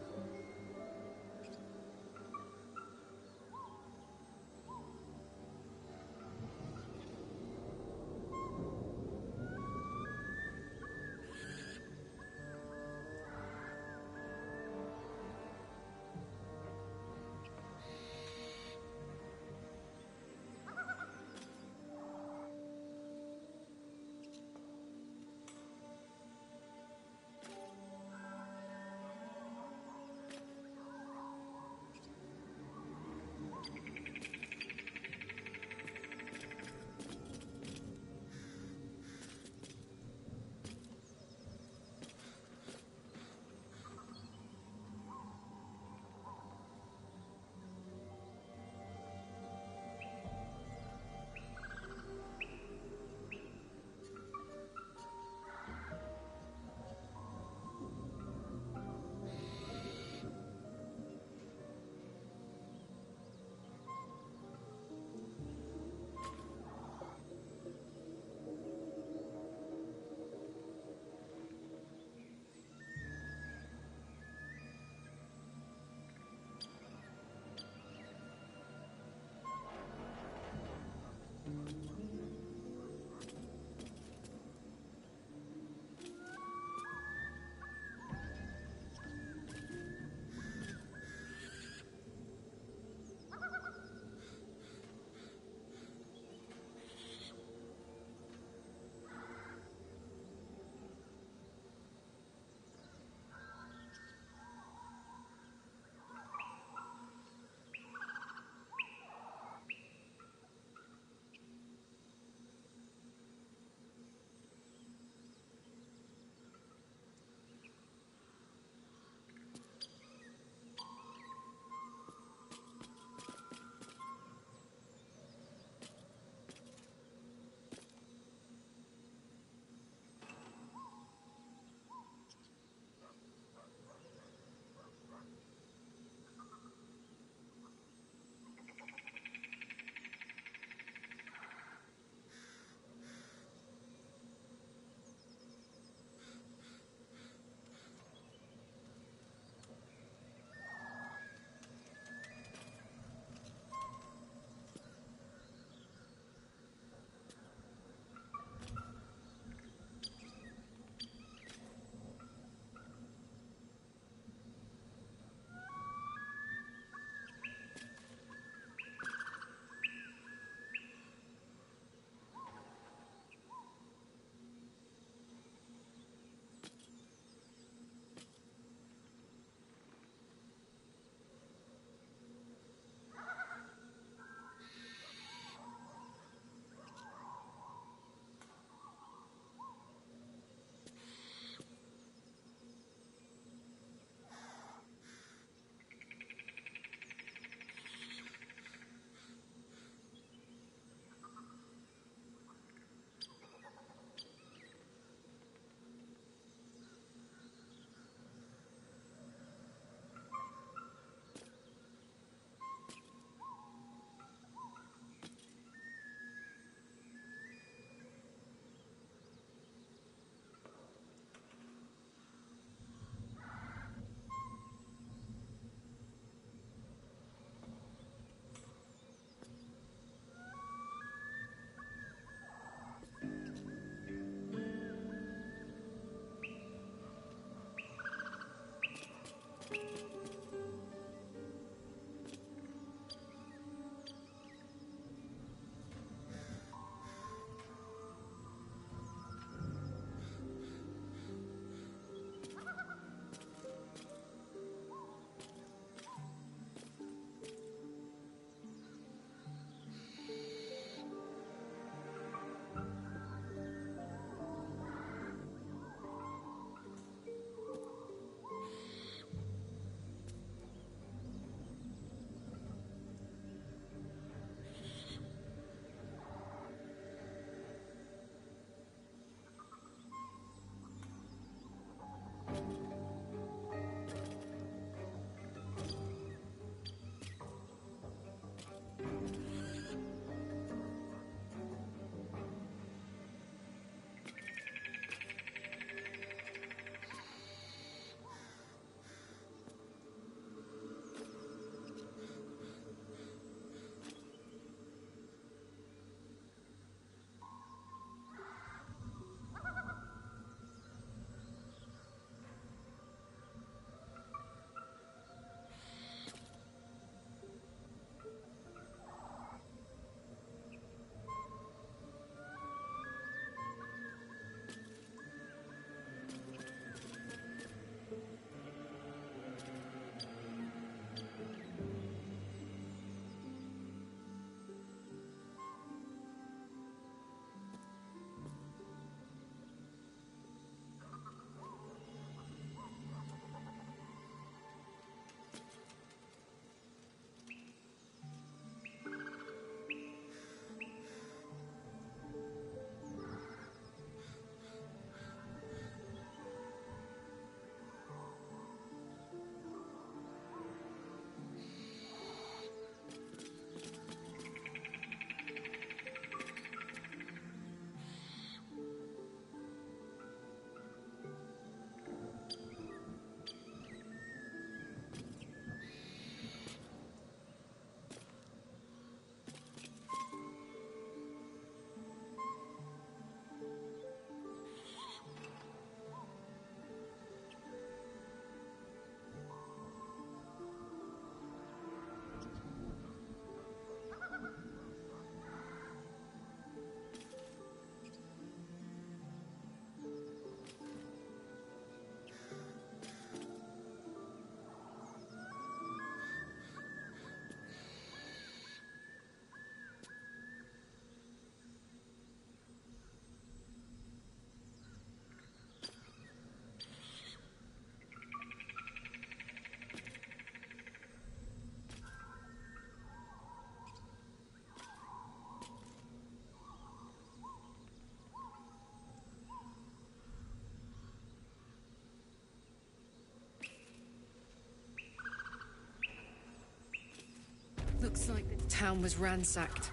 Speaker 12: Looks like the town was ransacked.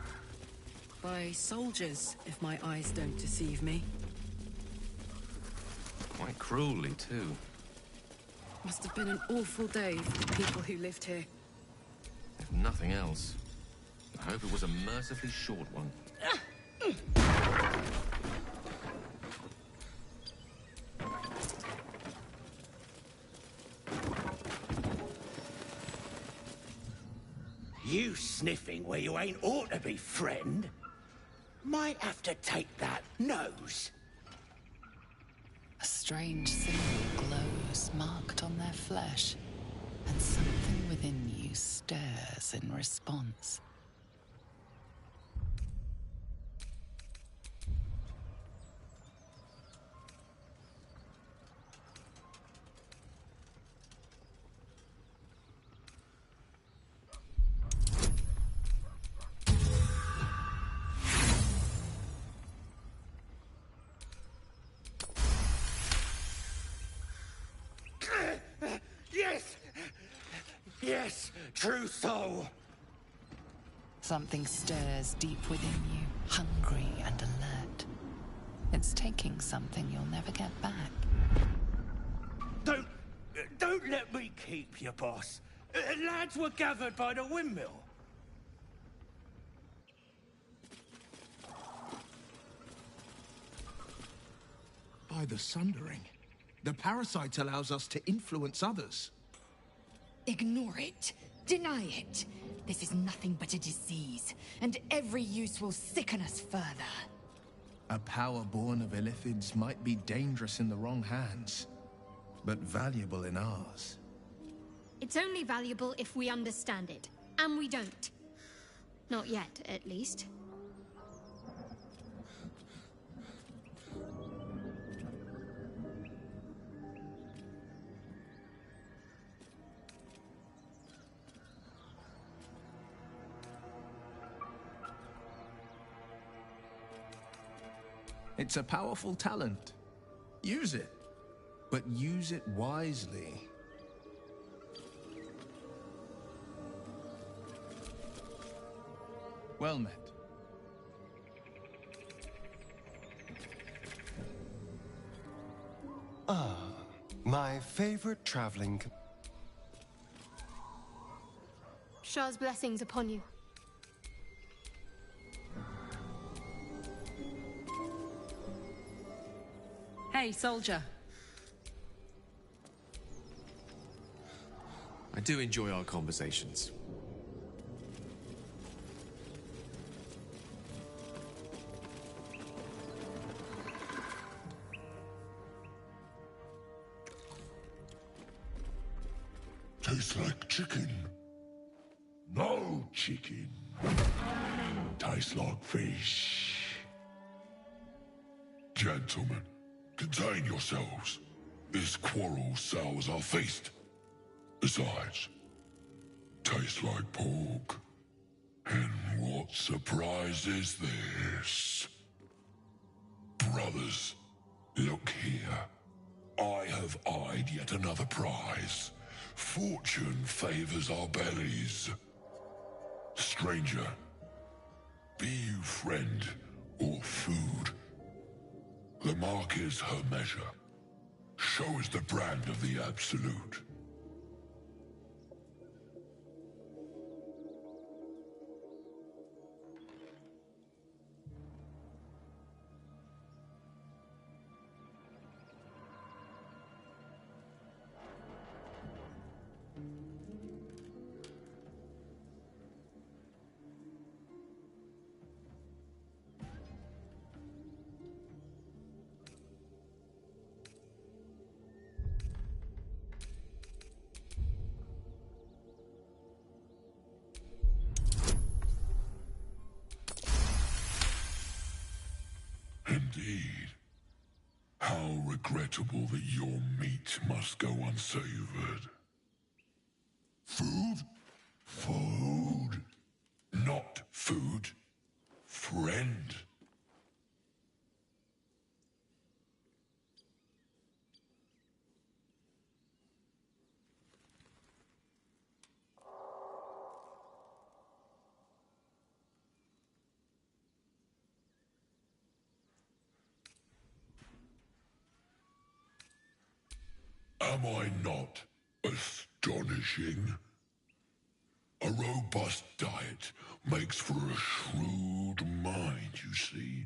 Speaker 12: By soldiers, if my eyes don't deceive me.
Speaker 2: Quite cruelly, too.
Speaker 12: Must have been an awful day for the people who lived here.
Speaker 2: If nothing else, I hope it was a mercifully short one.
Speaker 7: You sniffing where you ain't ought to be, friend? Might have to take that nose.
Speaker 10: A strange symbol glows, marked on their flesh, and something within you stirs in response.
Speaker 7: Yes! Yes, true soul.
Speaker 10: Something stirs deep within you, hungry and alert. It's taking something you'll never get back.
Speaker 7: Don't let me keep you, boss. Lads were gathered by the windmill.
Speaker 3: By the Sundering. The parasite allows us to influence others.
Speaker 1: Ignore it. Deny it. This is nothing but a disease, and every use will sicken us further.
Speaker 3: A power born of illithids might be dangerous in the wrong hands, but valuable in ours.
Speaker 16: It's only valuable if we understand it, and we don't. Not yet, at least.
Speaker 3: It's a powerful talent. Use it, but use it wisely. Well met.
Speaker 9: Ah, my favorite traveling...
Speaker 15: Shah's blessings upon you.
Speaker 12: Hey, soldier.
Speaker 2: I do enjoy our conversations.
Speaker 17: Tastes like chicken. No chicken. Tastes like fish. Gentlemen, contain yourselves. This quarrel sours our feast. Besides, tastes like pork. And what surprise is this? Brothers, look here. I have eyed yet another prize. Fortune favors our bellies. Stranger, be you friend or food, the mark is her measure. Show is the brand of the absolute. Indeed. How regrettable that your meat must go unsavored. Food? Food. Not food. Friend. Am I not astonishing? A robust diet makes for a shrewd mind, you see.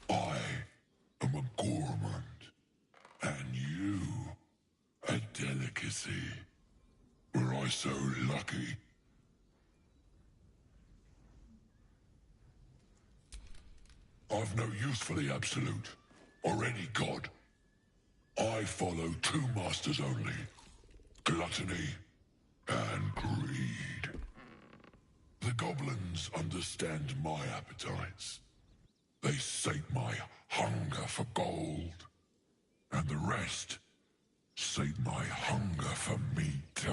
Speaker 17: I am a gourmand, and you a delicacy. Were I so lucky? I've no use for the Absolute, or any god. I follow two masters only, gluttony and greed. The goblins understand my appetites. They sate my hunger for gold, and the rest sate my hunger for meat.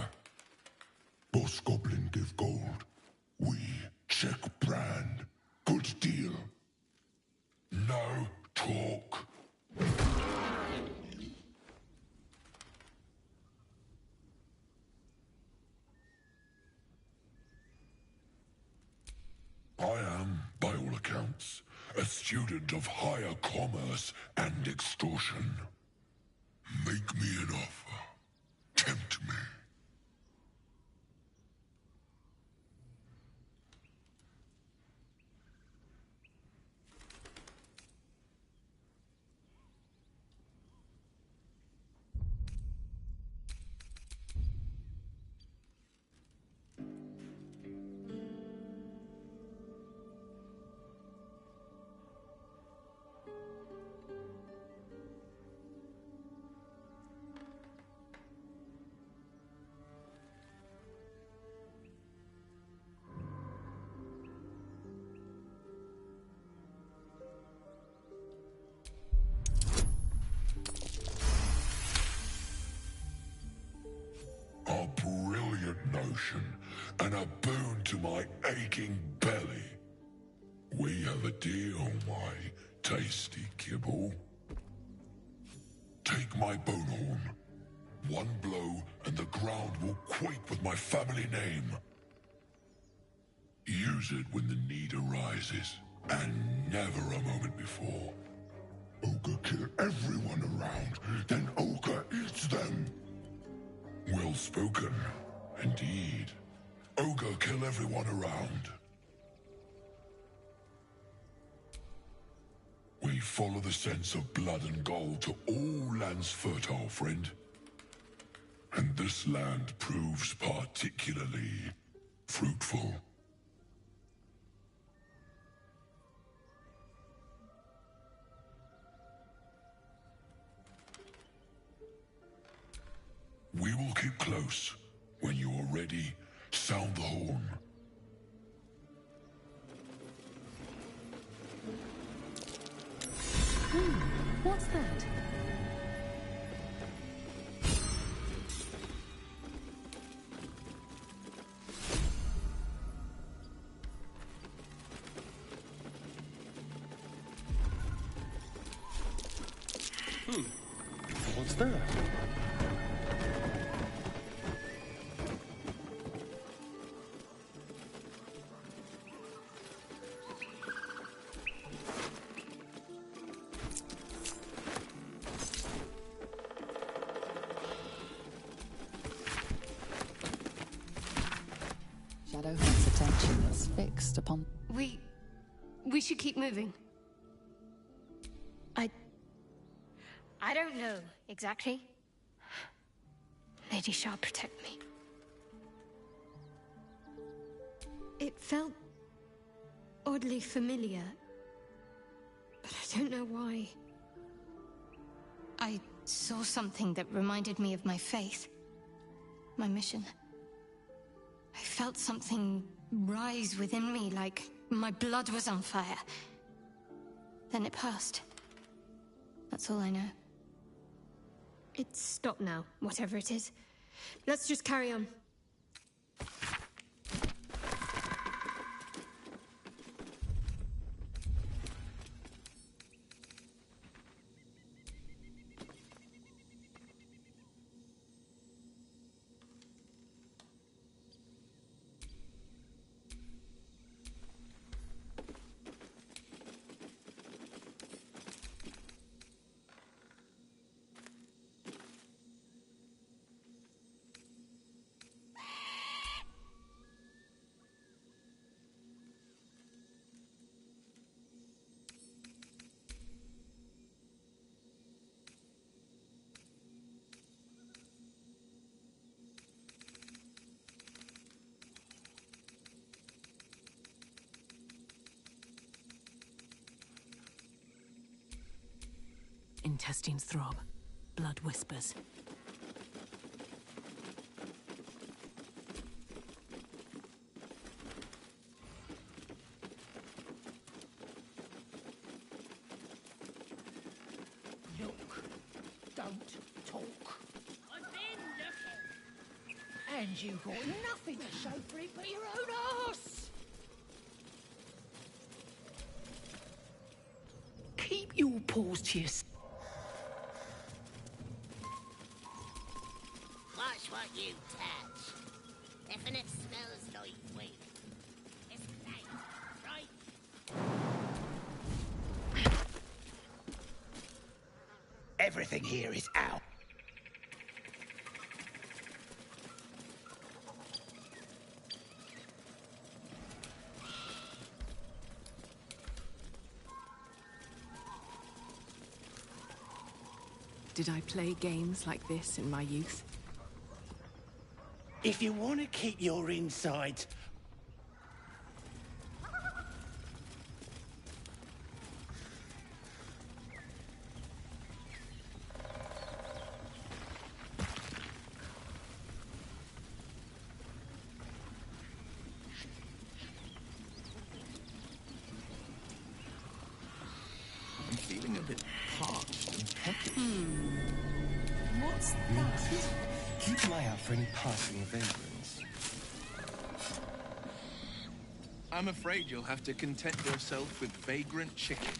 Speaker 17: Boss Goblin give gold. We check brand. Good deal. No talk. I am, by all accounts, a student of higher commerce and extortion. Make me an offer. Tempt me. A brilliant notion, and a boon to my aching belly. We have a deal, my tasty kibble. Take my bone horn. One blow, and the ground will quake with my family name. Use it when the need arises, and never a moment before. Ogre kill everyone around, then Ogre eats them. Well spoken, indeed. Ogre kill everyone around. We follow the sense of blood and gold to all lands fertile, friend. And this land proves particularly fruitful. We will keep close. When you are ready, sound the horn.
Speaker 19: What's that?
Speaker 9: What's that?
Speaker 10: Shadowhunt's attention is fixed upon...
Speaker 15: We should keep moving. I don't know, exactly. Lady Shah, protect me. It felt oddly familiar, but I don't know why. I saw something that reminded me of my faith, my mission. I felt something rise within me, like my blood was on fire. Then it passed. That's all I know. It's stopped now, whatever it is. Let's just carry on.
Speaker 11: Intestines throb. Blood whispers.
Speaker 7: Look. Don't talk. I've been looking. And you've got nothing to show for it but your own arse. Keep your paws to yourself.
Speaker 5: Watch what you touch. If it smells like weed, it's nice, right?
Speaker 7: Everything here is out.
Speaker 19: Did I play games like this in my youth?
Speaker 7: If you want to keep your insides...
Speaker 3: I'm feeling a bit parched and pecky.
Speaker 19: What's that?
Speaker 9: Keep an eye out for any passing vagrants.
Speaker 3: I'm afraid you'll have to content yourself with vagrant chickens.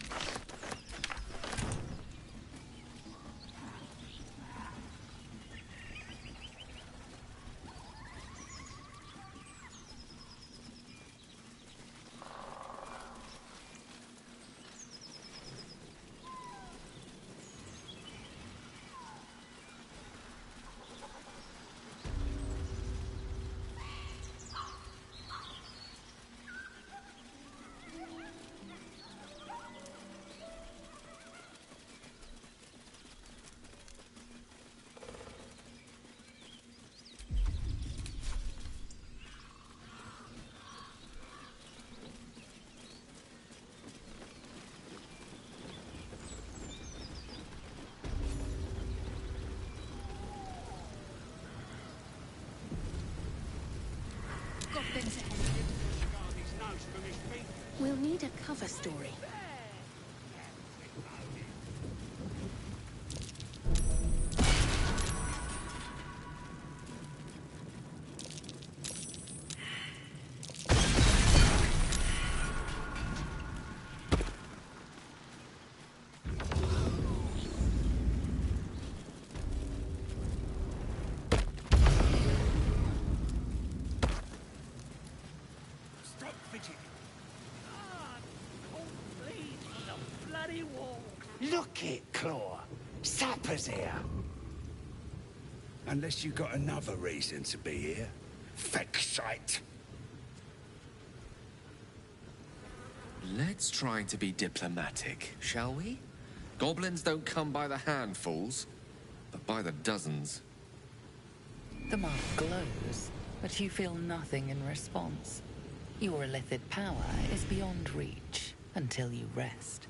Speaker 19: We'll need a cover story.
Speaker 7: Stop fidgeting. Please, the bloody wall. Look it, Claw. Sapper's here. Unless you got another reason to be here. Feck sight.
Speaker 2: Let's try to be diplomatic, shall we? Goblins don't come by the handfuls, but by the dozens.
Speaker 10: The mark glows, but you feel nothing in response. Your illithid power is beyond reach until you rest.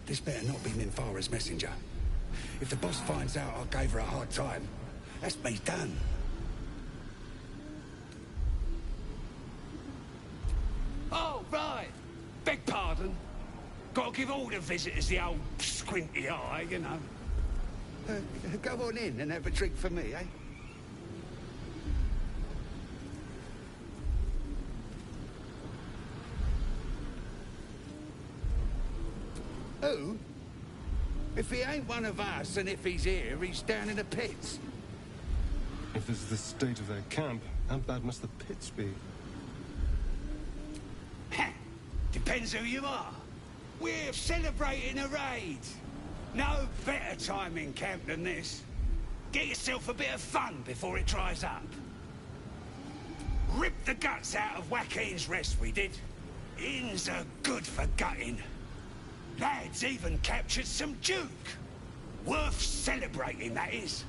Speaker 7: This better not be Minfara's messenger. If the boss finds out I gave her a hard time, that's me done. Oh, right. Beg pardon. Gotta give all the visitors the old squinty eye, you know. Go on in and have a drink for me, eh? Who? If he ain't one of us, and if he's here, he's down in the pits.
Speaker 9: If this is the state of their camp, how bad must the pits be?
Speaker 7: Depends who you are. We're celebrating a raid. No better time in camp than this. Get yourself a bit of fun before it dries up. Ripped the guts out of Joaquin's rest, we did. Inns are good for gutting. Lads even captured some Duke. Worth celebrating, that is.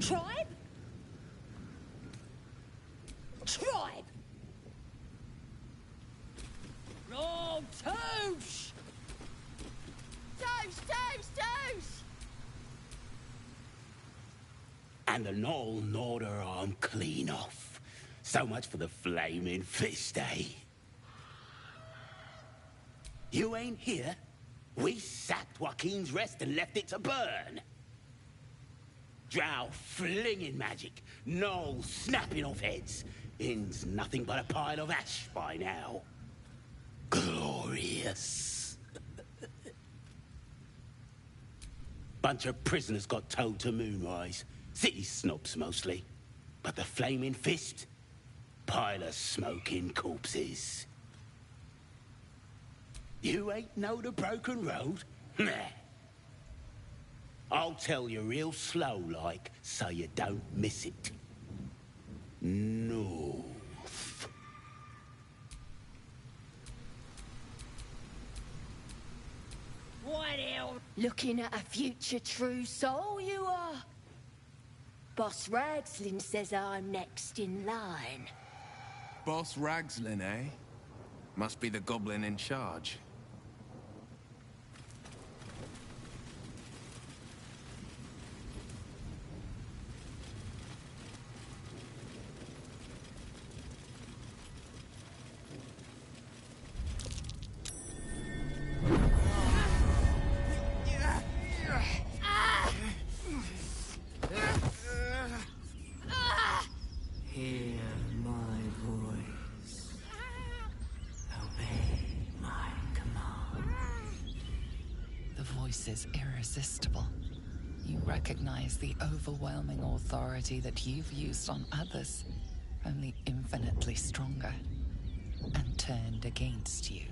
Speaker 4: Tribe? Tribe! Oh, Toosh! Toosh!
Speaker 7: And the Knoll gnawed her arm clean off. So much for the flaming fist, eh? You ain't here? We sacked Joaquin's rest and left it to burn. Drow flinging magic, Knoll snapping off heads. Inn's nothing but a pile of ash by now. Glorious. Bunch of prisoners got towed to Moonrise. City snobs mostly. But the flaming fist? Pile of smoking corpses. You ain't know the broken road? Nah. I'll tell you real slow like, so you don't miss it. North.
Speaker 4: What hell? Looking at a future true soul, you are. Boss Ragslin says I'm next in line.
Speaker 3: Boss Ragslin, eh? Must be the goblin in charge.
Speaker 20: Hear my voice. Obey my command.
Speaker 10: The voice is irresistible. You recognize the overwhelming authority that you've used on others, only infinitely stronger, and turned against you.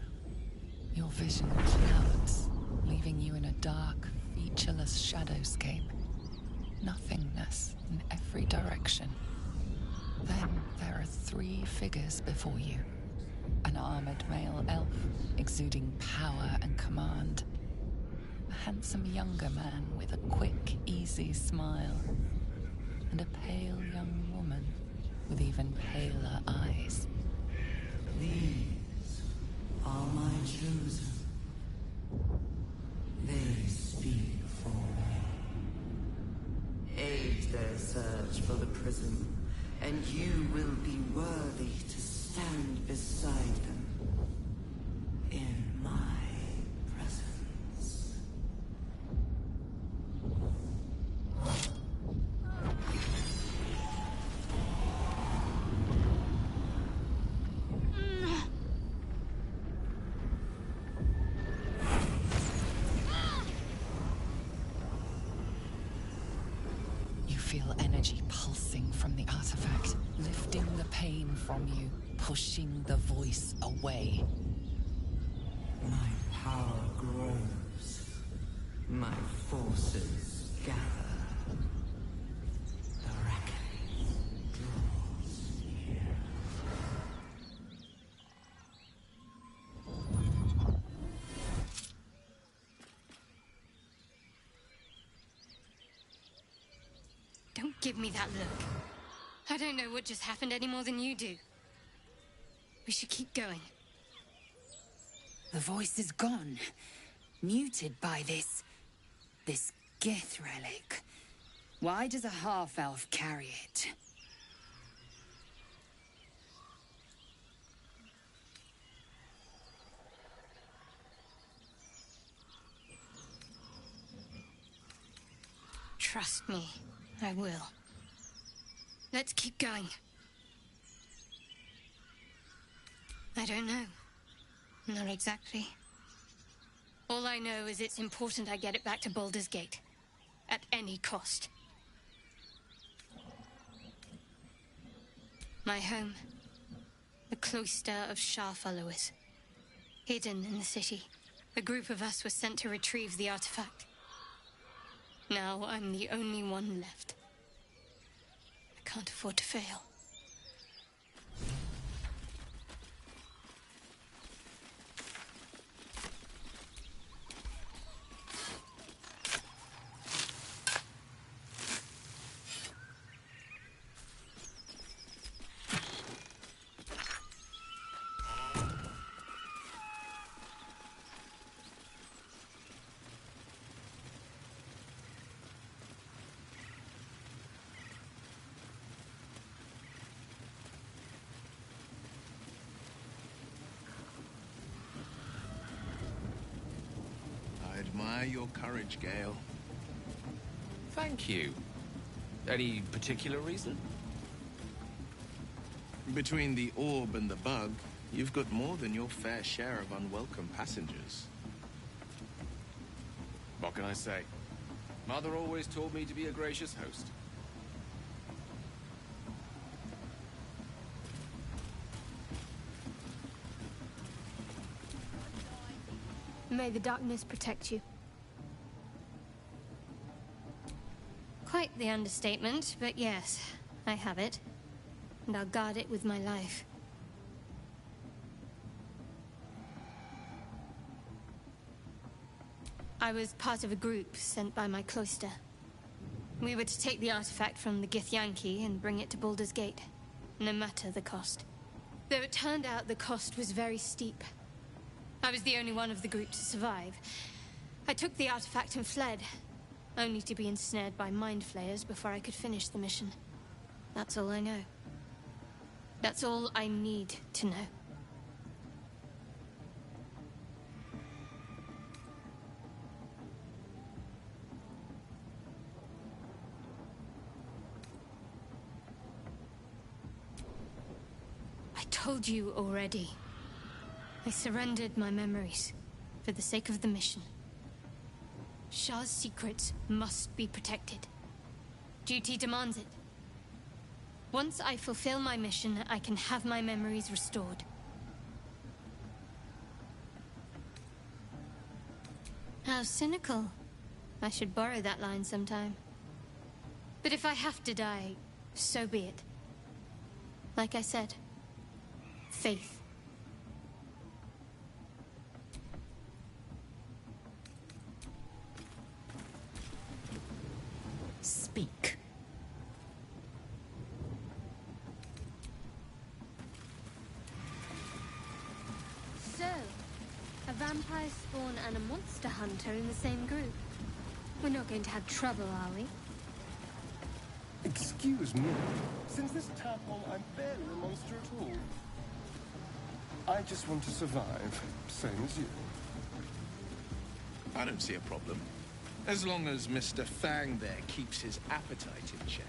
Speaker 10: Your vision clouds, leaving you in a dark, featureless shadowscape. Nothingness in every direction. Then there are 3 figures before you. An armored male elf, exuding power and command. A handsome younger man with a quick, easy smile. And a pale young woman with even paler eyes.
Speaker 20: These are my chosen. They speak for me. Aid their search for the prism, and you will be worthy to stand beside them in my presence.
Speaker 10: You feel energy pulsing from the artifact, lifting the pain from you, pushing the voice away.
Speaker 20: My power grows. My forces gather. The reckoning draws near.
Speaker 15: Don't give me that look. I don't know what just happened any more than you do. We should keep going.
Speaker 1: The voice is gone. Muted by this Gith relic. Why does a half-elf carry it?
Speaker 15: Trust me, I will. Let's keep going. I don't know. Not exactly. All I know is it's important I get it back to Baldur's Gate. At any cost. My home. The cloister of Shah followers. Hidden in the city. A group of us was sent to retrieve the artifact. Now I'm the only one left. I can't afford to fail.
Speaker 3: I admire your courage, Gale.
Speaker 2: Thank you. Any particular reason?
Speaker 3: Between the orb and the bug, you've got more than your fair share of unwelcome passengers.
Speaker 2: What can I say? Mother always told me to be a gracious host.
Speaker 15: May the darkness protect you. Quite the understatement, but yes, I have it. And I'll guard it with my life. I was part of a group sent by my cloister. We were to take the artifact from the Githyanki and bring it to Baldur's Gate, no matter the cost. Though it turned out the cost was very steep. I was the only one of the group to survive. I took the artifact and fled, only to be ensnared by mind flayers before I could finish the mission. That's all I know. That's all I need to know. I told you already. I surrendered my memories for the sake of the mission. Shah's secrets must be protected. Duty demands it. Once I fulfill my mission, I can have my memories restored. How cynical. I should borrow that line sometime. But if I have to die, so be it. Like I said, faith.
Speaker 1: Speak.
Speaker 15: So, a vampire spawn and a monster hunter in the same group. We're not going to have trouble, are we?
Speaker 9: Excuse me. Since this tadpole, I'm barely a monster at all. I just want to survive, same as you.
Speaker 3: I don't see a problem. As long as Mr. Fang there keeps his appetite in check.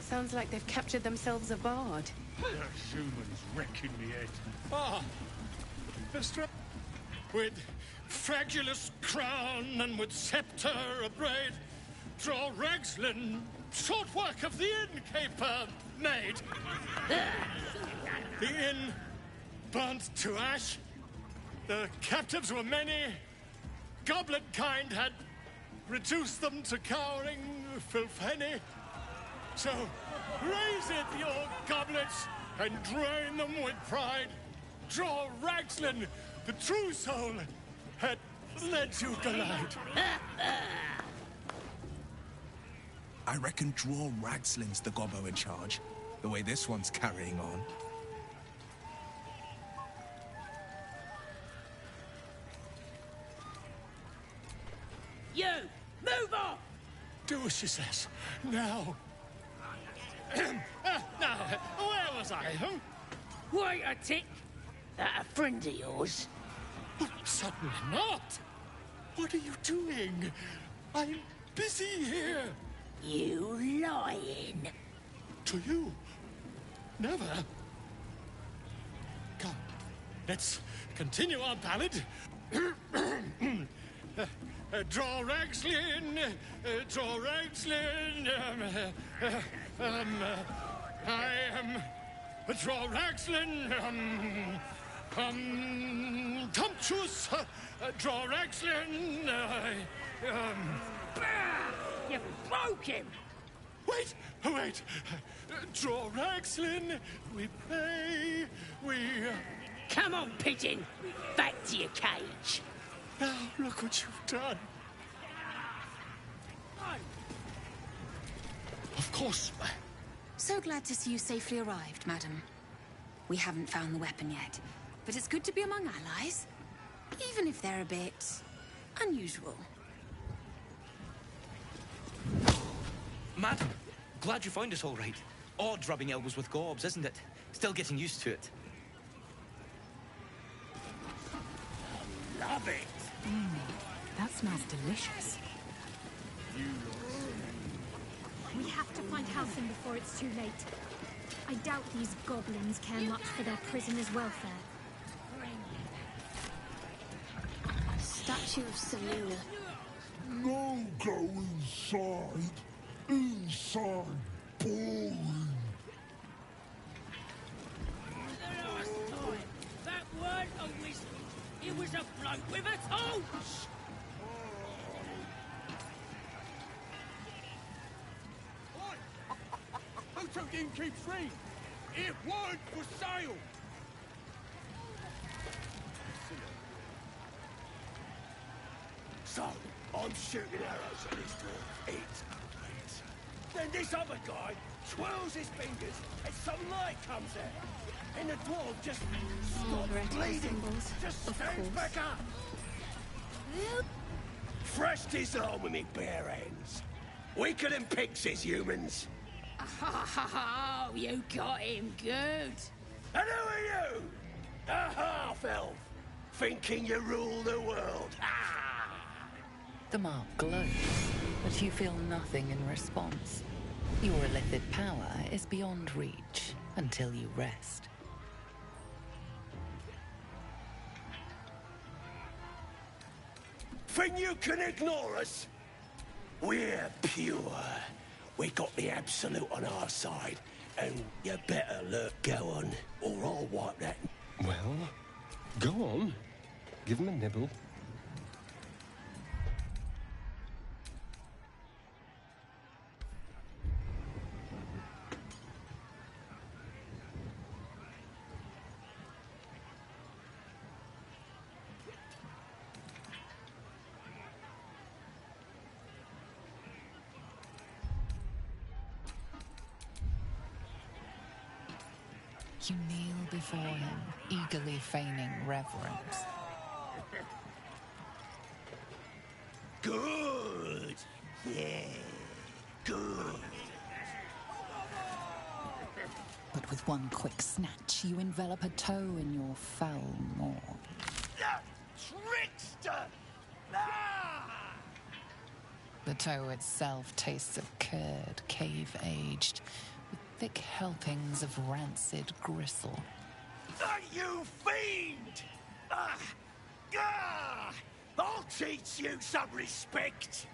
Speaker 19: Sounds like they've captured themselves a bard.
Speaker 6: They're humans wrecking the head. Ah! Mr. With fragulous crown and with scepter abraid, draw Ragslin, short work of the innkeeper made. The inn burnt to ash. The captives were many. Goblet kind had reduced them to cowering filthenny. So raise it, your goblets, and drain them with pride. Draw Ragslin, the true soul, had led you glide.
Speaker 3: I reckon Draw Ragslin's the gobbo in charge, the way this one's carrying on.
Speaker 7: You! Move on!
Speaker 6: Do as she says. Now. Now, where was I, huh?
Speaker 7: Wait a tick. That a friend of yours?
Speaker 6: Certainly not. What are you doing? I'm busy here.
Speaker 7: You lying.
Speaker 6: To you? Never. Come, let's continue our ballad. Draw Ragslin, draw Ragslin. I am draw Ragslin. Tumptuous, draw Ragslin.
Speaker 7: You broke him.
Speaker 6: Wait, wait. Draw Ragslin. We pay. We.
Speaker 7: Come on, pigeon. Back to your cage.
Speaker 6: Now look what you've done. Of course.
Speaker 13: So glad to see you safely arrived, madam. We haven't found the weapon yet, but it's good to be among allies, even if they're a bit unusual.
Speaker 22: Madam, glad you found us all right. Odd rubbing elbows with gobs, isn't it? Still getting used to it.
Speaker 7: Love it.
Speaker 11: That smells delicious.
Speaker 16: We have to find Halsin before it's too late. I doubt these goblins care much for their prisoners' welfare.
Speaker 15: Statue of Selena.
Speaker 17: No go inside. Inside. Boring.
Speaker 7: That weren't a whistle. It was a bloke with a torch.
Speaker 23: Who took Innkeep Street? It weren't for sale!
Speaker 7: So, I'm shooting arrows at this dwarf. It's complete. Then this other guy twirls his fingers and some light comes out. And the dwarf just stops bleeding. Just stands back up. Fresh disarm with me bare hands. Weaker than pixies, humans. Oh, you got him good. And who are you? A half-elf, thinking you rule the world.
Speaker 10: The mark glows, but you feel nothing in response. Your illithid power is beyond reach until you rest.
Speaker 7: Think you can ignore us? We're pure. We got the absolute on our side, and you better go on, or I'll wipe that.
Speaker 9: Well, go on. Give him a nibble.
Speaker 10: You kneel before him, eagerly feigning reverence.
Speaker 7: Good! Yeah, good.
Speaker 10: But with one quick snatch, you envelop a toe in your foul maw.
Speaker 7: Trickster!
Speaker 10: The toe itself tastes of curd, cave-aged, with thick helpings of rancid gristle.
Speaker 7: You fiend! I'll teach you some respect.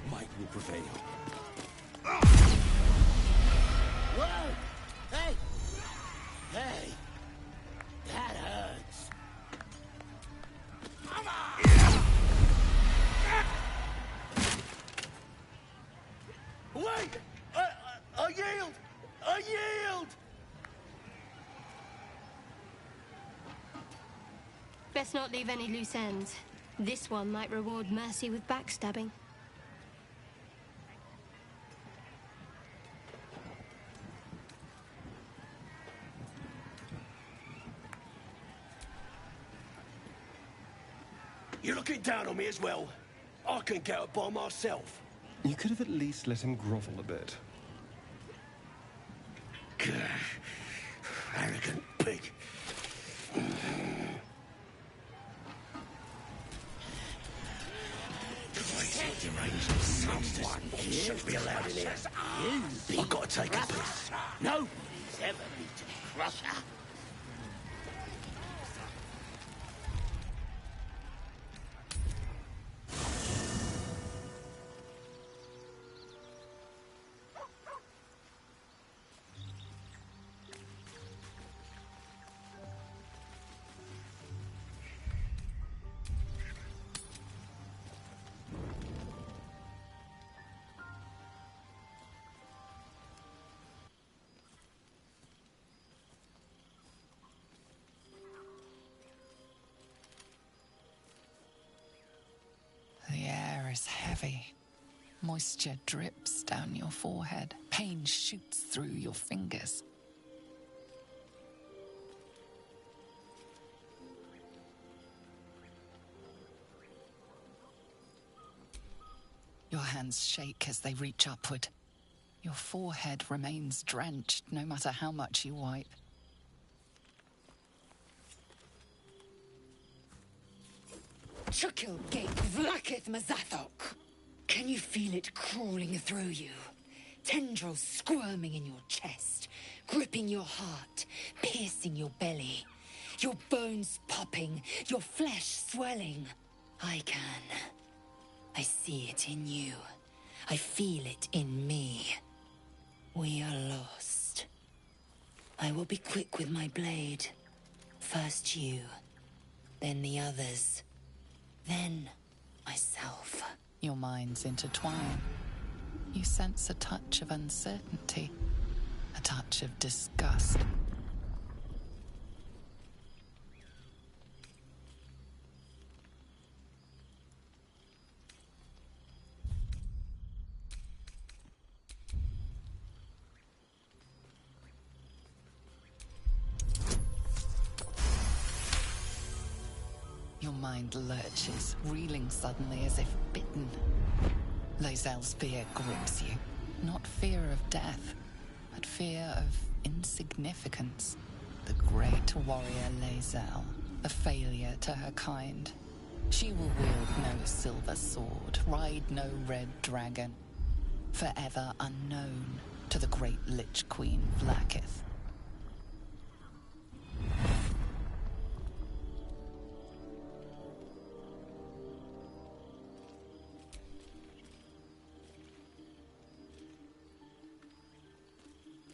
Speaker 22: Might will prevail.
Speaker 15: Best not leave any loose ends. This one might reward mercy with backstabbing.
Speaker 7: You're looking down on me as well. I can get up by myself.
Speaker 9: You could have at least let him grovel a bit.
Speaker 7: Arrogant pig. Someone shouldn't be allowed in here. I've got to take a piss. No, ever need to crush her.
Speaker 10: The air is heavy. Moisture drips down your forehead. Pain shoots through your fingers. Your hands shake as they reach upward. Your forehead remains drenched no matter how much you wipe.
Speaker 1: Chukil gate vlaketh Mazathok. Can you feel it crawling through you? Tendrils squirming in your chest, gripping your heart, piercing your belly. Your bones popping, your flesh swelling. I can. I see it in you. I feel it in me. We are lost. I will be quick with my blade. First you, then the others. Then, myself.
Speaker 10: Your minds intertwine. You sense a touch of uncertainty, a touch of disgust. Your mind lurches, reeling suddenly as if bitten. Lae'zel's fear grips you. Not fear of death, but fear of insignificance. The great warrior Lae'zel, a failure to her kind. She will wield no silver sword, ride no red dragon. Forever unknown to the great Lich Queen Vlakith.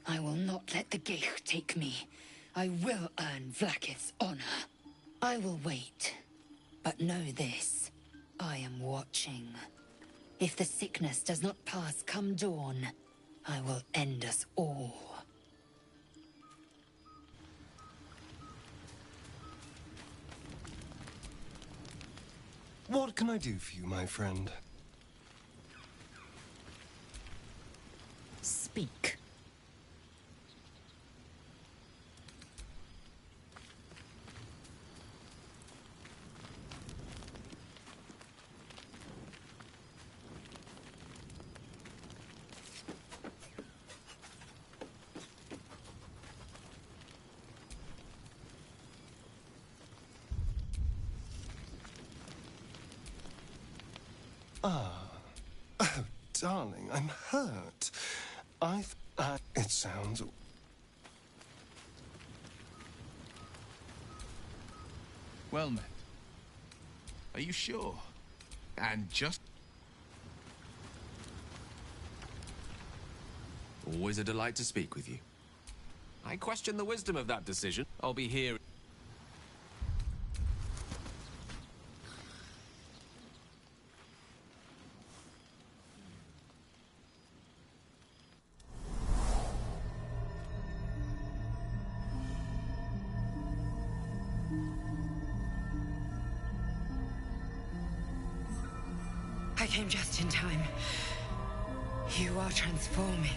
Speaker 1: I will not let the Geich take me. I will earn Vlakith's honor. I will wait. But know this. I am watching. If the sickness does not pass come dawn, I will end us all.
Speaker 9: What can I do for you, my friend?
Speaker 1: Speak.
Speaker 9: Oh, darling, I'm hurt. It sounds...
Speaker 3: Well met. Are you sure? And just...
Speaker 2: Always a delight to speak with you. I question the wisdom of that decision. I'll be here.
Speaker 1: I came just in time. You are transforming.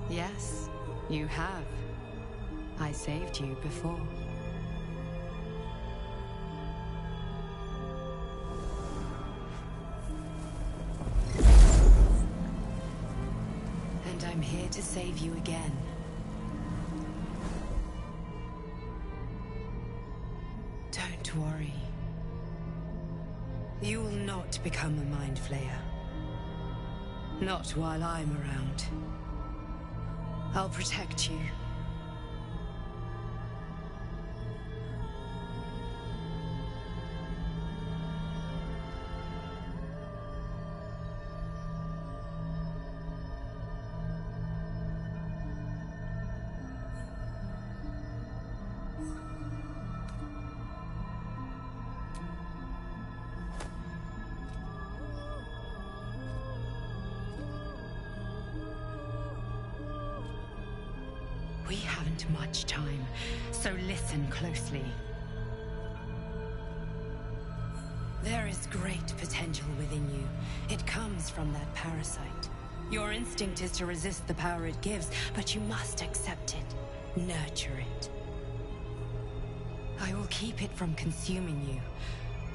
Speaker 1: Yes, you have. I saved you before. And I'm here to save you again. Don't worry. You will not become a Mind Flayer. Not while I'm around. I'll protect you. We haven't much time, so listen closely. There is great potential within you. It comes from that parasite. Your instinct is to resist the power it gives, but you must accept it, nurture it. I will keep it from consuming you,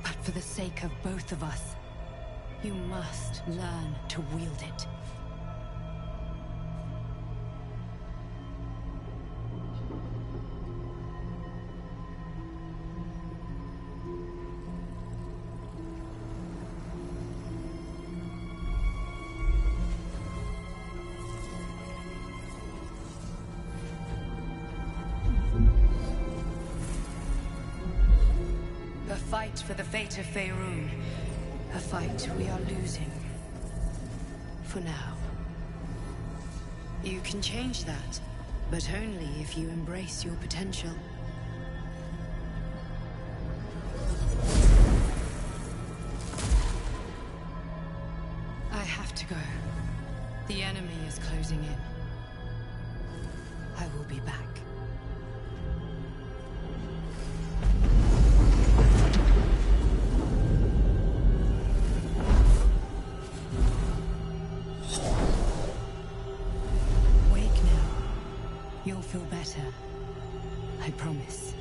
Speaker 1: but for the sake of both of us, you must learn to wield it. A fight for the fate of Faerun. A fight we are losing. For now. You can change that, but only if you embrace your potential. I have to go. The enemy is closing in. I will be back. You'll feel better. I promise.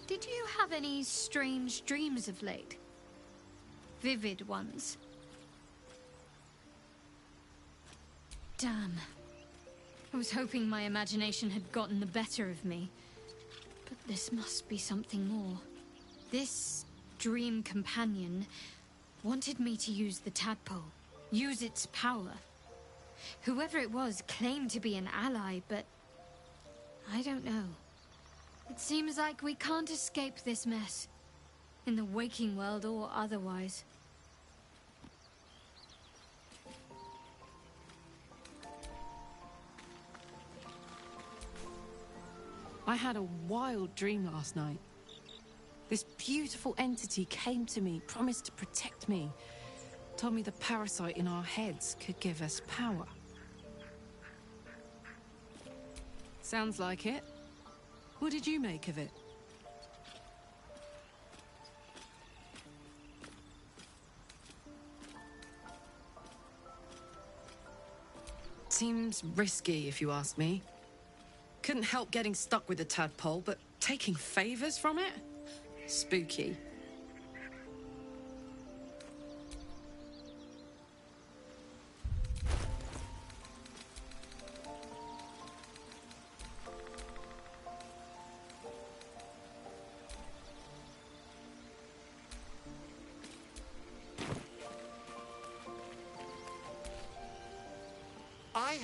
Speaker 16: Did you have any strange dreams of late? Vivid ones? Damn. I was hoping my imagination had gotten the better of me. But this must be something more. This dream companion wanted me to use the tadpole, use its power. Whoever it was claimed to be an ally, but I don't know. It seems like we can't escape this mess, in the waking world or otherwise.
Speaker 12: I had a wild dream last night. This beautiful entity came to me, promised to protect me, told me the parasite in our heads could give us power. Sounds like it. What did you make of it? Seems risky, if you ask me. Couldn't help getting stuck with the tadpole, but taking favors from it? Spooky.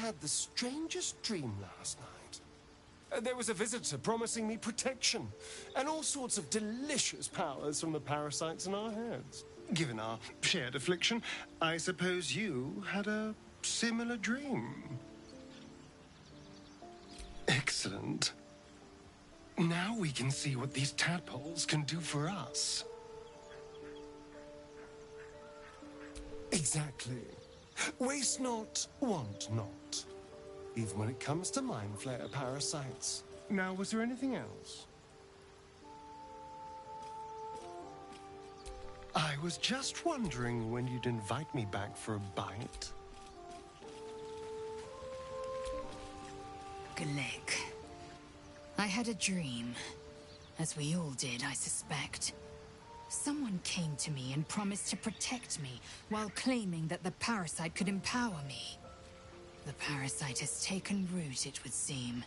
Speaker 9: had the strangest dream last night. There was a visitor promising me protection and all sorts of delicious powers from the parasites in our heads. Given our shared affliction, I suppose you had a similar dream. Excellent. Now we can see what these tadpoles can do for us. Exactly. Waste not, want not. Even when it comes to mind flayer parasites. Now, was there anything else? I was just wondering when you'd invite me back for a bite.
Speaker 1: Glik. I had a dream. As we all did, I suspect. Someone came to me and promised to protect me, while claiming that the parasite could empower me. The parasite has taken root, it would seem.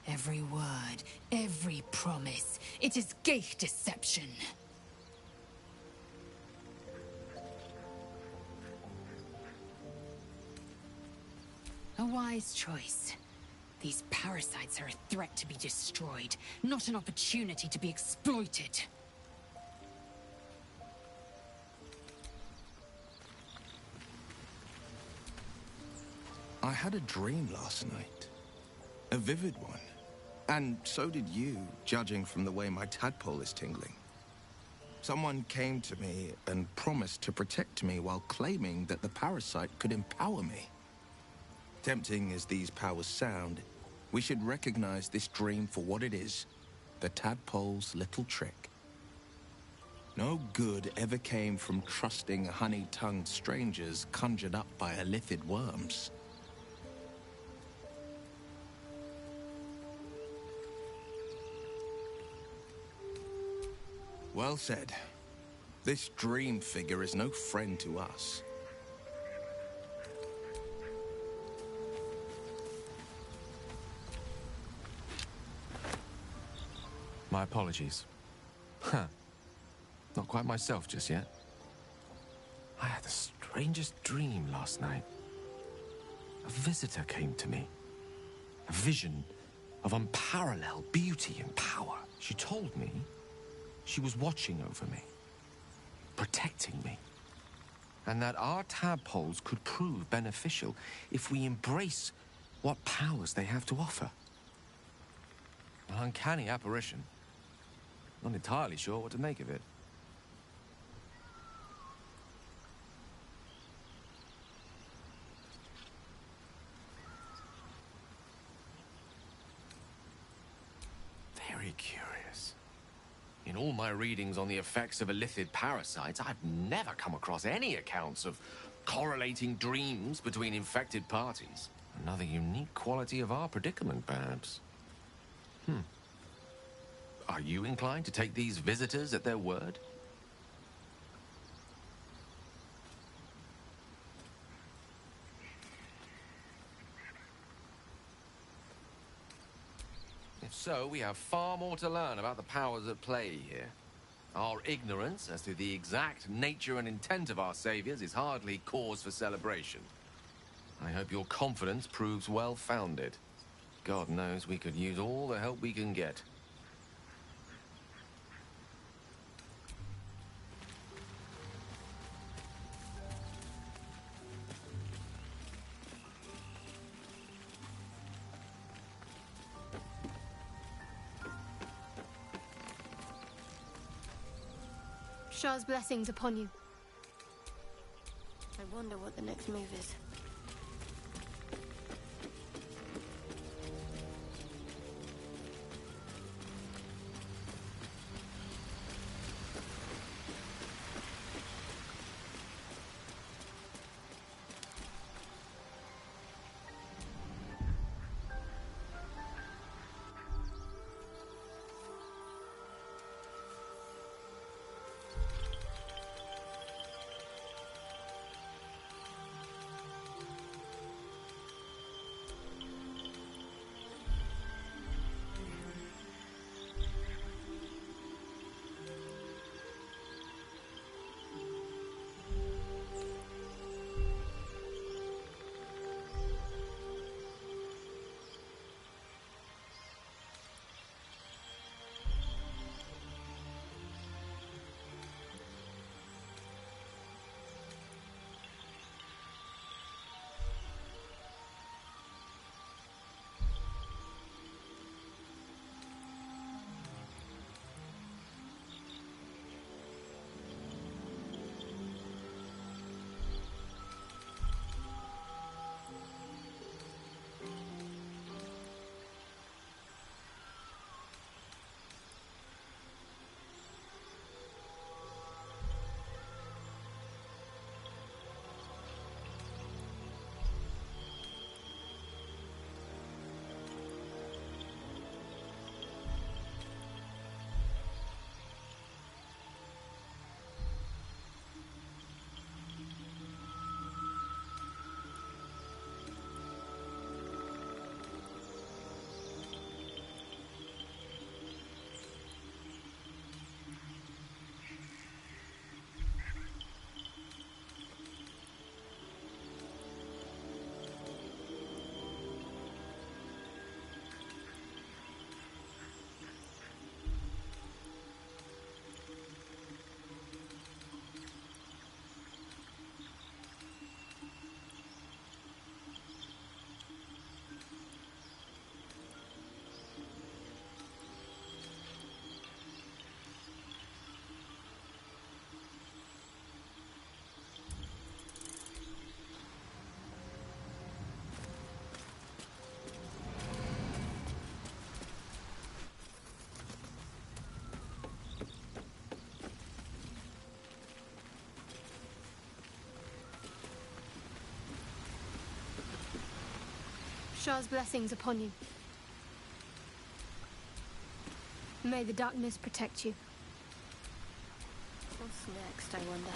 Speaker 1: Every word, every promise, it is ghaik deception. A wise choice. These parasites are a threat to be destroyed, not an opportunity to be exploited.
Speaker 3: I had a dream last night. A vivid one. And so did you, judging from the way my tadpole is tingling. Someone came to me and promised to protect me while claiming that the parasite could empower me. Tempting as these powers sound, we should recognize this dream for what it is, the tadpole's little trick. No good ever came from trusting honey-tongued strangers conjured up by illithid worms. Well said. This dream figure is no friend to us.
Speaker 2: My apologies. Huh. Not quite myself just yet. I had the strangest dream last night. A visitor came to me. A vision of unparalleled beauty and power. She told me she was watching over me, protecting me, and that our tadpoles could prove beneficial if we embrace what powers they have to offer. An uncanny apparition. Not entirely sure what to make of it. Very curious. In all my readings on the effects of illithid parasites, I've never come across any accounts of correlating dreams between infected parties. Another unique quality of our predicament, perhaps. Are you inclined to take these visitors at their word? If so, we have far more to learn about the powers at play here. Our ignorance as to the exact nature and intent of our saviors is hardly cause for celebration. I hope your confidence proves well-founded. God knows we could use all the help we can get.
Speaker 15: Shah's blessings upon you. I wonder what the next move is. Shah's blessings upon you. May the darkness protect you. What's next, I wonder?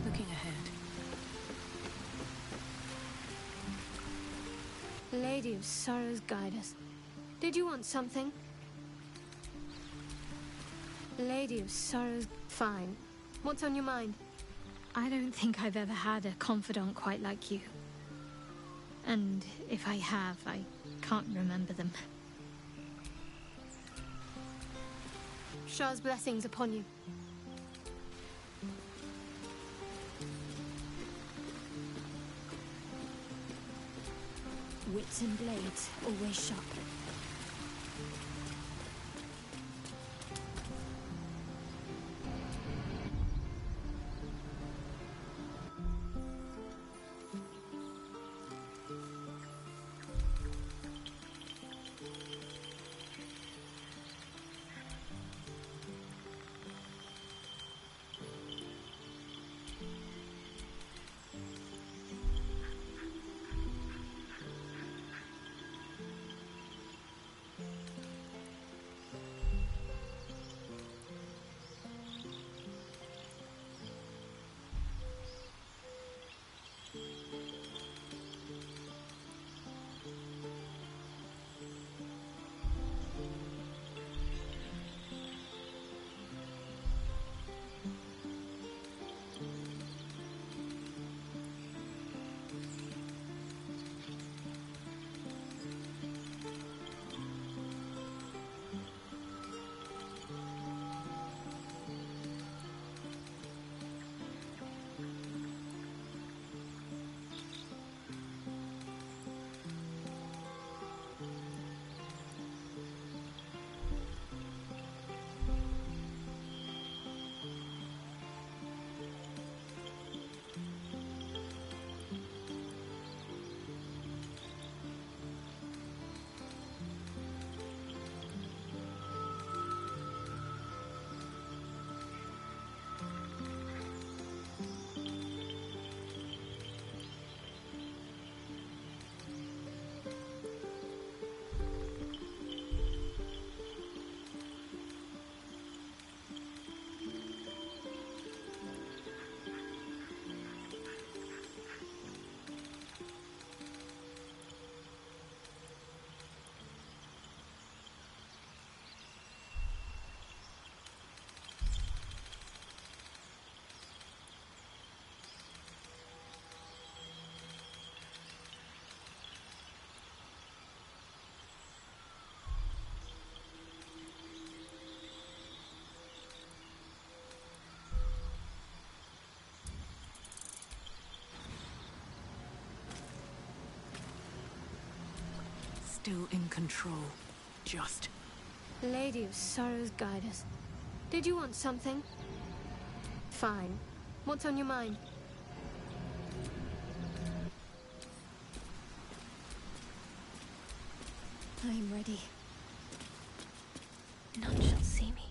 Speaker 11: Looking ahead.
Speaker 15: Lady of Sorrows, guide us. Did you want something? Lady of Sorrows, fine. What's on your mind?
Speaker 16: I don't think I've ever had a confidant quite like you. And if I have, I can't remember them.
Speaker 15: Shah's blessings upon you.
Speaker 16: Wits and blades, always sharp.
Speaker 11: still in control. Just.
Speaker 15: Lady of Sorrows, guide us. Did you want something? Fine. What's on your mind?
Speaker 8: I am ready. None shall see me.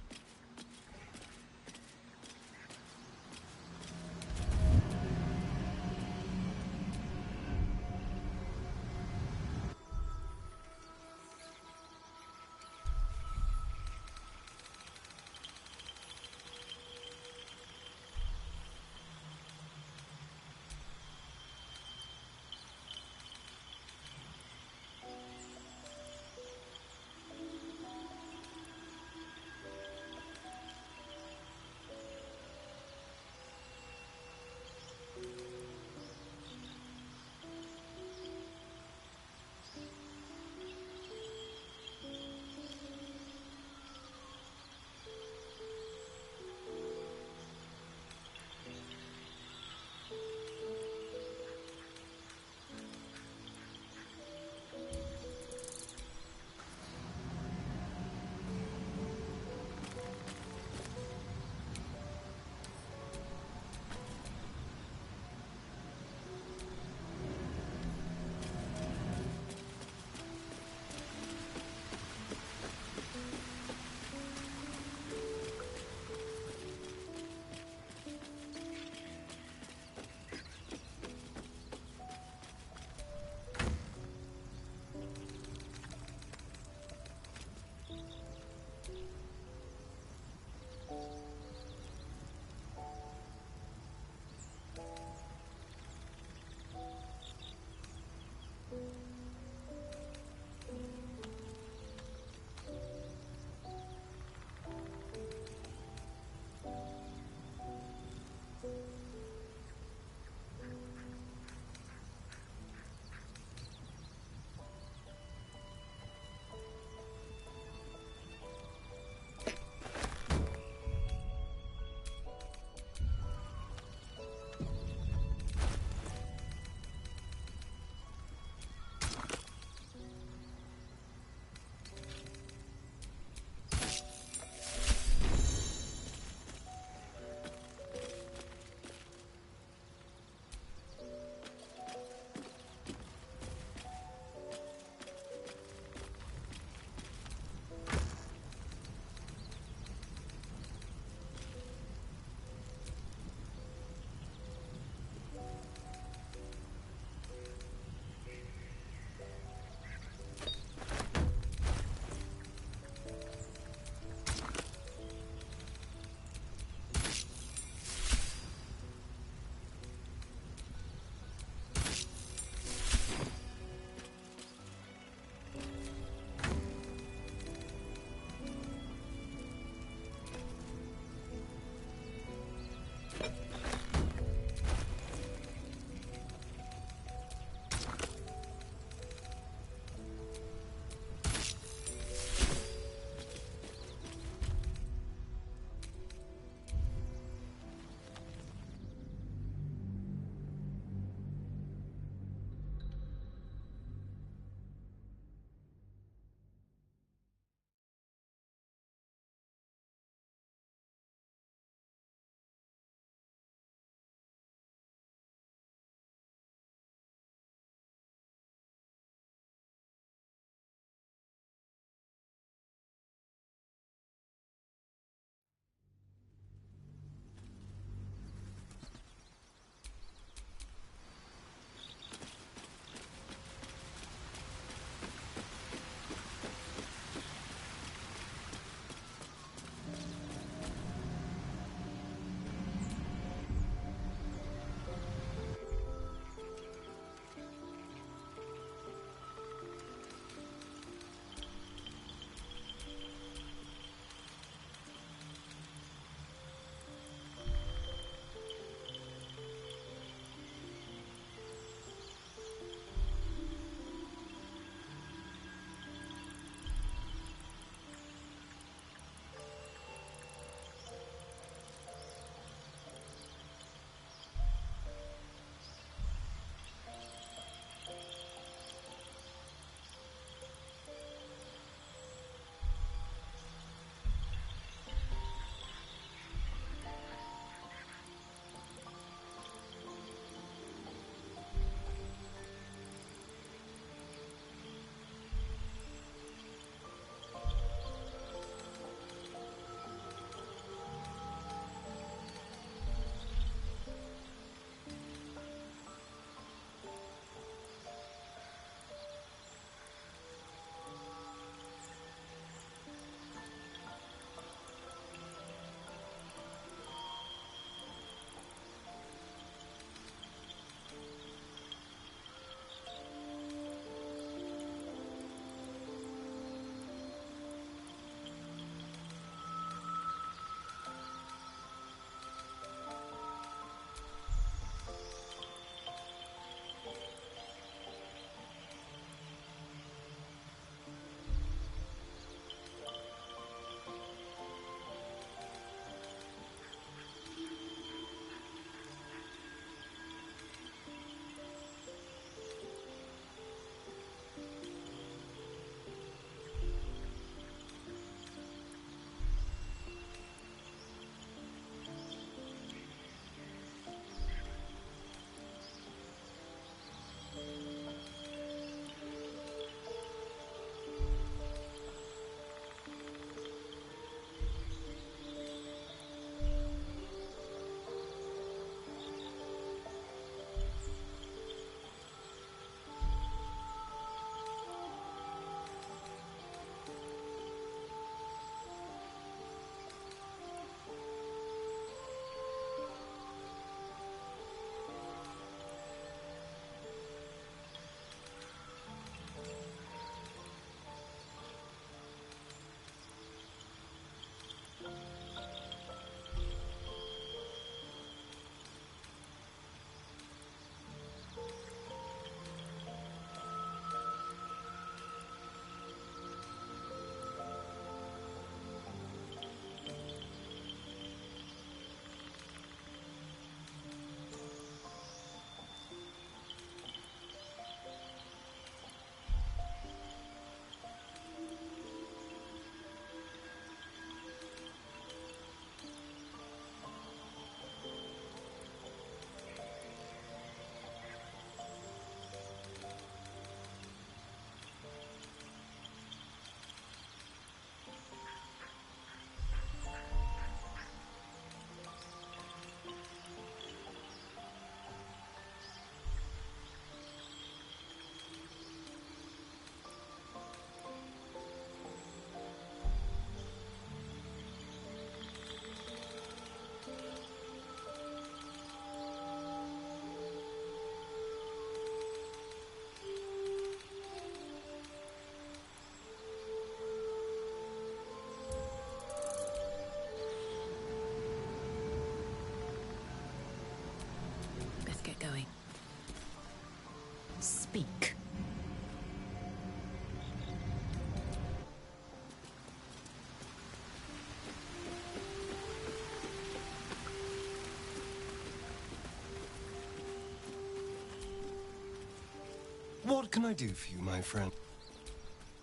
Speaker 9: What can I do for you, my friend?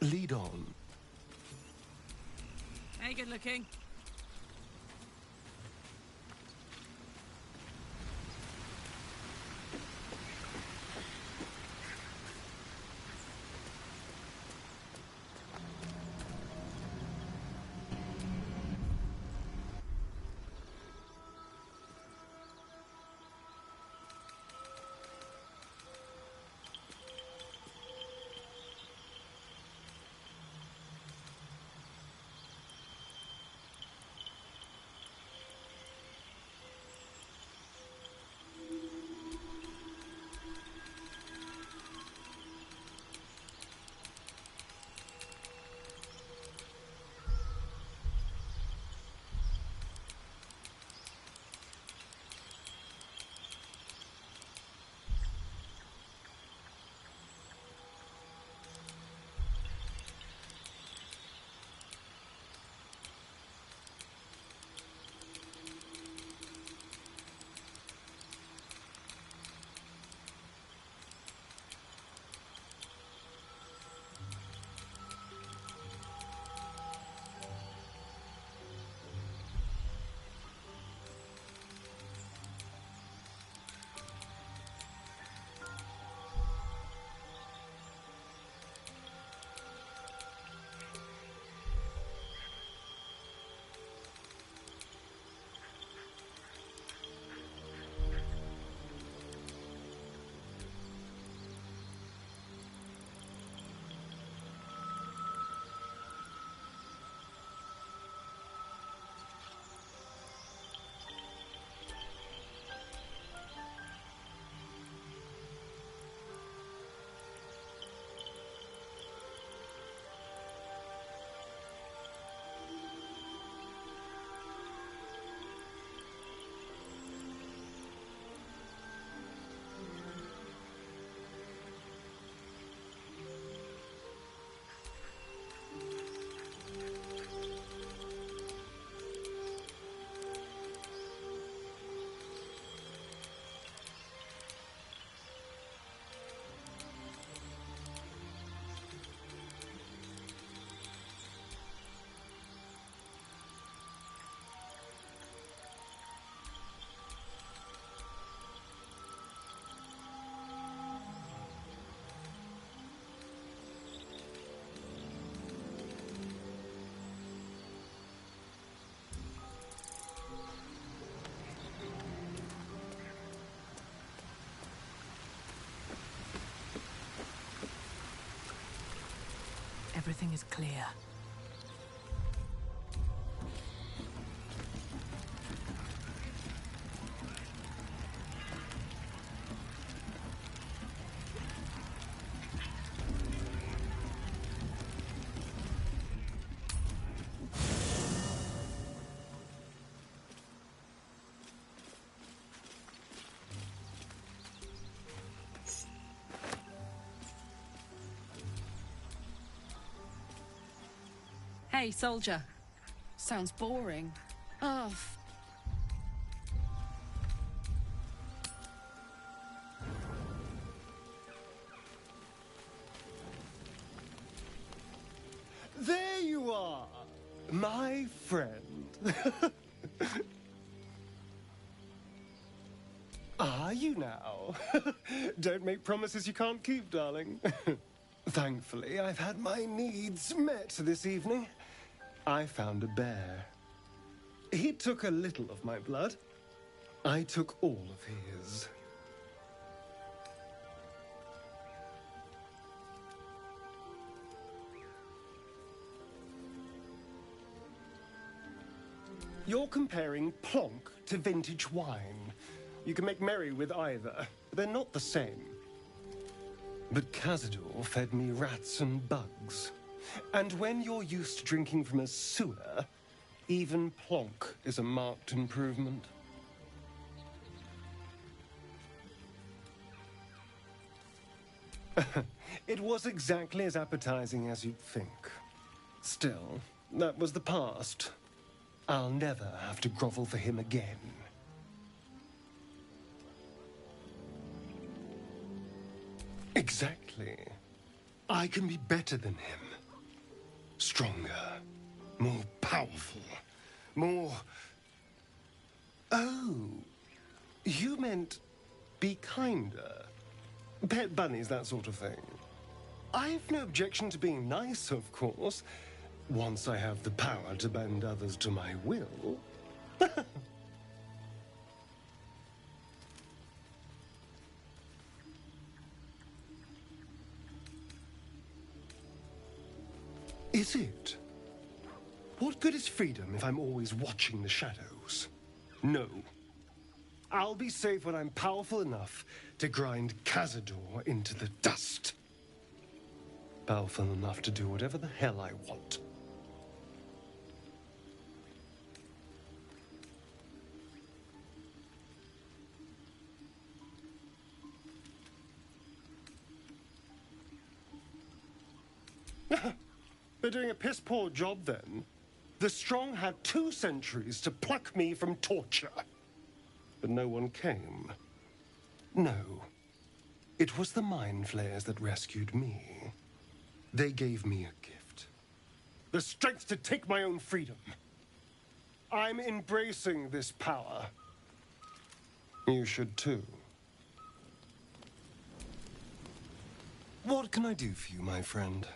Speaker 9: Lead on.
Speaker 11: Hey, good looking. Everything is clear.
Speaker 12: Hey, soldier. Sounds boring. Oh,
Speaker 9: There you are, my friend. Are you now? Don't make promises you can't keep, darling. Thankfully, I've had my needs met this evening. I found a bear. He took a little of my blood. I took all of his. You're comparing plonk to vintage wine. You can make merry with either. They're not the same. But Cazador fed me rats and bugs. And when you're used to drinking from a sewer, even plonk is a marked improvement. It was exactly as appetizing as you'd think. Still, that was the past. I'll never have to grovel for him again. Exactly. I can be better than him. Stronger. More powerful. More... Oh. You meant be kinder. Pet bunnies, that sort of thing. I've no objection to being nice, of course. Once I have the power to bend others to my will. Is it? What good is freedom if I'm always watching the shadows? No. I'll be safe when I'm powerful enough to grind Cazador into the dust. Powerful enough to do whatever the hell I want. They're doing a piss-poor job, then. The strong had 2 centuries to pluck me from torture. But no one came. No. It was the Mind Flayers that rescued me. They gave me a gift. The strength to take my own freedom. I'm embracing this power. You should too. What can I do for you, my friend?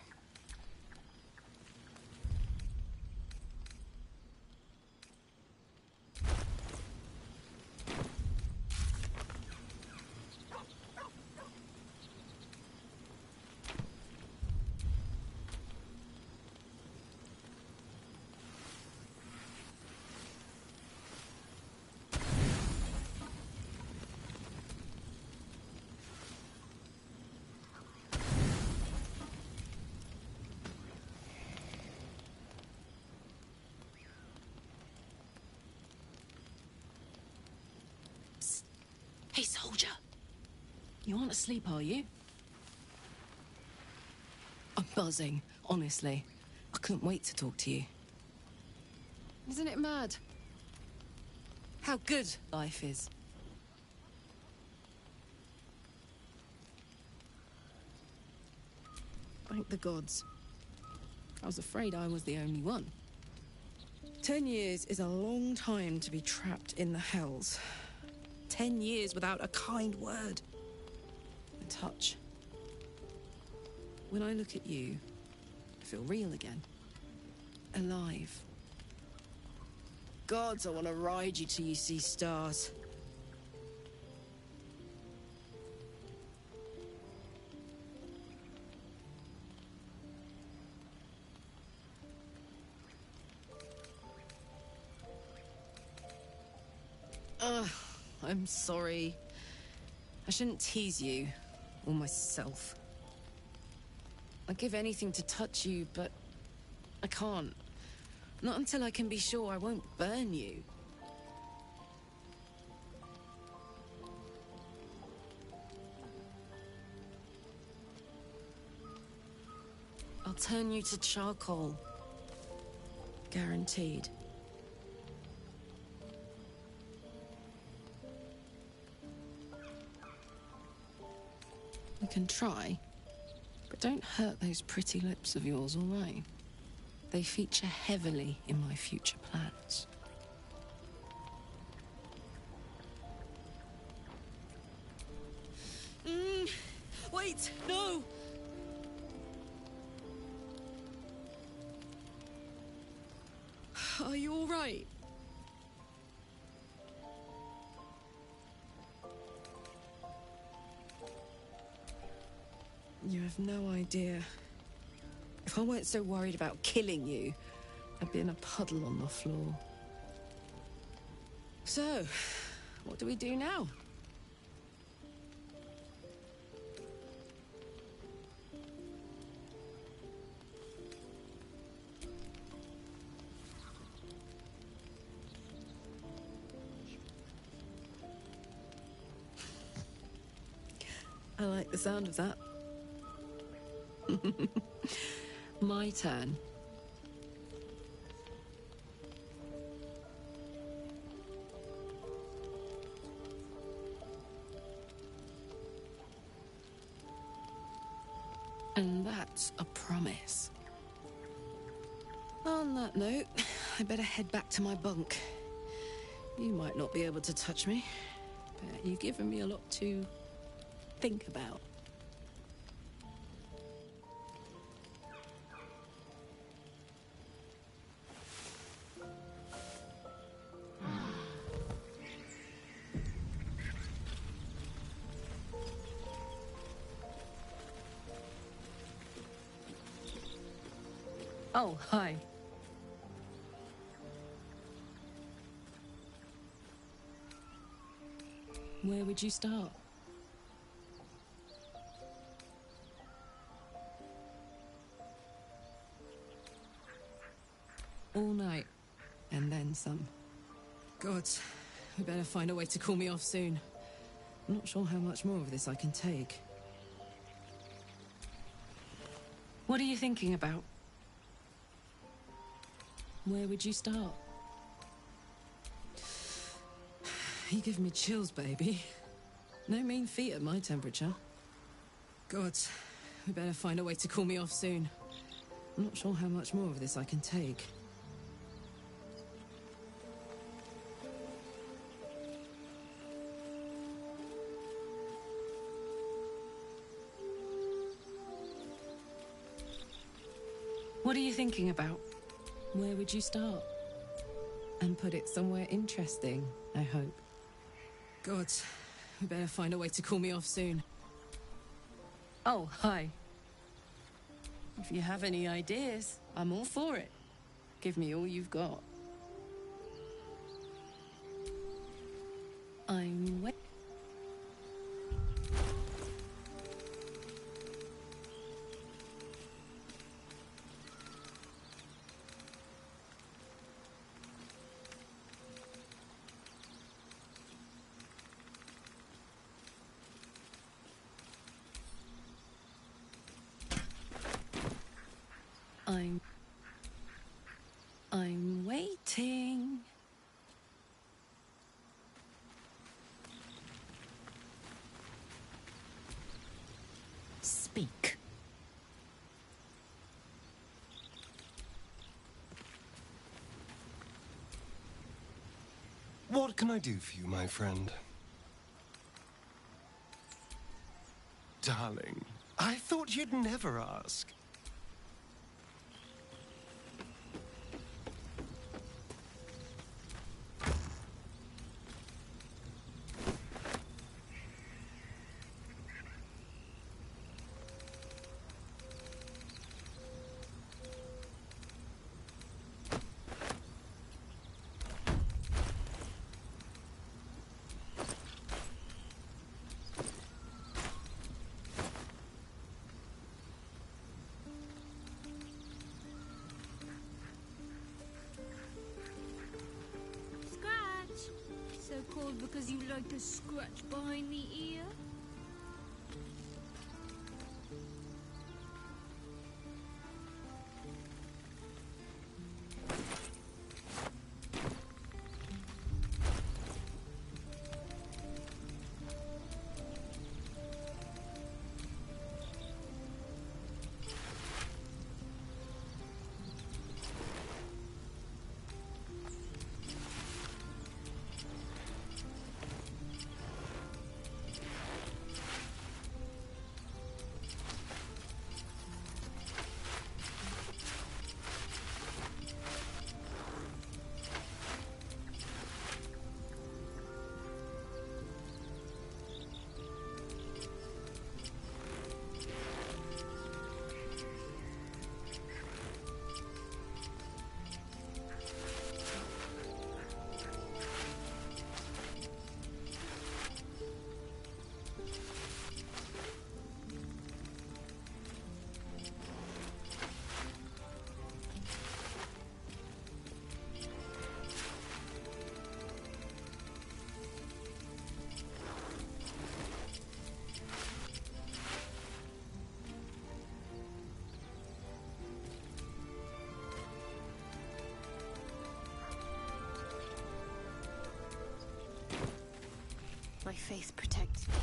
Speaker 12: Hey, soldier. You aren't asleep, are you? I'm buzzing, honestly. I couldn't wait to talk to you. Isn't it mad? How good life is. Thank the gods. I was afraid I was the only one. 10 years is a long time to be trapped in the hells. 10 years without a kind word. A touch. When I look at you, I feel real again. Alive. Gods, I want to ride you till you see stars. I'm sorry. I shouldn't tease you, or myself. I'd give anything to touch you, but I can't. Not until I can be sure I won't burn you. I'll turn you to charcoal. Guaranteed. You can try, but don't hurt those pretty lips of yours, all right? They feature heavily in my future plans. Wait, no! Are you all right? You have no idea. If I weren't so worried about killing you, I'd be in a puddle on the floor. So, what do we do now? I like the sound of that. My turn. And that's a promise. On that note, I better head back to my bunk. You might not be able to touch me, but you've given me a lot to think about. Oh, hi. Where would you start? All night, and then some. Gods, we better find a way to cool me off soon. I'm not sure how much more of this I can take. What are you thinking about? Where would you start? You give me chills, baby. No mean feat at my temperature. Gods, we better find a way to cool me off soon. I'm not sure how much more of this I can take. What are you thinking about? Where would you start? And put it somewhere interesting, I hope. Gods, we better find a way to cool me off soon. Oh, hi. If you have any ideas, I'm all for it. Give me all you've got. I'm wait. I'm waiting.
Speaker 1: Speak.
Speaker 9: What can I do for you, my friend? Darling, I thought you'd never ask.
Speaker 16: So called because you like to scratch behind the ear?
Speaker 13: My faith protects me.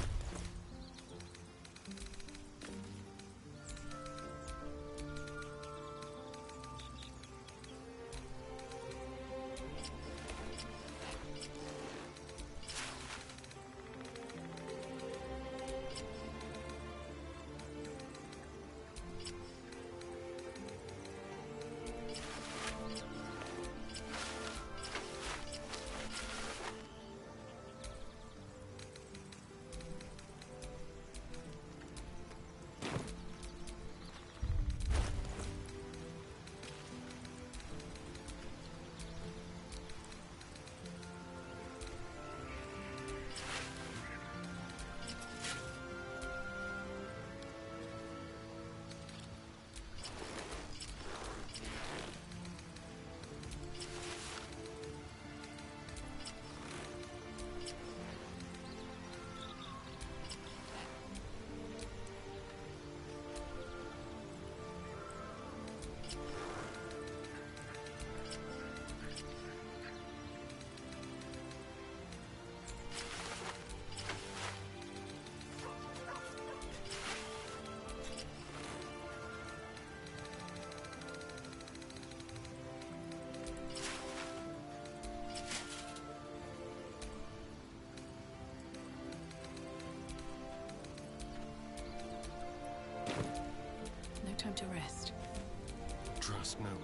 Speaker 9: ask no more.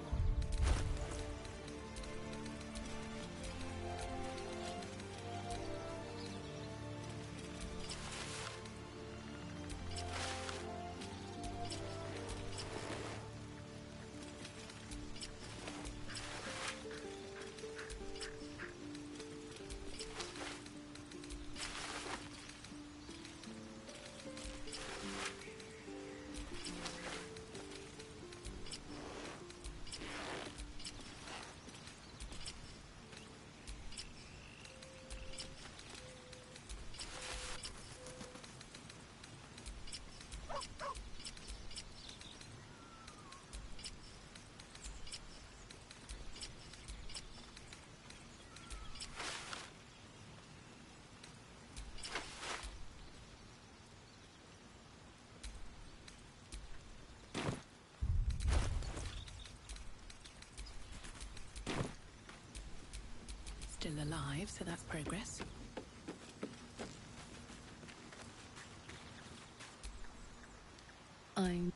Speaker 11: Still alive, so that's progress.
Speaker 12: I'm...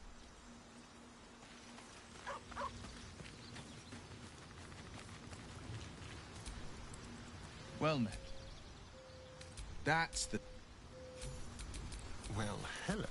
Speaker 3: Well met. That's the...
Speaker 9: Well, hello.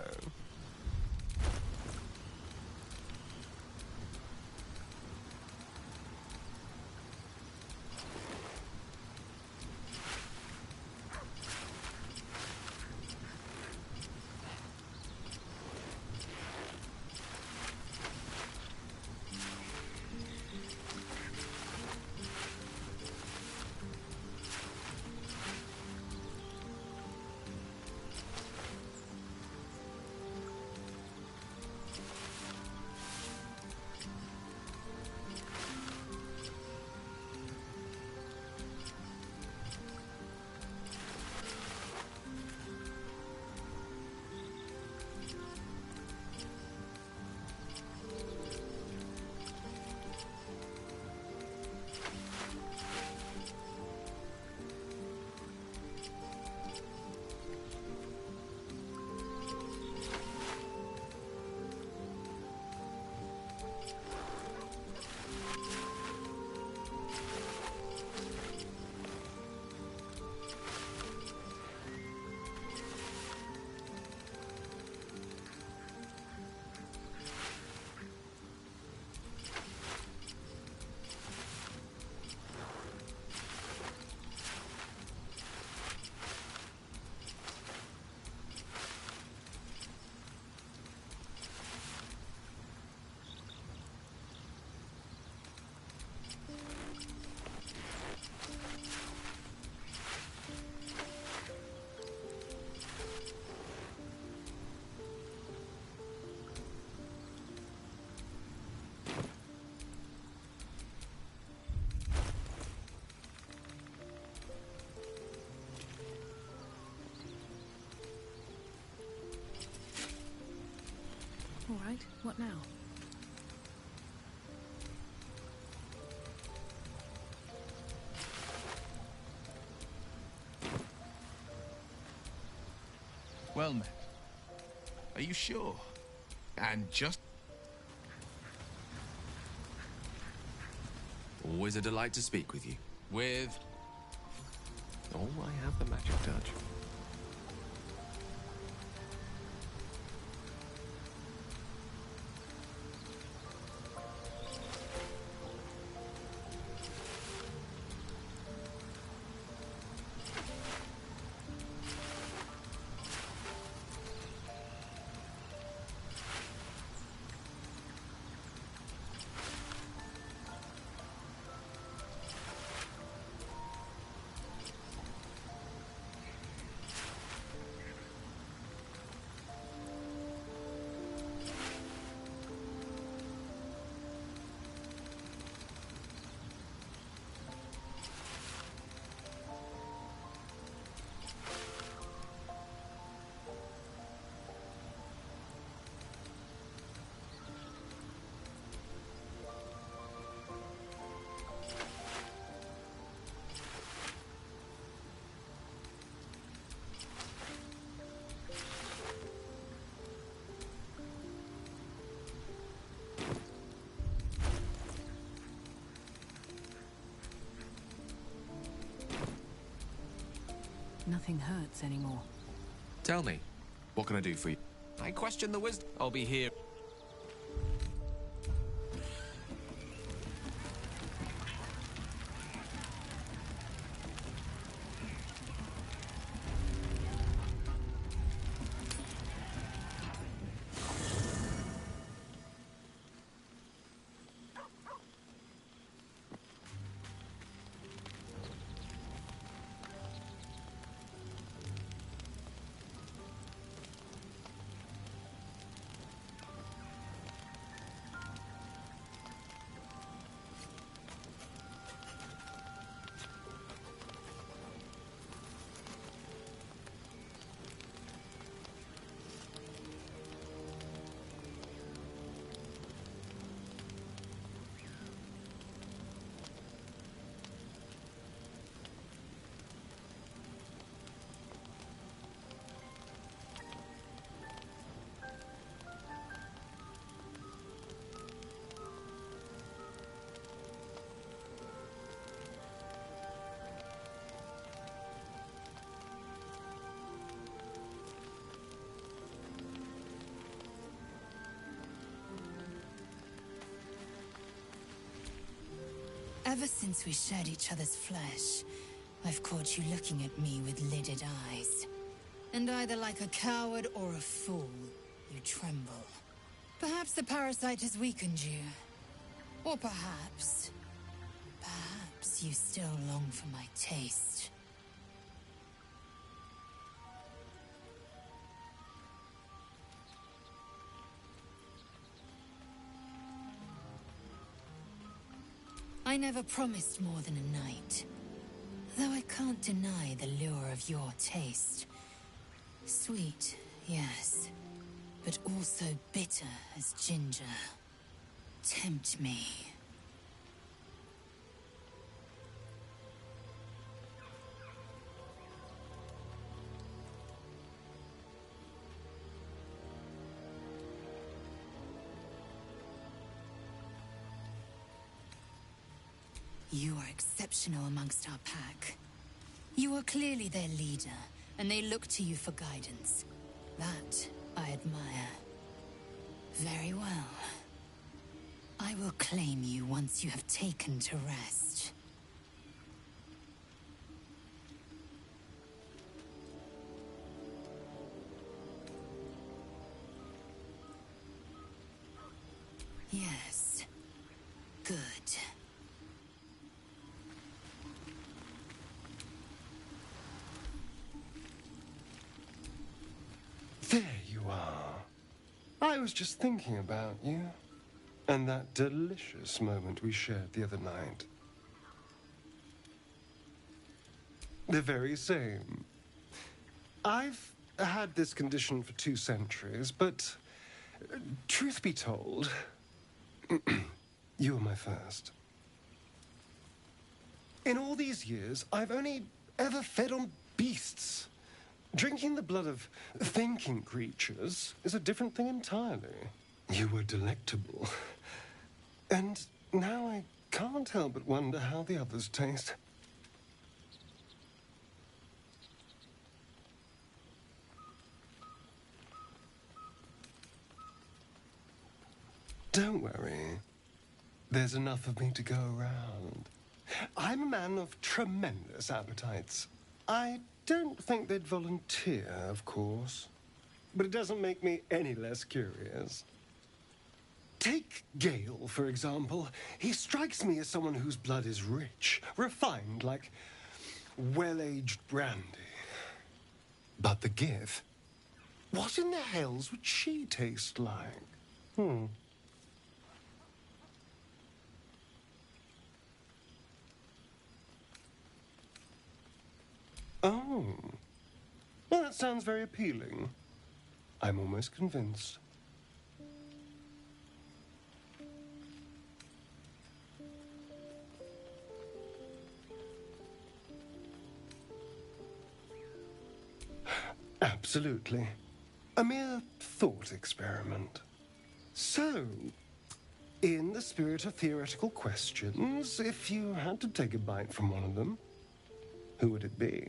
Speaker 11: All right, what now?
Speaker 3: Well met. Are you sure? And just...
Speaker 2: Always a delight to speak with you. With... Oh, I have the magic touch.
Speaker 19: nothing hurts anymore.
Speaker 2: Tell me, what can I do for you? I question the wisdom. I'll be here.
Speaker 1: Ever since we shared each other's flesh, I've caught you looking at me with lidded eyes. And either like a coward or a fool, you tremble. Perhaps the parasite has weakened you. Or perhaps you still long for my taste. I never promised more than a night. Though I can't deny the lure of your taste. Sweet, yes, but also bitter as ginger. Tempt me. You are exceptional amongst our pack. You are clearly their leader, and they look to you for guidance. That I admire. Very well. I will claim you once you have taken to rest. Yes. Good.
Speaker 9: There you are. I was just thinking about you. And that delicious moment we shared the other night. The very same. I've had this condition for 2 centuries, but truth be told, you were my first. In all these years, I've only ever fed on beasts. Drinking the blood of thinking creatures is a different thing entirely. You were delectable. And now I can't help but wonder how the others taste. Don't worry. There's enough of me to go around. I'm a man of tremendous appetites. I don't think they'd volunteer, of course. But it doesn't make me any less curious. Take Gale, for example. He strikes me as someone whose blood is rich, refined, like well-aged brandy. But the Gith? What in the hells would she taste like? Oh. Well, that sounds very appealing. I'm almost convinced. Absolutely. A mere thought experiment. So, in the spirit of theoretical questions, if you had to take a bite from one of them, who would it be?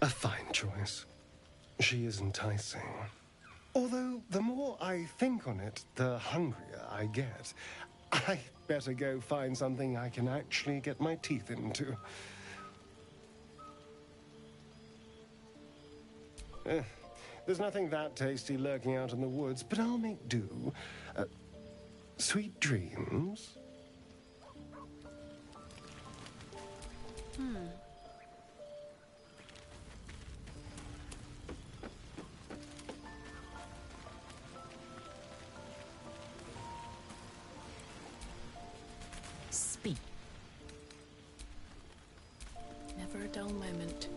Speaker 9: A fine choice. She is enticing. Although, the more I think on it, the hungrier I get. I better go find something I can actually get my teeth into. There's nothing that tasty lurking out in the woods, but I'll make do. Sweet dreams.
Speaker 1: Speak.
Speaker 19: Never a dull moment.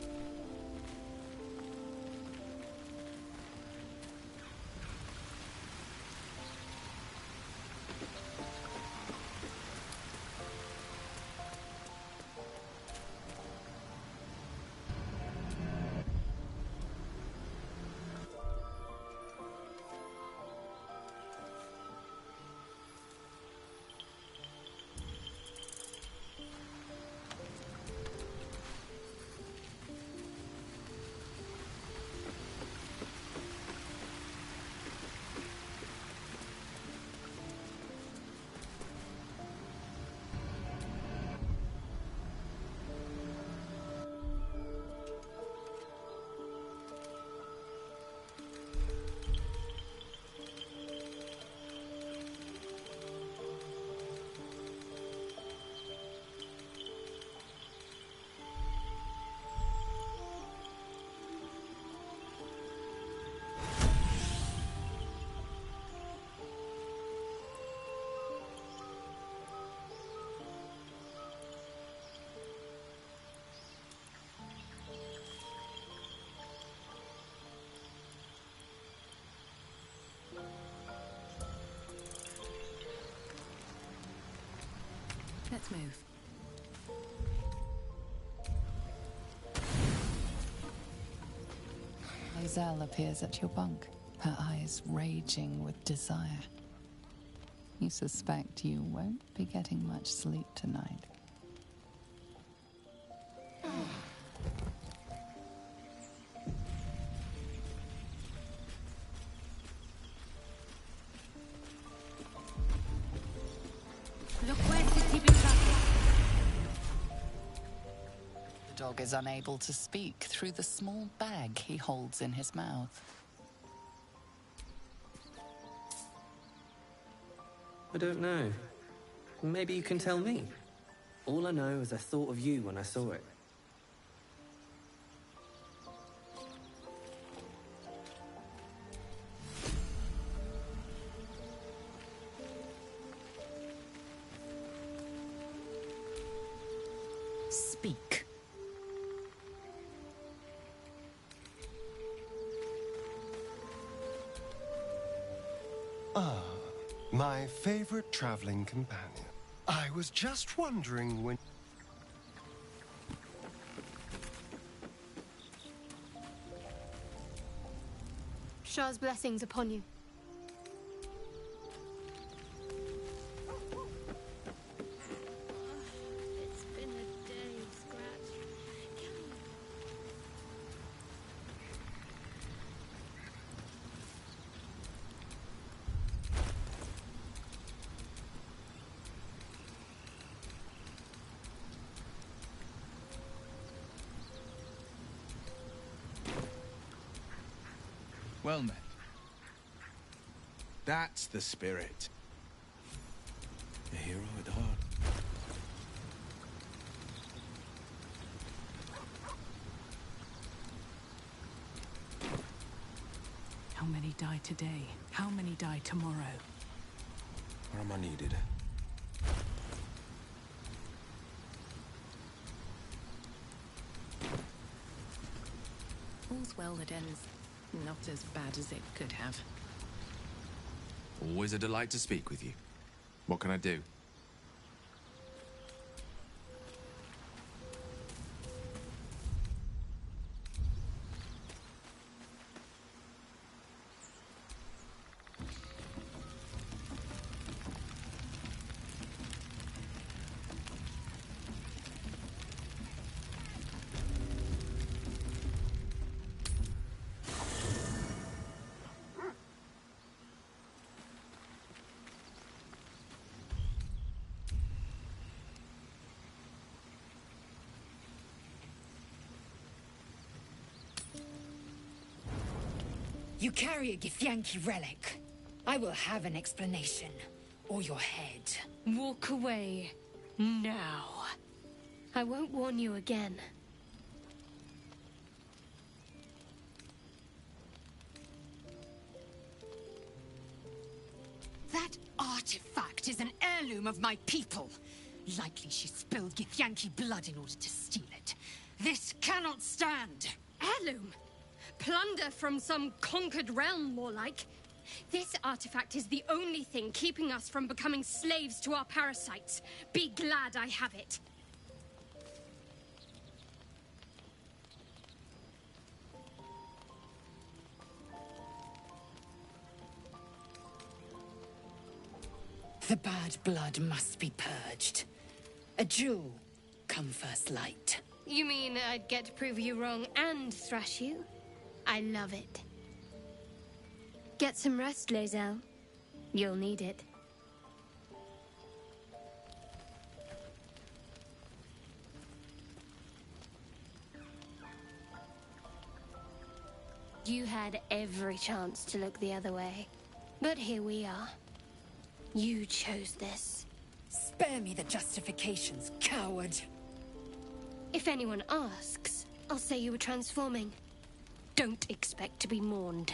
Speaker 19: Let's move.
Speaker 10: Lae'zel appears at your bunk, her eyes raging with desire. You suspect you won't be getting much sleep tonight. The dog is unable to speak through the small bag he holds in his mouth.
Speaker 14: I don't know. Maybe you can tell me. All I know is I thought of you when I saw it.
Speaker 1: Speak.
Speaker 9: Ah, my favorite traveling companion. I was just wondering when...
Speaker 15: Shah's blessings upon you. It's been a day, Scratch.
Speaker 3: Well met. That's the spirit. A hero at heart.
Speaker 11: How many die today? How many die tomorrow?
Speaker 3: Where am I needed?
Speaker 19: All's well that ends not as bad as it could have.
Speaker 2: Always a delight to speak with you. What can I do?
Speaker 1: You carry a Githyanki relic. I will have an explanation. Or your head.
Speaker 15: Walk away. Now. I won't warn you again.
Speaker 1: That artifact is an heirloom of my people. Likely she spilled Githyanki blood in order to steal it. This cannot stand.
Speaker 15: Heirloom? Plunder from some conquered realm, more like. This artifact is the only thing keeping us from becoming slaves to our parasites. Be glad I have it.
Speaker 1: The bad blood must be purged. A jewel come first light.
Speaker 15: You mean I'd get to prove you wrong and thrash you? I love it. Get some rest, Lae'zel. You'll need it. You had every chance to look the other way. But here we are. You chose this.
Speaker 1: Spare me the justifications, coward.
Speaker 15: If anyone asks, I'll say you were transforming. Don't expect to be mourned.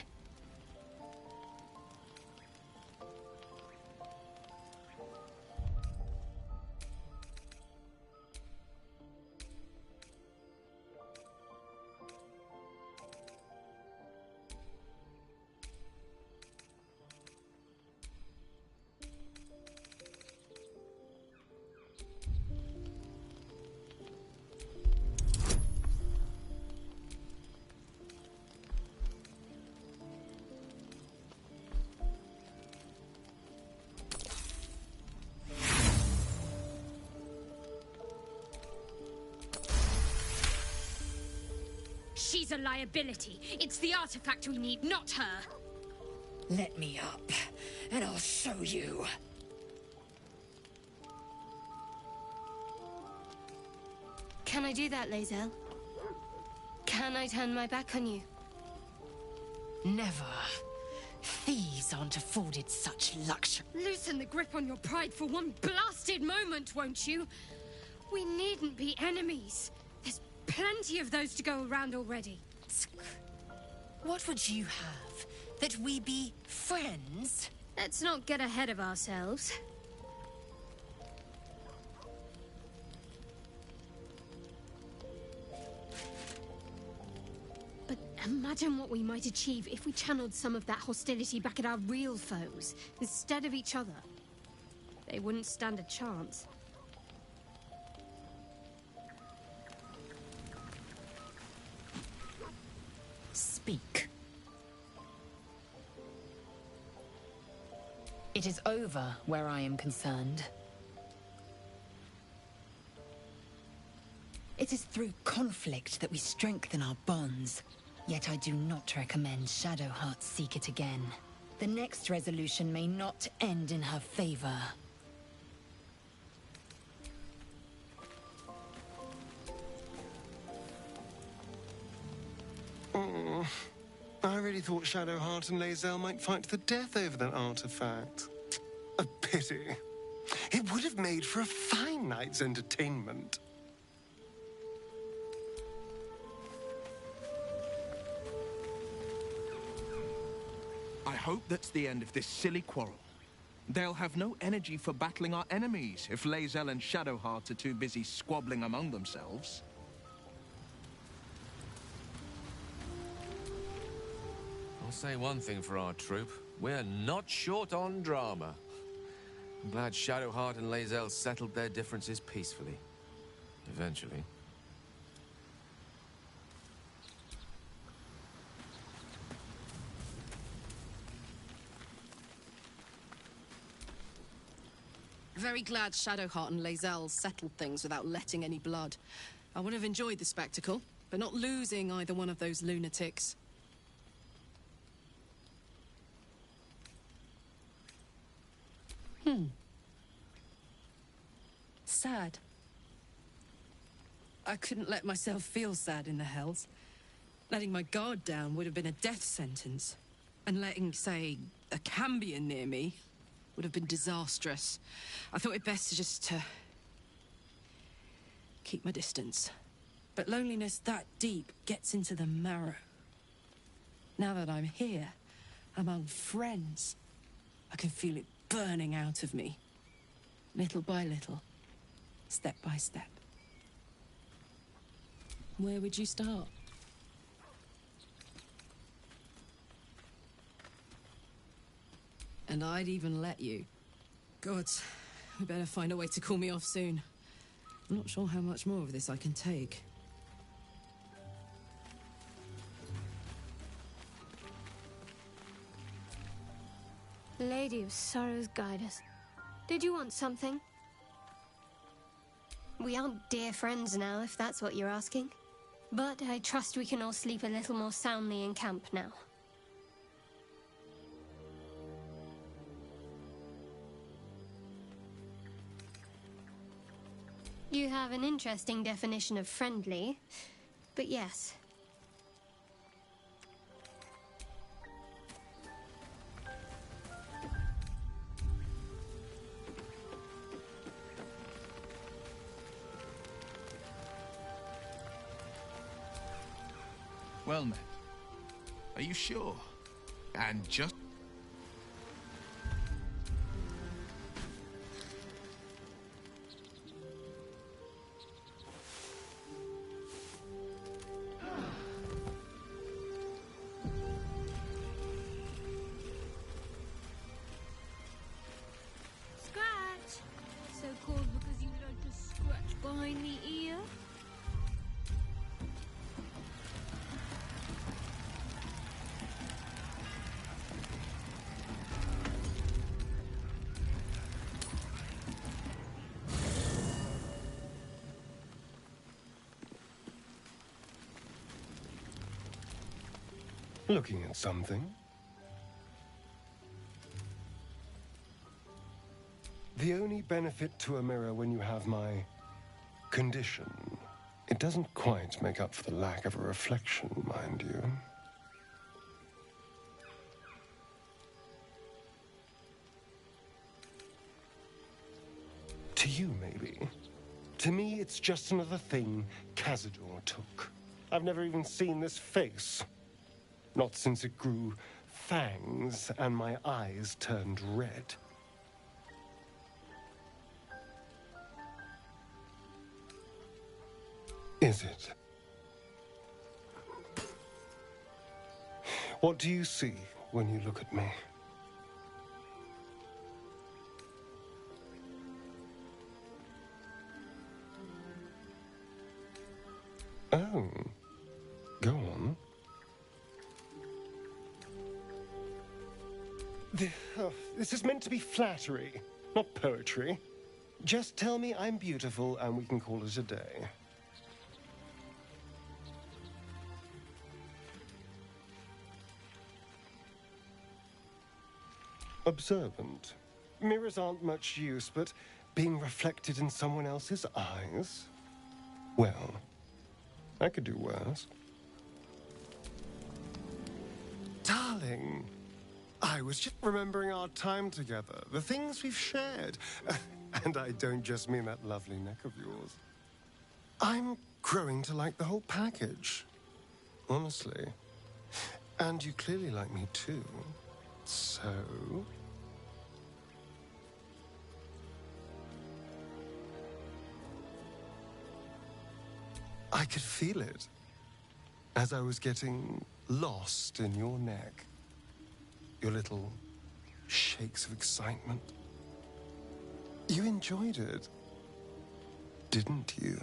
Speaker 15: She's a liability. It's the artifact we need, not her.
Speaker 1: Let me up, and I'll show you.
Speaker 15: Can I do that, Lae'zel? Can I turn my back on you?
Speaker 1: Never. Thieves aren't afforded such luxury.
Speaker 15: Loosen the grip on your pride for one blasted moment, won't you? We needn't be enemies. There's plenty of those to go around already.
Speaker 1: What would you have? That we be friends?
Speaker 15: Let's not get ahead of ourselves. But imagine what we might achieve if we channeled some of that hostility back at our real foes, instead of each other. They wouldn't stand a chance.
Speaker 1: Speak. It is over where I am concerned. It is through conflict that we strengthen our bonds. Yet I do not recommend Shadowheart seek it again. The next resolution may not end in her favor.
Speaker 9: Oh, I really thought Shadowheart and Lae'zel might fight to the death over that artifact. A pity. It would have made for a fine night's entertainment.
Speaker 3: I hope that's the end of this silly quarrel. They'll have no energy for battling our enemies if Lae'zel and Shadowheart are too busy squabbling among themselves.
Speaker 2: I'll say one thing for our troop. We're not short on drama. I'm glad Shadowheart and Lae'zel settled their differences peacefully. Eventually.
Speaker 12: Very glad Shadowheart and Lae'zel settled things without letting any blood. I would have enjoyed the spectacle, but not losing either one of those lunatics. Sad. I couldn't let myself feel sad in the Hells. Letting my guard down would have been a death sentence. And letting, say, a Cambion near me would have been disastrous. I thought it best to keep my distance. But loneliness that deep gets into the marrow. Now that I'm here, among friends, I can feel it burning out of me. Little by little, step by step. Where would you start? And I'd even let you. Gods, we better find a way to cool me off soon. I'm not sure how much more of this I can take.
Speaker 15: Lady of Sorrows, guide us. Did you want something? We aren't dear friends now, if that's what you're asking. But I trust we can all sleep a little more soundly in camp now. You have an interesting definition of friendly, but yes.
Speaker 3: Well met. Are you sure? And just...
Speaker 15: Scratch! So called because you like to scratch behind the ear?
Speaker 9: Looking at something? The only benefit to a mirror when you have my condition, it doesn't quite make up for the lack of a reflection, mind you. To you, maybe. To me, it's just another thing Cazador took. I've never even seen this face. Not since it grew fangs and my eyes turned red. Is it? What do you see when you look at me? Oh, go on. This is meant to be flattery, not poetry. Just tell me I'm beautiful and we can call it a day. Observant. Mirrors aren't much use, but being reflected in someone else's eyes? Well, I could do worse. Darling, I was just remembering our time together, the things we've shared. And I don't just mean that lovely neck of yours. I'm growing to like the whole package, honestly. And you clearly like me too. So... I could feel it as I was getting lost in your neck. Your little shakes of excitement. You enjoyed it, didn't you?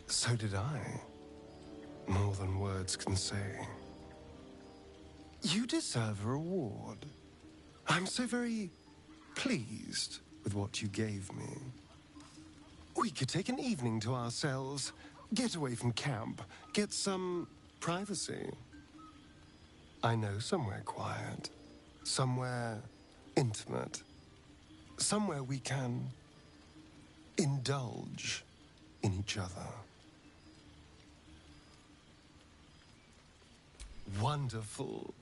Speaker 9: So did I. More than words can say. You deserve a reward. I'm so very pleased with what you gave me. We could take an evening to ourselves, get away from camp, get some privacy. I know somewhere quiet, somewhere intimate, somewhere we can indulge in each other. Wonderful.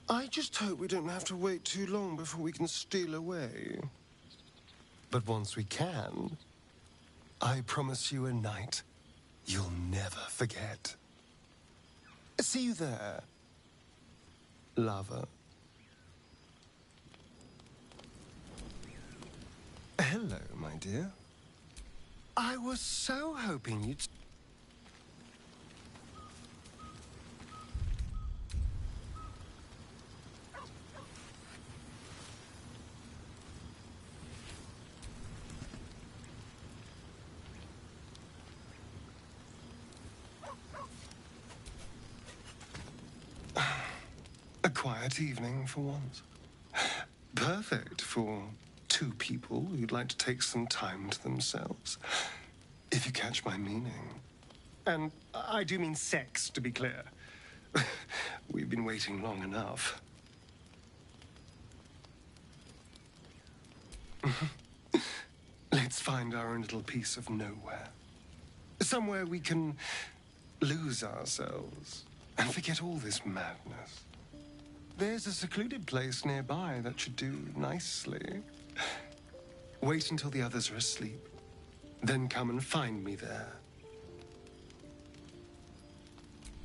Speaker 9: I just hope we don't have to wait too long before we can steal away. But once we can, I promise you a night you'll never forget. See you there, lover. Hello, my dear. I was so hoping you'd... A quiet evening for once. Perfect for two people who'd like to take some time to themselves. If you catch my meaning. And I do mean sex, to be clear. We've been waiting long enough. Let's find our own little piece of nowhere. Somewhere we can lose ourselves and forget all this madness. There's a secluded place nearby that should do nicely. Wait until the others are asleep, then come and find me there.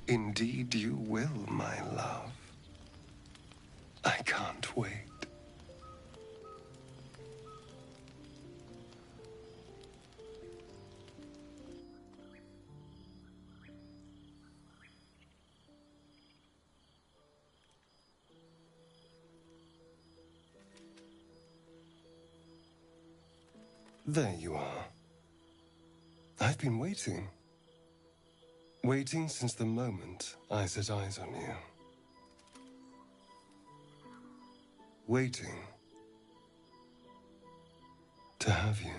Speaker 9: Indeed you will, my love. I can't wait. There you are. I've been waiting. Waiting since the moment I set eyes on you. Waiting to have you.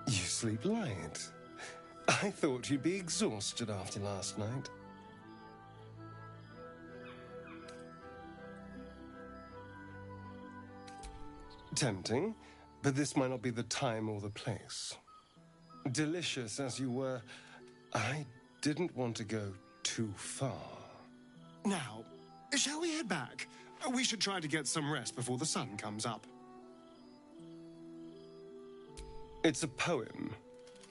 Speaker 9: You sleep light. I thought you'd be exhausted after last night. Tempting, but this might not be the time or the place. Delicious as you were, I didn't want to go too far. Now, shall we head back? We should try to get some rest before the sun comes up. It's a poem,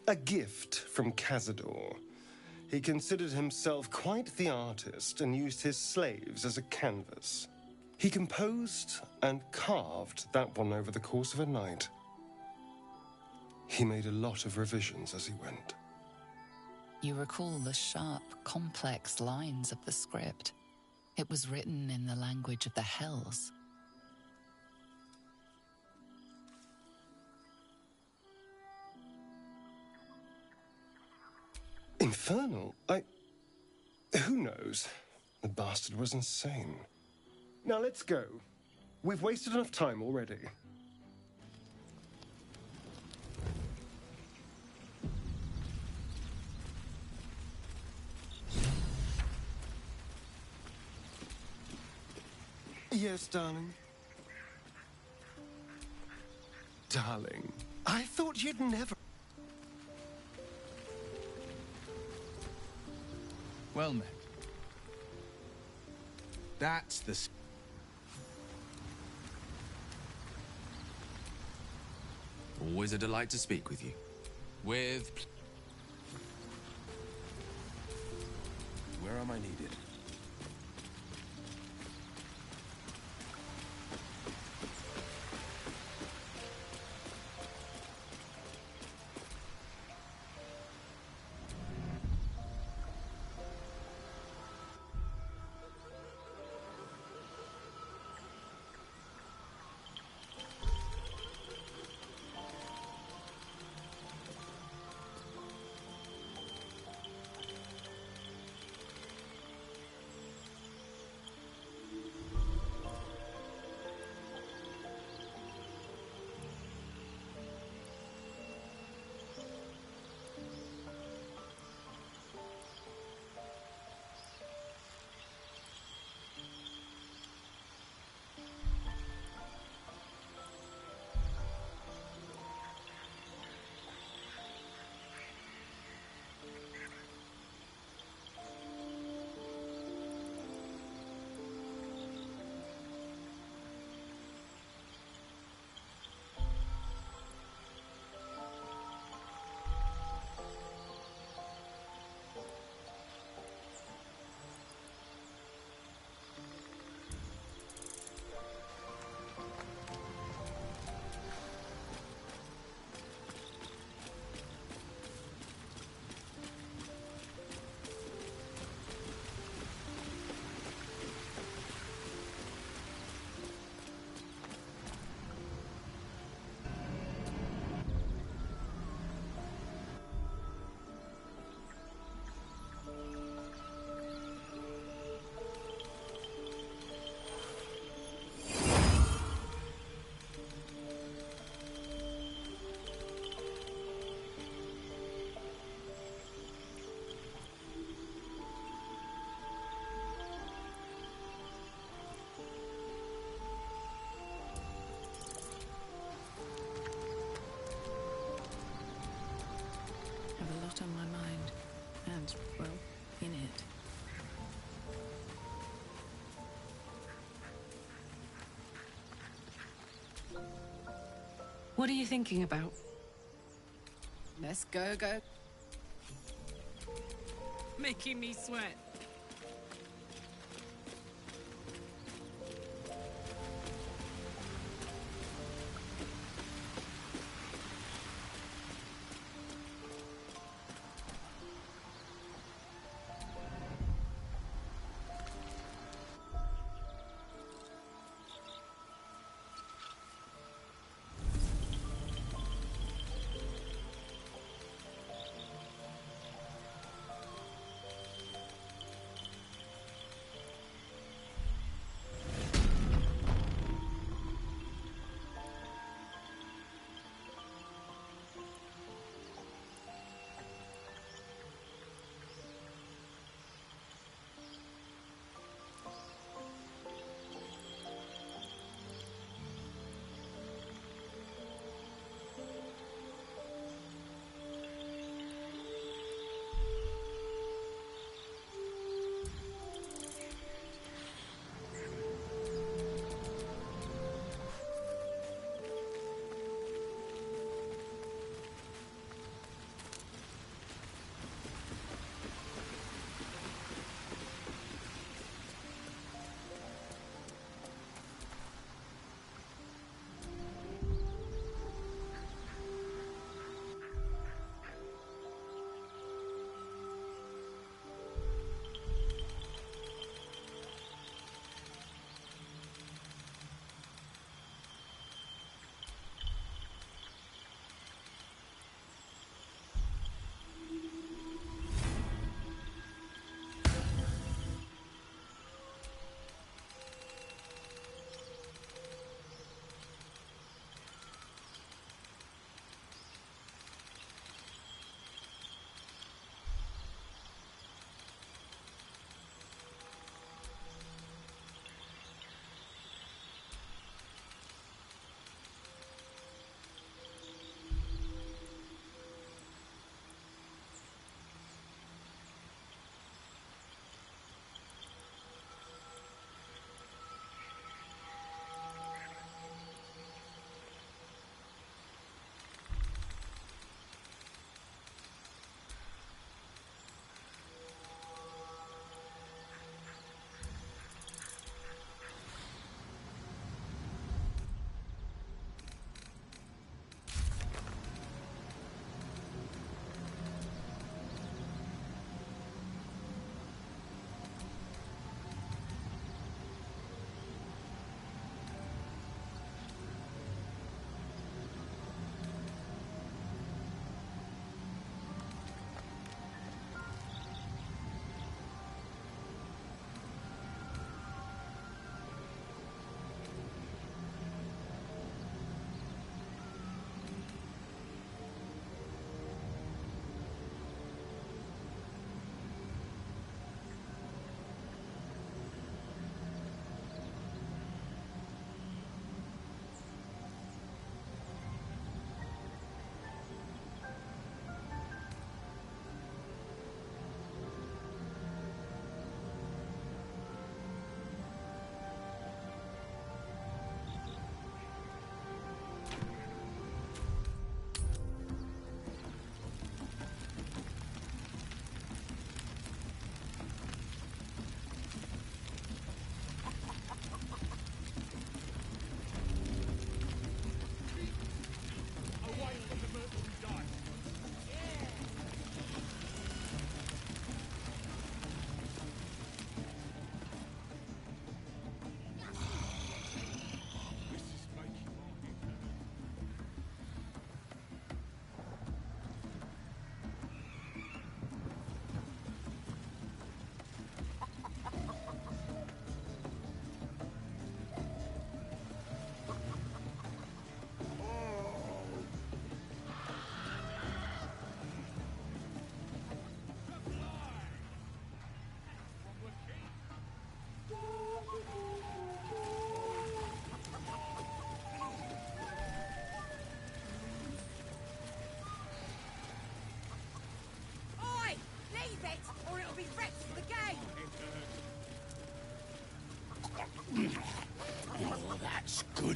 Speaker 9: a gift from Cazador. He considered himself quite the artist and used his slaves as a canvas. He composed and carved that one over the course of a night. He made a lot of revisions as he went.
Speaker 10: You recall the sharp, complex lines of the script. It was written in the language of the Hells.
Speaker 9: Infernal? Who knows? The bastard was insane. Now let's go. We've wasted enough time already. Yes, darling. Darling, I thought you'd never...
Speaker 3: Well met. That's the...
Speaker 2: Always a delight to speak with you. With...
Speaker 5: Where am I needed?
Speaker 19: On my mind, and, well, in it.
Speaker 12: What are you thinking about?
Speaker 10: Let's go.
Speaker 12: Making me sweat.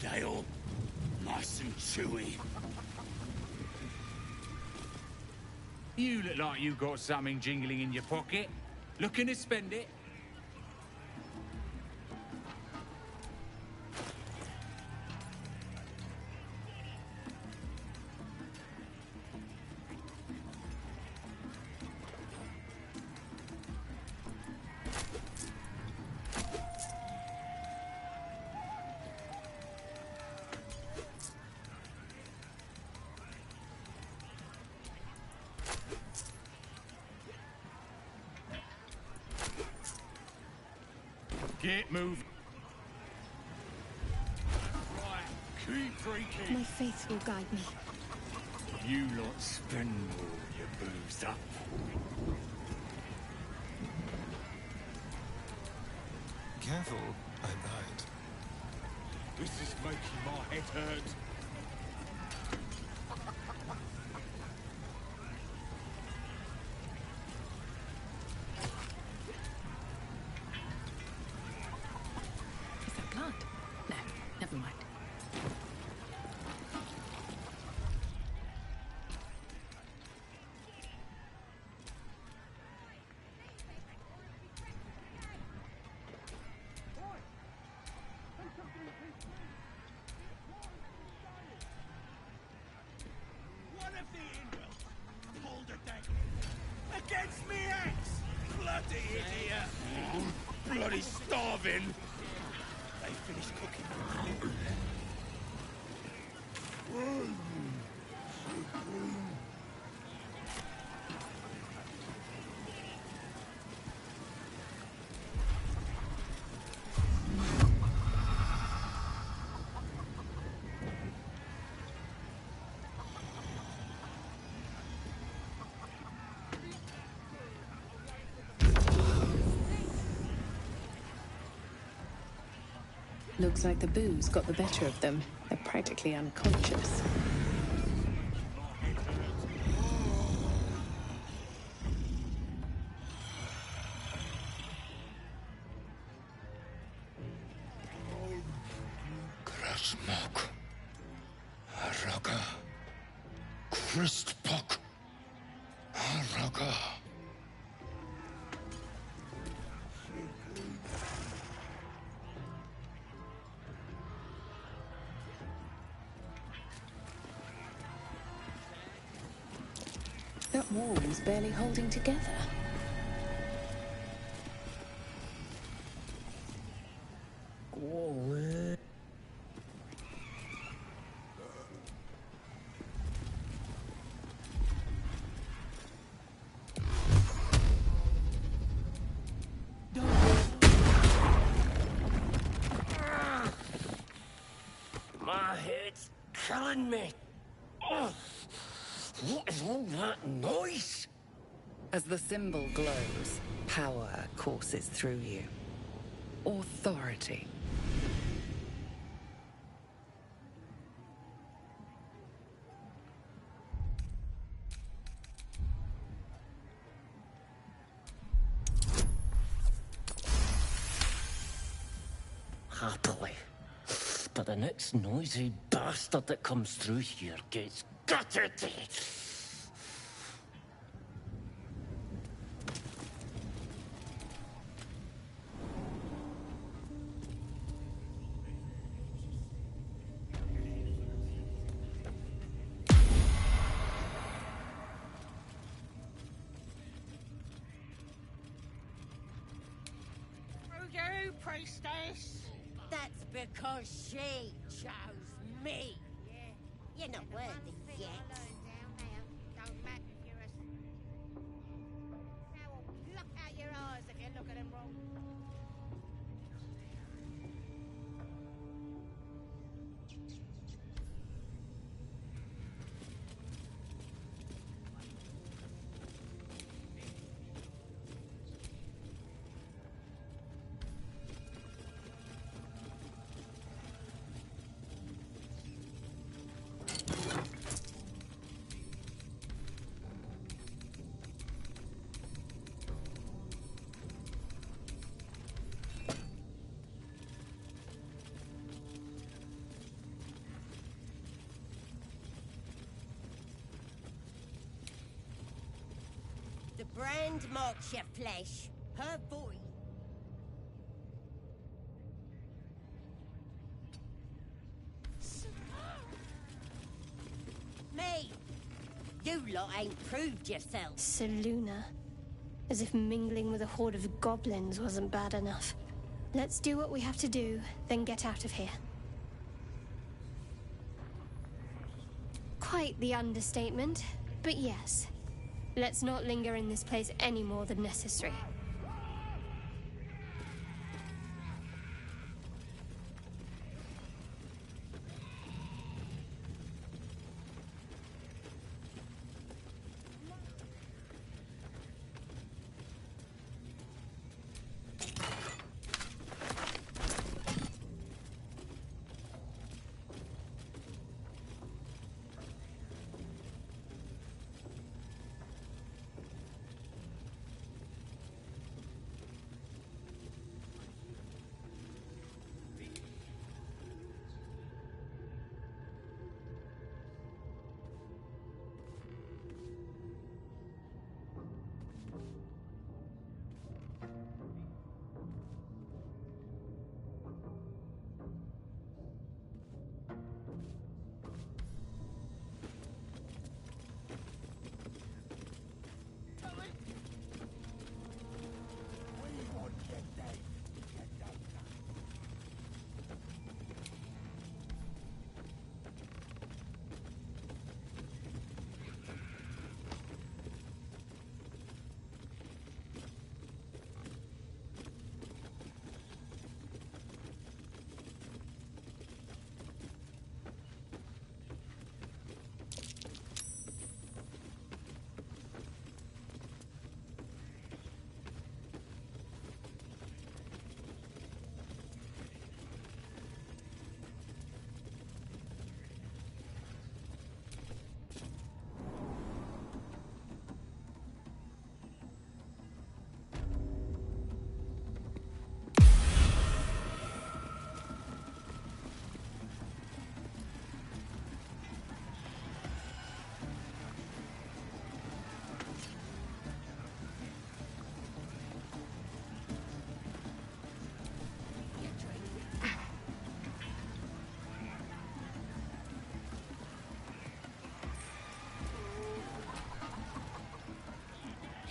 Speaker 7: good ale. Nice and chewy.
Speaker 5: You look like you got something jingling in your pocket. Looking to spend it? Get moving. Right, keep drinking.
Speaker 16: My faith will guide me.
Speaker 5: You lot spend all your booze up.
Speaker 9: Careful, I lied.
Speaker 5: This is making my head hurt.
Speaker 19: Is that blood? No, never mind.
Speaker 23: One of the Inwell pulled a dagger against me axe! Bloody idiot!
Speaker 7: Bloody starving! They finished cooking.
Speaker 19: Looks like the booze got the better of them. They're practically unconscious.
Speaker 17: Krasmok. Araga. Christpok. Araga.
Speaker 19: That wall's barely holding together.
Speaker 7: My head's killing me. Ugh. What is all that noise?
Speaker 10: As the symbol glows, power courses through you. Authority.
Speaker 7: Happily. But the next noisy bastard that comes through here gets gutted.
Speaker 23: You, priestess!
Speaker 18: That's because she chose me. You're not worthy yet. Don't matter if you're a... Now I'll pluck out your eyes if you look at them wrong. brand marks your flesh. Her voice. Me! You lot ain't proved yourself.
Speaker 15: Seluna. As if mingling with a horde of goblins wasn't bad enough. Let's do what we have to do, then get out of here. Quite the understatement, but yes. Let's not linger in this place any more than necessary.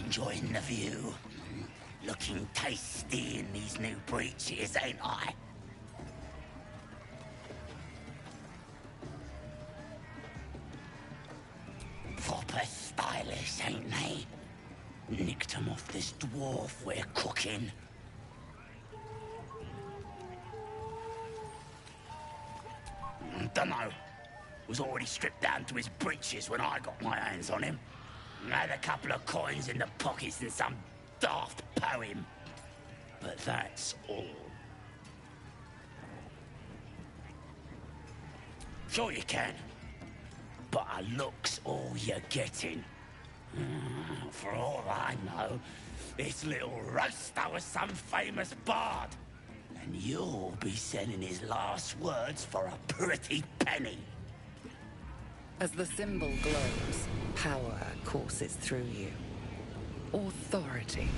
Speaker 7: Enjoying the view. Looking tasty in these new breeches, ain't I? Proper stylish, ain't they? Nicked 'em off this dwarf we're cooking. Dunno. Was already stripped down to his breeches when I got my hands on him. Had a couple of coins in the pockets and some daft poem. But that's all. Sure you can. But a look's all you're getting. For all I know, this little roaster was some famous bard. And you'll be sending his last words for a pretty penny.
Speaker 10: As the symbol glows, power courses through you. Authority.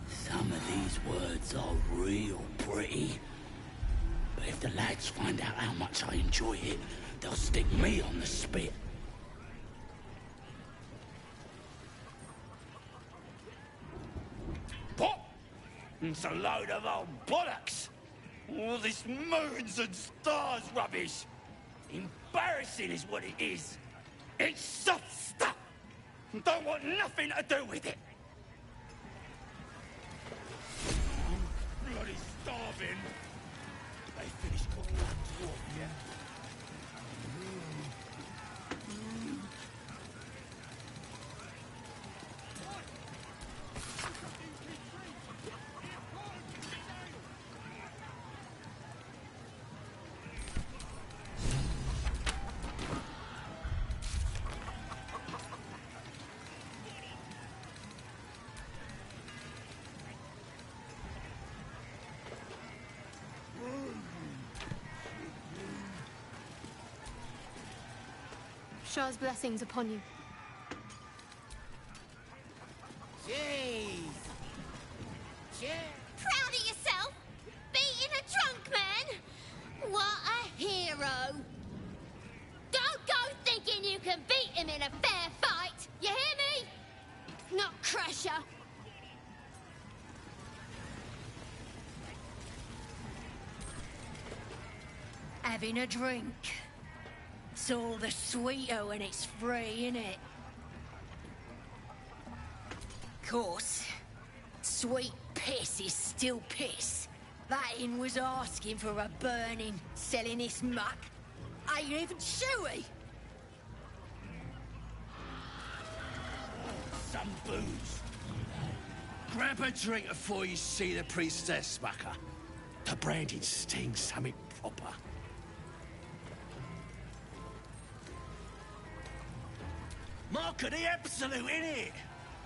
Speaker 7: Some of these words are real pretty. But if the lads find out how much I enjoy it, they'll stick me on the spit. What? It's a load of old bollocks. All this moons and stars rubbish. Embarrassing is what it is. It's soft stuff. Don't want nothing to do with it. I'm bloody starving. They finished cooking that dwarf yet?
Speaker 15: Shah's blessings upon you.
Speaker 18: Jeez.
Speaker 4: Proud of yourself? Beating a drunk man? What a hero! Don't go thinking you can beat him in a fair fight! You hear me? Not Crusher.
Speaker 20: Having a drink. It's all the sweeter when it's free, innit? Course, sweet piss is still piss. That inn was asking for a burning, selling this muck. Ain't even chewy.
Speaker 23: Some booze. Grab a drink before you see the priestess, mucker. The branding stings something proper. Mark of the Absolute, innit?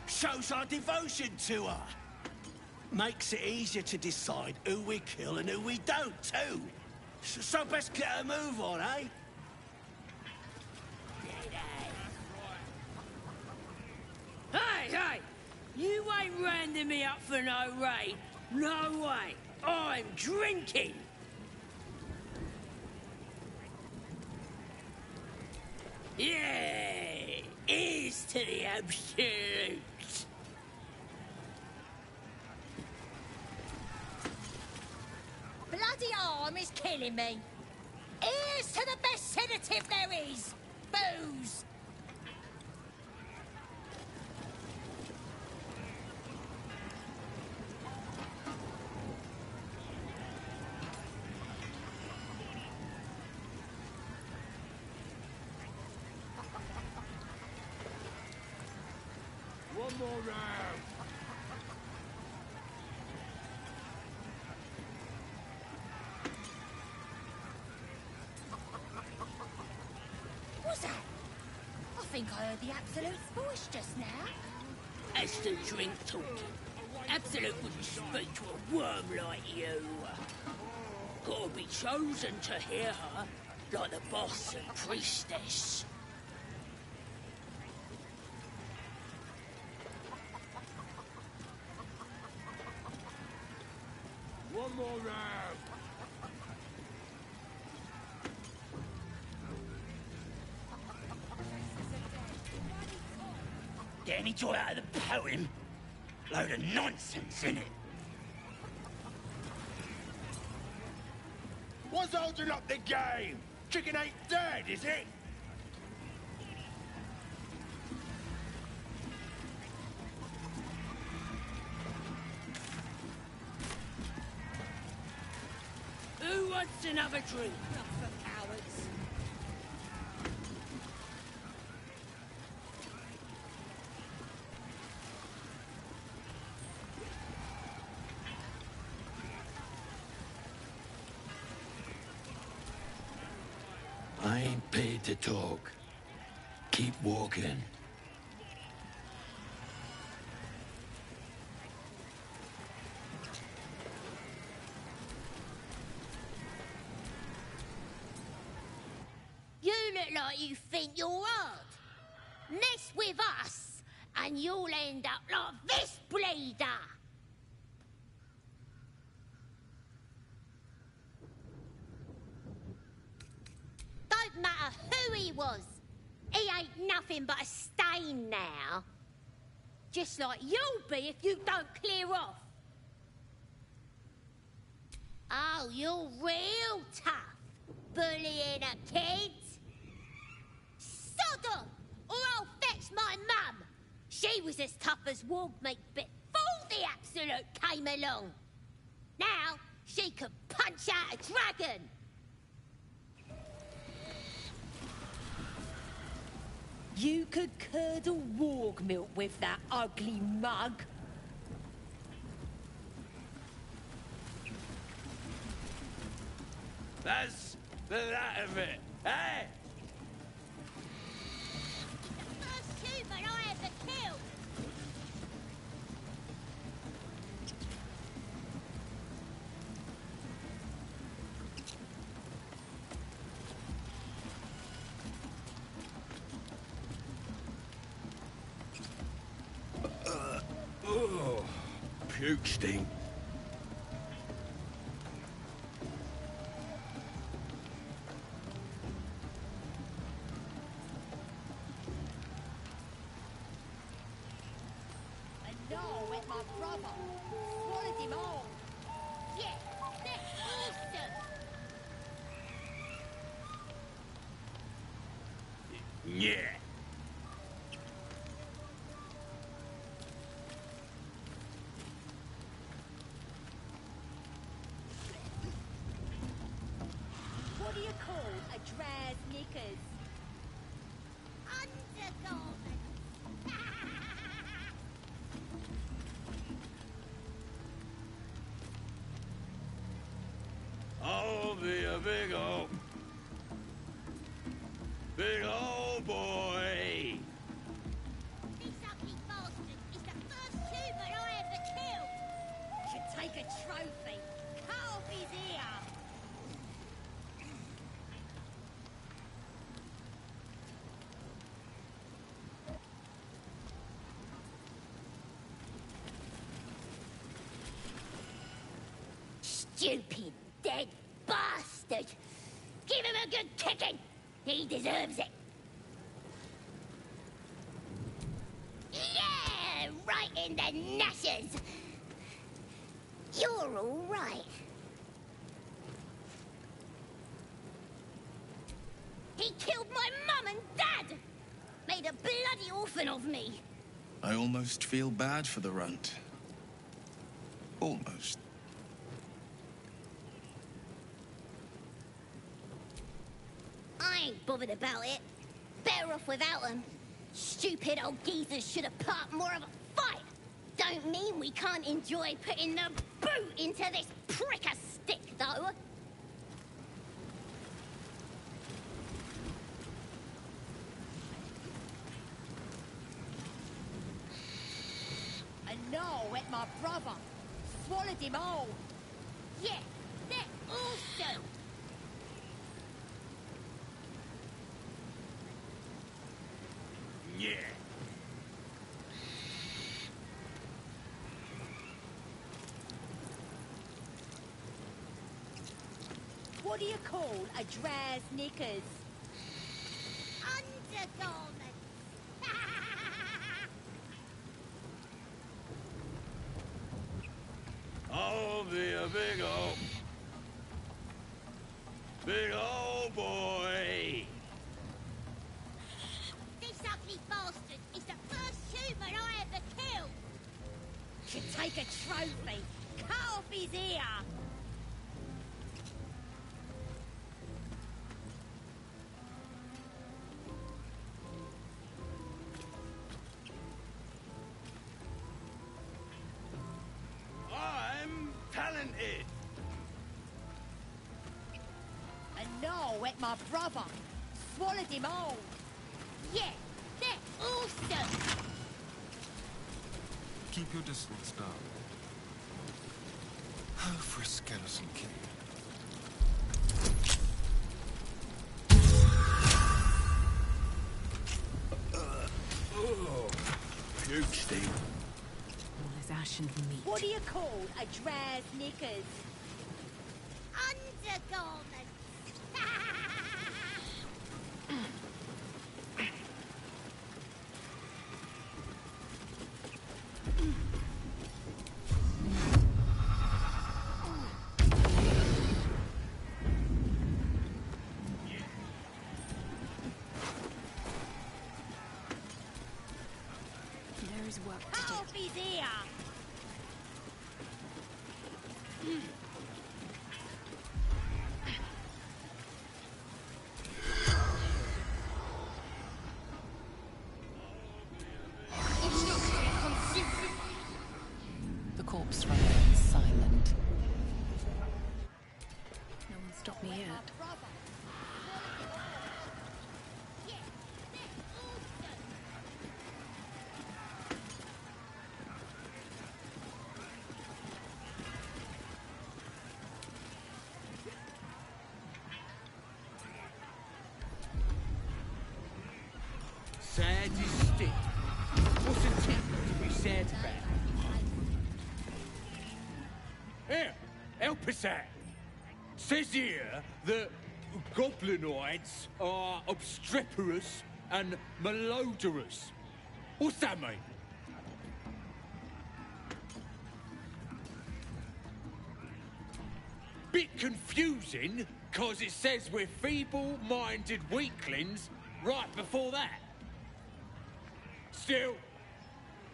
Speaker 23: Shows our devotion to her. Makes it easier to decide who we kill and who we don't, too. So best get a move on, eh?
Speaker 20: Hey! You ain't rounding me up for no raid. No way. I'm drinking. Yeah! Here's to the Absolute.
Speaker 18: Bloody arm is killing me. Here's to the best sedative there is. Booze.
Speaker 23: One more round.
Speaker 18: What's that? I think I heard the Absolute's voice just now.
Speaker 20: That's the drink talking. Absolute wouldn't speak to a worm like you. Gotta be chosen to hear her, like the boss and priestess.
Speaker 23: One more round.
Speaker 7: Get any joy out of the poem? Load of nonsense, innit?
Speaker 23: What's holding up the game? Chicken ain't dead, is it?
Speaker 20: Who wants another drink?
Speaker 18: Not for cowards.
Speaker 23: I ain't paid to talk. Keep walking.
Speaker 4: You look like you think you're hard. Mess with us, and you'll end up like this bleeder. Don't matter who he was. He ain't nothing but a stain now. Just like you'll be if you don't clear off. Oh, you're real tough, bullying a kid. Sodom! Or I'll fetch my mum. She was as tough as Wargmeat before the Absolute came along. Now, she can punch out a dragon.
Speaker 20: You could curdle warg milk with that ugly mug.
Speaker 23: That's the that of it, eh?
Speaker 4: The first human I ever killed.
Speaker 23: puke stink.
Speaker 18: And no, with my brother. Swallowed him all. Yeah, that's awesome.
Speaker 23: Yeah.
Speaker 18: What do you call a dress knickers? Undergarments.
Speaker 23: I'll be a big old boy.
Speaker 18: This ugly bastard is the first human I ever killed. Should take a trophy. Cut off his ear. Stupid, dead bastard! Give him a good kicking! He deserves it! Yeah! Right in the nashes! You're all right. He killed my mum and dad! Made a bloody orphan of me!
Speaker 3: I almost feel bad for the runt. Almost.
Speaker 18: I ain't bothered about it. Better off without them. Stupid old geezers should have put up more of a fight. Don't mean we can't enjoy putting the boot into this prick a stick, though. And no, with my brother. Swallowed him all. Yeah, that's awesome.
Speaker 23: Yeah.
Speaker 18: What do you call a dress knickers? Undergarments.
Speaker 23: I'll be a big old boy.
Speaker 18: This ugly bastard is the first human I ever killed. Should take a trophy. Cut off his ear.
Speaker 23: I'm talented.
Speaker 18: And no, with my brother. Swallowed him all. Yeah, that's awesome.
Speaker 9: Keep your distance, darling. Oh, for a skeleton king.
Speaker 23: Oh, puke stink.
Speaker 11: All this ashen meat.
Speaker 18: What do you call a dress knickers? Undergarments.
Speaker 13: There is work to
Speaker 18: Cut
Speaker 13: do.
Speaker 18: off his ear.
Speaker 10: The corpse remains silent.
Speaker 19: No one stopped me yet.
Speaker 23: Sad to stick. What's a tip to be sad about?
Speaker 5: Here, help us out. Says here that goblinoids are obstreperous and malodorous. What's that mean? Bit confusing, cause it says we're feeble-minded weaklings right before that. Still,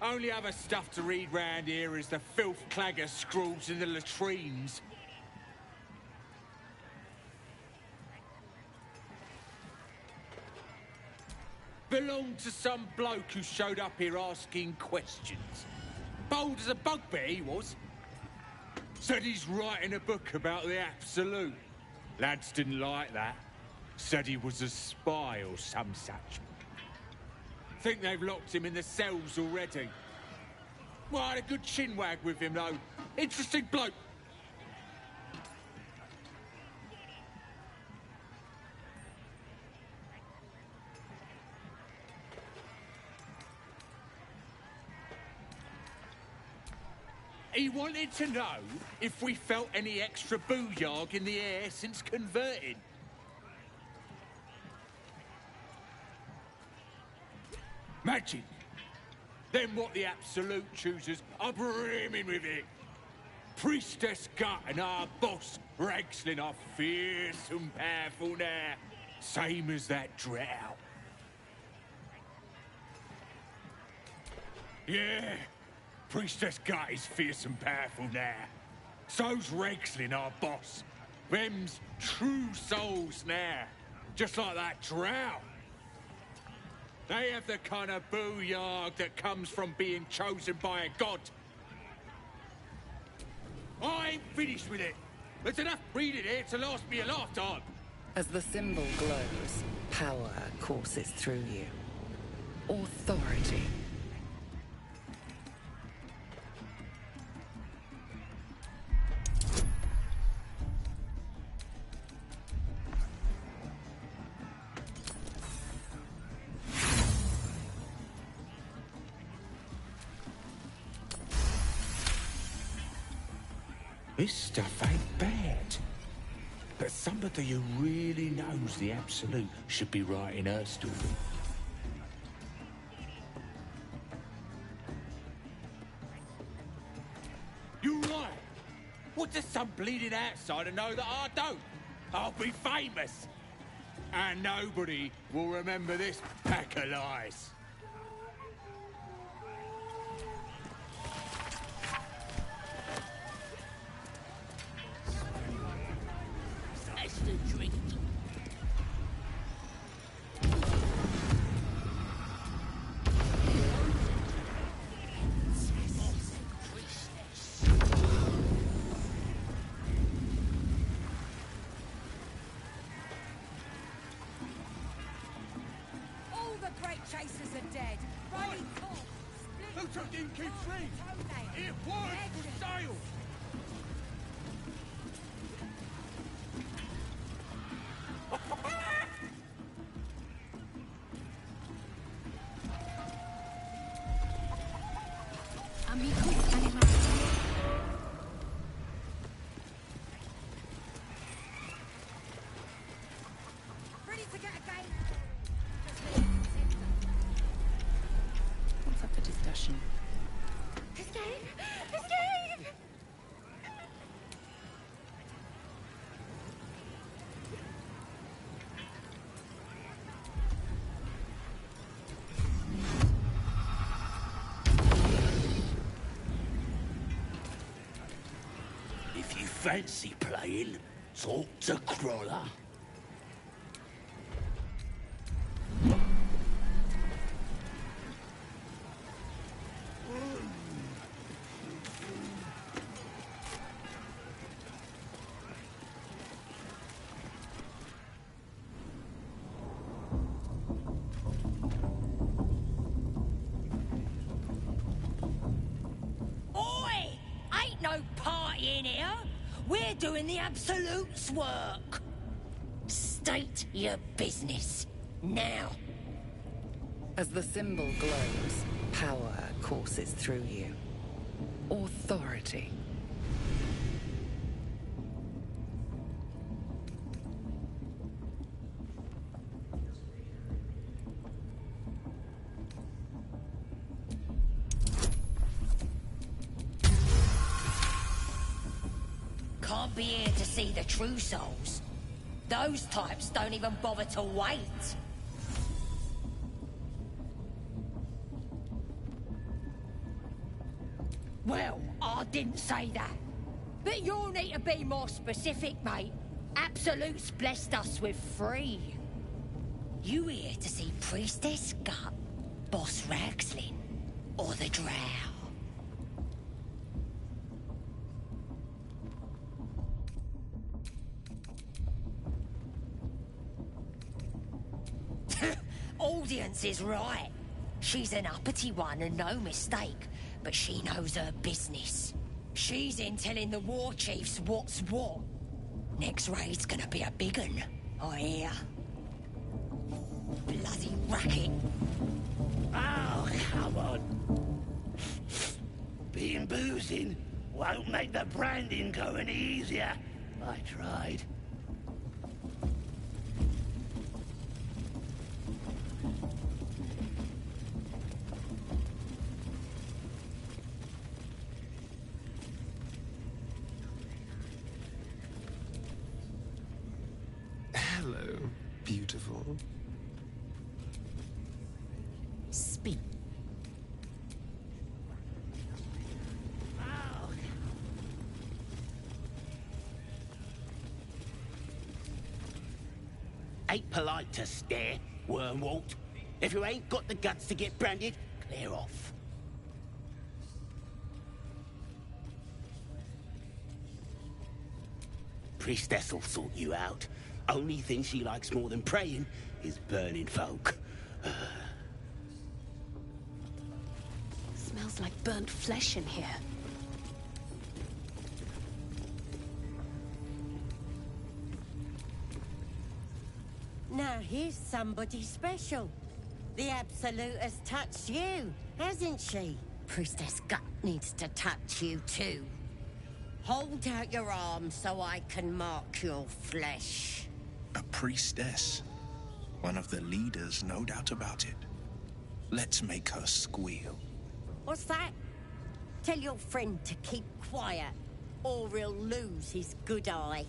Speaker 5: only other stuff to read round here is the filth clagger scrawls in the latrines. Belonged to some bloke who showed up here asking questions. Bold as a bugbear he was. Said he's writing a book about the Absolute. Lads didn't like that. Said he was a spy or some such. Think they've locked him in the cells already. Well, I had a good chinwag with him, though. Interesting bloke. He wanted to know if we felt any extra booyarg in the air since converting. Magic. Then what the Absolute choosers are brimming with it. Priestess Gut and our boss, Ragslin, are fierce and powerful now. Same as that drow. Yeah. Priestess Gut is fierce and powerful now. So's Ragslin, our boss. Them's true souls now. Just like that drow. They have the kind of booyarg that comes from being chosen by a god. I ain't finished with it. There's enough reading here to last me a lifetime.
Speaker 10: As the symbol glows, power courses through you. Authority.
Speaker 7: This stuff ain't bad. But somebody who really knows the Absolute should be writing her story.
Speaker 5: You're right. What does some bleeding outsider know that I don't? I'll be famous. And nobody will remember this pack of lies.
Speaker 20: That's the drink.
Speaker 1: All the great chasers are dead. Riley Cobb.
Speaker 5: Who took in Keep Sleep? It was for sale.
Speaker 13: Amigos animales.
Speaker 1: Ready to get a game.
Speaker 19: What's up for discussion?
Speaker 1: Escape! Escape!
Speaker 7: If you fancy playing, talk to Crawler.
Speaker 20: Oi! Ain't no party in here. We're doing the Absolute's work. State your business. Now.
Speaker 10: As the symbol glows, power courses through you. Authority.
Speaker 6: can't be here to see the true souls. Those types don't even bother to wait. Well, I didn't say that. But you'll need to be more specific, mate. Absolute's blessed us with 3. You here to see Priestess Gut, Boss Ragslin, or the Drow? Audience is right. She's an uppity one and no mistake, but she knows her business. She's in telling the war chiefs what's what. Next raid's gonna be a big un, I hear. Bloody racket.
Speaker 7: Oh, come on. Being boozing won't make the branding go any easier. I tried.
Speaker 3: Hello, beautiful.
Speaker 6: Speak.
Speaker 7: Ain't polite to stare, Wormwalt. If you ain't got the guts to get branded, clear off. Priestess'll sort you out. Only thing she likes more than praying is burning folk.
Speaker 19: Smells like burnt flesh in here.
Speaker 21: Now here's somebody special. The Absolute has touched you, hasn't she?
Speaker 6: Priestess Gut needs to touch you too.
Speaker 21: Hold out your arm so I can mark your flesh.
Speaker 3: A priestess. One of the leaders, no doubt about it. Let's make her squeal.
Speaker 21: What's that? Tell your friend to keep quiet, or he'll lose his good eye.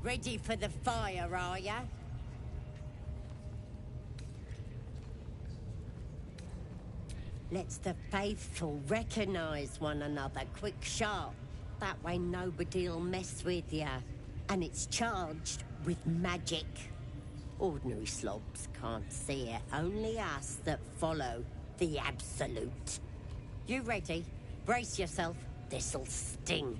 Speaker 21: Ready for the fire, are ya? Let's the faithful recognize one another quick sharp. That way nobody'll mess with ya. And it's charged with magic. Ordinary slobs can't see it. Only us that follow the Absolute. You ready? Brace yourself. This'll sting.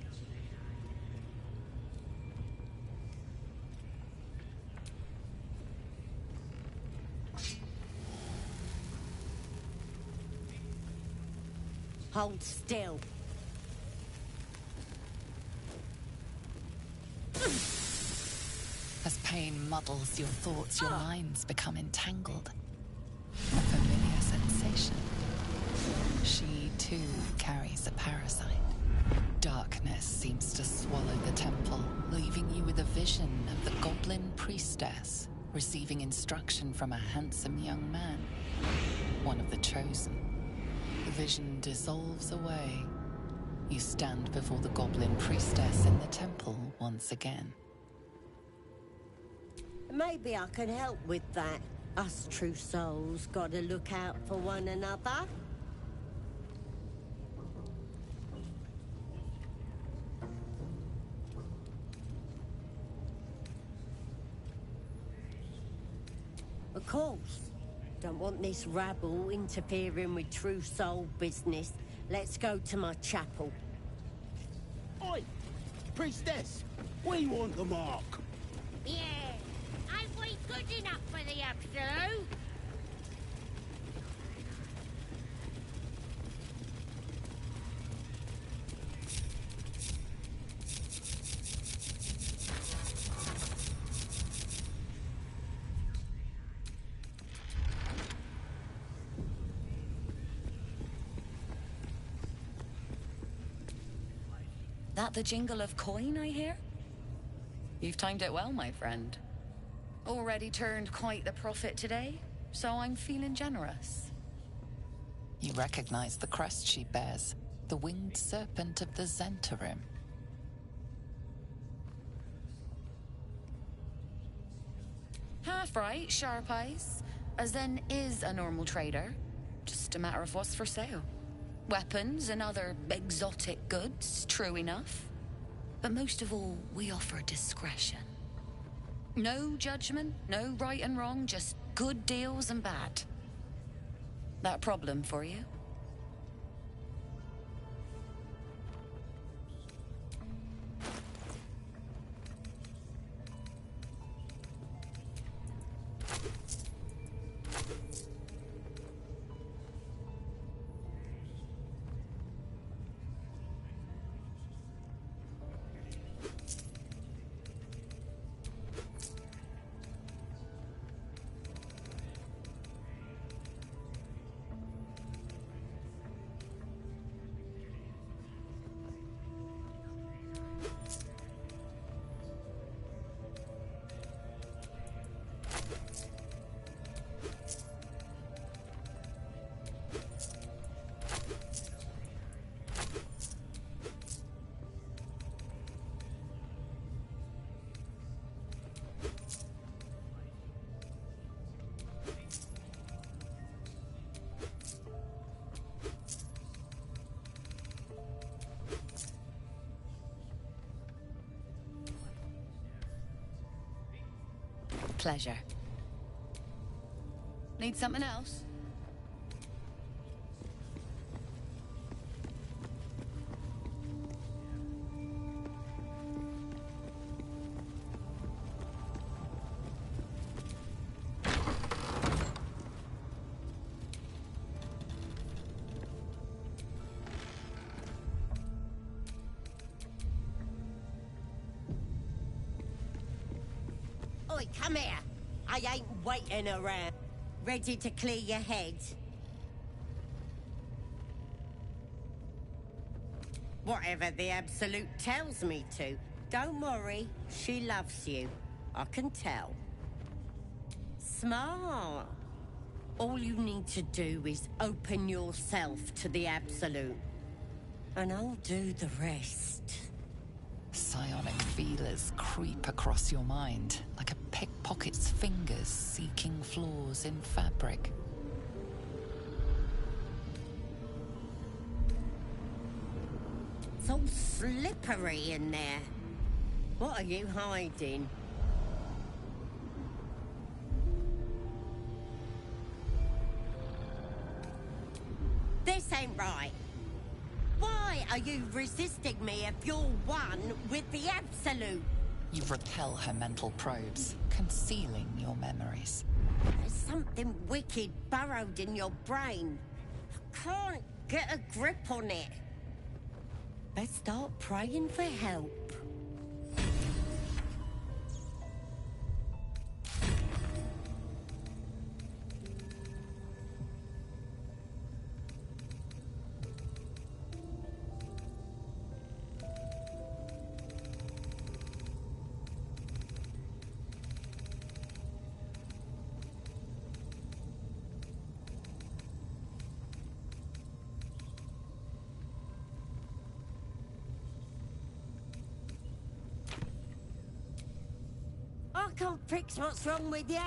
Speaker 21: Hold still.
Speaker 10: As pain muddles your thoughts, your minds become entangled. A familiar sensation. She, too, carries a parasite. Darkness seems to swallow the temple, leaving you with a vision of the goblin priestess receiving instruction from a handsome young man, one of the chosen. The vision dissolves away. You stand before the goblin priestess in the temple once again.
Speaker 21: Maybe I can help with that. Us true souls gotta look out for one another. Of course. Don't want this rabble interfering with true soul business. Let's go to my chapel.
Speaker 7: Oi! Priestess! We want the mark!
Speaker 18: Yeah. Ain't we good enough for the Absolute?
Speaker 10: That the jingle of coin I hear? You've timed it well, my friend. Already turned quite the profit today, so I'm feeling generous. You recognize the crest she bears. the winged serpent of the Zentarim.
Speaker 8: Half right, sharp eyes. Zen is a normal trader. Just a matter of what's for sale. Weapons and other exotic goods, true enough. But most of all, we offer discretion. No judgment, no right and wrong, just good deals and bad. That problem for you? Pleasure. Need something else?
Speaker 21: Oi, come here. I ain't waiting around. Ready to clear your head? Whatever the Absolute tells me to. Don't worry, she loves you. I can tell. Smart. All you need to do is open yourself to the Absolute. And I'll do the rest.
Speaker 10: Psionic feelers creep across your mind like a pickpocket's fingers seeking flaws in fabric.
Speaker 21: It's all slippery in there. What are you hiding? This ain't right. Why are you resisting me if you're one with the Absolute?
Speaker 10: You repel her mental probes, concealing your memories.
Speaker 21: There's something wicked burrowed in your brain. I can't get a grip on it. Let's start praying for help. I can't fix what's wrong with you.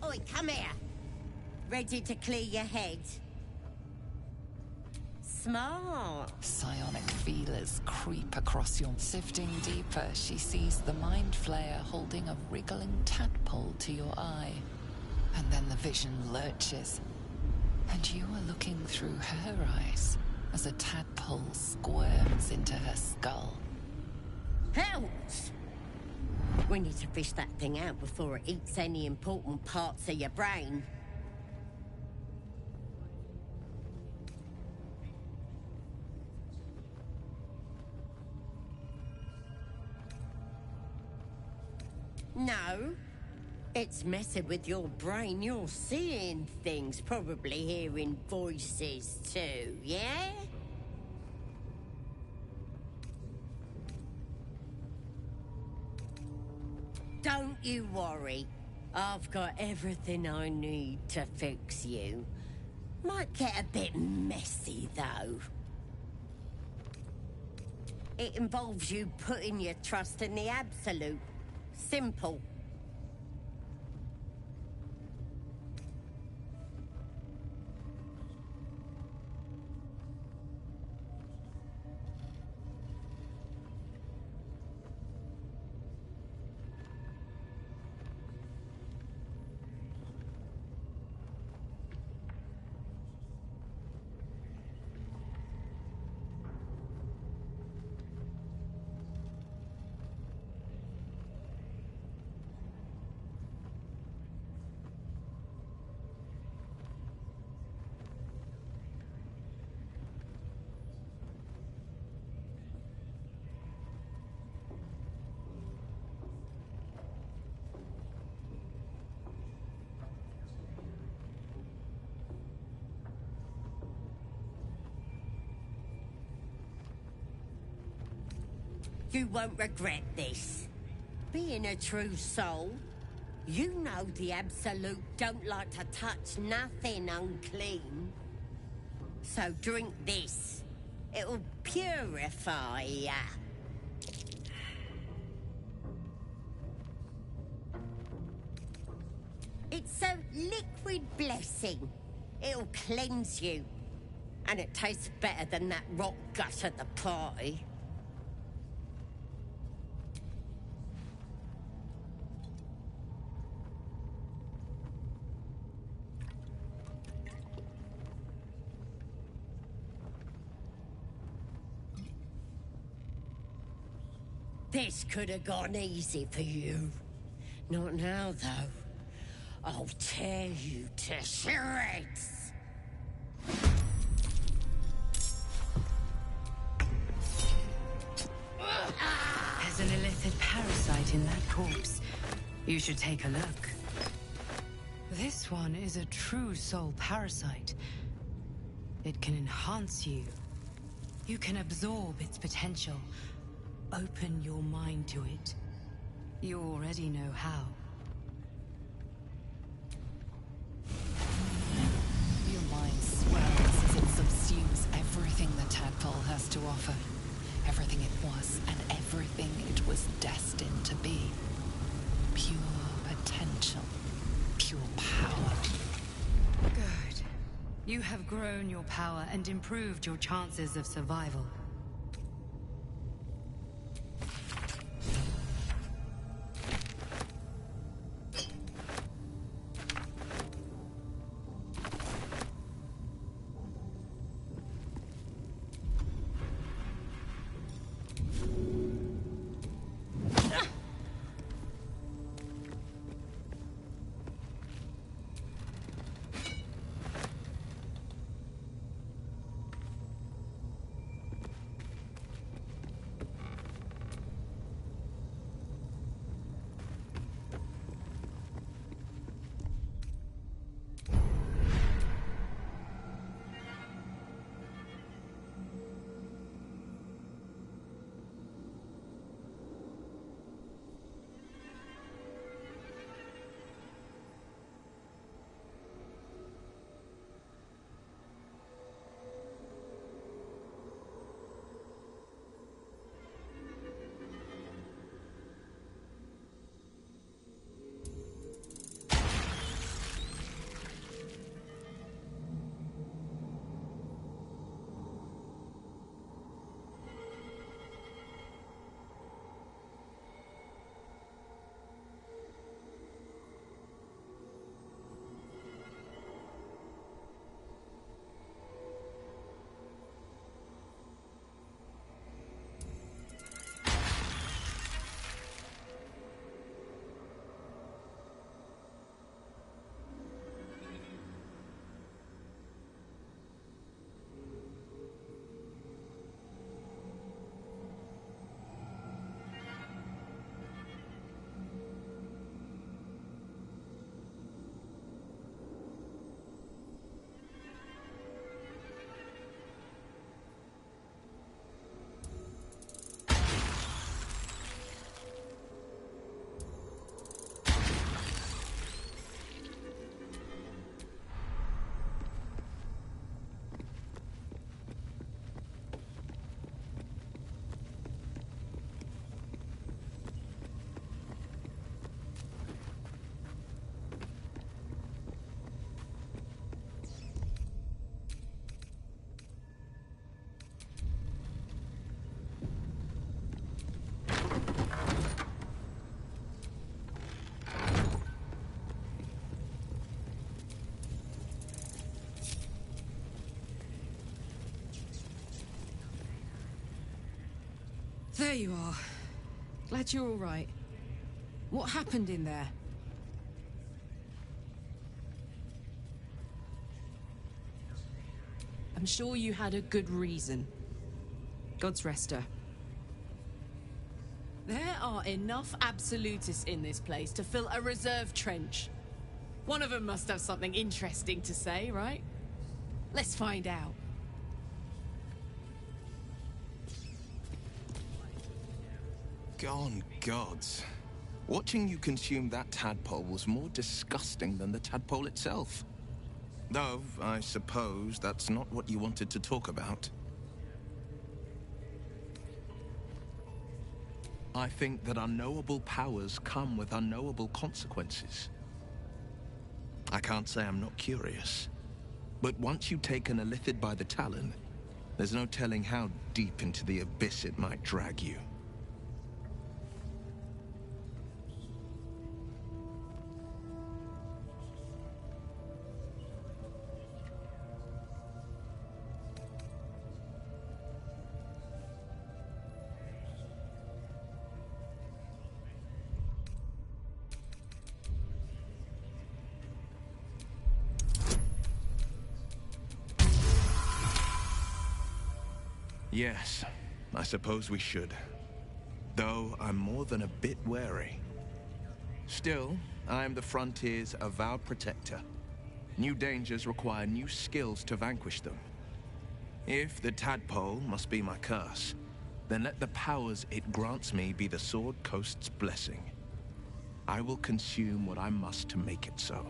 Speaker 21: Oi, come here. Ready to clear your head? Smart.
Speaker 10: Psionic feelers creep across your... Sifting deeper, she sees the mind flayer holding a wriggling tadpole to your eye. And then the vision lurches. And you are looking through her eyes as a tadpole squirms into her skull.
Speaker 21: Hells! We need to fish that thing out before it eats any important parts of your brain. No. It's messing with your brain. You're seeing things, probably hearing voices too, yeah? Don't you worry. I've got everything I need to fix you. Might get a bit messy, though. It involves you putting your trust in the Absolute. Simple. You won't regret this. Being a true soul, you know the Absolute don't like to touch nothing unclean. So drink this. It'll purify ya. It's a liquid blessing. It'll cleanse you. And it tastes better than that rot gut at the party. This could have gone easy for you. Not now, though. I'll tear you to shreds.
Speaker 12: There's an illithid parasite in that corpse. You should take a look. This one is a true soul parasite. It can enhance you. You can absorb its potential. Open your mind to it. You already know how.
Speaker 10: Your mind swells as it subsumes everything the tadpole has to offer. Everything it was and everything it was destined to be. Pure potential. Pure power.
Speaker 12: Good. You have grown your power and improved your chances of survival. There you are. Glad you're all right. What happened in there? I'm sure you had a good reason. God's rester. There are enough absolutists in this place to fill a reserve trench. One of them must have something interesting to say, right? Let's find out.
Speaker 3: Gone gods. Watching you consume that tadpole was more disgusting than the tadpole itself. Though, I suppose that's not what you wanted to talk about. I think that unknowable powers come with unknowable consequences. I can't say I'm not curious, but once you take an illithid by the talon, there's no telling how deep into the abyss it might drag you. Yes, I suppose we should. Though I'm more than a bit wary. Still, I am the Frontier's avowed protector. New dangers require new skills to vanquish them. If the tadpole must be my curse, then let the powers it grants me be the Sword Coast's blessing. I will consume what I must to make it so.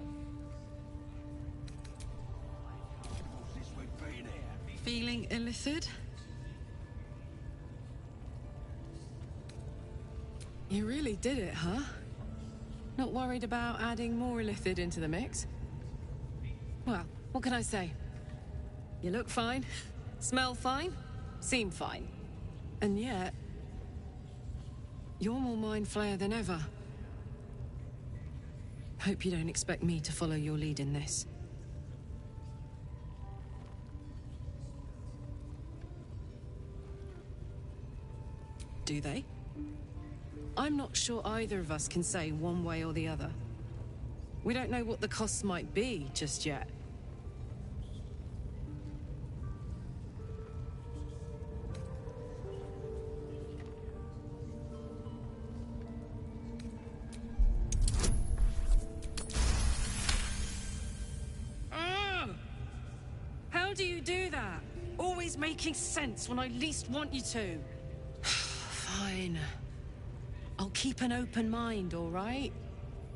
Speaker 12: Feeling illithid? You really did it, huh? Not worried about adding more illithid into the mix? Well, what can I say? You look fine, smell fine, seem fine. And yet, you're more mind flayer than ever. Hope you don't expect me to follow your lead in this. Do they? I'm not sure either of us can say one way or the other. We don't know what the costs might be just yet. How do you do that? Always making sense when I least want you to. Fine. I'll keep an open mind, all right?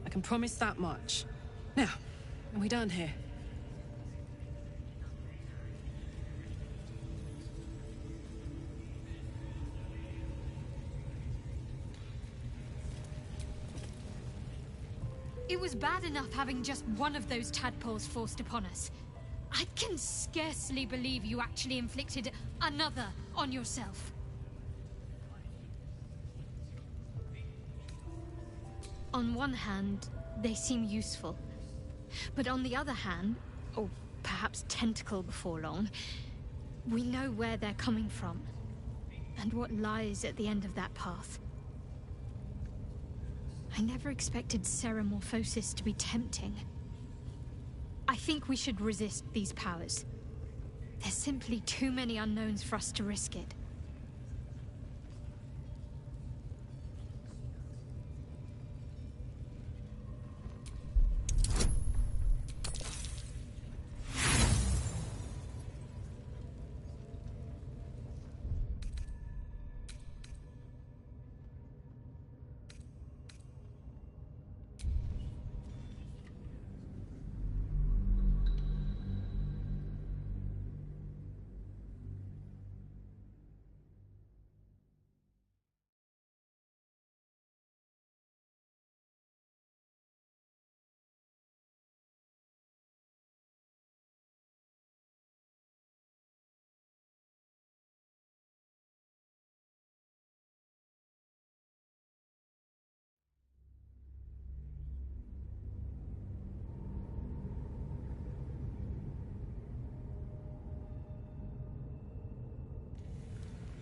Speaker 12: I can promise that much. Now, are we done here?
Speaker 16: It was bad enough having just one of those tadpoles forced upon us. I can scarcely believe you actually inflicted another on yourself. On one hand, they seem useful. But on the other hand, or perhaps tentacle before long, we know where they're coming from, and what lies at the end of that path. I never expected Ceramorphosis to be tempting. I think we should resist these powers. There's simply too many unknowns for us to risk it.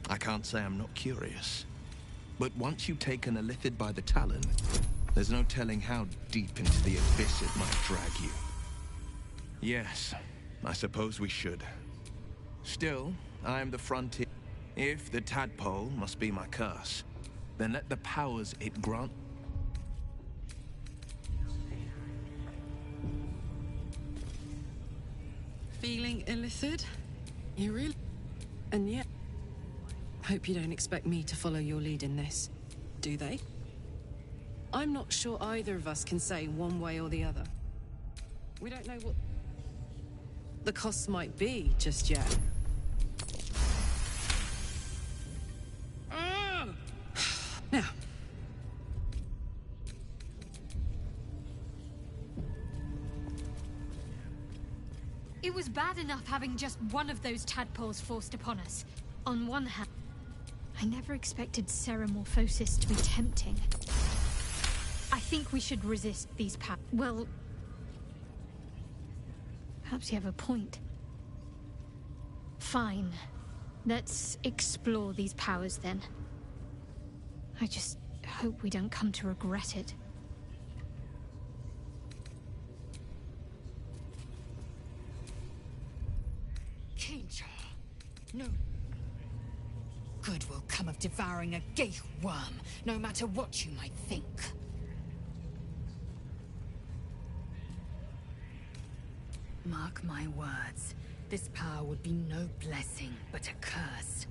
Speaker 3: I can't say I'm not curious. But once you've taken a Illithid by the talon, there's no telling how deep into the abyss it might drag you. Yes, I suppose we should. Still, I am the frontier. If the tadpole must be my curse, then let the powers it grant...
Speaker 12: Feeling Illithid? You really... And yet... Hope you don't expect me to follow your lead in this, do they? I'm not sure either of us can say one way or the other. We don't know what the costs might be just yet. Now,
Speaker 16: it was bad enough having just one of those tadpoles forced upon us. On one hand, I never expected Ceramorphosis to be tempting. I think we should resist these well... Perhaps you have a point. Fine. Let's explore these powers then. I just hope we don't come to regret it.
Speaker 1: Kinja, no. Good will come of devouring a Geich worm, no matter what you might think. Mark my words, this power would be no blessing, but a curse.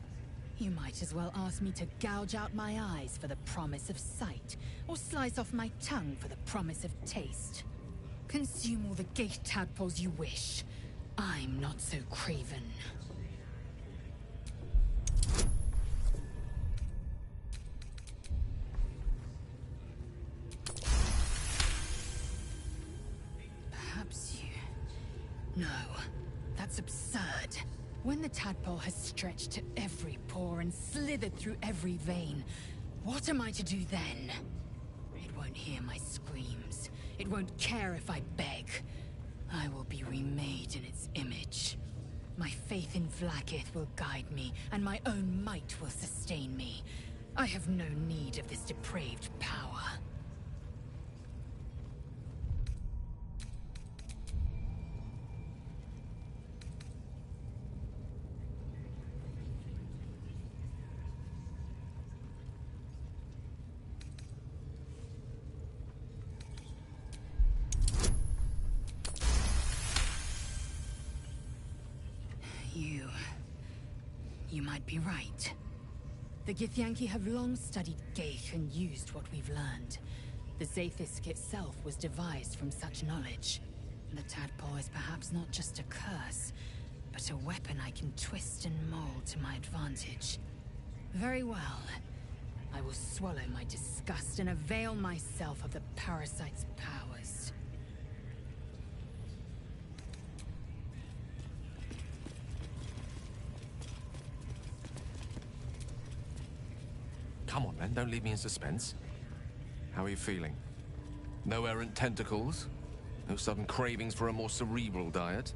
Speaker 1: You might as well ask me to gouge out my eyes for the promise of sight, or slice off my tongue for the promise of taste. Consume all the Geich tadpoles you wish. I'm not so craven. Perhaps you... No, that's absurd. When the tadpole has stretched to every pore and slithered through every vein, what am I to do then? It won't hear my screams. It won't care if I beg. I will be remade in its image. My faith in Vlaakith will guide me, and my own might will sustain me. I have no need of this depraved power. You might be right. The Githyanki have long studied Geich and used what we've learned. The Zaithisk itself was devised from such knowledge. The tadpole is perhaps not just a curse, but a weapon I can twist and mold to my advantage. Very well. I will swallow my disgust and avail myself of the parasite's powers.
Speaker 2: Come on, then. Don't leave me in suspense. How are you feeling? No errant tentacles? No sudden cravings for a more cerebral diet?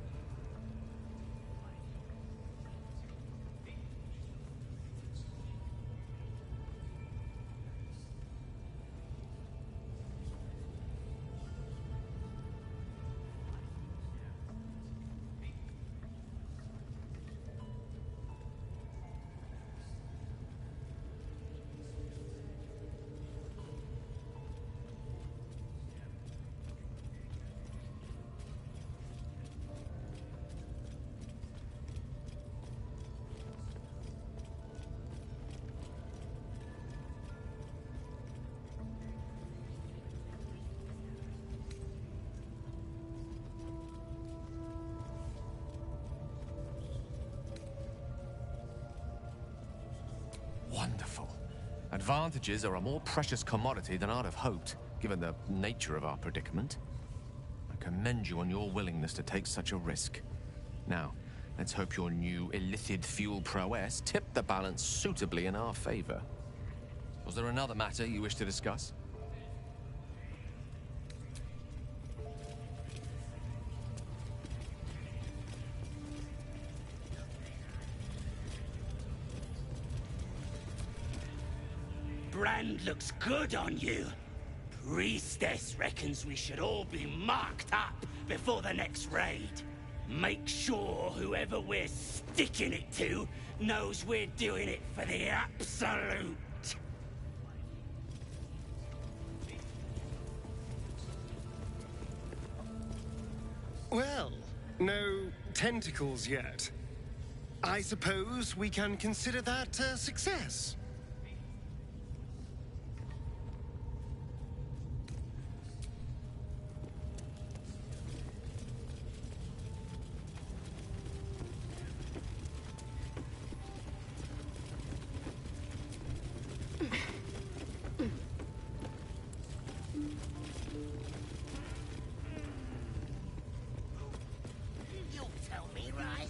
Speaker 2: Wonderful. Advantages are a more precious commodity than I'd have hoped, given the nature of our predicament. I commend you on your willingness to take such a risk. Now, let's hope your new Illithid fuel prowess tipped the balance suitably in our favor. Was there another matter you wish to discuss?
Speaker 7: brand looks good on you. Priestess reckons we should all be marked up before the next raid. Make sure whoever we're sticking it to knows we're doing it for the absolute.
Speaker 9: Well, no tentacles yet. I suppose we can consider that a success.
Speaker 7: You'll tell me, right?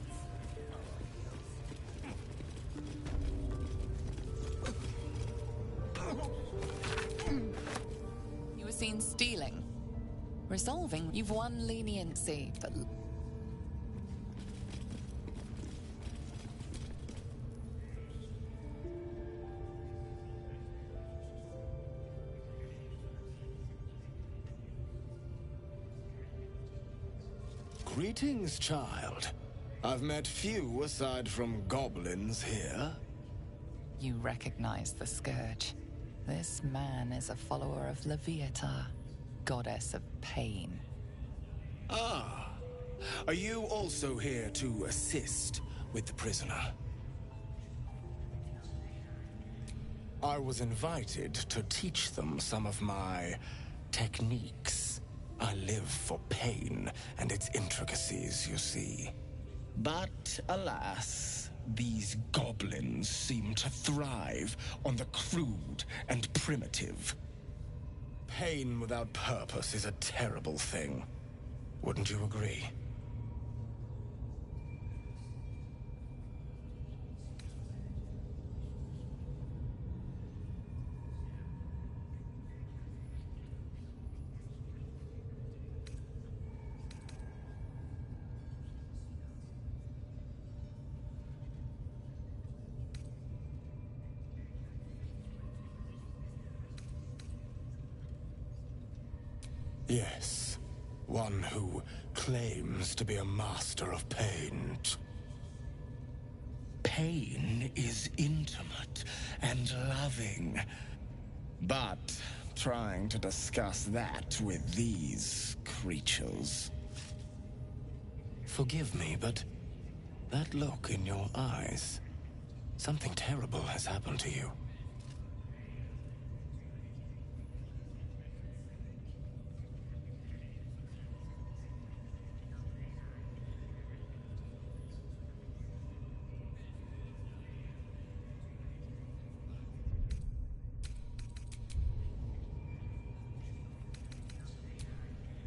Speaker 10: You were seen stealing. Resolving, you've won leniency, but...
Speaker 3: Greetings, child. I've met few aside from goblins here.
Speaker 10: You recognize the scourge. This man is a follower of Leviatha, goddess of pain.
Speaker 3: Ah. Are you also here to assist with the prisoner? I was invited to teach them some of my techniques. I live for pain and its intricacies, you see. But alas, these goblins seem to thrive on the crude and primitive. Pain without purpose is a terrible thing. Wouldn't you agree? Yes, one who claims to be a master of pain. Pain is intimate and loving. But trying to discuss that with these creatures... Forgive me, but that look in your eyes... Something terrible has happened to you.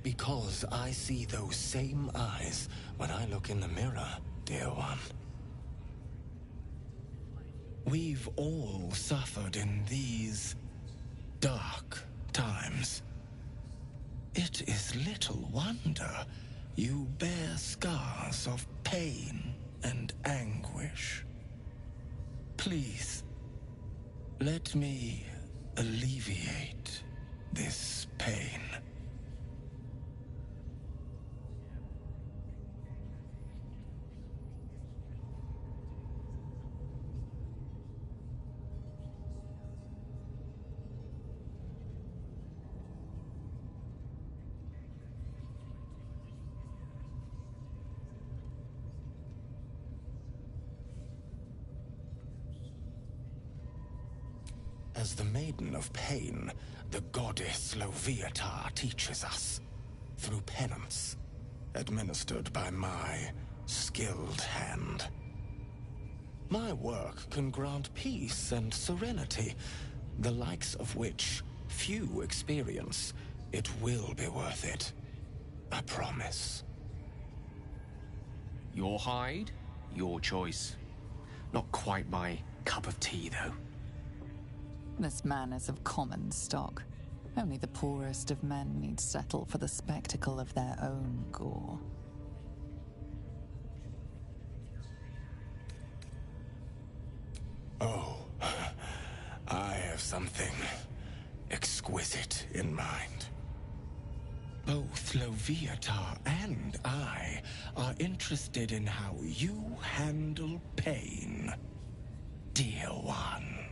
Speaker 3: Because I see those same eyes when I look in the mirror, dear one. We've all suffered in these dark times. It is little wonder you bear scars of pain and anguish. Please, let me alleviate this pain. As the Maiden of Pain, the goddess Leviatha teaches us, through penance, administered by my skilled hand. My work can grant peace and serenity, the likes of which few experience. It will be worth it. I promise.
Speaker 2: Your hide, your choice. Not quite my cup of tea, though.
Speaker 10: This man is of common stock. Only the poorest of men need settle for the spectacle of their own gore.
Speaker 3: Oh, I have something exquisite in mind. Both Loviatar and I are interested in how you handle pain, dear one.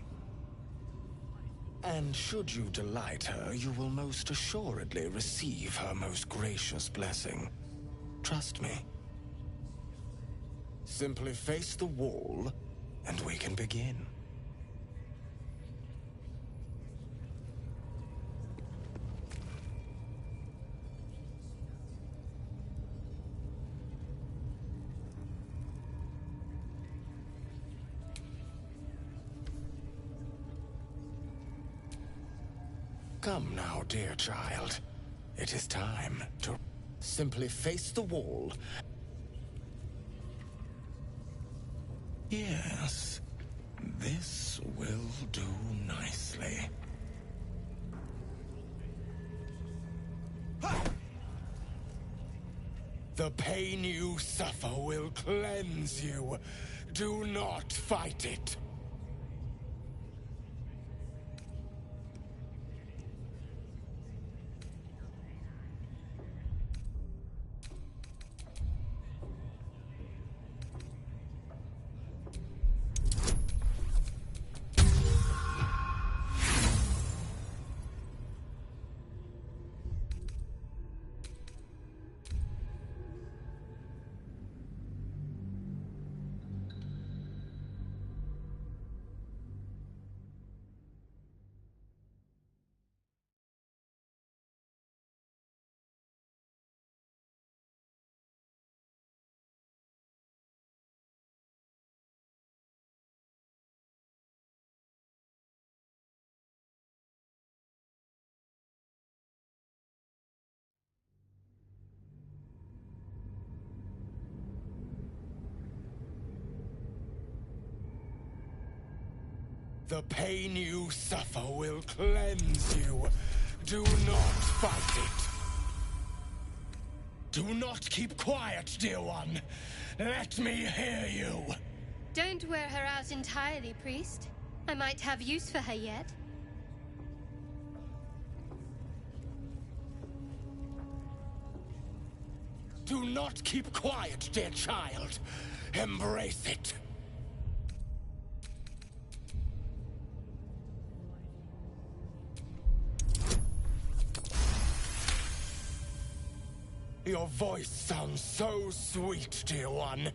Speaker 3: And should you delight her, you will most assuredly receive her most gracious blessing. Trust me. Simply face the wall, and we can begin. Come now, dear child. It is time to simply face the wall. Yes, this will do nicely. The pain you suffer will cleanse you. Do not fight it. The pain you suffer will cleanse you. Do not fight it. Do not keep quiet, dear one. Let me hear you.
Speaker 15: Don't wear her out entirely, priest. I might have use for her yet.
Speaker 3: Do not keep quiet, dear child. Embrace it. Your voice sounds so sweet, dear one.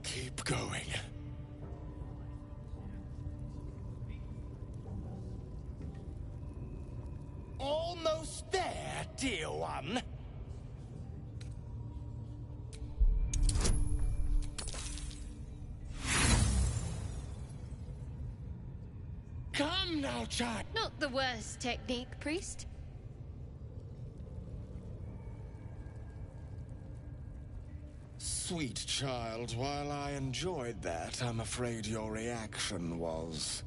Speaker 3: Keep going. Almost there, dear one. Come now, child.
Speaker 15: Not the worst technique, priest.
Speaker 3: Sweet child, while I enjoyed that, I'm afraid your reaction was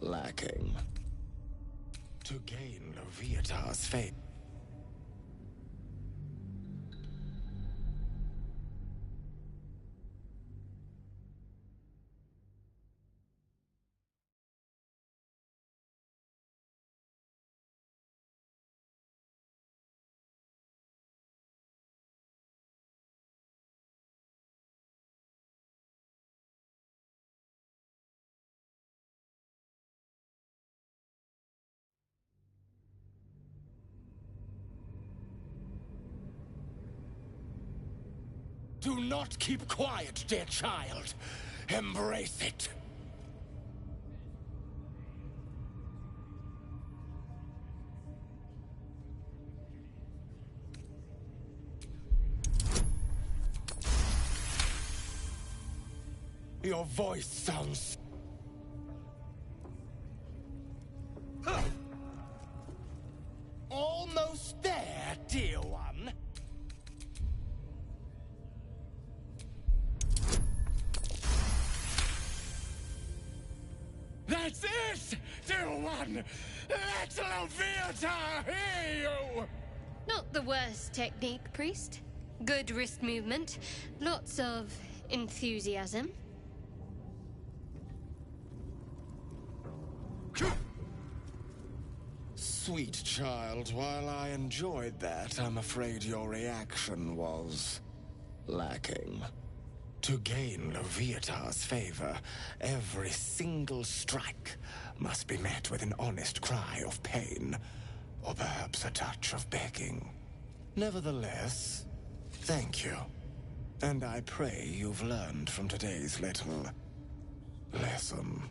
Speaker 3: lacking. To gain Loviatar's fate. Do not keep quiet, dear child. Embrace it. Your voice sounds... Almost there, dear one. That's it, dear one! Let Loviatar hear you!
Speaker 15: Not the worst technique, priest. Good wrist movement. Lots of enthusiasm.
Speaker 14: Sweet child, while I enjoyed that, I'm afraid your reaction was lacking. To gain Leviathar's favor, every single strike must be met with an honest cry of pain, or perhaps a touch of begging. Nevertheless, thank you. And I pray you've learned from today's little lesson.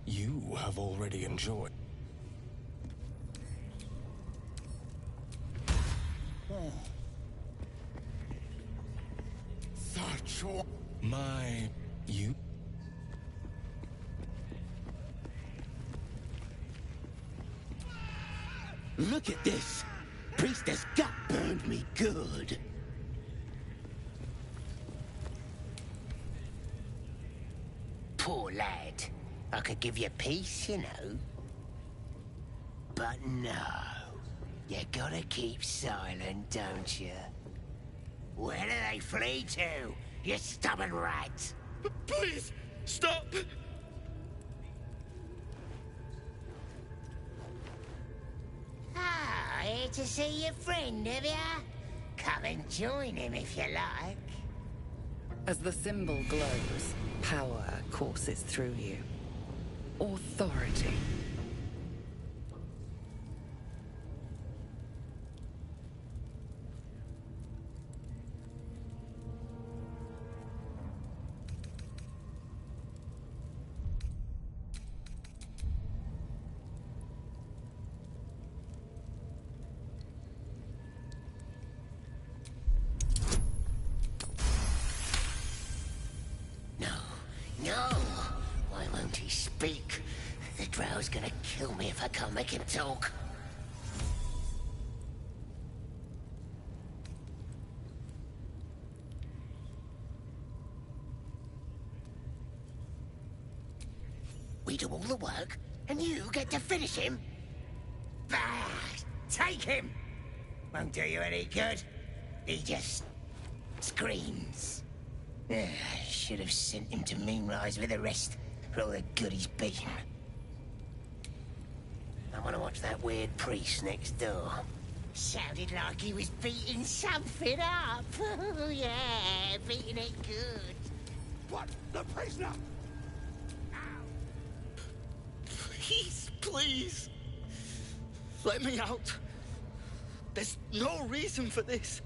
Speaker 14: You have already enjoyed. Such you.
Speaker 7: Look at this! Priestess gut burned me good. Poor lad. I could give you peace, you know. But no. You gotta keep silent, don't you? Where do they flee to, you stubborn rat?
Speaker 14: Please, stop!
Speaker 7: Ah, here to see your friend, have ya? Come and join him if you like.
Speaker 10: As the symbol glows, power courses through you. Authority.
Speaker 7: No! Why won't he speak? The drow's gonna kill me if I can't make him talk. We do all the work, and you get to finish him? Bah! Take him! Won't do you any good. He just screams. I should have sent him to Moonrise with the rest, for all the good he's been. I want to watch that weird priest next door. Sounded like he was beating something up. Oh, yeah, beating it good.
Speaker 23: What? The prisoner? Please, please. Let me out. There's no reason for this.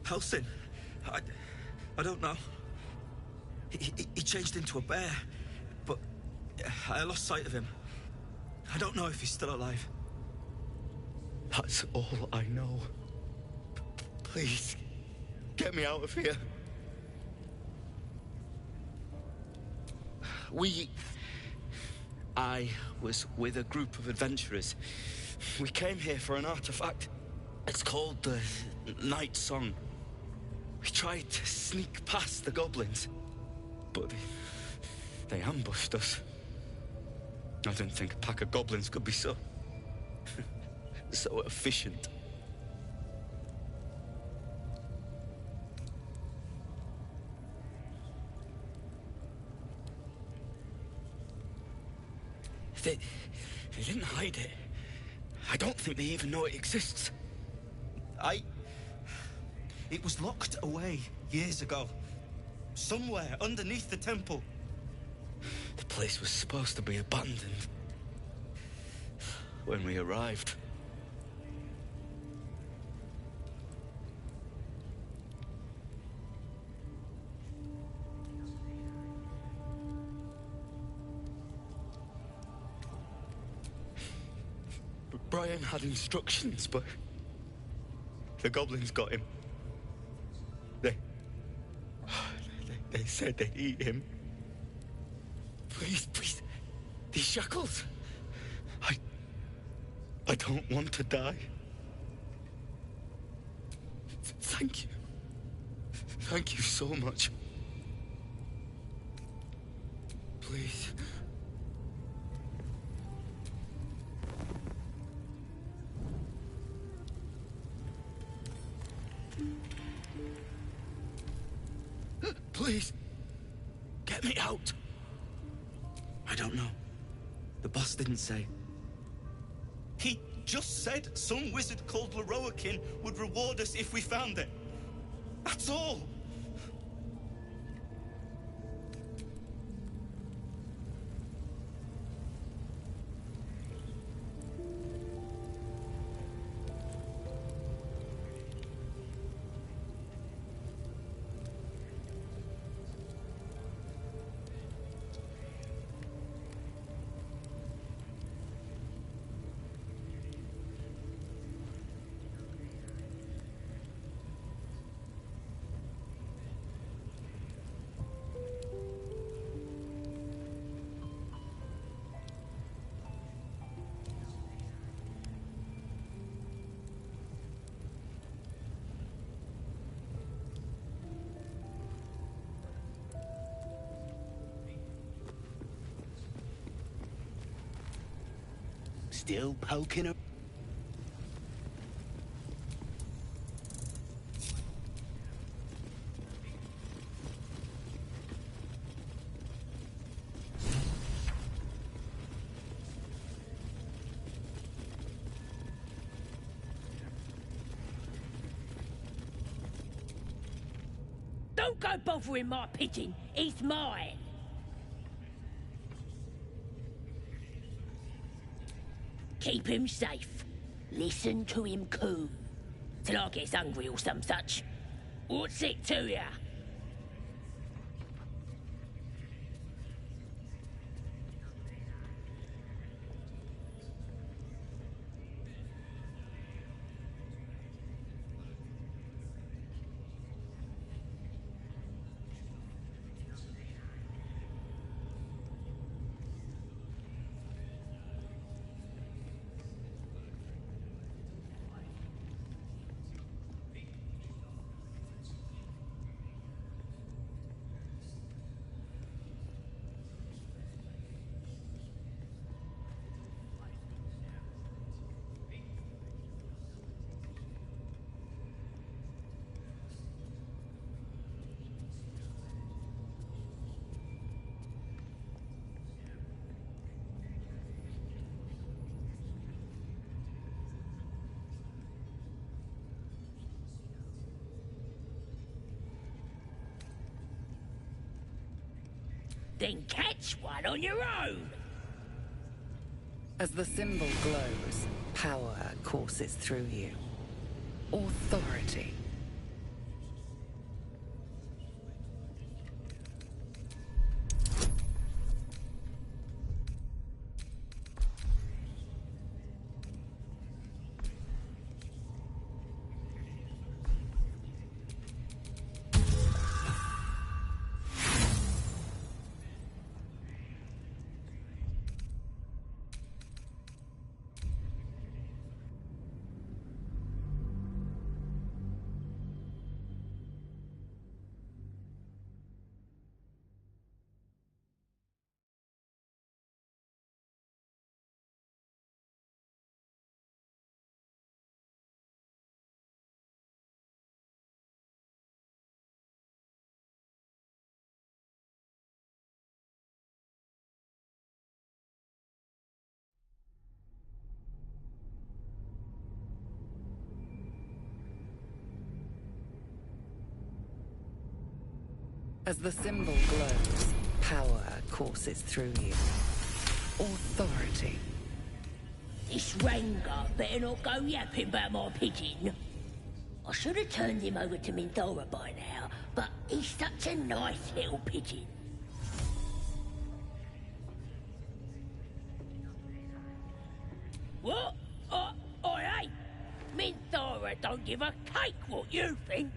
Speaker 23: Halsin, I don't know. He changed into a bear, but I lost sight of him. I don't know if he's still alive. That's all I know. Please, get me out of here. I was with a group of adventurers. We came here for an artifact. It's called the Night Song. We tried to sneak past the goblins, but they ambushed us. I didn't think a pack of goblins could be so efficient. They didn't hide it. I don't think they even know it exists. It was locked away years ago. Somewhere underneath the temple. The place was supposed to be abandoned when we arrived. Brian had instructions, but the goblins got him. They said they'd eat him. Please, these shackles. I don't want to die. Thank you. Thank you so much. Please. Please, get me out.
Speaker 4: I don't know. The boss didn't say.
Speaker 17: He just said some wizard called Leroakin would reward us if we found it. That's all.
Speaker 7: Still poking her.
Speaker 20: Don't go bothering my pigeon. He's mine. Keep him safe. Listen to him coo. Till I gets hungry or some such. What's it to ya? Then catch one on your own.
Speaker 10: As the symbol glows, power courses through you. Authority. As the symbol glows, power courses through you. Authority.
Speaker 20: This Rengar better not go yapping about my pigeon. I should have turned him over to Minthora by now, but he's such a nice little pigeon. What? I ain't. Minthora don't give a cake what you think.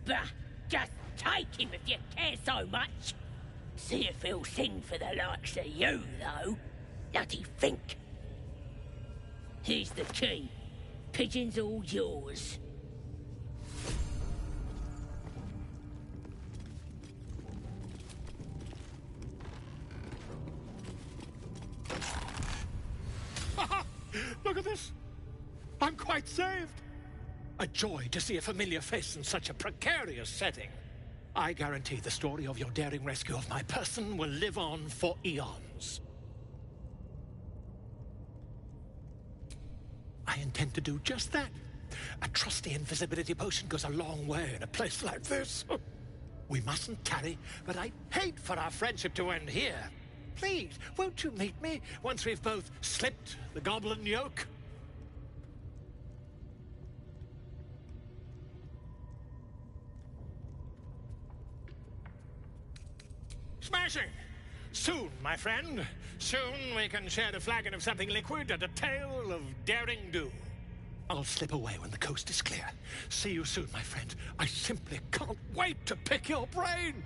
Speaker 20: Bah, just take him if you care so much. See if he'll sing for the likes of you, though. Bloody think. Here's the key. Pigeon's all yours.
Speaker 23: Look at this. I'm quite saved. A joy to see a familiar face in such a precarious setting.
Speaker 5: I guarantee the story of your daring rescue of my person will live on for eons. I intend to do just that. A trusty invisibility potion goes a long way in a place like this. We mustn't tarry, but I'd hate for our friendship to end here. Please, won't you meet me once we've both slipped the goblin yoke? Smashing! Soon, my friend. Soon we can share a flagon of something liquid and a tale of daring do. I'll slip away when the coast is clear. See you soon, my friend. I simply can't wait to pick your brain!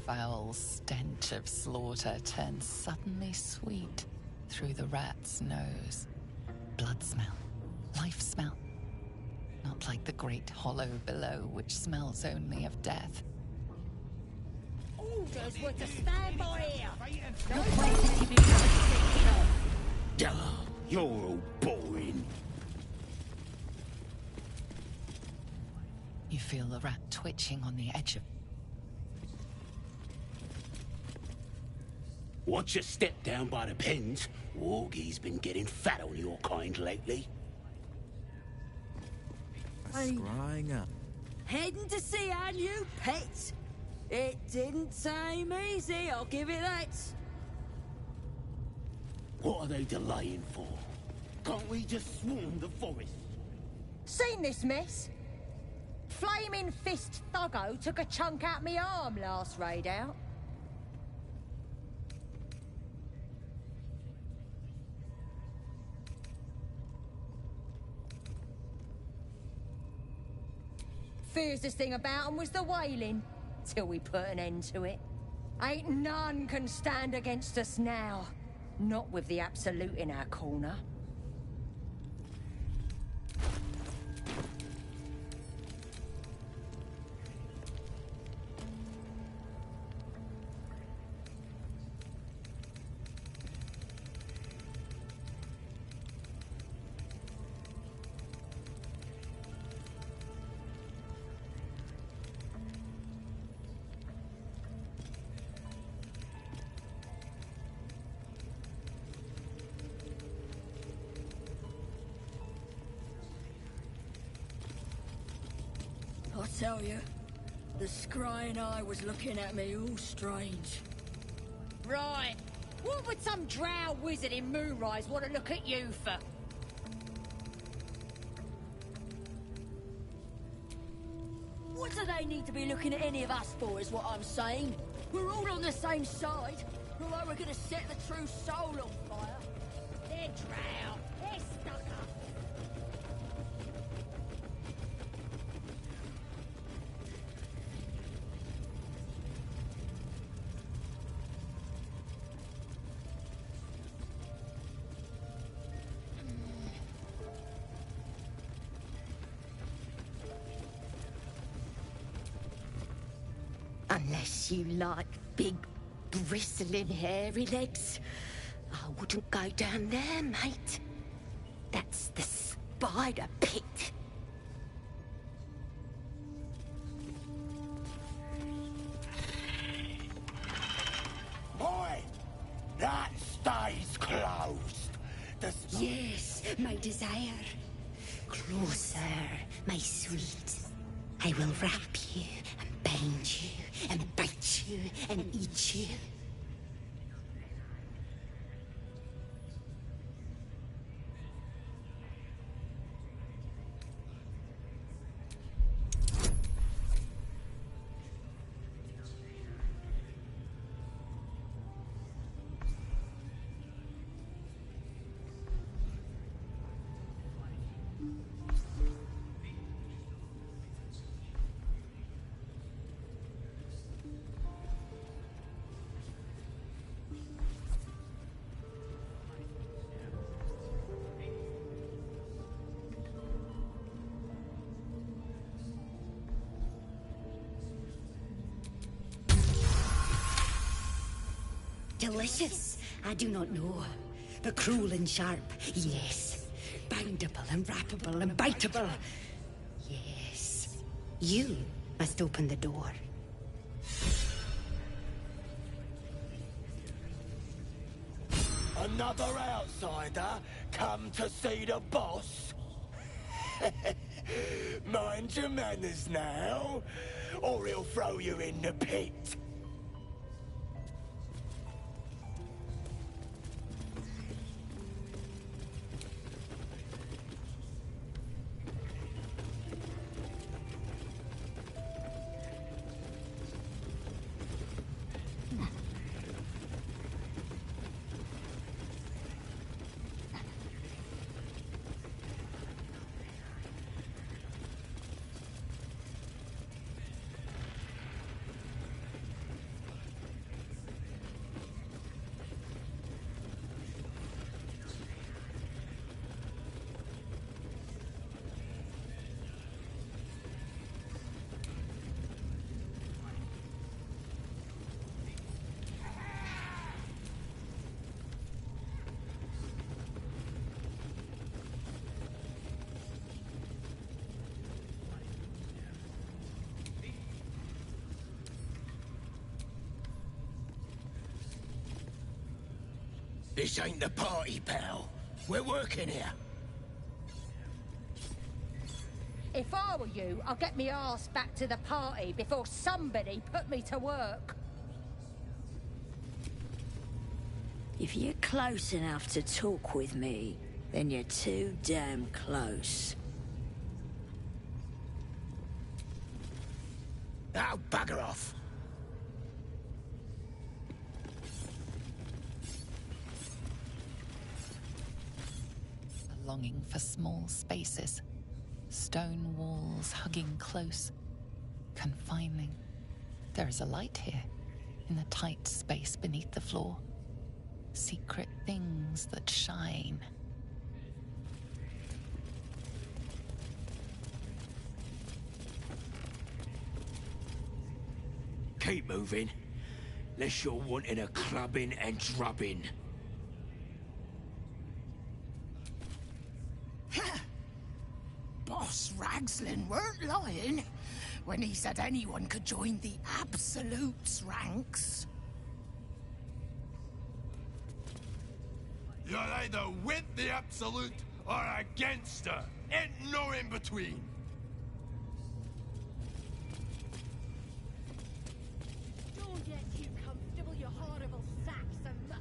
Speaker 10: Foul stench of slaughter turns suddenly sweet through the rat's nose. Blood smell, life smell. Not like the great hollow below, which smells only of death.
Speaker 6: Orders were to stand by here.
Speaker 7: Duh, you're all boring.
Speaker 10: You feel the rat twitching on the edge of...
Speaker 7: Watch your step down by the pens. Wargie's been getting fat on your kind lately.
Speaker 11: Scrying up.
Speaker 6: Heading to see our new pets. It didn't seem easy, I'll give it that.
Speaker 7: What are they delaying for? Can't we just swarm the forest?
Speaker 6: Seen this mess? Flaming Fist Thuggo took a chunk out me arm last raid out. Fiercest thing about 'em was the wailing, till we put an end to it. Ain't none can stand against us now. Not with the Absolute in our corner. I tell you, the scrying eye was looking at me all strange. Right. What would some drow wizard in Moonrise want to look at you for? What do they need to be looking at any of us for, is what I'm saying? We're all on the same side. Although we're gonna set the true soul on fire. They're drow. They're stuck up. Unless you like big, bristling, hairy legs, I wouldn't go down there, mate. That's the spider pit.
Speaker 7: Boy, that stays closed.
Speaker 1: Yes, my desire. Closer, my sweet. I will wrap you and bind you and bite you and eat you. Delicious, I do not know. But cruel and sharp, yes. Bindable and wrappable and biteable, yes. You must open the door.
Speaker 7: Another outsider come to see the boss? Mind your manners now, or he'll throw you in the pit. This ain't the party, pal. We're working here.
Speaker 6: If I were you, I'd get me arse back to the party before somebody put me to work.
Speaker 20: If you're close enough to talk with me, then you're too damn close.
Speaker 7: Oh, bugger off.
Speaker 10: A longing for small spaces. Stone walls hugging close. Confining. There is a light here, in the tight space beneath the floor. Secret things that shine.
Speaker 7: Keep moving, unless you're wanting a clubbing and drubbing.
Speaker 20: Boss Ragslin weren't lying when he said anyone could join the Absolute's ranks.
Speaker 13: You're either with the Absolute or against her. Ain't no in between.
Speaker 6: Don't get too comfortable, you horrible sacks of muck.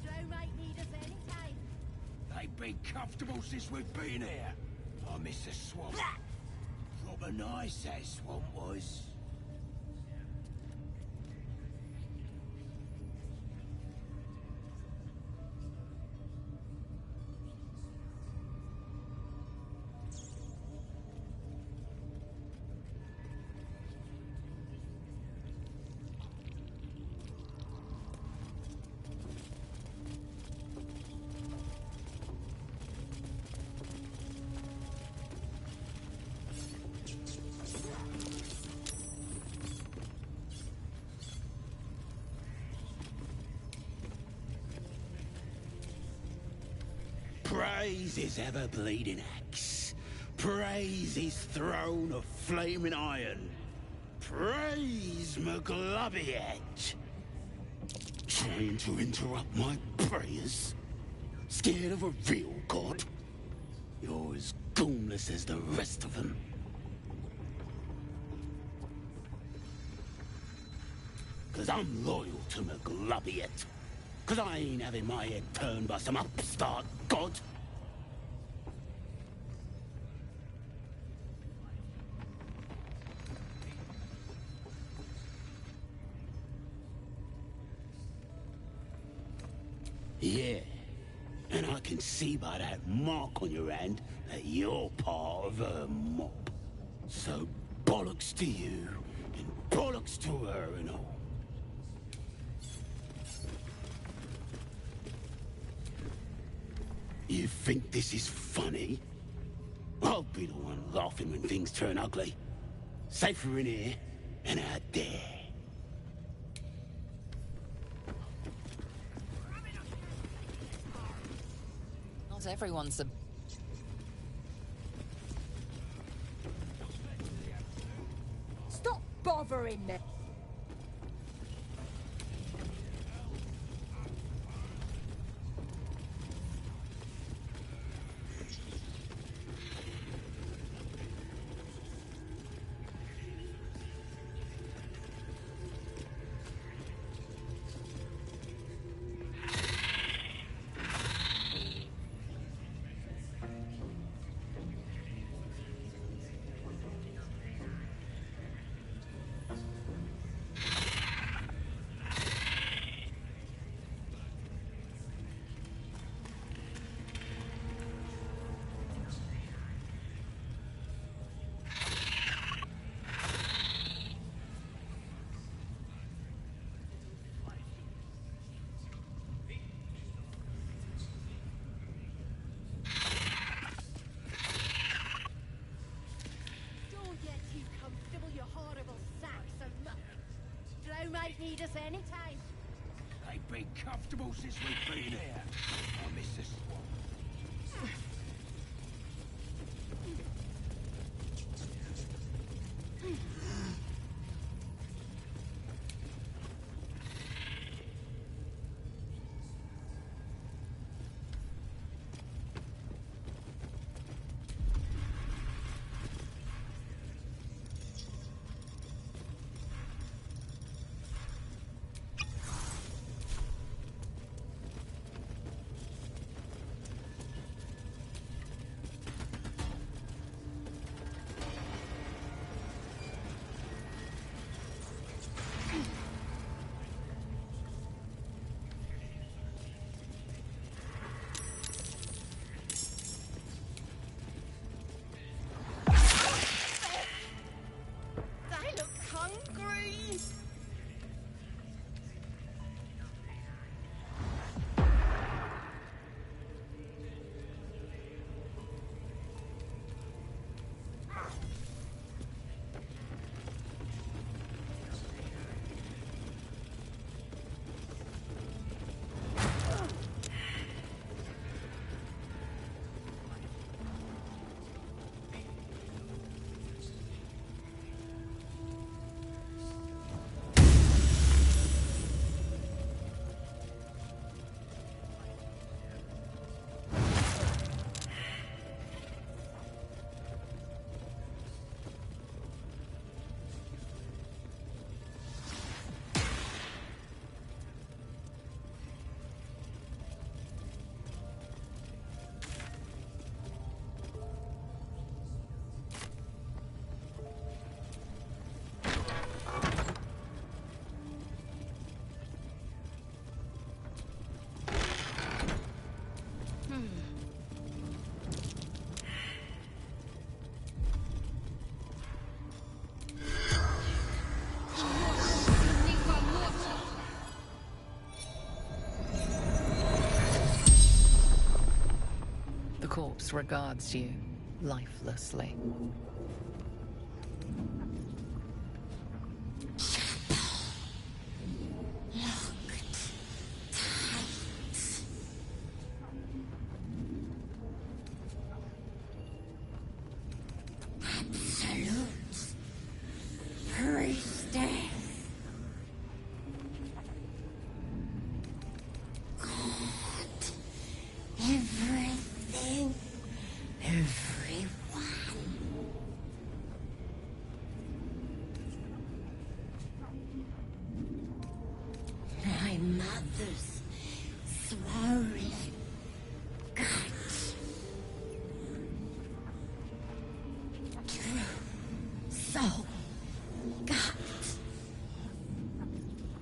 Speaker 6: Don't make need us any time.
Speaker 7: They've been comfortable since we've been here. I miss the swamp. Proper nice that swamp was. Praise his ever-bleeding axe. Praise his throne of flaming iron. Praise McGlubbyhead. Trying to interrupt my prayers? Scared of a real god? You're as goonless as the rest of them. Cause I'm loyal to McGlubbyhead. Cause I ain't having my head turned by some upstart god. Yeah, and I can see by that mark on your hand that you're part of her mob. So bollocks to you, and bollocks to her and all. You think this is funny? I'll be the one laughing when things turn ugly. Safer in here than out there.
Speaker 10: Not everyone's a...
Speaker 6: Stop bothering me. Might need us anytime.
Speaker 23: They've been comfortable since we've been here. I miss the swamp.
Speaker 10: The corpse regards you lifelessly.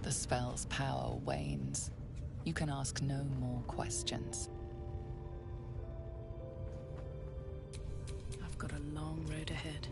Speaker 10: The spell's power wanes. You can ask no more questions.
Speaker 12: I've got a long road ahead.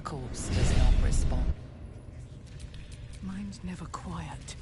Speaker 10: corpse does not respond.
Speaker 18: Mine's never quiet.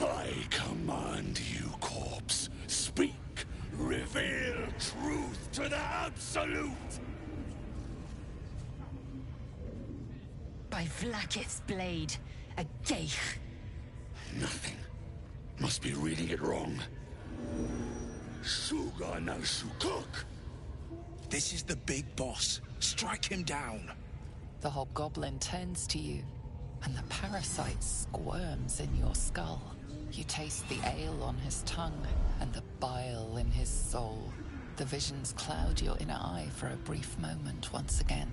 Speaker 13: I command you, corpse. Speak. Reveal truth to the Absolute.
Speaker 1: By Vlaakith's blade, a geich.
Speaker 13: Nothing. Must be reading it wrong. Suga no Shukok.
Speaker 3: This is the big boss. Strike him down.
Speaker 10: The hobgoblin turns to you, and the parasite squirms in your skull. You taste the ale on his tongue, and the bile in his soul. The visions cloud your inner eye for a brief moment once again.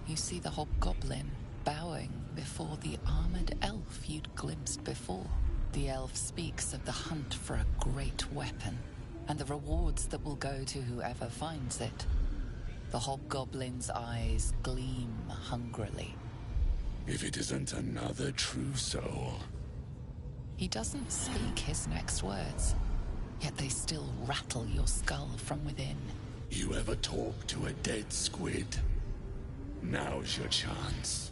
Speaker 10: You see the hobgoblin bowing before the armored elf you'd glimpsed before. The elf speaks of the hunt for a great weapon, and the rewards that will go to whoever finds it. The hobgoblin's eyes gleam hungrily.
Speaker 13: If it isn't another true soul.
Speaker 10: He doesn't speak his next words, yet they still rattle your skull from within.
Speaker 13: You ever talk to a dead squid? Now's your chance.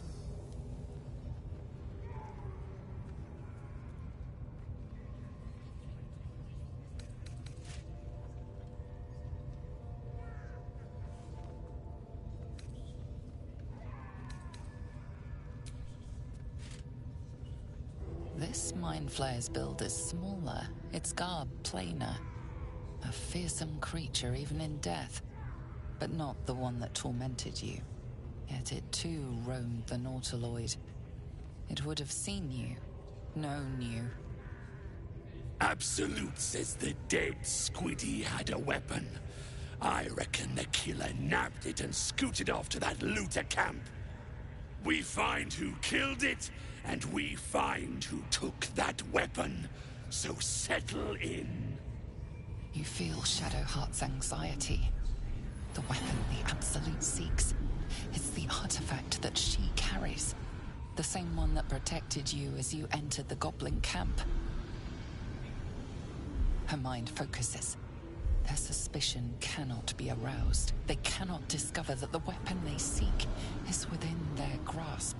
Speaker 10: This Mind Flayer's build is smaller, its garb plainer. A fearsome creature even in death, but not the one that tormented you. Yet it too roamed the Nautiloid. It would have seen you, known you.
Speaker 13: Absolute says the dead squiddy had a weapon. I reckon the killer nabbed it and scooted off to that looter camp. We find who killed it, and we find who took that weapon. So settle in.
Speaker 10: You feel Shadowheart's anxiety. The weapon the Absolute seeks. It's the artifact that she carries. The same one that protected you as you entered the goblin camp. Her mind focuses. Their suspicion cannot be aroused. They cannot discover that the weapon they seek is within their grasp.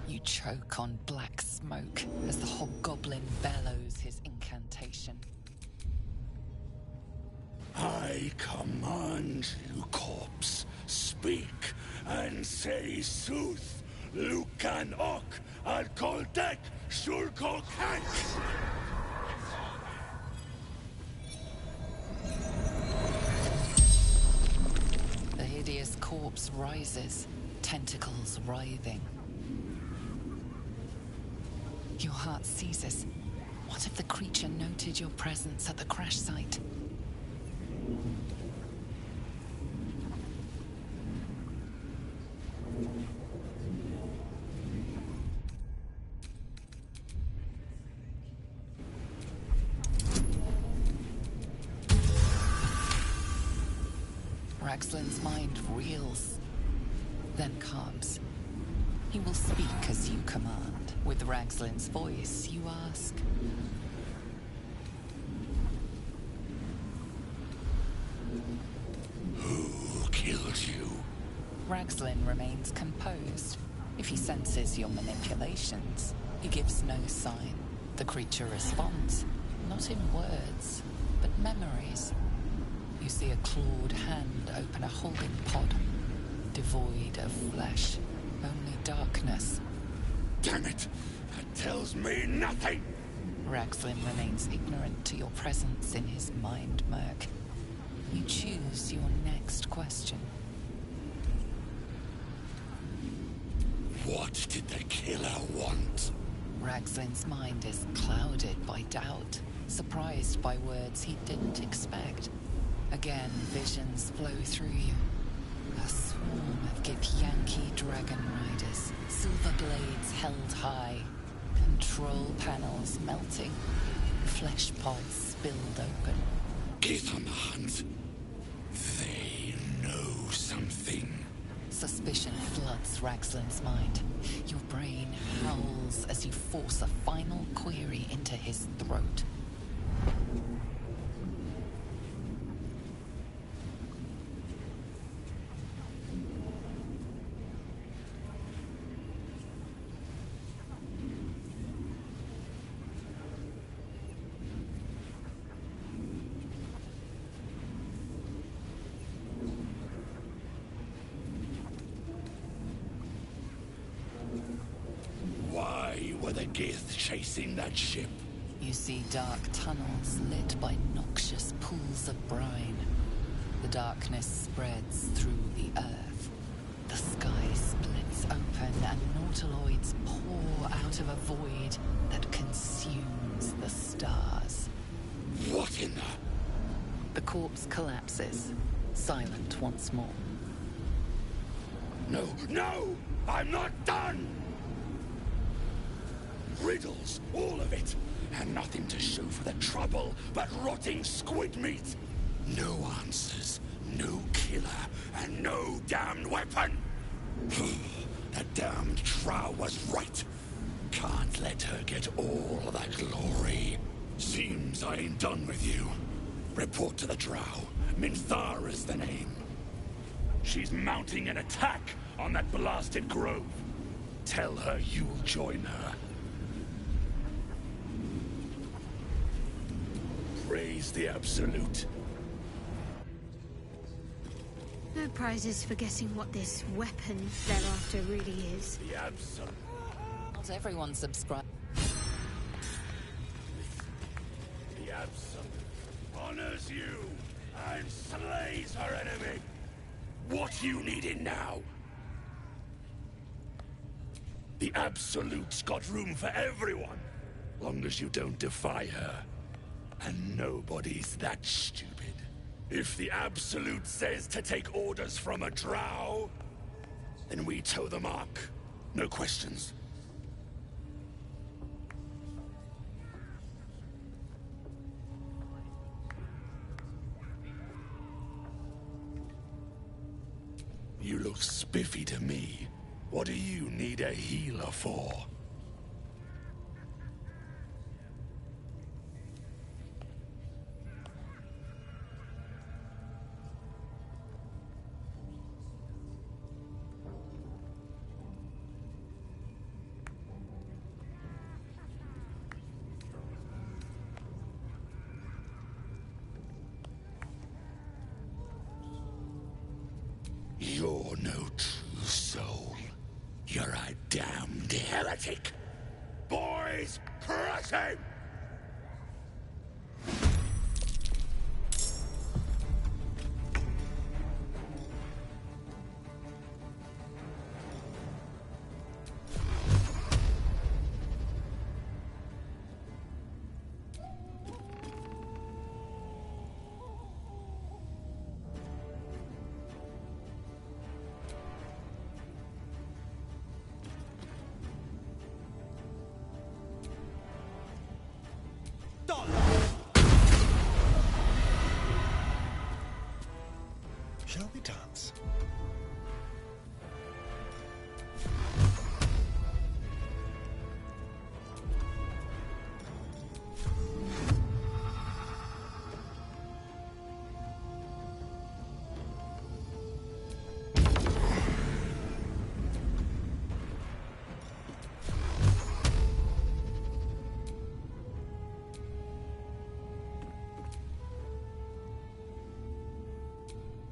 Speaker 10: You choke on black smoke as the hobgoblin bellows his incantation.
Speaker 13: I command you, corpse, speak and say sooth, Lukan Ok, Alkol Dek, Shulkol Kank!
Speaker 10: The hideous corpse rises, tentacles writhing. Your heart seizes. What if the creature noted your presence at the crash site? Raxlin's mind reels, then calms. He will speak as you command. With Raxlin's voice, you ask.
Speaker 13: Who killed you?
Speaker 10: Raxlin remains composed. If he senses your manipulations, he gives no sign. The creature responds, not in words, but memories. You see a clawed hand open a holding pod, devoid of flesh, only darkness.
Speaker 13: Damn it! That tells me nothing!
Speaker 10: Raxlin remains ignorant to your presence in his mind murk. You choose your next question.
Speaker 13: What did the killer want?
Speaker 10: Raxlin's mind is clouded by doubt, surprised by words he didn't expect. Again, visions flow through you. A swarm of Githyanki dragon riders, silver blades held high, control panels melting, flesh pods spilled open.
Speaker 13: Gith on the hunt. They know something.
Speaker 10: Suspicion floods Raxlin's mind. Your brain howls as you force a final query into his throat.
Speaker 13: Why were the Gith chasing that ship?
Speaker 10: You see dark tunnels lit by noxious pools of brine. The darkness spreads through the earth. The sky splits open and nautiloids pour out of a void that consumes the stars.
Speaker 13: What in the...
Speaker 10: The corpse collapses, silent once more.
Speaker 13: No, no! I'm not done! Riddles, all of it, and nothing to show for the trouble but rotting squid meat. No answers, no killer, and no damned weapon. That damned Drow was right. Can't let her get all of that glory. Seems I ain't done with you. Report to the Drow. Minthara's the name. She's mounting an attack on that blasted grove. Tell her you'll join her. Praise the Absolute.
Speaker 16: No prizes for guessing what this weapon they're after really is.
Speaker 13: The Absolute.
Speaker 10: Not everyone subscribes.
Speaker 13: The Absolute honors you and slays her enemy. What you needing now? The Absolute's got room for everyone, long as you don't defy her. And nobody's that stupid. If the Absolute says to take orders from a Drow, then we toe the mark. No questions. You look spiffy to me. What do you need a healer for? You're no true soul. You're a damned heretic. Boys, crush him!
Speaker 9: Shall we dance?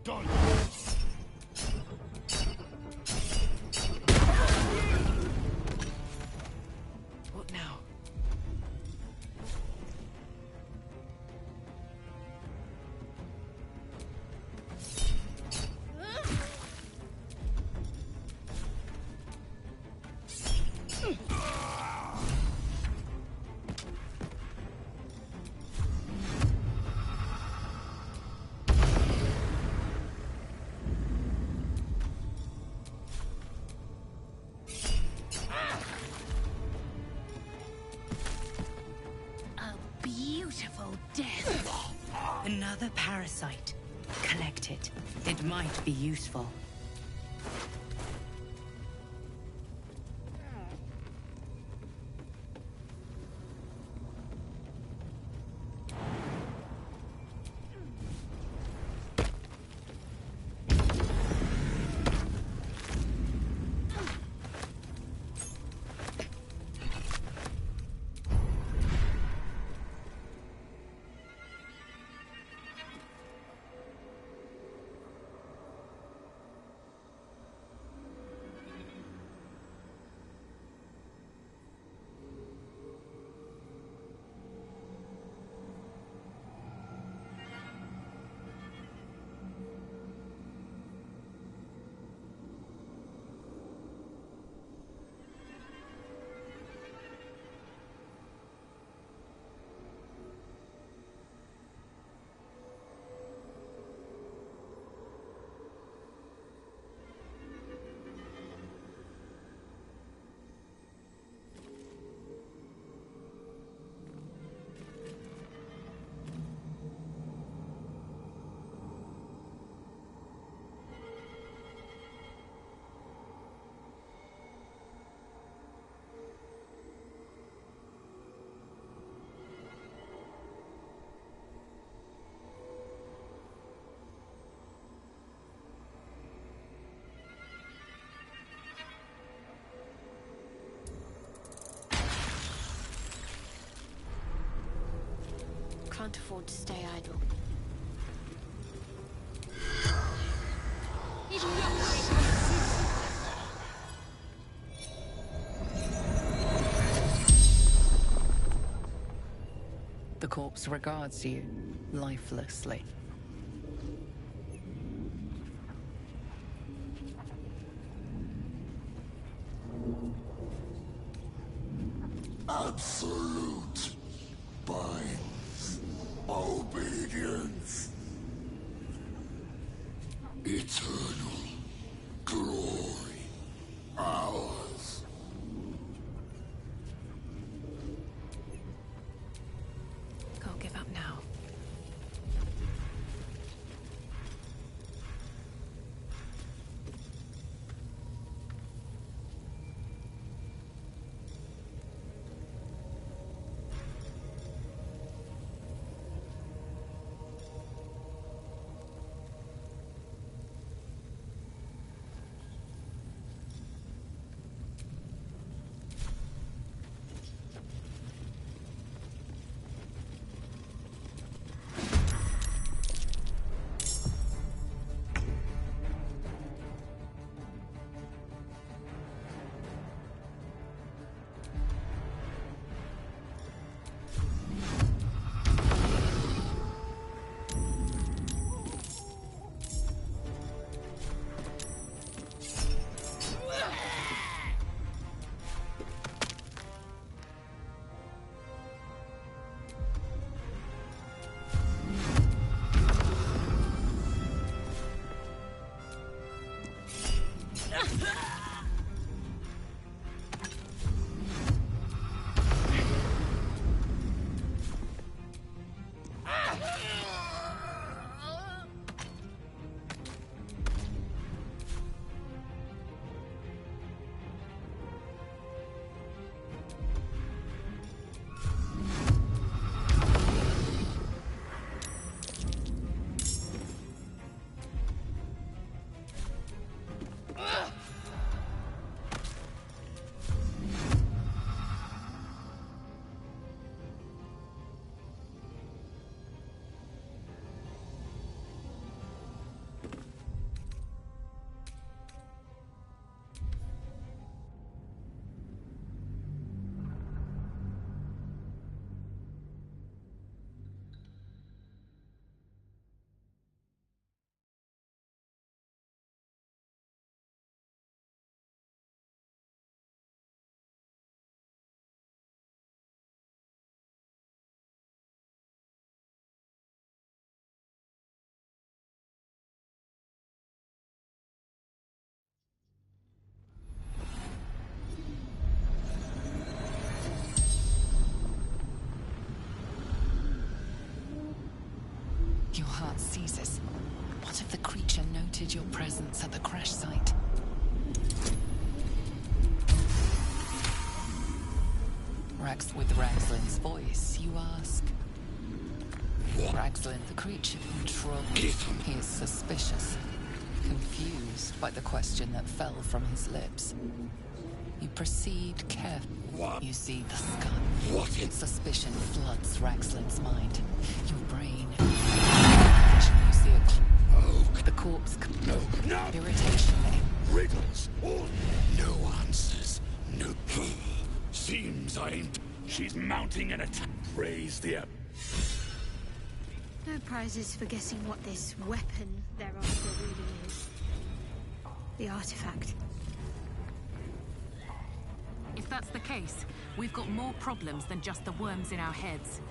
Speaker 9: Done.
Speaker 12: What now?
Speaker 1: Beautiful death. Another parasite. Collect it. It might be useful.
Speaker 15: Can't afford to stay idle.
Speaker 10: The corpse regards you lifelessly.
Speaker 13: Absolute binds obedience. Eternal glory ours.
Speaker 12: Can't give up now.
Speaker 10: Your heart seizes. What if the creature noted your presence at the crash site? With Ragzlin's voice, you ask. Ragzlin, the creature control. He is suspicious, confused by the question that fell from his lips. You proceed carefully. You see the scum. Suspicion floods Ragzlin's mind. Your brain. You see the corpse.
Speaker 13: No.
Speaker 10: Irritation.
Speaker 13: Riddles. No answers. No. Seems I ain't. She's mounting an attack. Raise the up.
Speaker 16: No prizes for guessing what this weapon they're after really is. The artifact.
Speaker 18: If that's the case, we've got more problems than just the worms in our heads.